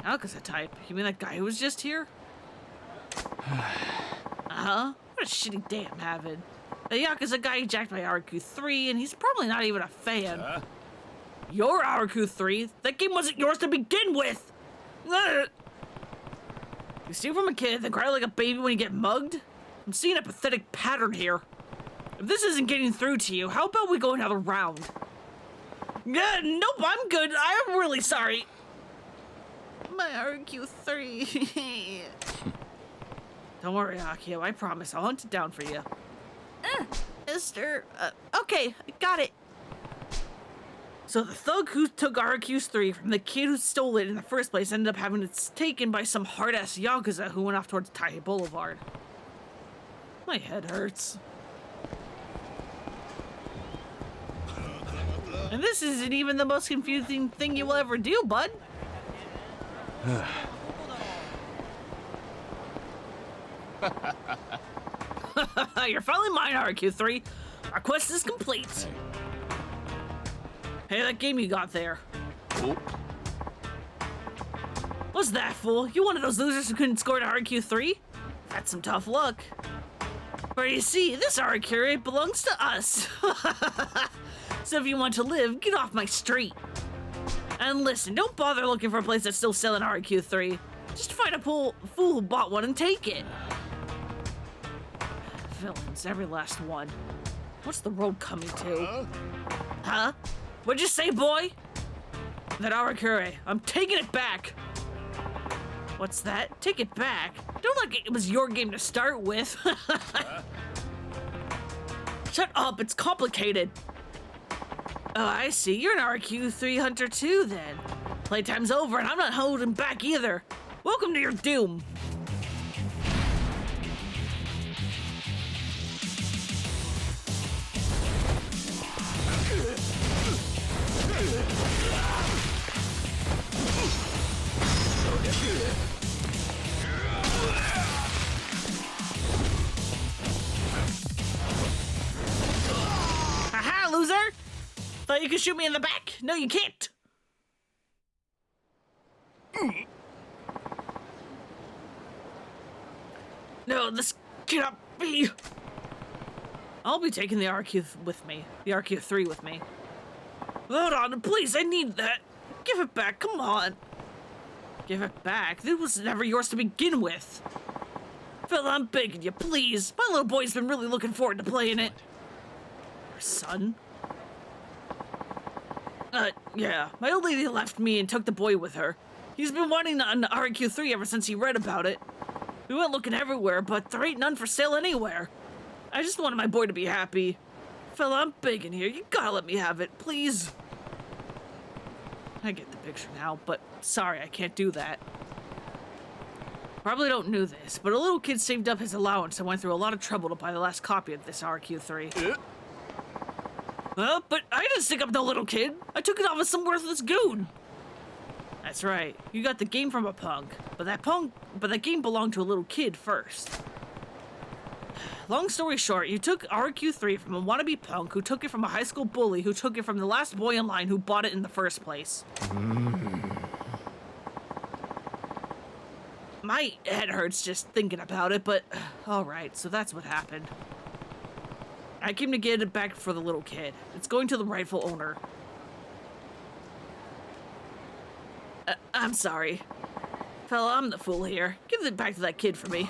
Yakuza type? You mean that guy who was just here? Uh-huh. What a shitty day I'm having. The Yakuza guy jacked my RQ3, and he's probably not even a fan. Your RQ3? That game wasn't yours to begin with! You steal from a kid, then cry like a baby when you get mugged? I'm seeing a pathetic pattern here. If this isn't getting through to you, how about we go another round? Yeah, nope, I'm good. I'm really sorry. My RQ3. Don't worry, Akio. I promise I'll hunt it down for you. Esther. Okay, got it. So the thug who took RQ3 from the kid who stole it in the first place ended up having it taken by some hard-ass Yakuza who went off towards Tahi Boulevard. My head hurts. And this isn't even the most confusing thing you will ever do, bud. You're finally mine, RQ3. Our quest is complete. Hey, that game you got there. Oh. What's that, fool? You one of those losers who couldn't score an RQ3? That's some tough luck. But you see, this RQ belongs to us. So if you want to live, get off my street. And listen, don't bother looking for a place that's still selling RQ3. Just find a fool who bought one and take it. Villains, every last one. What's the road coming to? Huh? What'd you say, boy? That Arakure. I'm taking it back. What's that? Take it back? Don't look like it was your game to start with. Shut up, it's complicated. Oh, I see. You're an RQ3 hunter too, then. Playtime's over, and I'm not holding back either. Welcome to your doom. Aha, loser! Thought you could shoot me in the back? No, you can't. No, this cannot be. I'll be taking the RQ with me. The RQ3 with me. Hold on, please, I need that. Give it back, come on. Give it back? This was never yours to begin with. Fella, I'm begging you, please. My little boy's been really looking forward to playing it. Your son? Yeah. My old lady left me and took the boy with her. He's been wanting an RQ3 ever since he read about it. We went looking everywhere, but there ain't none for sale anywhere. I just wanted my boy to be happy. Fella, I'm begging here. You gotta let me have it, please. I get the picture now, but sorry, I can't do that. Probably don't know this, but a little kid saved up his allowance and went through a lot of trouble to buy the last copy of this RQ3. But I didn't stick up no little kid. I took it off of some worthless goon. That's right. You got the game from a punk, but that game belonged to a little kid first. Long story short, you took RQ3 from a wannabe punk who took it from a high school bully who took it from the last boy in line who bought it in the first place. My head hurts just thinking about it, but alright, so that's what happened. I came to get it back for the little kid. It's going to the rightful owner. I'm sorry. Fella, I'm the fool here. Give it back to that kid for me.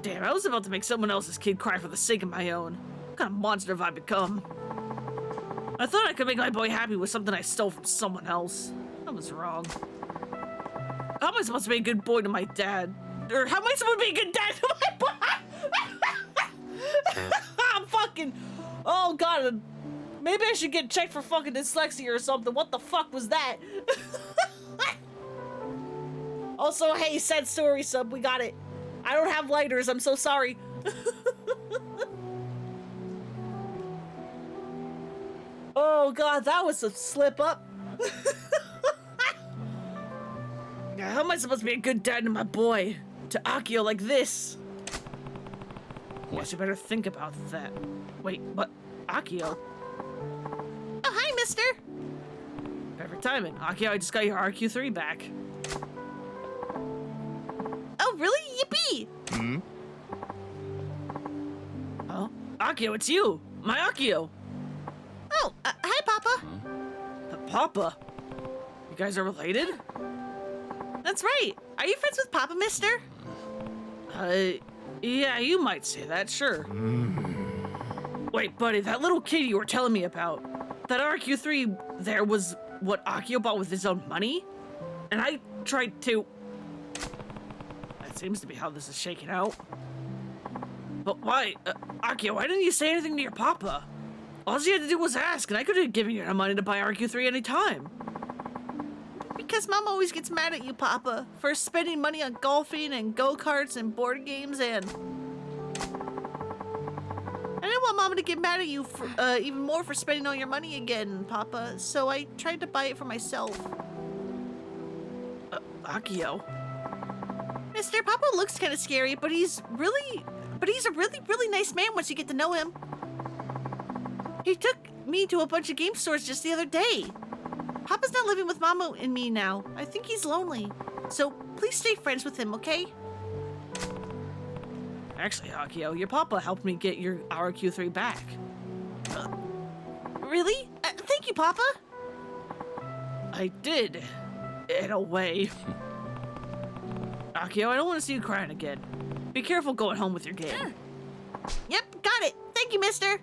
Damn, I was about to make someone else's kid cry for the sake of my own. What kind of monster have I become? I thought I could make my boy happy with something I stole from someone else. I was wrong. How am I supposed to be a good boy to my dad? Or how am I supposed to be a good dad to my boy? I'm fucking... Oh, God. Maybe I should get checked for fucking dyslexia or something. What the fuck was that? Also, hey, sad story sub. We got it. I don't have lighters. I'm so sorry. Oh, God. That was a slip up. How am I supposed to be a good dad to my boy? To Akio like this? What? Guess you better think about that. Wait, what? Akio? Oh, hi, mister! Perfect timing. Akio, I just got your RQ3 back. Oh, really? Yippee! Oh, Akio, it's you! My Akio! Oh, hi, Papa! Papa? You guys are related? That's right. Are you friends with Papa, mister? Yeah, you might say that, sure. Wait, buddy, that little kid you were telling me about, that RQ3 there was what Akio bought with his own money? And I tried to... That seems to be how this is shaking out. But why? Akio, why didn't you say anything to your papa? All you had to do was ask, and I could have given you the money to buy RQ3 any time. Because Mom always gets mad at you, Papa, for spending money on golfing and go-karts and board games and... I didn't want Mama to get mad at you for, even more for spending all your money again, Papa, so I tried to buy it for myself. Akio? Mister, Papa looks kind of scary, but he's a really, really nice man once you get to know him. He took me to a bunch of game stores just the other day. Papa's not living with Mama and me now. I think he's lonely. So please stay friends with him, okay? Actually, Akio, your papa helped me get your RQ3 back. Really? Thank you, Papa. I did, in a way. Akio, I don't want to see you crying again. Be careful going home with your game. Sure. Yep, got it. Thank you, mister.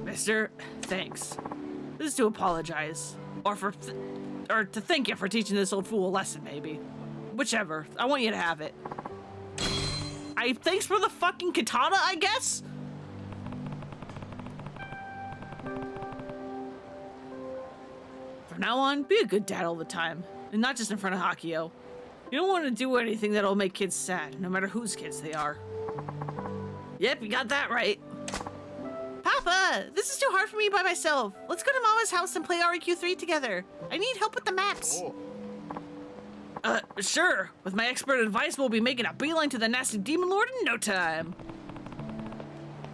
Mister, thanks. This is to apologize. Or to thank you for teaching this old fool a lesson, maybe. Whichever. I want you to have it. Thanks for the fucking katana, I guess? From now on, be a good dad all the time. And not just in front of Akio. You don't want to do anything that'll make kids sad, no matter whose kids they are. Yep, you got that right. Papa, this is too hard for me by myself. Let's go to Mama's house and play RQ3 together. I need help with the maps. Sure. With my expert advice, we'll be making a beeline to the nasty demon lord in no time.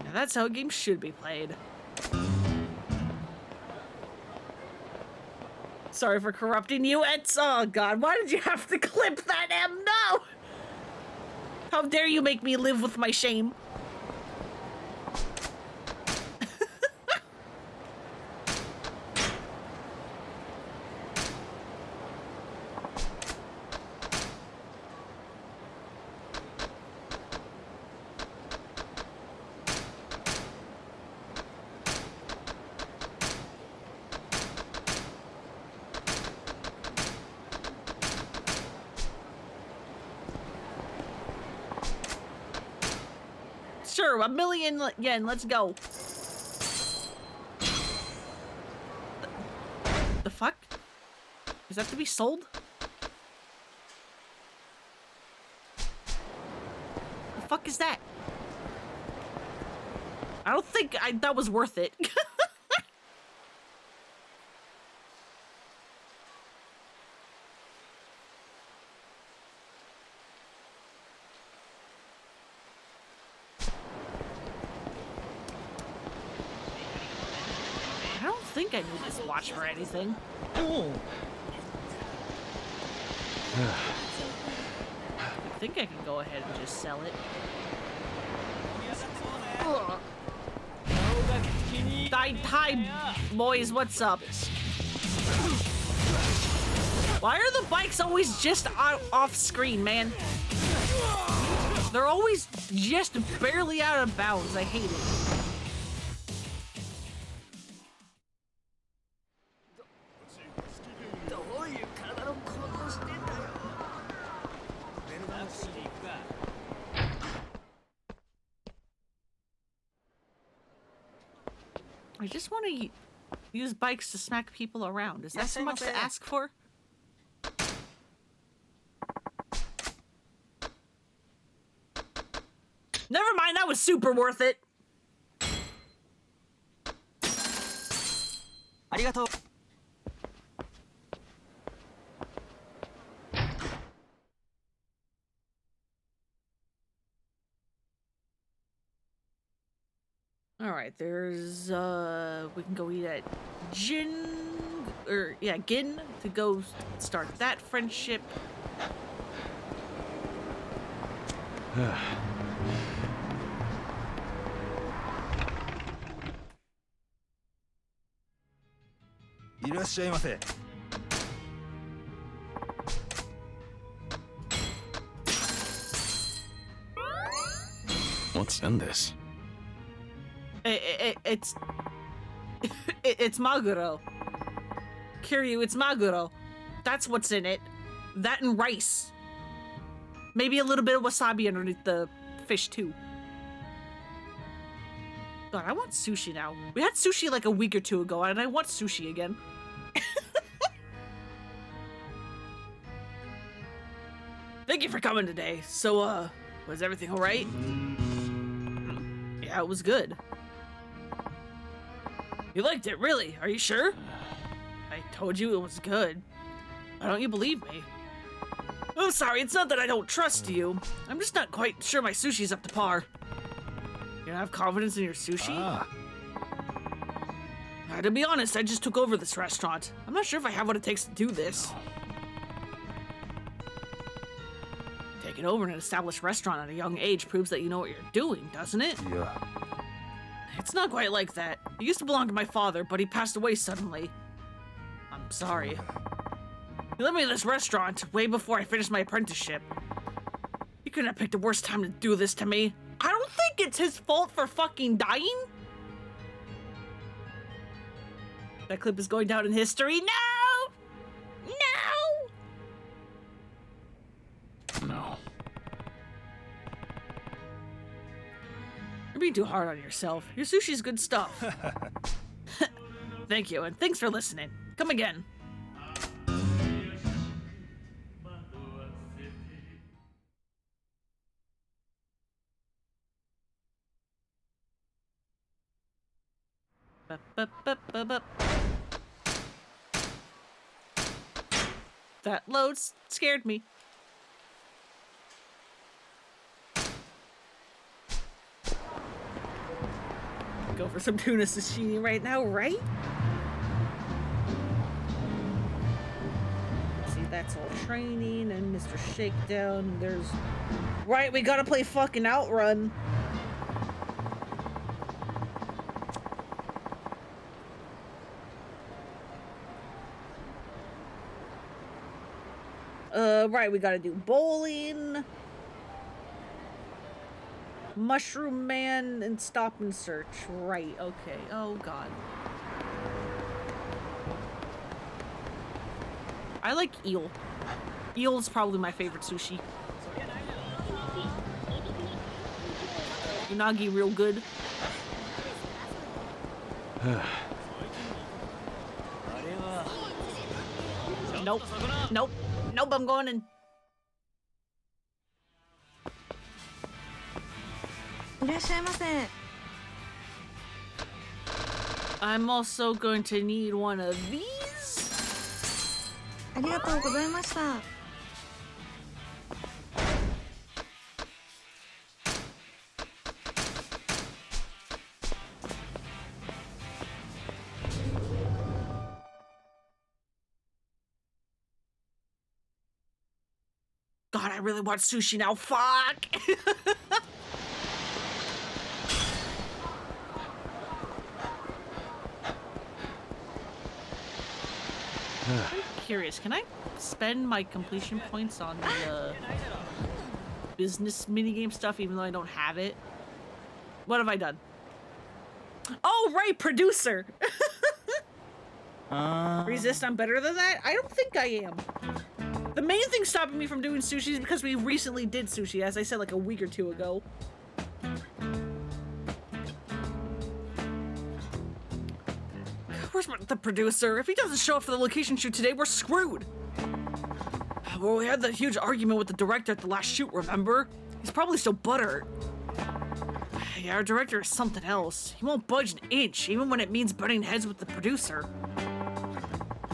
Now that's how a game should be played. Sorry for corrupting you. It's, oh god, why did you have to clip that M? No! How dare you make me live with my shame? Sure, 1,000,000 yen, let's go. The fuck? Is that to be sold? The fuck is that? I don't think that was worth it. I think I need this watch for anything. Oh. I think I can go ahead and just sell it. Hi, boys, what's up? Why are the bikes always just off screen, man? They're always just barely out of bounds. I hate it. I just want to use bikes to smack people around. Is that so much to ask for? Never mind, that was super worth it. Arigato. Alright, there's, we can go eat at Gin, to go start that friendship. What's in this? It's maguro. Kiryu, it's maguro. That's what's in it. That and rice. Maybe a little bit of wasabi underneath the fish too. God, I want sushi now. We had sushi like a week or two ago, and I want sushi again. Thank you for coming today. So, was everything all right? Yeah, it was good. You liked it, really? Are you sure? I told you it was good. Why don't you believe me? I'm sorry, it's not that I don't trust you. I'm just not quite sure my sushi's up to par. You don't have confidence in your sushi? To be honest, I just took over this restaurant. I'm not sure if I have what it takes to do this. Taking over an established restaurant at a young age proves that you know what you're doing, doesn't it? Yeah. It's not quite like that. It used to belong to my father, but he passed away suddenly. I'm sorry. He left me this restaurant way before I finished my apprenticeship. He couldn't have picked a worse time to do this to me. I don't think it's his fault for fucking dying. That clip is going down in history. No! No! No. You're being too hard on yourself. Your sushi's good stuff. Thank you, and thanks for listening. Come again. That load scared me. Go for some tuna sashimi right now, right? That's all training and Mr. Shakedown. There's... Right, we gotta play fucking Outrun. Right, we gotta do bowling, Mushroom Man, and Stop and Search. Right, okay. Oh, God. I like eel. Eel is probably my favorite sushi. Unagi real good. Nope. Nope. Nope, I'm going in. I'm also going to need one of these. God, I really want sushi now. Fuck! I'm curious, can I spend my completion points on the business minigame stuff even though I don't have it? What have I done? Oh, right, producer! Resist, I'm better than that? I don't think I am. The main thing stopping me from doing sushi is because we recently did sushi, as I said like a week or two ago. Where's the producer? If he doesn't show up for the location shoot today, we're screwed. Well, we had that huge argument with the director at the last shoot, remember? He's probably still butthurt. Yeah, our director is something else. He won't budge an inch, even when it means butting heads with the producer.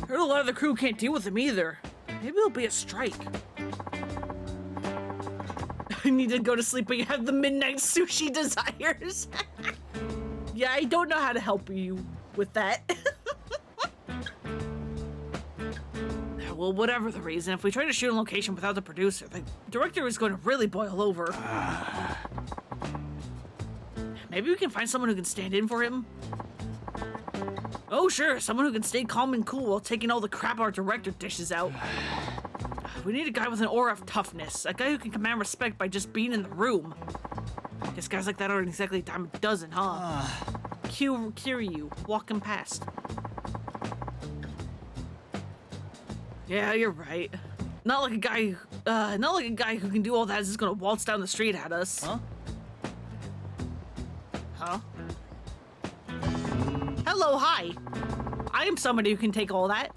Heard a lot of the crew can't deal with him either. Maybe it'll be a strike. I need to go to sleep, but you have the midnight sushi desires. Yeah, I don't know how to help you with that. Well, whatever the reason, if we try to shoot a location without the producer, the director is going to really boil over. Maybe we can find someone who can stand in for him. Oh, sure, someone who can stay calm and cool while taking all the crap our director dishes out. We need a guy with an aura of toughness, a guy who can command respect by just being in the room. Guess guys like that aren't exactly a dime a dozen, huh? Kiryu, walking past. Yeah, you're right. Not like a guy who can do all that is just gonna waltz down the street at us. Huh? Huh? Hello, hi. I am somebody who can take all that.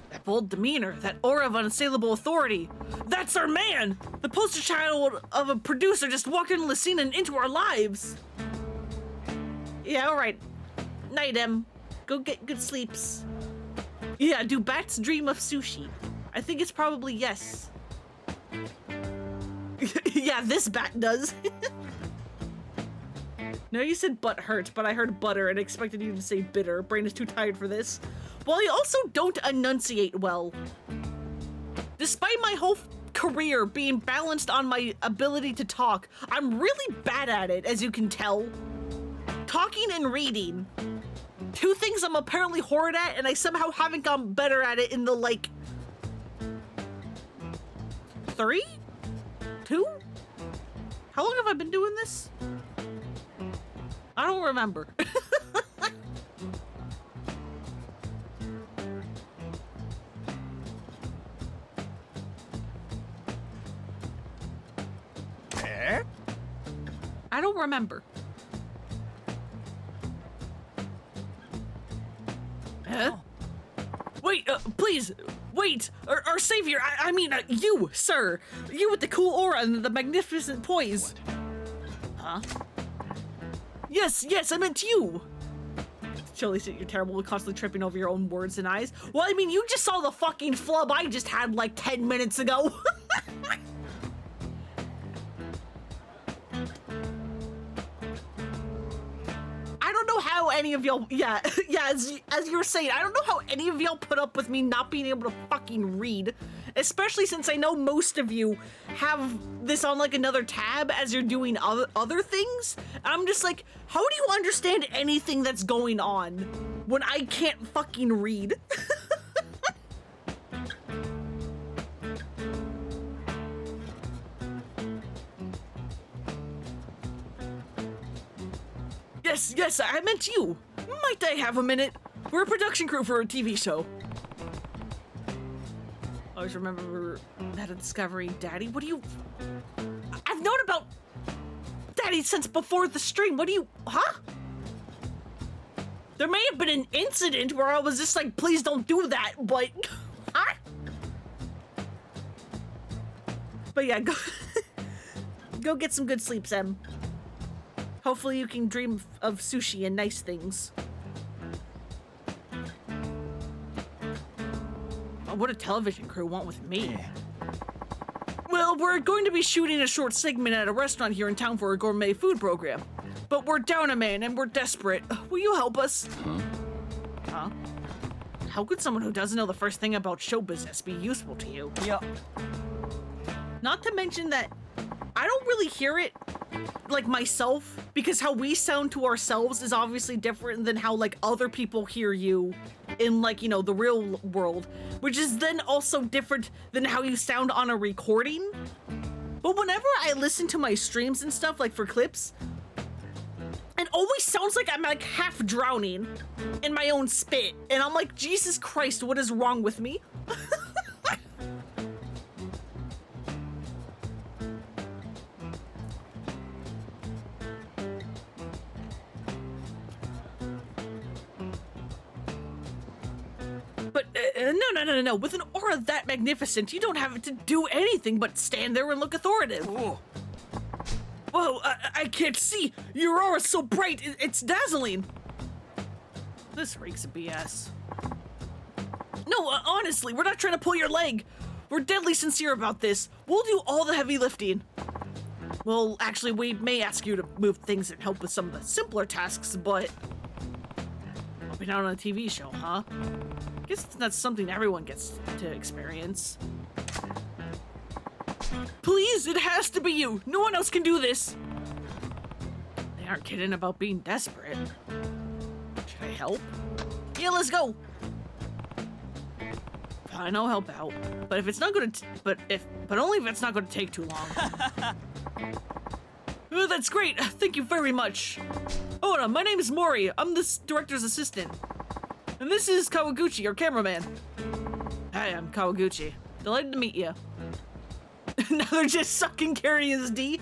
That bold demeanor, that aura of unassailable authority. That's our man! The poster child of a producer just walked into the scene and into our lives. Yeah, alright. Night, Em. Go get good sleeps. Yeah, do bats dream of sushi? I think it's probably yes. Yeah, this bat does. No, you said butt hurt, but I heard butter and expected you to say bitter. Brain is too tired for this. Well, I also don't enunciate well. Despite my whole career being balanced on my ability to talk, I'm really bad at it, as you can tell. Talking and reading. Two things I'm apparently horrid at, and I somehow haven't gotten better at it in the, like... 3? 2? How long have I been doing this? I don't remember. I don't remember. Huh? Wait, please, wait! Our savior, I mean, you, sir! You with the cool aura and the magnificent poise! Huh? Yes, I meant you! Chili, you're terrible with constantly tripping over your own words and eyes. Well, I mean, you just saw the fucking flub I just had like 10 minutes ago! I don't know how any of y'all, yeah, as you were saying, I don't know how any of y'all put up with me not being able to fucking read, especially since I know most of you have this on like another tab as you're doing other things. I'm just like, how do you understand anything that's going on when I can't fucking read? Yes, I meant you. Might I have a minute? We're a production crew for a TV show. Always remember that Discovery, Daddy. What do you... I've known about Daddy since before the stream. What do you... Huh? There may have been an incident where I was just like, please don't do that, but... Huh? But yeah, go... go get some good sleep, Sam. Hopefully you can dream of sushi and nice things. Oh, what a television crew want with me. Well, we're going to be shooting a short segment at a restaurant here in town for a gourmet food program. But we're down a man and we're desperate. Will you help us? Huh? How could someone who doesn't know the first thing about show business be useful to you? Yep. Not to mention that I don't really hear it like myself, because how we sound to ourselves is obviously different than how like other people hear you in like, you know, the real world, which is then also different than how you sound on a recording. But whenever I listen to my streams and stuff, like for clips, it always sounds like I'm like half drowning in my own spit, and I'm like, Jesus Christ, what is wrong with me? But no. With an aura that magnificent, you don't have to do anything but stand there and look authoritative. Whoa, I can't see. Your aura's so bright, it's dazzling. This reeks of BS. No, honestly, we're not trying to pull your leg. We're deadly sincere about this. We'll do all the heavy lifting. Well, actually, we may ask you to move things and help with some of the simpler tasks, but... Helping out on a TV show, huh? I guess that's something everyone gets to experience. Please, it has to be you. No one else can do this. They aren't kidding about being desperate. Should I help? Yeah, let's go. Fine, I'll help out. But if it's not gonna, but only if it's not gonna take too long. Oh, that's great. Thank you very much. Oh, no, my name is Mori. I'm this director's assistant. And this is Kawaguchi, our cameraman. Hi, I'm Kawaguchi. Delighted to meet you. Now they're just sucking Carrion's D.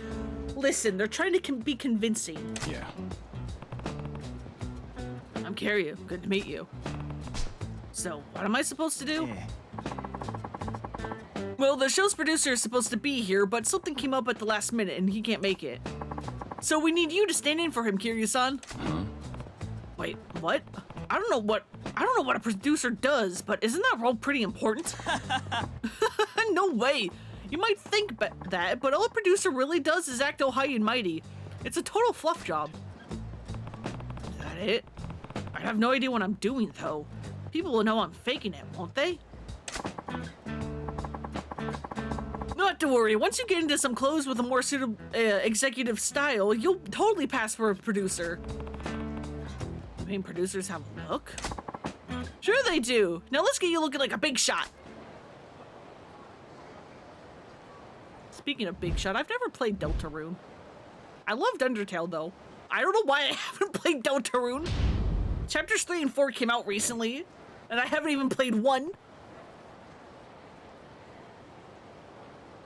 Listen, they're trying to be convincing. Yeah. I'm Carrion. Good to meet you. So, what am I supposed to do? Well, the show's producer is supposed to be here, but something came up at the last minute and he can't make it. So we need you to stand in for him, Kiryu-san. Wait, what? I don't know what a producer does, but isn't that role pretty important? No way. You might think that, but all a producer really does is act all high and mighty. It's a total fluff job. Is that it? I have no idea what I'm doing, though. People will know I'm faking it, won't they? Not to worry, once you get into some clothes with a more suitable executive style, you'll totally pass for a producer. I mean, producers have a look? Sure they do. Now let's get you looking like a big shot. Speaking of big shot, I've never played Deltarune. I loved Undertale though. I don't know why I haven't played Deltarune. Chapters 3 and 4 came out recently, and I haven't even played 1.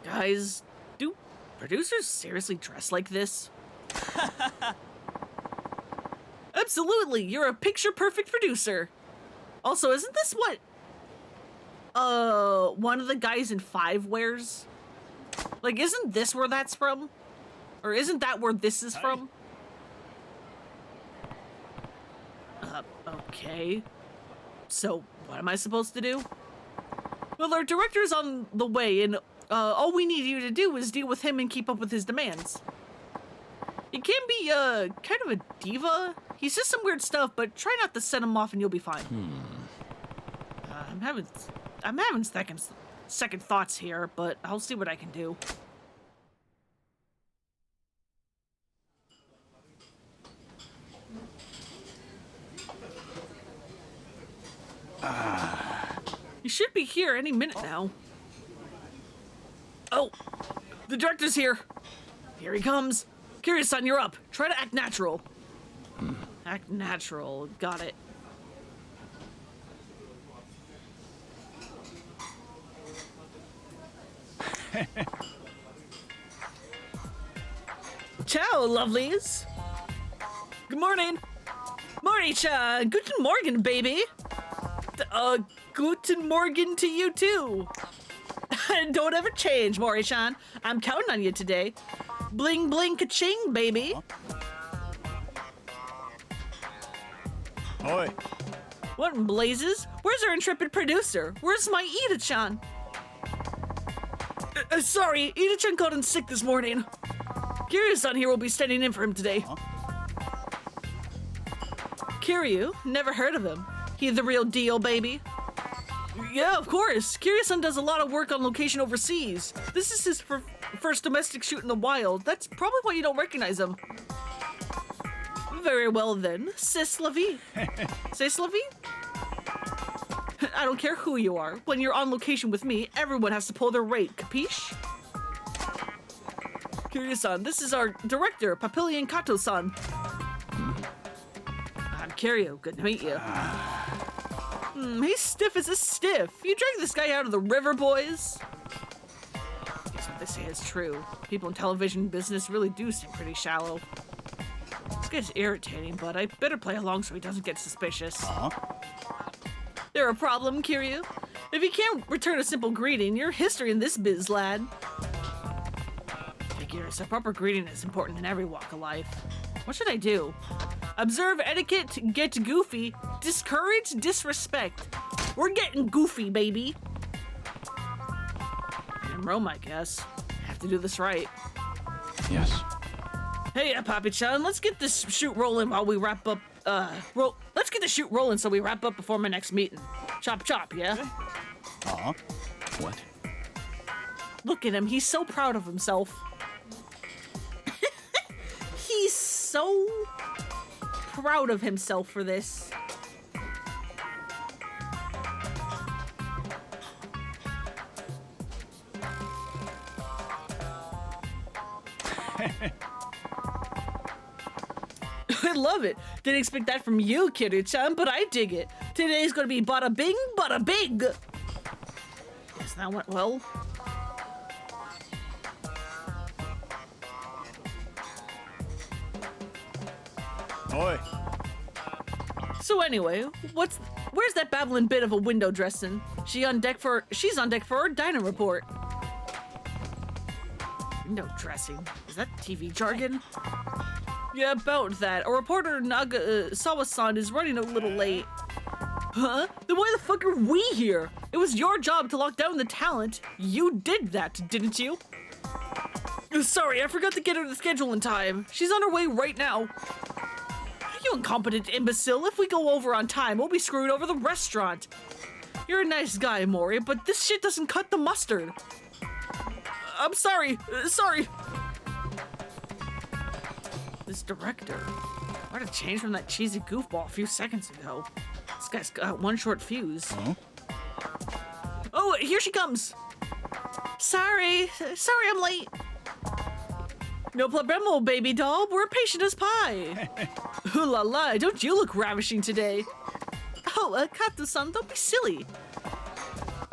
Guys, do producers seriously dress like this? Absolutely, you're a picture-perfect producer. Also, isn't this what one of the guys in 5 wears? Like, isn't this where that's from? Or isn't that where this is from? Okay. So, what am I supposed to do? Well, our director's on the way, and all we need you to do is deal with him and keep up with his demands. He can be, kind of a diva. He says some weird stuff, but try not to set him off and you'll be fine. I'm having second thoughts here, but I'll see what I can do. You should be here any minute now. Oh, the director's here. Here he comes. Kiryu-san, you're up. Try to act natural. Act natural. Got it. Ciao, lovelies. Good morning. Morning-chan. Guten Morgen, baby. Guten Morgen to you, too. Don't ever change, Mori-chan. I'm counting on you today. Bling, bling, ka-ching, baby. Oi. What in blazes? Where's our intrepid producer? Where's my Ida-chan? Sorry, Ida-chan called in sick this morning. Kiryu-san here will be standing in for him today. Kiryu? Never heard of him. He the real deal, baby. Yeah, of course. Kiryu-san does a lot of work on location overseas. This is his first domestic shoot in the wild. That's probably why you don't recognize him. Very well then. C'est la vie. C'est la vie? I don't care who you are. When you're on location with me, everyone has to pull their weight, capiche? Kiryu-san, this is our director, Papillion Kato-san. I'm Kiryu. Good to meet you. He's stiff as a stiff. You dragged this guy out of the river, boys. Guess what they say is true. People in television business really do seem pretty shallow. This guy's irritating, but I better play along so he doesn't get suspicious. There a problem, Kiryu? If you can't return a simple greeting, you're history in this biz, lad. Figures, a proper greeting is important in every walk of life. What should I do? Observe etiquette, get goofy, discourage disrespect. We're getting goofy, baby. In Rome, I guess. Have to do this right. Yes. Hey, Papi-chan, let's get this shoot rolling while we wrap up. Let's get the shoot rolling so we wrap up before my next meeting. Chop chop, yeah? What? Look at him, he's so proud of himself. He's so proud of himself for this. I love it. Didn't expect that from you, Kiryu-chan, but I dig it. Today's gonna be bada bing, bada big. Yes, that went well. Oi. So anyway, where's that babbling bit of a window dressing? She's on deck for her diner report. Window dressing? Is that TV jargon? Yeah, about that. A reporter, Sawa-san, is running a little late. Huh? Then why the fuck are we here? It was your job to lock down the talent. You did that, didn't you? Sorry, I forgot to get her the schedule in time. She's on her way right now. You incompetent imbecile. If we go over on time, we'll be screwed over the restaurant. You're a nice guy, Mori, but this shit doesn't cut the mustard. I'm sorry. Sorry. This director. What a change from that cheesy goofball a few seconds ago. This guy's got one short fuse. Oh, here she comes. Sorry, I'm late. No problemo, baby doll. We're patient as pie. Ooh la la, don't you look ravishing today? Oh, Kato-san, don't be silly.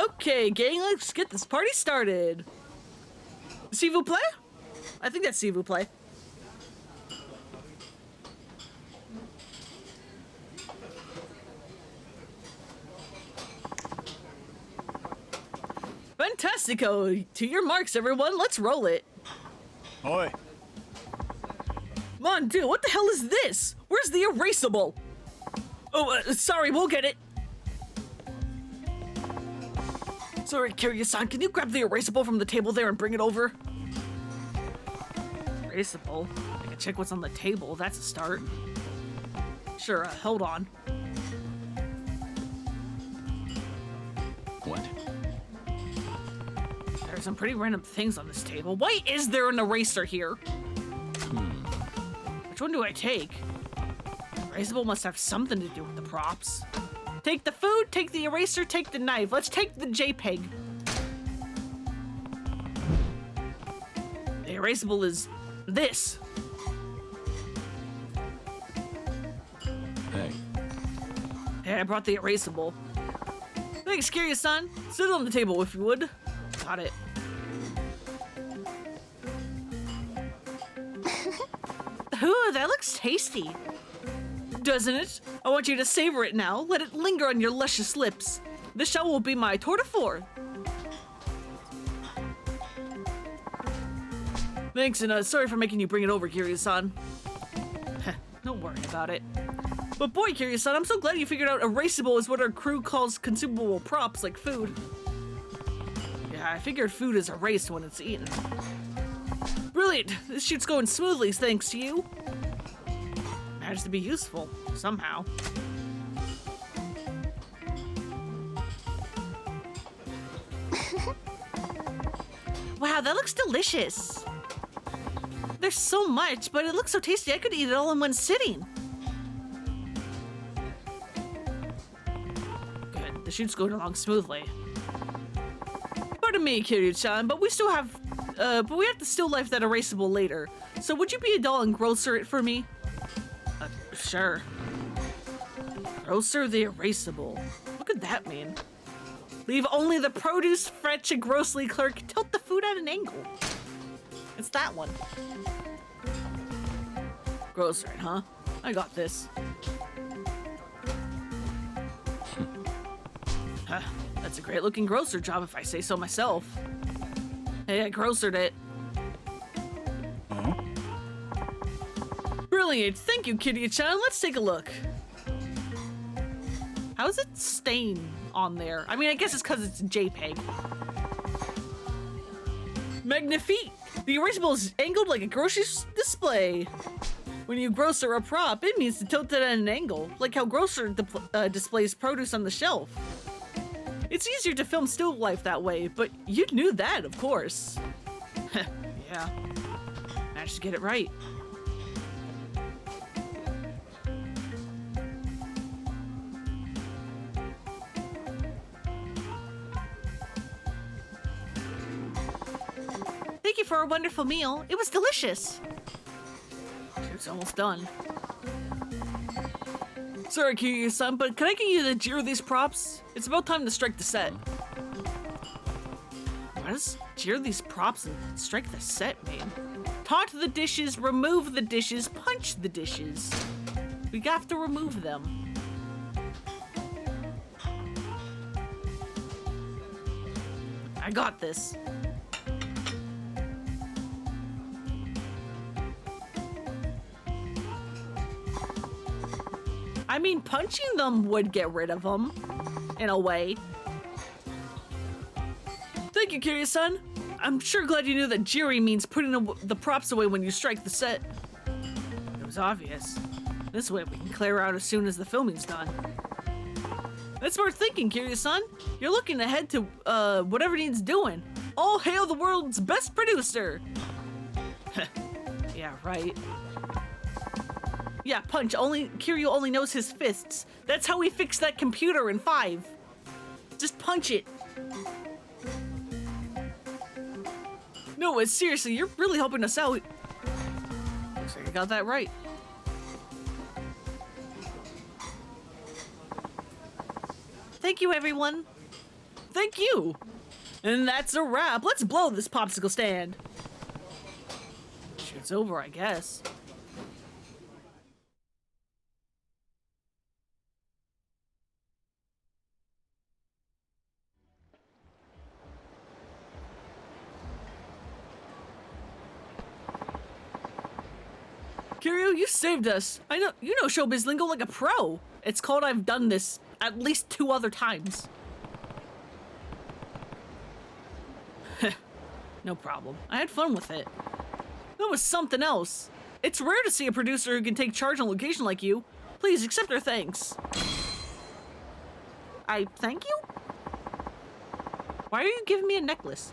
Okay, gang, let's get this party started. S'il vous plaît? I think that's s'il vous plaît. Fantastico! To your marks, everyone. Let's roll it. Oi. Mon Dieu, what the hell is this? Where's the erasable? Oh, sorry, we'll get it. Sorry, Kiryu-san, can you grab the erasable from the table there and bring it over? Erasable? I can check what's on the table. That's a start. Sure, hold on. What? There's some pretty random things on this table. Why is there an eraser here? Which one do I take? Erasable must have something to do with the props. Take the food, take the eraser, take the knife. Let's take the JPEG. The erasable is this. Hey. Hey, I brought the erasable. Thanks, Kiryu-san. Sit on the table if you would. Got it. Ooh, that looks tasty. Doesn't it? I want you to savor it now. Let it linger on your luscious lips. This shell will be my tour de force. Thanks, and sorry for making you bring it over, Kiryu-san. Don't worry about it. But boy, Kiryu-san, I'm so glad you figured out erasable is what our crew calls consumable props like food. Yeah, I figured food is erased when it's eaten. Brilliant! This shoot's going smoothly thanks to you. Managed to be useful, somehow. Wow, that looks delicious. There's so much, but it looks so tasty I could eat it all in one sitting. Good, the shoot's going along smoothly. Pardon me, Kiryu-chan, but we still have, but we have to still life that erasable later. So would you be a doll and grocer it for me? Sure. Grocer the erasable. What could that mean? Leave only the produce, fetch a grocery clerk, tilt the food at an angle. It's that one. Grocer it, huh? I got this. That's a great looking grocer job if I say so myself. Hey, I grocered it. Brilliant, thank you, Kiryu-chan. Let's take a look. How is it stain on there? I mean, I guess it's because it's JPEG. Magnifique! The erasable is angled like a grocery display. When you grocer a prop, it means to tilt it at an angle, like how grocer displays produce on the shelf. It's easier to film still life that way, but you knew that, of course. Yeah, managed to get it right. Thank you for a wonderful meal. It was delicious. It's almost done. Sorry, Kiryu-san, but can I get you to jeer these props? It's about time to strike the set. What does jeer these props and strike the set mean? Taunt the dishes, remove the dishes, punch the dishes. We have to remove them. I got this. I mean, punching them would get rid of them, in a way. Thank you, Kiryu-san. I'm sure glad you knew that Jiri means putting the props away when you strike the set. It was obvious. This way we can clear out as soon as the filming's done. That's smart thinking, Kiryu-san. You're looking ahead to whatever needs doing. All hail the world's best producer! Yeah, right. Yeah, punch. Kiryu only knows his fists. That's how we fixed that computer in 5. Just punch it. No, seriously, you're really helping us out. Looks like I got that right. Thank you, everyone. Thank you. And that's a wrap. Let's blow this popsicle stand. Shit's over, I guess. Kiryu, you saved us. I know you know showbiz lingo like a pro. It's called I've done this at least 2 other times. No problem. I had fun with it. That was something else. It's rare to see a producer who can take charge on location like you. Please accept our thanks. I thank you? Why are you giving me a necklace?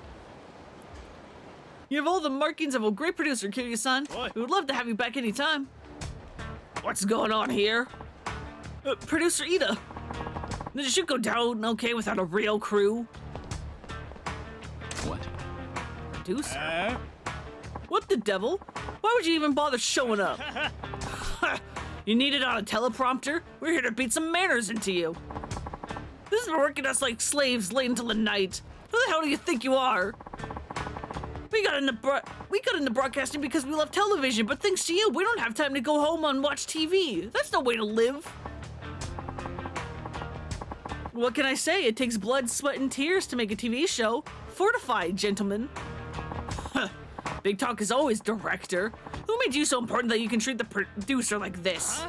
You have all the markings of a great producer, Kiryu-san. We would love to have you back anytime. What's going on here? Producer Ida. Did the shoot go down okay without a real crew? What? Producer? What the devil? Why would you even bother showing up? You need it on a teleprompter? We're here to beat some manners into you. This is working us like slaves late until the night. Who the hell do you think you are? We got into broadcasting because we love television, but thanks to you, we don't have time to go home and watch TV. That's no way to live. What can I say? It takes blood, sweat, and tears to make a TV show. Fortified, gentlemen. Big talk is always, director. Who made you so important that you can treat the producer like this?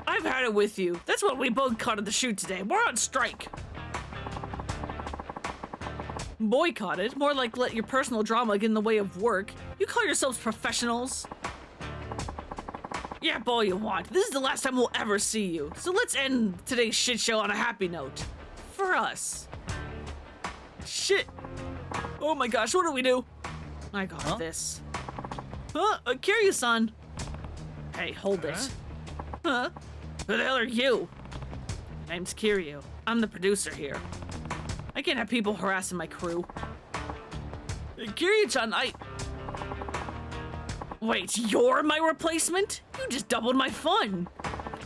I've had it with you. That's what we boycotted the shoot today. We're on strike. Boycotted? More like let your personal drama get in the way of work. You call yourselves professionals? Yap all you want. This is the last time we'll ever see you. So let's end today's shit show on a happy note. For us. Shit. Oh my gosh, what do we do? I got this. Kiryu-san. Hey, hold it. Huh? Who the hell are you? My name's Kiryu. I'm the producer here. I can't have people harassing my crew. Kiryu-chan, Wait, you're my replacement? You just doubled my fun.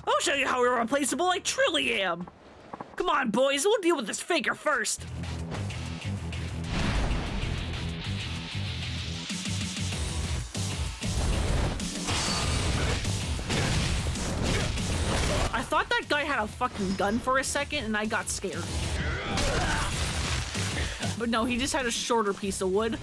I'll show you how irreplaceable I truly am. Come on, boys, we'll deal with this faker first. I thought that guy had a fucking gun for a second and I got scared. But no, he just had a shorter piece of wood.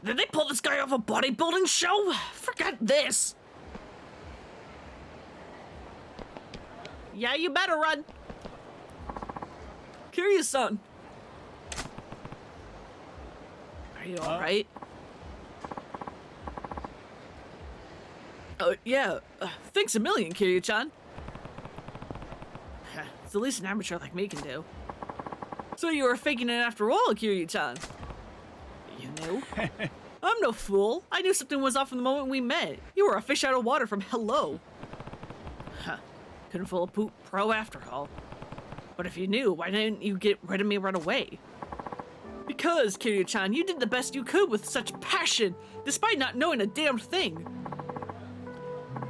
Did they pull this guy off a bodybuilding show? Forget this. Yeah, you better run. Kiryu-san. Are you alright? Yeah. Thanks a million, Kiryu-chan. It's the least an amateur like me can do. So you were faking it after all, Kiryu-chan. You knew? I'm no fool. I knew something was off from the moment we met. You were a fish out of water from hello. Huh. Couldn't fool a poop pro after all. But if you knew, why didn't you get rid of me right away? Because, Kiryu-chan, you did the best you could with such passion, despite not knowing a damn thing.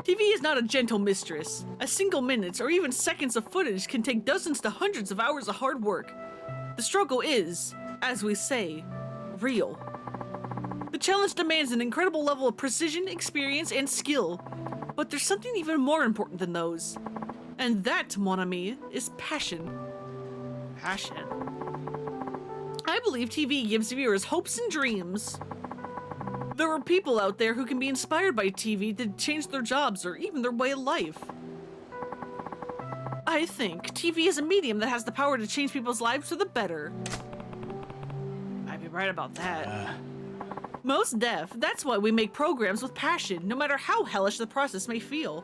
TV is not a gentle mistress. A single minute or even seconds of footage can take dozens to hundreds of hours of hard work. The struggle is, as we say, real. The challenge demands an incredible level of precision, experience, and skill. But there's something even more important than those. And that, mon ami, is passion. Passion. I believe TV gives viewers hopes and dreams. There are people out there who can be inspired by TV to change their jobs or even their way of life. I think TV is a medium that has the power to change people's lives for the better. Might be right about that. Most def, that's why we make programs with passion, no matter how hellish the process may feel.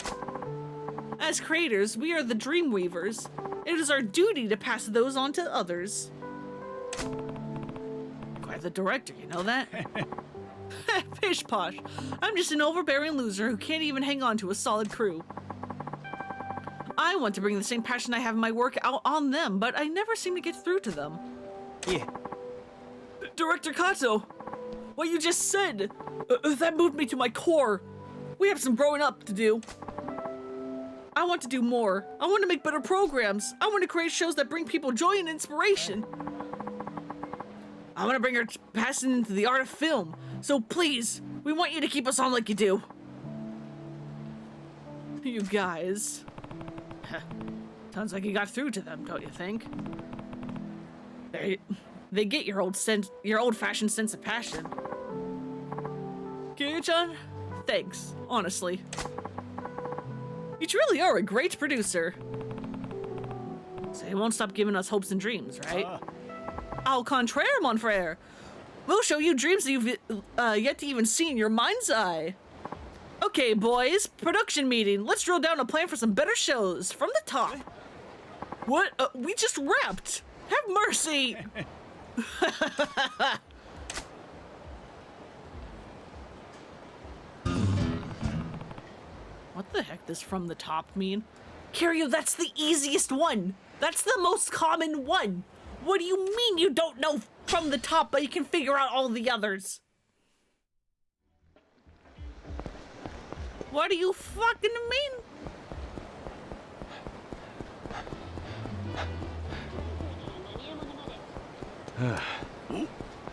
As creators, we are the dream weavers. It is our duty to pass those on to others. Quite the director, you know that? Pish posh. I'm just an overbearing loser who can't even hang on to a solid crew. I want to bring the same passion I have in my work out on them, but I never seem to get through to them. Yeah. Director Kato, what you just said, that moved me to my core. We have some growing up to do. I want to do more. I want to make better programs. I want to create shows that bring people joy and inspiration. I want to bring our passion into the art of film. So please, we want you to keep us on like you do. You guys. Sounds like you got through to them, don't you think? They get your old-fashioned sense of passion. Kiryu-chan, thanks, honestly. You truly are a great producer. So you won't stop giving us hopes and dreams, right? Au contraire, mon frere. We'll show you dreams that you've yet to even see in your mind's eye. Okay, boys, production meeting. Let's drill down a plan for some better shows from the top. What? We just wrapped. Have mercy. What the heck does from the top mean? Kiryu, that's the easiest one. That's the most common one. What do you mean you don't know from the top, but you can figure out all the others? What do you fucking mean?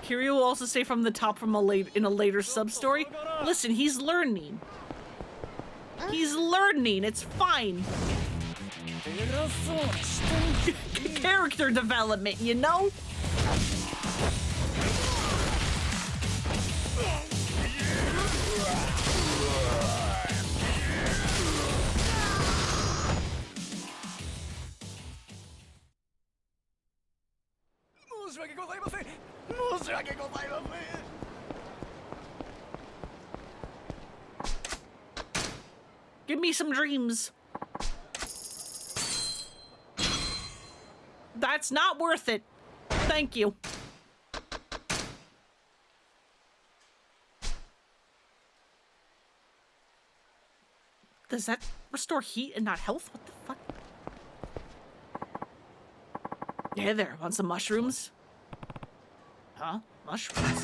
Kiryu will also say from the top from in a later sub-story. Listen, he's learning. He's learning, it's fine. Character development, you know? Give me some dreams. That's not worth it. Thank you. Does that restore heat and not health? What the fuck? Yeah, there. Want some mushrooms? Huh? Mushrooms?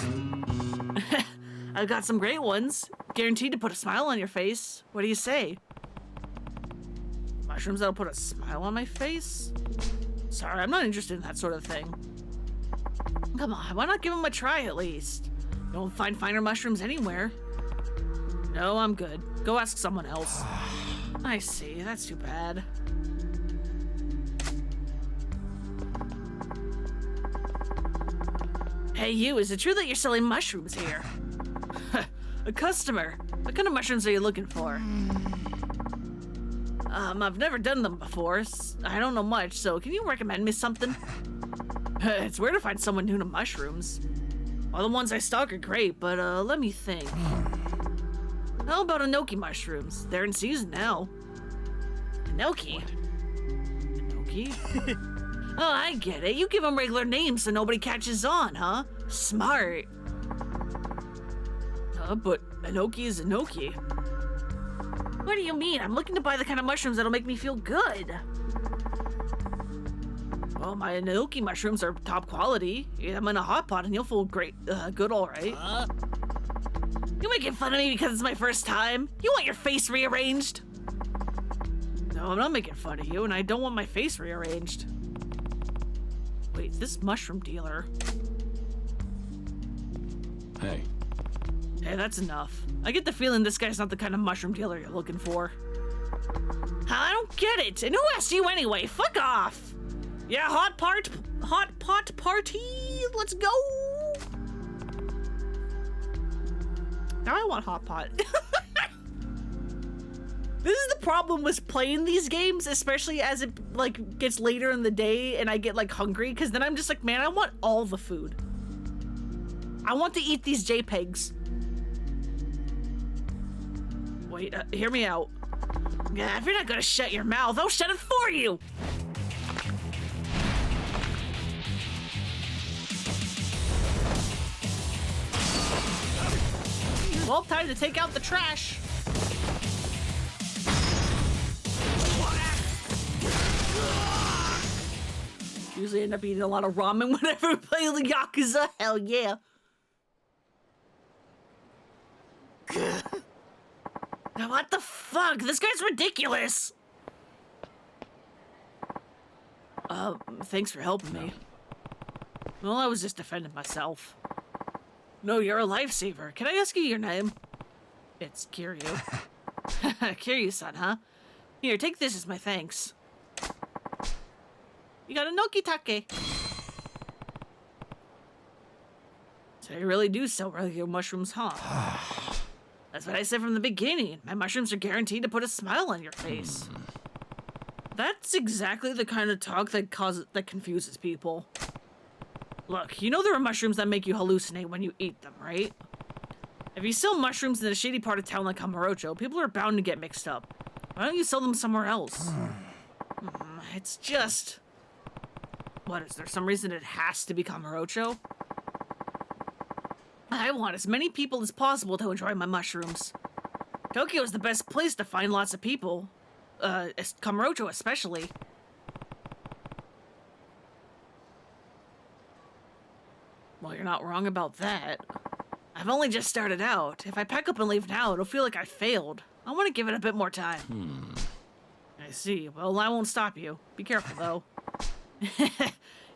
I've got some great ones. Guaranteed to put a smile on your face. What do you say? Mushrooms that'll put a smile on my face? Sorry, I'm not interested in that sort of thing. Come on, why not give them a try at least? You won't find finer mushrooms anywhere. No, I'm good. Go ask someone else. I see, that's too bad. Hey you, is it true that you're selling mushrooms here? A customer. What kind of mushrooms are you looking for? I've never done them before. I don't know much, so can you recommend me something? It's rare to find someone new to mushrooms. Well, the ones I stock are great, but let me think. How about enoki mushrooms? They're in season now. Enoki? Enoki? Oh, I get it. You give them regular names so nobody catches on, huh? Smart. But enoki is enoki. What do you mean? I'm looking to buy the kind of mushrooms that'll make me feel good. Well, my enoki mushrooms are top quality. Eat them in a hot pot and you'll feel great, good, all right. You making fun of me because it's my first time? You want your face rearranged? No, I'm not making fun of you, and I don't want my face rearranged. Wait, this mushroom dealer. Hey. Hey, that's enough. I get the feeling this guy's not the kind of mushroom dealer you're looking for. I don't get it. And who asked you anyway? Fuck off. Yeah, hot pot party. Let's go. Now I want hot pot. This is the problem with playing these games, especially as it like gets later in the day and I get like hungry, because then I'm just like, man, I want all the food. I want to eat these JPEGs. Wait, hear me out. Yeah, if you're not gonna shut your mouth, I'll shut it for you. Well, time to take out the trash. Usually end up eating a lot of ramen whenever we play the Yakuza. Hell yeah. Now what the fuck? This guy's ridiculous. Thanks for helping me. Well, I was just defending myself. No, you're a lifesaver. Can I ask you your name? It's Kiryu. Kiryu-san, huh? Here, take this as my thanks. You got a Noki-take. So you really do sell regular mushrooms, huh? That's what I said from the beginning. My mushrooms are guaranteed to put a smile on your face. That's exactly the kind of talk that confuses people. Look, you know there are mushrooms that make you hallucinate when you eat them, right? If you sell mushrooms in a shady part of town like Kamurocho, people are bound to get mixed up. Why don't you sell them somewhere else? It's just... What, is there some reason it has to be Kamurocho? I want as many people as possible to enjoy my mushrooms. Tokyo is the best place to find lots of people. Kamurocho especially. Well, you're not wrong about that. I've only just started out. If I pack up and leave now, it'll feel like I failed. I want to give it a bit more time. I see. Well, I won't stop you. Be careful, though.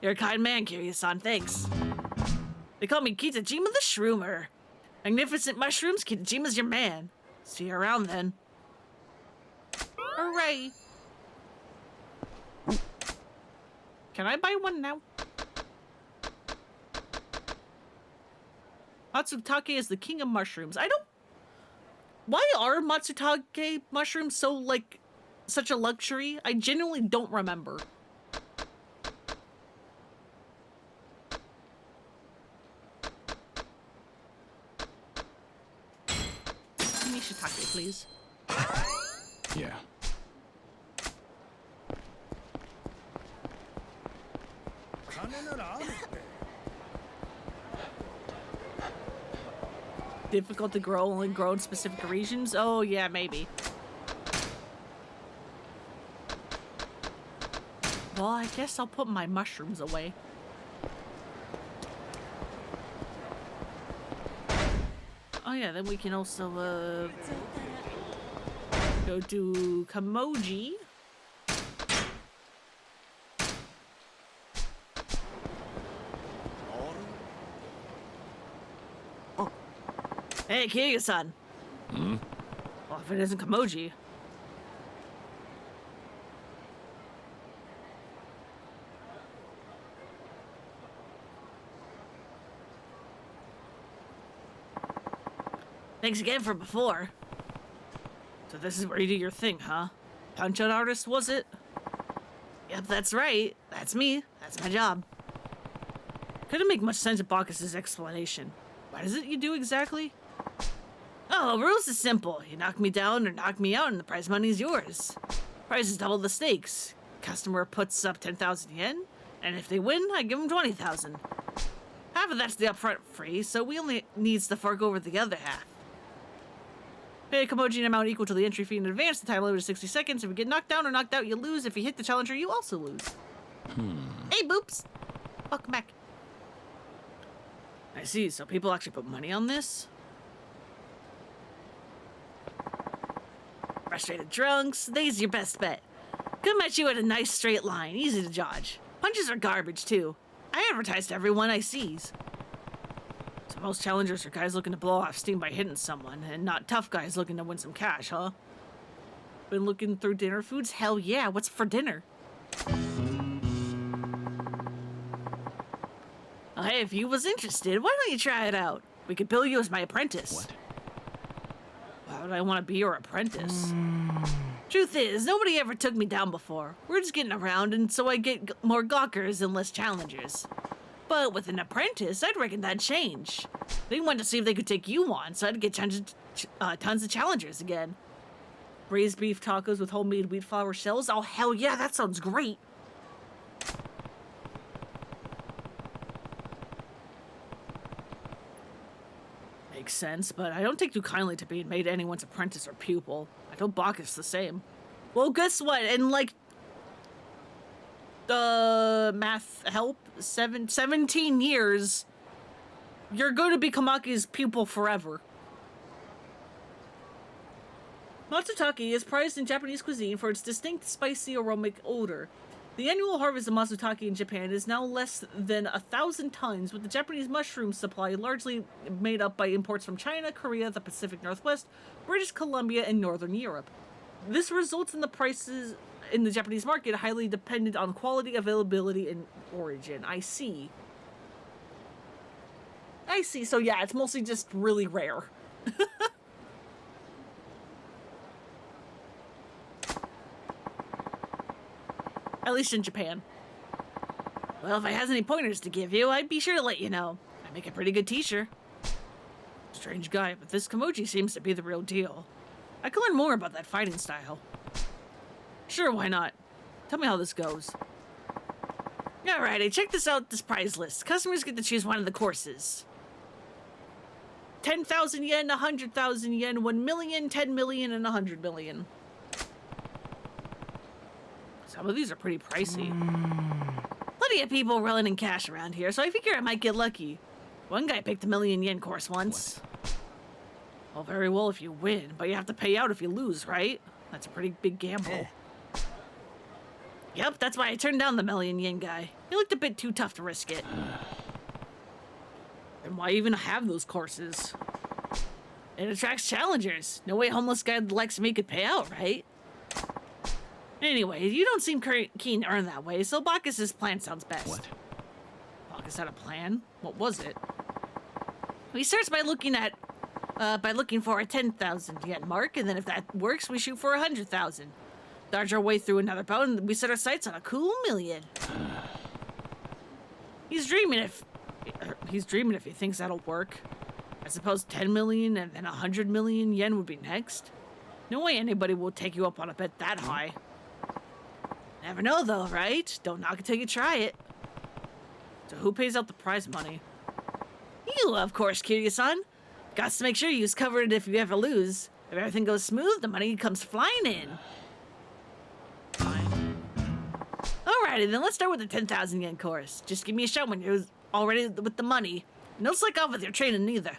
You're a kind man, Kiryu-san. Thanks. They call me Kitajima the Shroomer. Magnificent mushrooms, Kitajima's your man. See you around, then. Hooray! Can I buy one now? Matsutake is the king of mushrooms. I don't... Why are Matsutake mushrooms so, like, such a luxury? I genuinely don't remember. Give me shiitake, please. Yeah. Difficult to grow, only grow in specific regions? Oh, yeah, maybe. Well, I guess I'll put my mushrooms away. Oh, yeah, then we can also, go to Kamoji. Hey, Kiryu-san. Well, if it isn't Kamoji. Thanks again for before. So this is where you do your thing, huh? Punch-out artist, was it? Yep, that's right. That's me. That's my job. Couldn't make much sense of Bacchus's explanation. What is it you do exactly? Oh, the rules is simple. You knock me down or knock me out and the prize money is yours. Prize is double the stakes. Customer puts up 10,000 yen, and if they win, I give them 20,000. Half of that's the upfront fee, so we only needs to fork over the other half. Pay a Kamoji an amount equal to the entry fee in advance. The time limit is 60 seconds. If you get knocked down or knocked out, you lose. If you hit the challenger, you also lose. Hey, boops. Welcome back. I see, so people actually put money on this? Frustrated drunks, they's your best bet. Come at you at a nice straight line, easy to dodge. Punches are garbage, too. I advertise to everyone I sees. So most challengers are guys looking to blow off steam by hitting someone, and not tough guys looking to win some cash, huh? Been looking through dinner foods? Hell yeah, what's for dinner? Oh, hey, if you was interested, why don't you try it out? We could bill you as my apprentice. What? Why would I want to be your apprentice? Truth is, nobody ever took me down before. We're just getting around, and so I get more gawkers and less challengers. But with an apprentice, I'd reckon that'd change. They wanted to see if they could take you on, so I'd get tons of challengers again. Braised beef tacos with homemade wheat flour shells? Oh, hell yeah, that sounds great. Makes sense, but I don't take too kindly to being made anyone's apprentice or pupil. I told Bacchus the same. Well, guess what? In, like, math help, 17 years, you're going to be Kamaki's pupil forever. Matsutake is prized in Japanese cuisine for its distinct spicy aromatic odor. The annual harvest of matsutake in Japan is now less than 1,000 tons, with the Japanese mushroom supply largely made up by imports from China, Korea, the Pacific Northwest, British Columbia, and Northern Europe. This results in the prices in the Japanese market highly dependent on quality, availability, and origin. I see. I see. So yeah, it's mostly just really rare. At least in Japan. Well, if I has any pointers to give you, I'd be sure to let you know. I make a pretty good teacher. Strange guy, but this Kamoji seems to be the real deal. I could learn more about that fighting style. Sure, why not? Tell me how this goes. Alrighty, check this out, this prize list. Customers get to choose one of the courses. 10,000 yen, 100,000 yen, 1 million, 10 million, and 100 million. Some of these are pretty pricey. Plenty of people rolling in cash around here, so I figure I might get lucky. One guy picked a 1,000,000 yen course once. Well, very well if you win, but you have to pay out if you lose, right? That's a pretty big gamble. Yep, that's why I turned down the 1,000,000 yen guy. He looked a bit too tough to risk it. And why even have those courses? It attracts challengers. No way a homeless guy the likes of me could pay out, right? Anyway, you don't seem keen to earn that way, so Bacchus's plan sounds best. What? Bacchus had a plan? What was it? He starts by looking for a 10,000 yen mark, and then if that works, we shoot for 100,000. Dodge our way through another bout, and we set our sights on a cool 1,000,000. He's dreaming if he thinks that'll work. I suppose 10 million and then 100 million yen would be next. No way anybody will take you up on a bet that high. Never know though, right? Don't knock it till you try it. So who pays out the prize money? You, of course, Kiryu-san. Got to make sure you's covered if you ever lose. If everything goes smooth, the money comes flying in. Fine. Alrighty, then let's start with the 10,000 yen course. Just give me a shout when you're already with the money. No slack off with your training neither.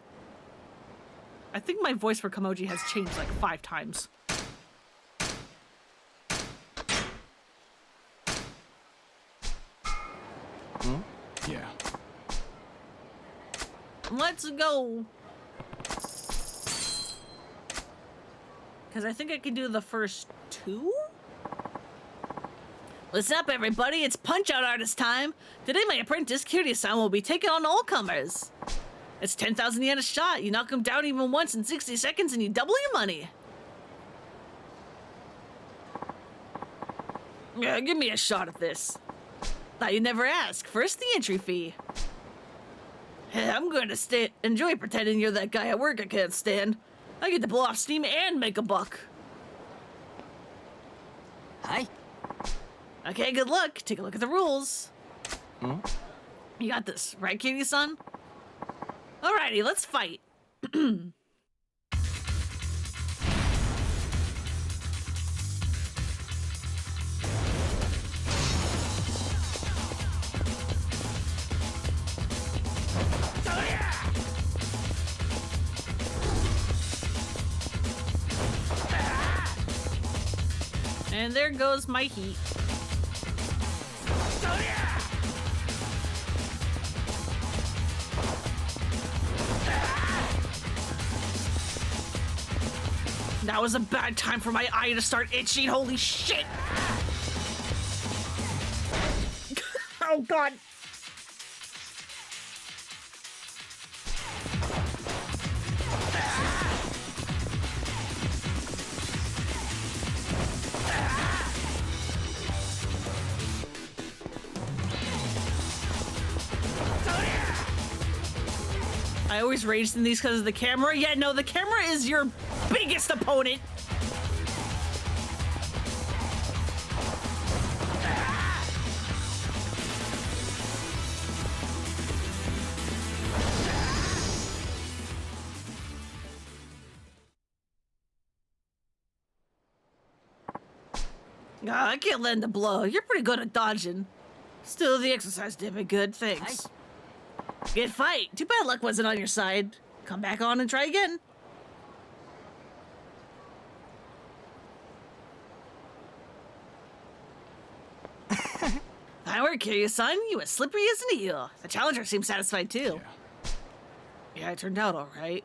I think my voice for Kamoji has changed like 5 times. Yeah. Let's go. Because I think I can do the first 2? What's up, everybody? It's Punch-Out Artist time. Today, my apprentice, Kiryu-san, will be taking on all comers. It's 10,000 yen a shot. You knock him down even once in 60 seconds and you double your money. Yeah, give me a shot at this. Thought you'd never ask. First, the entry fee. I'm going to enjoy pretending you're that guy at work I can't stand. I get to blow off steam and make a buck. Hi. Okay, good luck. Take a look at the rules. You got this, right, Kiryu-san? Alrighty, let's fight. And there goes my heat. That was a bad time for my eye to start itching. Holy shit! Oh god! I always rage in these because of the camera. Yeah, no, the camera is your biggest opponent. I can't land a blow. You're pretty good at dodging. Still, the exercise did me good. Thanks. Good fight. Too bad luck wasn't on your side. Come back on and try again. Fine work, Kiryu-san. You as slippery as an eel. The challenger seems satisfied too. Yeah, it turned out all right.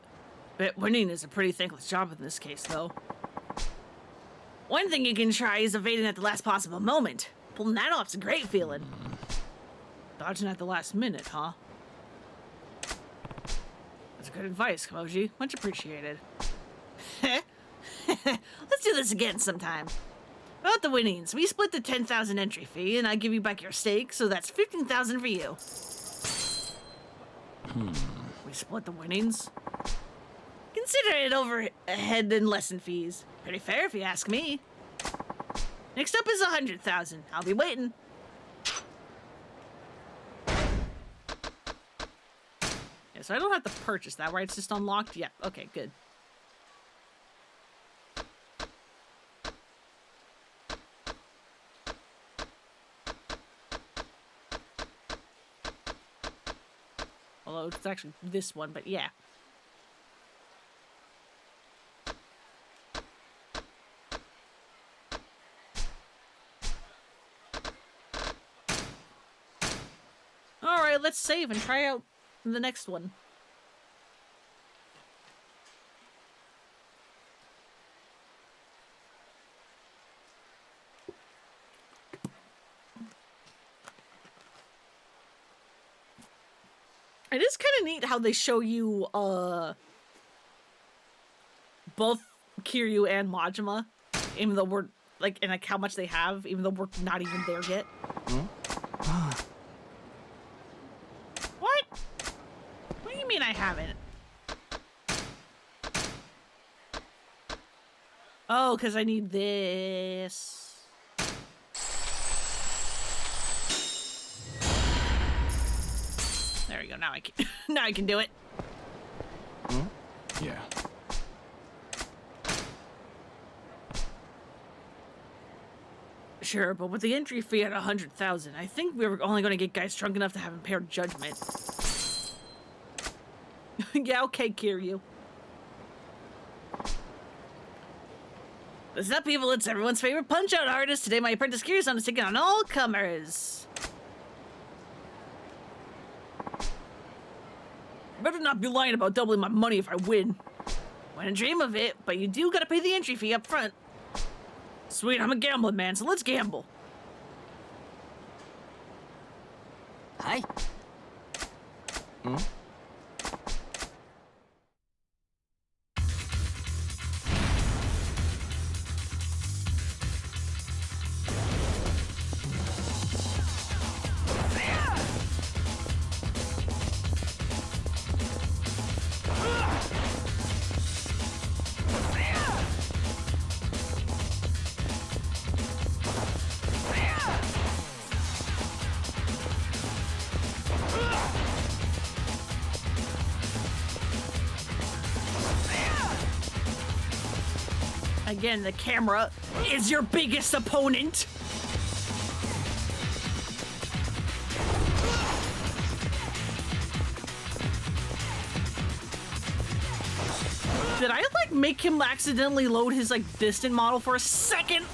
But winning is a pretty thankless job in this case, though. One thing you can try is evading at the last possible moment. Pulling that off's a great feeling. Dodging at the last minute, huh? good advice, Kamoji. Much appreciated. Let's do this again sometime. About the winnings, we split the 10,000 entry fee, and I give you back your stake, so that's 15,000 for you. We split the winnings. Consider it overhead and lesson fees. Pretty fair if you ask me. Next up is 100,000. I'll be waiting. Yeah, so I don't have to purchase that, right? It's just unlocked? Yeah, okay, good. Although it's actually this one, but yeah. Alright, let's save and try out the next one. It is kind of neat how they show you both Kiryu and Majima, even though we're like, and like how much they have, even though we're not even there yet. What? What do you mean I haven't? Oh, because I need this. There we go. Now I can. Now I can do it. Yeah. Sure, but with the entry fee at 100,000, I think we were only going to get guys drunk enough to have impaired judgment. Yeah, okay, Kiryu. Listen up, people. It's everyone's favorite punch-out artist. Today, my apprentice Kiryu-san is taking on all comers. Better not be lying about doubling my money if I win. Wouldn't dream of it, but you do gotta pay the entry fee up front. Sweet, I'm a gambling man, so let's gamble. Hi. Again, the camera is your biggest opponent. Did I, like, make him accidentally load his, like, distant model for a second?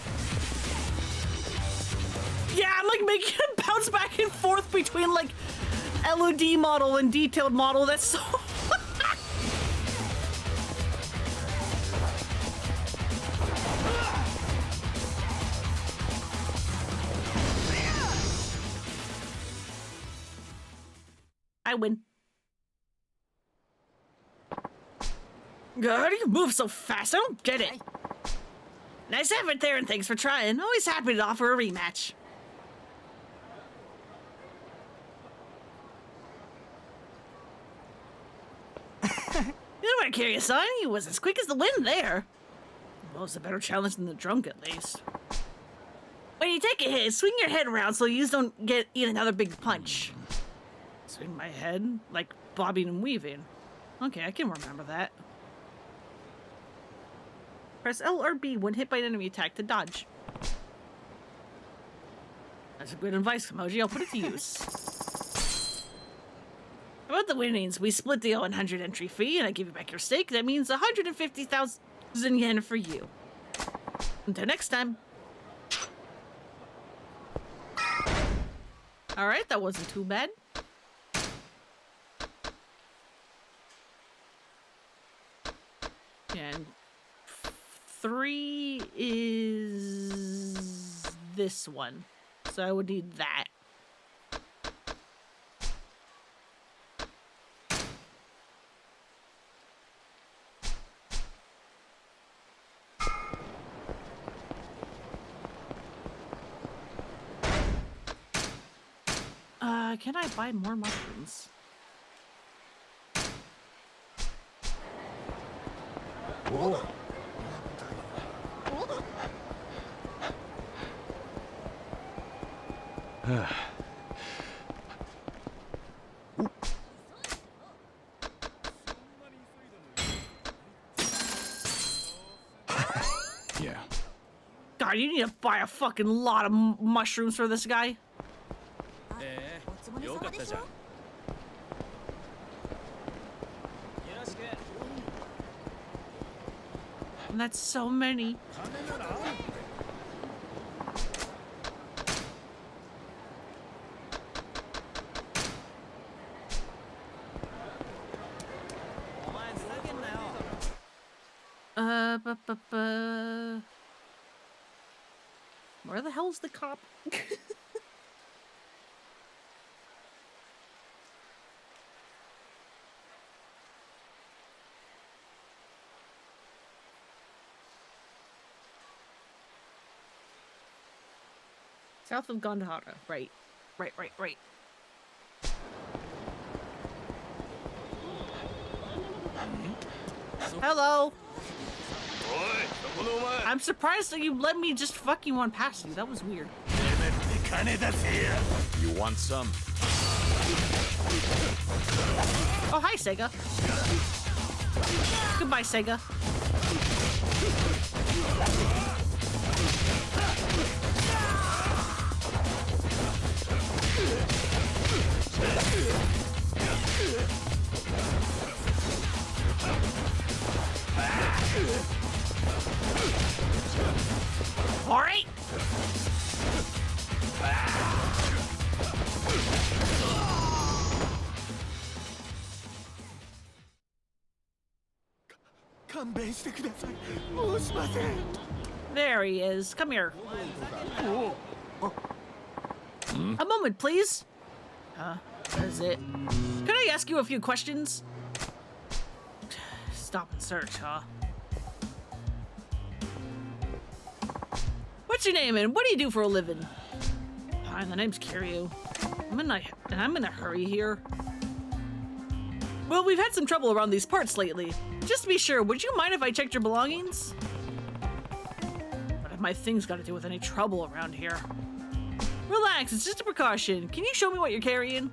Yeah, I'm, like, making him bounce back and forth between, like, LOD model and detailed model. That's so... I win. How do you move so fast? I don't get it. Nice effort there, and thanks for trying. Always happy to offer a rematch. You weren't curious, son. He was as quick as the wind there. Well, it's a better challenge than the drunk, at least. When you take a hit, swing your head around so you don't eat another big punch. Swing my head like bobbing and weaving. Okay, I can remember that. Press L or B when hit by an enemy attack to dodge. That's a good advice, Kamoji. I'll put it to use. About the winnings, we split the 100 entry fee and I give you back your stake. That means 150,000 yen for you. Until next time. Alright, that wasn't too bad. And 3 is this one. So I would need that. can't I buy more mushrooms? Yeah. God, you need to buy a fucking lot of mushrooms for this guy. And that's so many. Where the hell's the cop? South of Gandhara. Right. Right. Hello. I'm surprised that you let me just fucking run past you. That was weird. You want some? Oh, hi, Sega. Goodbye, Sega. All right. There he is. Come here. A moment, please. What is it? Could I ask you a few questions? Stop and search, huh? What's your name and what do you do for a living? Hi, the name's Kiryu. I'm in a hurry here. Well, we've had some trouble around these parts lately. Just to be sure, would you mind if I checked your belongings? What have my things got to do with any trouble around here? Relax, it's just a precaution. Can you show me what you're carrying?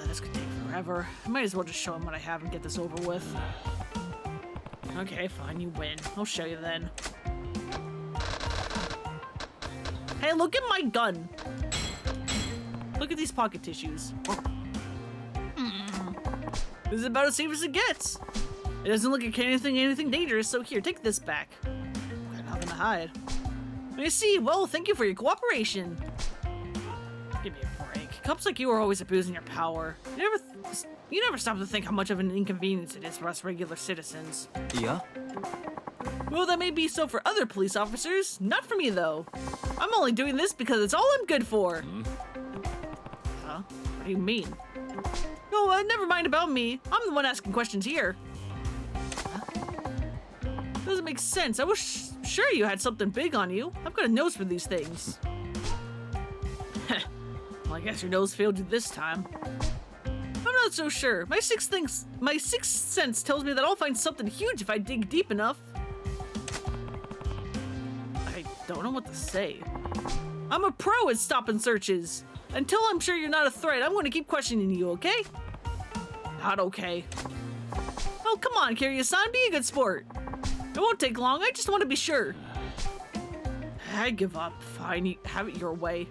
This could take forever. I might as well just show him what I have and get this over with. Okay, fine, you win. I'll show you then. Hey, look at my gun. Look at these pocket tissues. This is about as safe as it gets. It doesn't look like anything dangerous, so here, take this back. Got nothing to hide. I see. Well, thank you for your cooperation. Give me a break. Cops like you are always abusing your power. You never stop to think how much of an inconvenience it is for us regular citizens. Yeah? Well, that may be so for other police officers. Not for me, though. I'm only doing this because it's all I'm good for. Huh? What do you mean? No, never mind about me. I'm the one asking questions here. Huh? Doesn't make sense. I was sure you had something big on you. I've got a nose for these things. Well, I guess your nose failed you this time. I'm not so sure. My sixth sense tells me that I'll find something huge if I dig deep enough. I don't know what to say. I'm a pro at stopping searches. Until I'm sure you're not a threat, I'm going to keep questioning you, okay? Not okay. Oh, come on, Kiryu-san, be a good sport. It won't take long, I just want to be sure. I give up. Fine, you have it your way.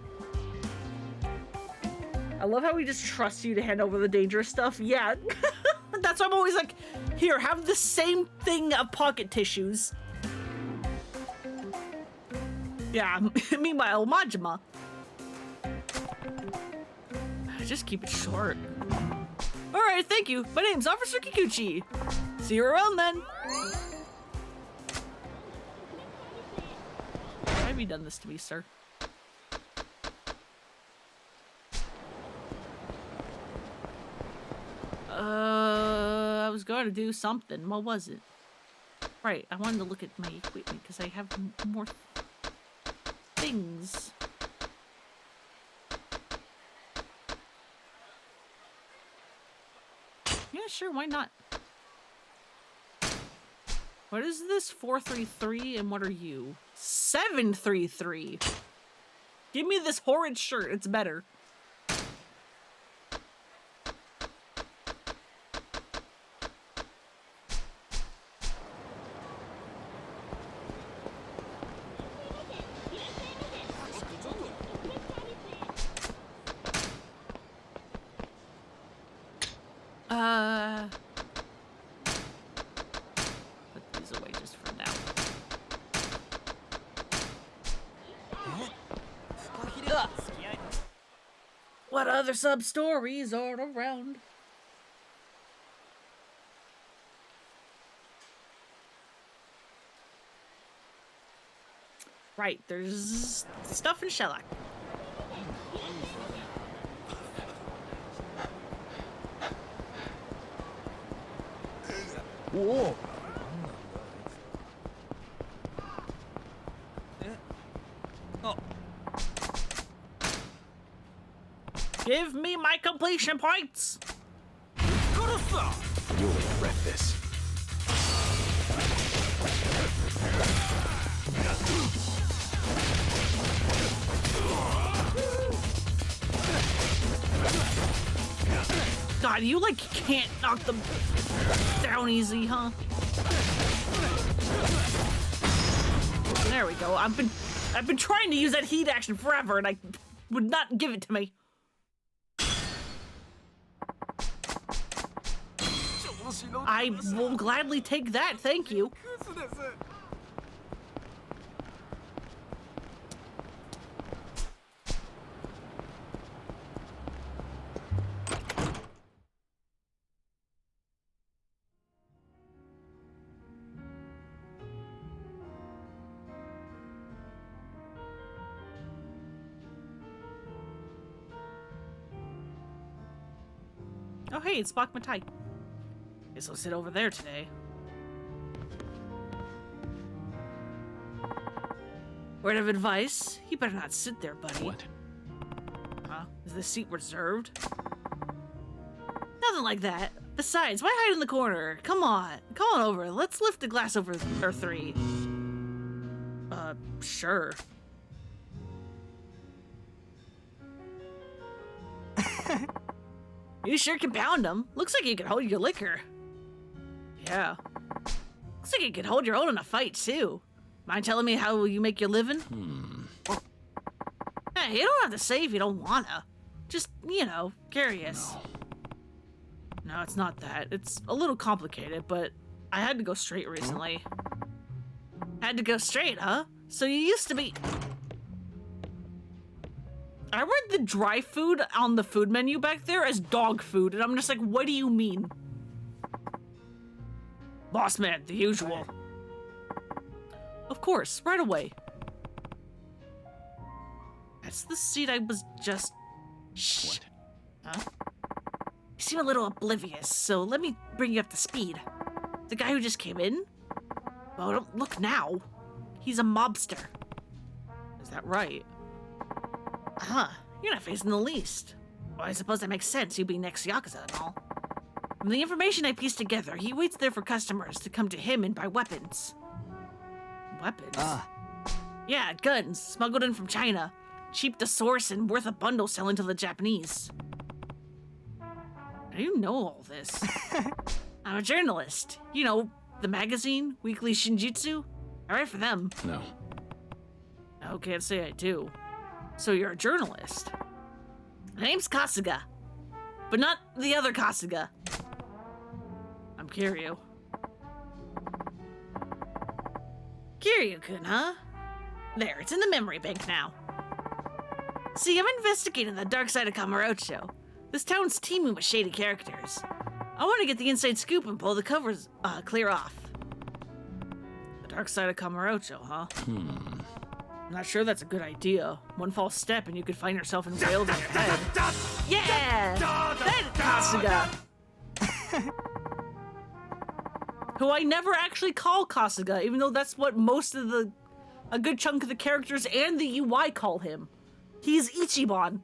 I love how he just trusts you to hand over the dangerous stuff. Yeah, that's why I'm always like, here, have the same thing of pocket tissues. Yeah, meanwhile, Majima. Just keep it short. Alright, thank you. My name's Officer Kikuchi. See you around then. Why have you done this to me, sir? I was going to do something. What was it? Right, I wanted to look at my equipment because I have more things. sure, why not? What is this? 433, and what are you? 733. Give me this horrid shirt, it's better. Put these away just for now. What other sub-stories are around? Right, there's stuff in Shellac. Whoa. Give me my completion points! You'll regret this. God, you like can't knock them down easy, huh? There we go. I've been trying to use that heat action forever, and I would not give it to me. I will gladly take that, thank you. Oh hey, it's Bach Matai. Guess I'll sit over there today. Word of advice, you better not sit there, buddy. What? Huh? Is this seat reserved? Nothing like that. Besides, why hide in the corner? Come on over. Let's lift a glass over or three. Sure. You sure can pound them. Looks like you can hold your liquor. Yeah. Looks like you can hold your own in a fight, too. Mind telling me how you make your living? Hey, you don't have to say if you don't wanna. Just, you know, curious. No, it's not that. It's a little complicated, but I had to go straight recently. Had to go straight, huh? So you used to be... I read the dry food on the food menu back there as dog food, and I'm just like, what do you mean? Boss man, the usual. Of course, right away. That's the seat I was just... Shh. Huh? You seem a little oblivious, so let me bring you up to speed. The guy who just came in? Well, don't look now. He's a mobster. Is that right? Huh, you're not facing the least. Well, I suppose that makes sense, you being next to Yakuza and all. From the information I pieced together, he waits there for customers to come to him and buy weapons. Weapons? Yeah, guns, smuggled in from China. Cheap to source and worth a bundle selling to the Japanese. How do you know all this? I'm a journalist. You know, the magazine, Weekly Shinjitsu. I write for them. No. I can't say I do. So you're a journalist. My name's Kasuga. But not the other Kasuga. I'm Kiryu. Kiryu-kun, huh? There, it's in the memory bank now. See, I'm investigating the dark side of Kamurocho. This town's teeming with shady characters. I want to get the inside scoop and pull the covers clear off. The dark side of Kamurocho, huh? I'm not sure that's a good idea. One false step and you could find yourself enrailed in your head. Yeah! That Kasuga! Who I never actually call Kasuga, even though that's what most of a good chunk of the characters and the UI call him. He's Ichiban.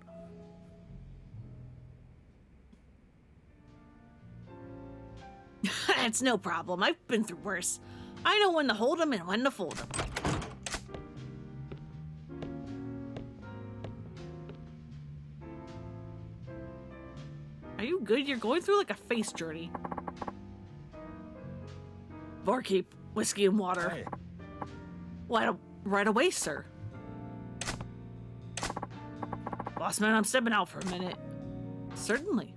It's no problem. I've been through worse. I know when to hold 'em and when to fold 'em. Are you good? You're going through like a face journey. Barkeep, whiskey and water. Hey. Well, right away, sir. Boss man, I'm stepping out for a minute. Certainly.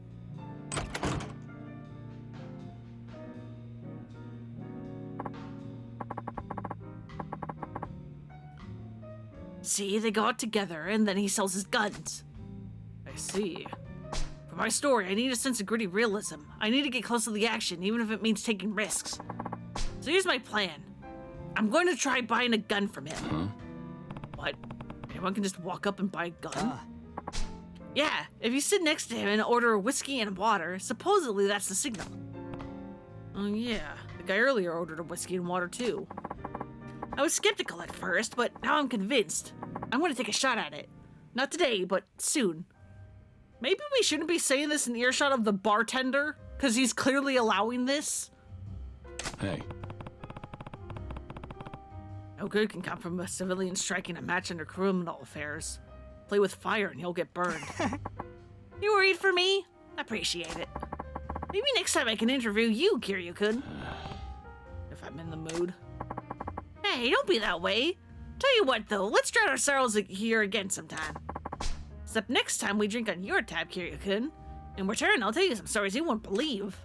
See, they go out together, and then he sells his guns. I see. For my story, I need a sense of gritty realism. I need to get close to the action, even if it means taking risks. So here's my plan. I'm going to try buying a gun from him. What? Anyone can just walk up and buy a gun? Yeah, if you sit next to him and order whiskey and water, supposedly that's the signal. Oh yeah, the guy earlier ordered a whiskey and water too. I was skeptical at first, but now I'm convinced. I'm gonna take a shot at it. Not today, but soon. Maybe we shouldn't be saying this in earshot of the bartender, because he's clearly allowing this. Hey. No good can come from a civilian striking a match under criminal affairs. Play with fire and you'll get burned. You worried for me? Appreciate it. Maybe next time I can interview you, Kiryu-kun. If I'm in the mood. Hey, don't be that way. Tell you what, though, let's drown our sorrows here again sometime. Except next time we drink on your tab, Kiryu-kun. In return, I'll tell you some stories you won't believe.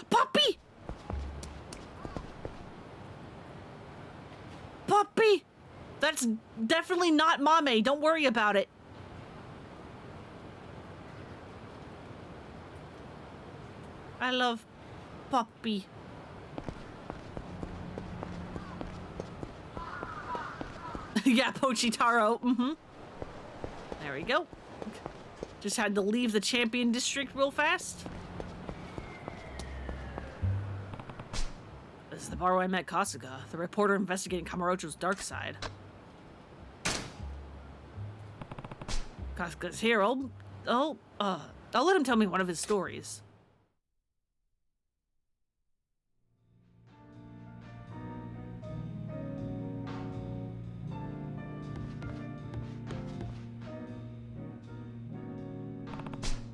Puppy! Puppy! That's definitely not Mame. Don't worry about it. I love Puppy. Yeah, Pochitaro. There we go. Just had to leave the champion district real fast. This is the bar where I met Kasuga, the reporter investigating Kamurocho's dark side. Kasuga's here. I'll let him tell me one of his stories.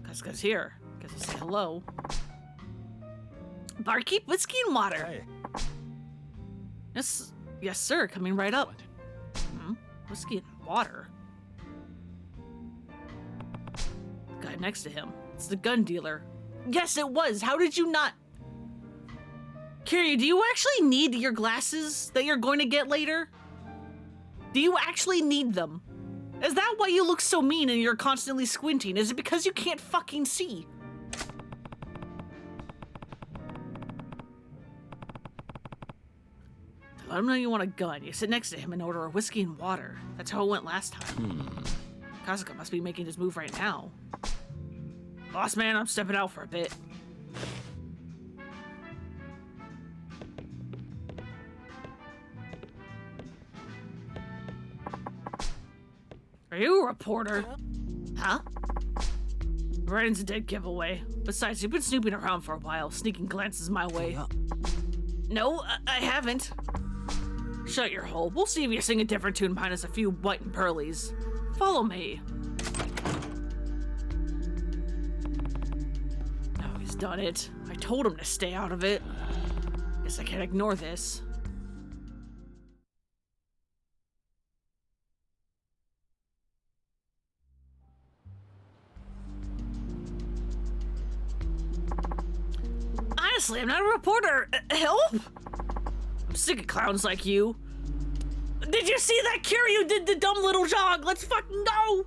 Kasuga's here. Guess I'll say hello. Barkeep, whiskey and water. Hey. Yes, sir. Coming right up. Whiskey and water. The guy next to him. It's the gun dealer. Yes, it was. How did you not? Kiryu, do you actually need your glasses that you're going to get later? Do you actually need them? Is that why you look so mean and you're constantly squinting? Is it because you can't fucking see? Let him know you want a gun. You sit next to him and order a whiskey and water. That's how it went last time. Kasuga must be making his move right now. Boss man, I'm stepping out for a bit. Are you a reporter? Huh? Ryan's a dead giveaway. Besides, you've been snooping around for a while, sneaking glances my way. No, I haven't. Shut your hole. We'll see if you sing a different tune minus a few white and pearlies. Follow me. Oh, he's done it. I told him to stay out of it. Guess I can't ignore this. Honestly, I'm not a reporter. Help? I'm sick of clowns like you. Did you see that Kiryu did the dumb little jog? Let's fucking go!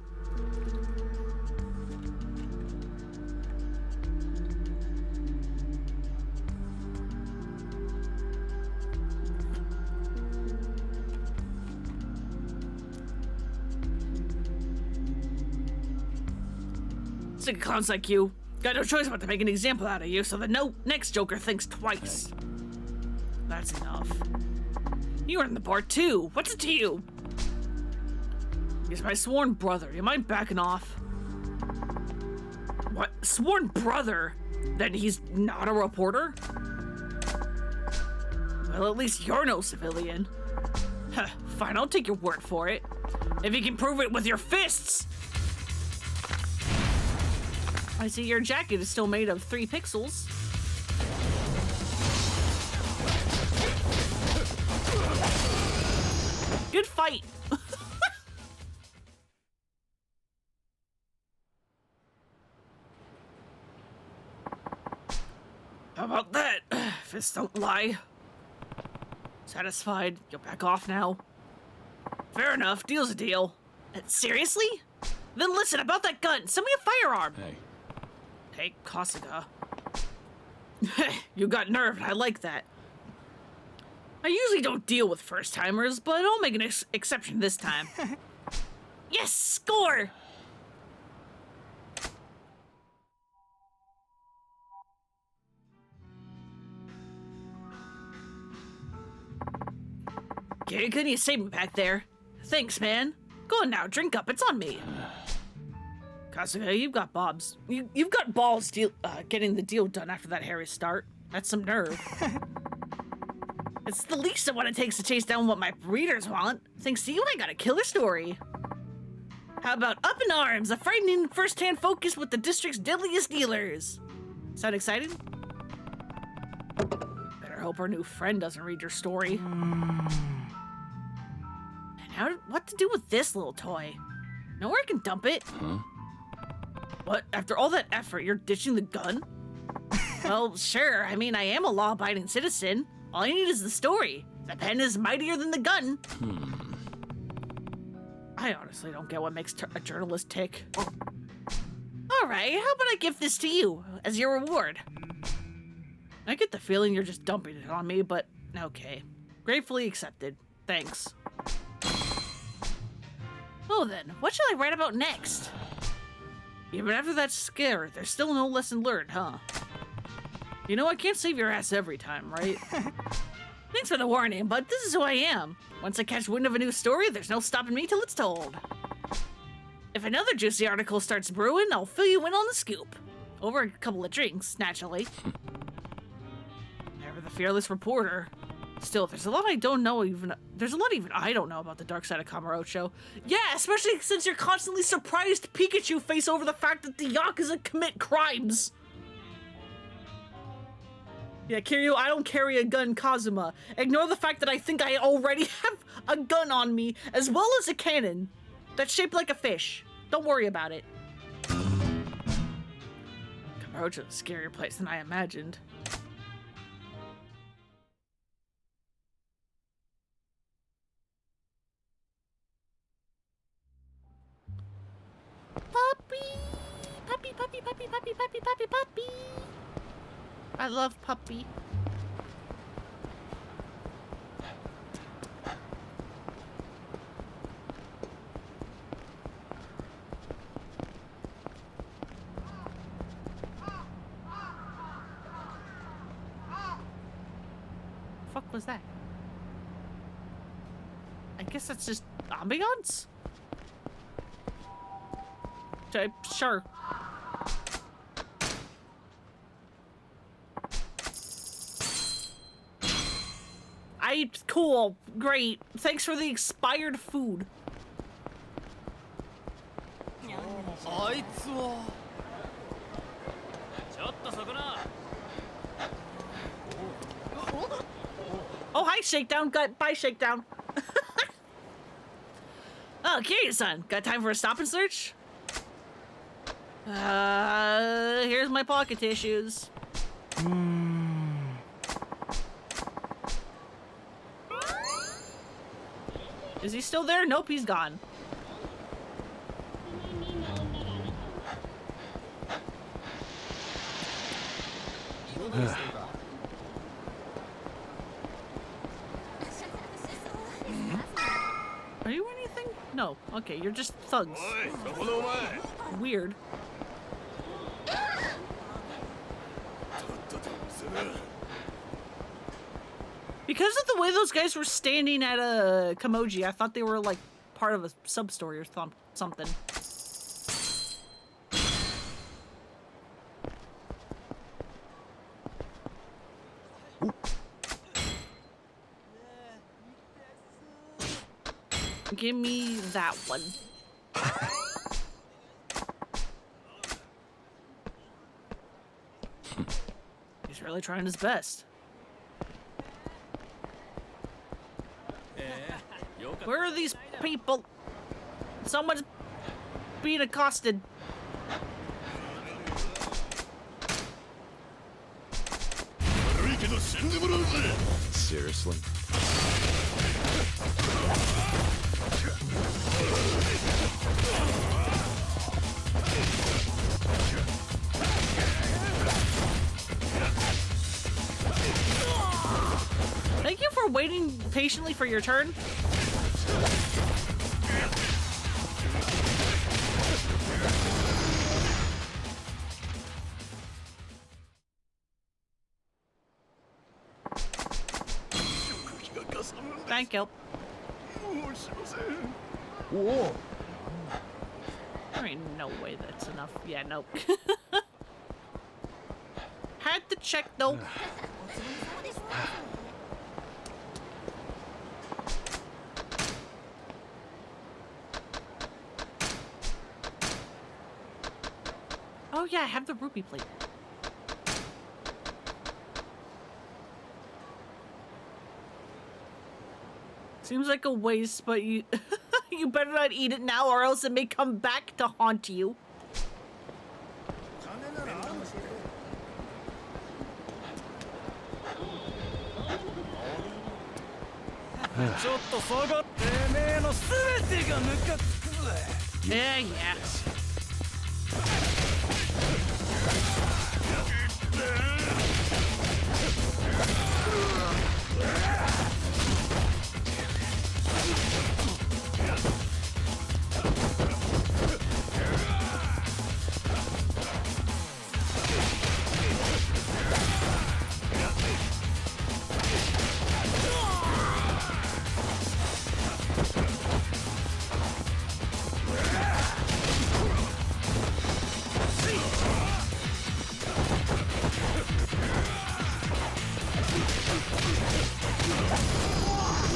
Sick of clowns like you. Got no choice but to make an example out of you so the next Joker thinks twice. That's enough. You were in the bar too. What's it to you? He's my sworn brother. You mind backing off? What? Sworn brother? Then he's not a reporter? Well, at least you're no civilian. Huh, fine, I'll take your word for it. If you can prove it with your fists! I see your jacket is still made of 3 pixels. Good fight. How about that? Fists don't lie. Satisfied? You'll back off now. Fair enough. Deal's a deal. Seriously? Then listen, about that gun. Send me a firearm. Hey. Hey, Kasuga. You got nerve. I like that. I usually don't deal with first-timers, but I'll make an exception this time. Yes, score! Okay, couldn't you save me back there? Thanks, man. Go on now, drink up. It's on me. Kasuga, you've got bobs. You've got balls getting the deal done after that hairy start. That's some nerve. It's the least of what it takes to chase down what my readers want. Thanks to you, I got a killer story. How about Up in Arms, a frightening first-hand focus with the district's deadliest dealers? Sound excited? Better hope our new friend doesn't read your story. And what to do with this little toy? Nowhere I can dump it. Huh? What? After all that effort, you're ditching the gun? Well, sure. I mean, I am a law-abiding citizen. All I need is the story. The pen is mightier than the gun. I honestly don't get what makes a journalist tick. All right, how about I give this to you as your reward? I get the feeling you're just dumping it on me, but okay. Gratefully accepted. Thanks. Oh then, what shall I write about next? Even after that scare, there's still no lesson learned, huh? You know, I can't save your ass every time, right? Thanks for the warning, but this is who I am. Once I catch wind of a new story, there's no stopping me till it's told. If another juicy article starts brewing, I'll fill you in on the scoop. Over a couple of drinks, naturally. Never the fearless reporter. Still, there's a lot I don't know even I don't know about the dark side of Kamurocho. Yeah, especially since you're constantly surprised Pikachu face over the fact that the Yakuza commit crimes. Yeah, Kiryu, I don't carry a gun, Kazuma. Ignore the fact that I think I already have a gun on me, as well as a cannon that's shaped like a fish. Don't worry about it. Kamurocho's a scarier place than I imagined. Puppy! Puppy, puppy, puppy, puppy, puppy, puppy, puppy! I love puppy. Fuck was that? I guess that's just ambiance? Sure. Cool. Great. Thanks for the expired food. Oh, hi, Shakedown. Bye, Shakedown. Oh, Kiryu-san. Got time for a stop and search? Here's my pocket tissues. Is he still there? Nope, he's gone. Are you anything? No. Okay, you're just thugs. Weird. Because of the way those guys were standing at a Kamoji, I thought they were like part of a sub-story or something. Give me that one. He's really trying his best. Where are these people? Someone's being accosted. Seriously? Thank you for waiting patiently for your turn. Thank you. Whoa. There ain't no way that's enough. Yeah, nope. Had to check though. Oh yeah, I have the rupee plate. Seems like a waste, but you you better not eat it now or else it may come back to haunt you. Yeah, yeah.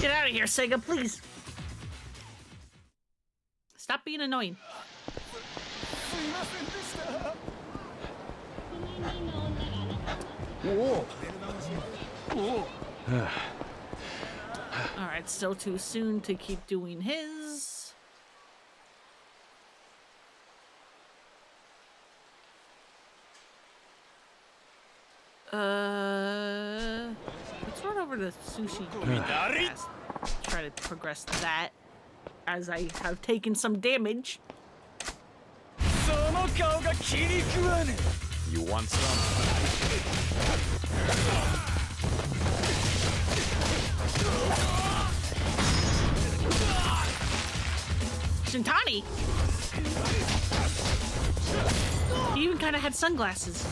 Get out of here, Sega, please. Stop being annoying. Alright, still too soon to keep doing his. Let's run over to sushi. Try to progress that as I have taken some damage. You want some? Shintani? He even kind of had sunglasses.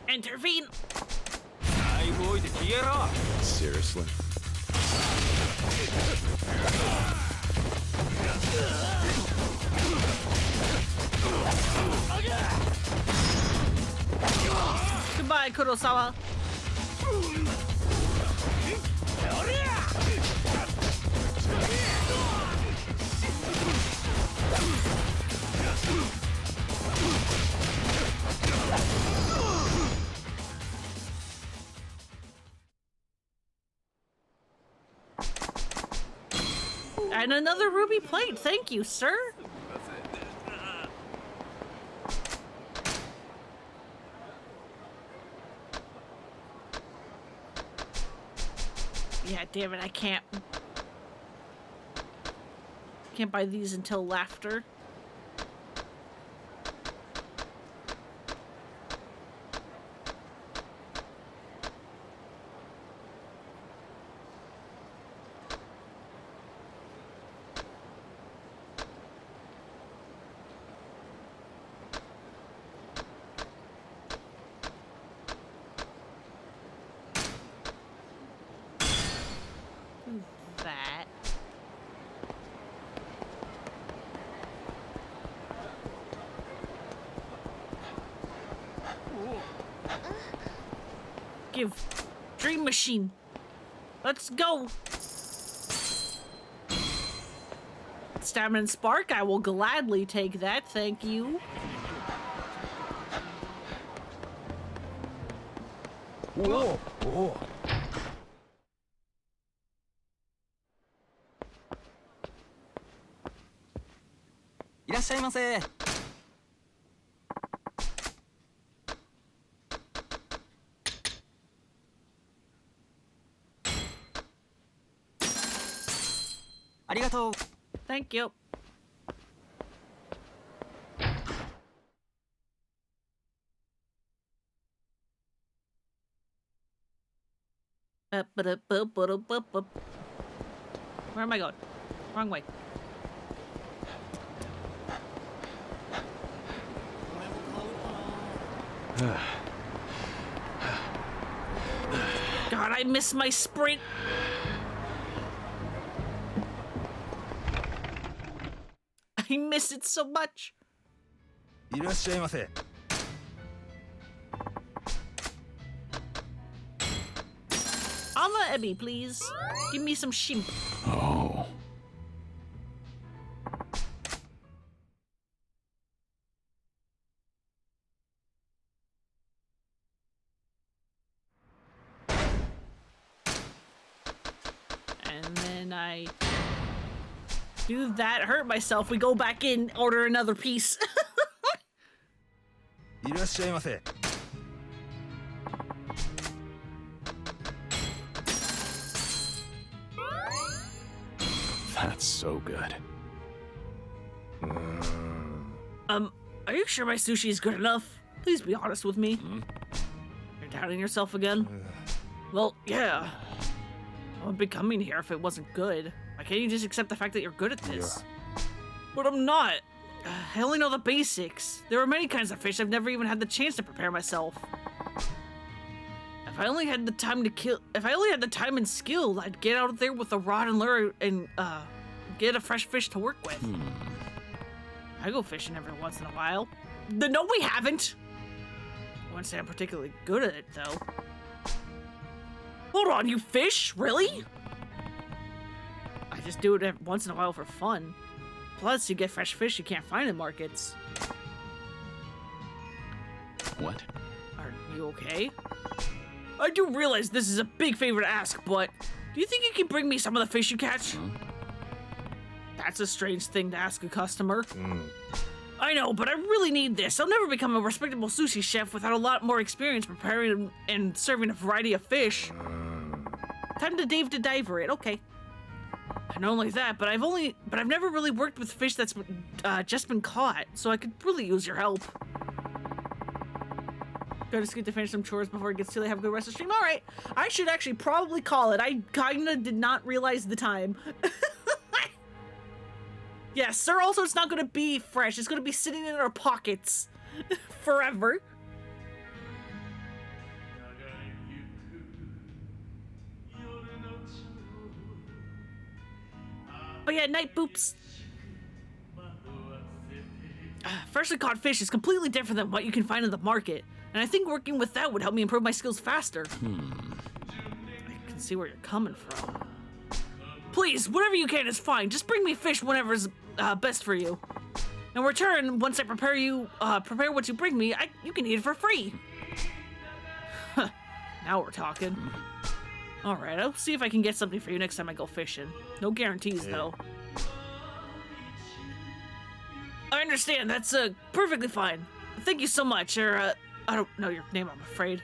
Intervene. Seriously? Goodbye, Kurosawa. And another ruby plate. Thank you, sir. Yeah, damn it, I can't. Can't buy these until after. That. Give. Dream machine. Let's go. Stamina and spark, I will gladly take that, thank you. Whoa, whoa. いらっしゃいませ。ありがとう。Thank you. Where am I going? Wrong way. God, I miss my sprint. I miss it so much. いらっしゃいませ。 Alma Ebby, please. Give me some shimp. Oh. And then I do that, hurt myself. We go back in, order another piece. いらっしゃいませ。 That's so good. Are you sure my sushi is good enough? Please be honest with me. You're doubting yourself again? Well, yeah. I wouldn't be coming here if it wasn't good. Why can't you just accept the fact that you're good at this? But I'm not. I only know the basics. There are many kinds of fish I've never even had the chance to prepare myself. If I only had the time to kill, if I only had the time and skill, I'd get out there with a rod and lure and get a fresh fish to work with. I go fishing every once in a while. No, we haven't. I wouldn't say I'm particularly good at it, though. Hold on, you fish? Really? I just do it every once in a while for fun. Plus, you get fresh fish you can't find in markets. What? Are you okay? I do realize this is a big favor to ask, but do you think you can bring me some of the fish you catch? That's a strange thing to ask a customer. I know, but I really need this. I'll never become a respectable sushi chef without a lot more experience preparing and serving a variety of fish. Time to Dave to diver it. Okay. And not only that, but I've never really worked with fish that's just been caught, so I could really use your help. Gotta scoot to finish some chores before it gets too late. Have a good rest of the stream. All right. I should actually probably call it. I kinda did not realize the time. Yes, sir. Also, it's not gonna be fresh. It's gonna be sitting in our pockets forever. Oh yeah, night boops. Freshly caught fish is completely different than what you can find in the market, and I think working with that would help me improve my skills faster. I can see where you're coming from. Please, whatever you can is fine. Just bring me fish whenever's best for you. In return, once I prepare what you bring me, you can eat it for free. Now we're talking. All right, I'll see if I can get something for you next time I go fishing. No guarantees, though. I understand. That's perfectly fine. Thank you so much. I don't know your name, I'm afraid.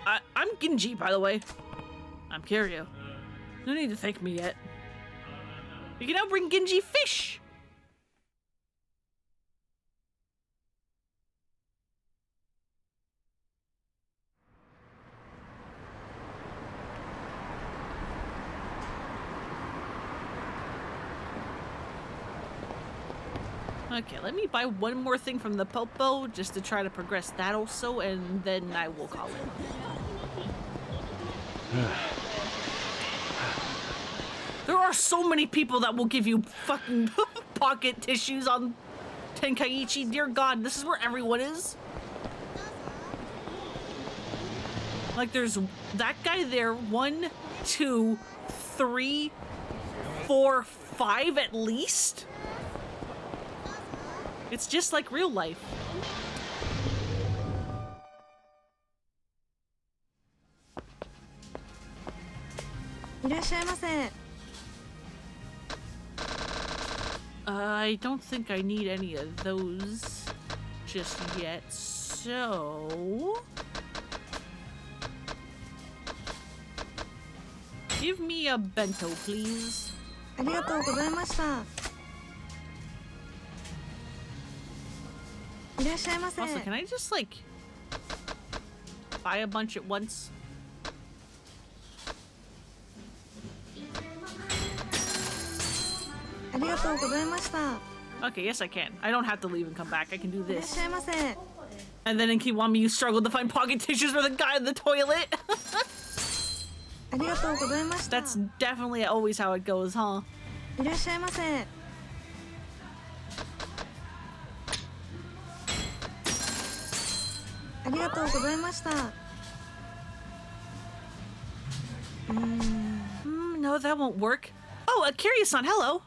I'm Genji, by the way. I'm Kiryu. No need to thank me yet. You can now bring Genji fish. Okay, let me buy one more thing from the Popo just to try to progress that also, and then I will call it. There are so many people that will give you fucking pocket tissues on Tenkaichi. Dear God, this is where everyone is. Like, there's that guy there. 1, 2, 3, 4, 5 at least. It's just like real life. I don't think I need any of those just yet, so... Give me a bento, please. Also, can I just, like, buy a bunch at once? Okay, yes I can. I don't have to leave and come back. I can do this. And then in Kiwami you struggle to find pocket tissues for the guy in the toilet. That's definitely always how it goes, huh? No, that won't work. Oh, Kiryu-san, hello.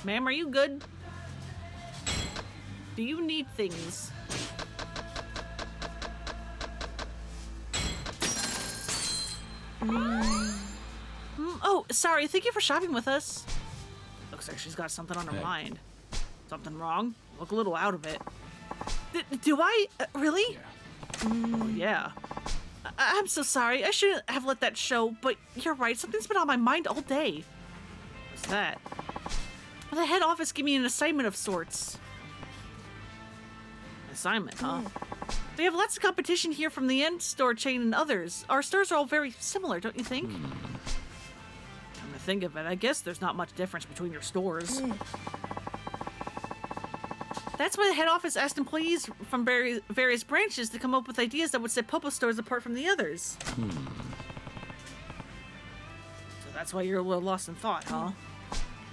Ma'am, are you good? Do you need things? Oh, sorry. Thank you for shopping with us. Looks like she's got something on her mind. Something wrong? Look a little out of it. Do I? Really? Yeah. Yeah. I'm so sorry. I shouldn't have let that show, but you're right. Something's been on my mind all day. What's that? The head office gave me an assignment of sorts. Assignment, huh? They have lots of competition here from the end store chain and others. Our stores are all very similar, don't you think? Come to think of it, I guess there's not much difference between your stores. That's why the head office asked employees from various branches to come up with ideas that would set Popo stores apart from the others. So that's why you're a little lost in thought, huh?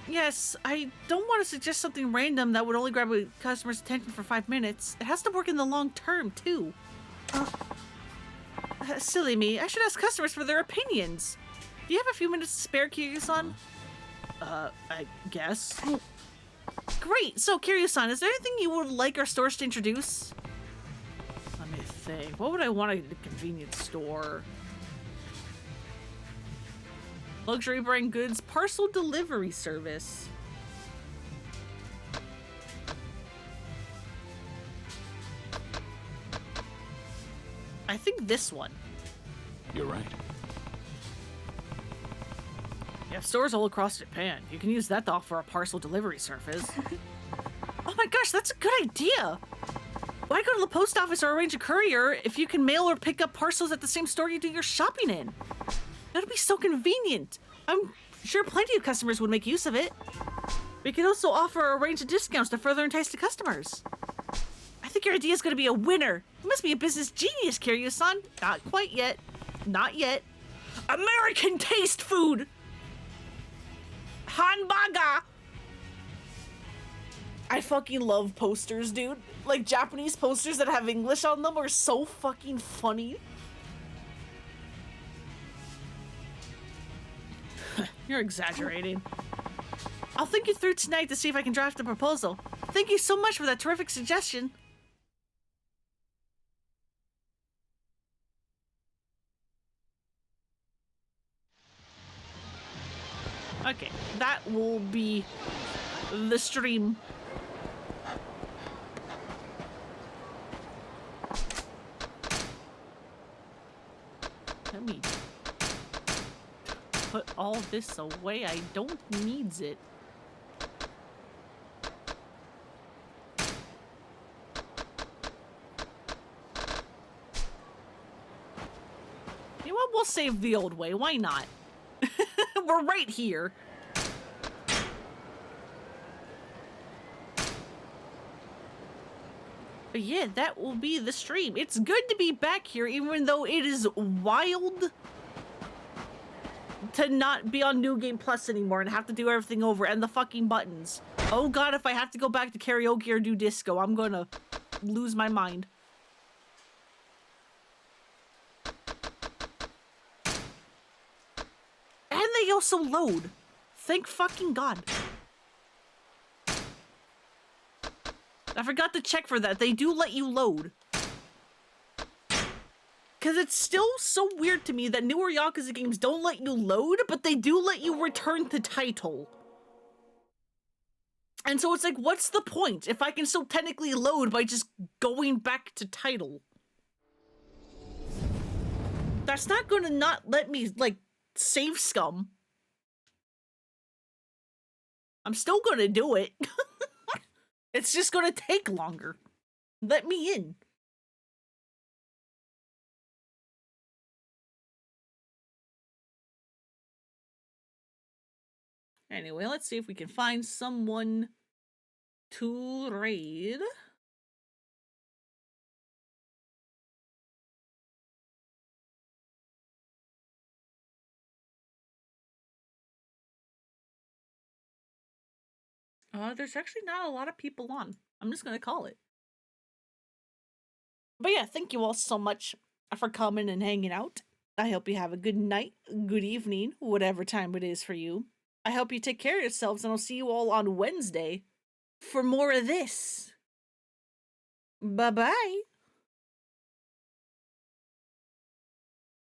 Yes, I don't want to suggest something random that would only grab a customer's attention for 5 minutes. It has to work in the long term, too. Silly me. I should ask customers for their opinions. Do you have a few minutes to spare, Kiryu-san? I guess. Great. So, Kiryu-san, is there anything you would like our stores to introduce? Let me think. What would I want at a convenience store? Luxury brand goods, parcel delivery service. I think this one. You're right. You have stores all across Japan. You can use that to offer a parcel delivery service. Oh my gosh, that's a good idea. Why go to the post office or arrange a courier if you can mail or pick up parcels at the same store you do your shopping in? That'd be so convenient. I'm sure plenty of customers would make use of it. We could also offer a range of discounts to further entice the customers. I think your idea is going to be a winner. You must be a business genius, Kiryu-san. Not quite yet. Not yet. American taste food! Hanbaga! I fucking love posters, dude. Like, Japanese posters that have English on them are so fucking funny. You're exaggerating. I'll think it through tonight to see if I can draft a proposal. Thank you so much for that terrific suggestion. Okay, that will be the stream. Let me put all this away. I don't needs it. You know what? We'll save the old way. Why not? We're right here. But yeah, that will be the stream. It's good to be back here, even though it is wild to not be on New Game Plus anymore and have to do everything over, and the fucking buttons. Oh god, if I have to go back to karaoke or do disco, I'm gonna lose my mind. And they also load. Thank fucking god. I forgot to check for that. They do let you load. Because it's still so weird to me that newer Yakuza games don't let you load, but they do let you return to title. And so it's like, what's the point if I can still technically load by just going back to title? That's not gonna not let me, like, save scum. I'm still gonna do it. It's just gonna take longer. Let me in. Anyway, let's see if we can find someone to raid. There's actually not a lot of people on. I'm just gonna call it. But yeah, thank you all so much for coming and hanging out. I hope you have a good night, good evening, whatever time it is for you. I hope you take care of yourselves, and I'll see you all on Wednesday for more of this. Bye-bye.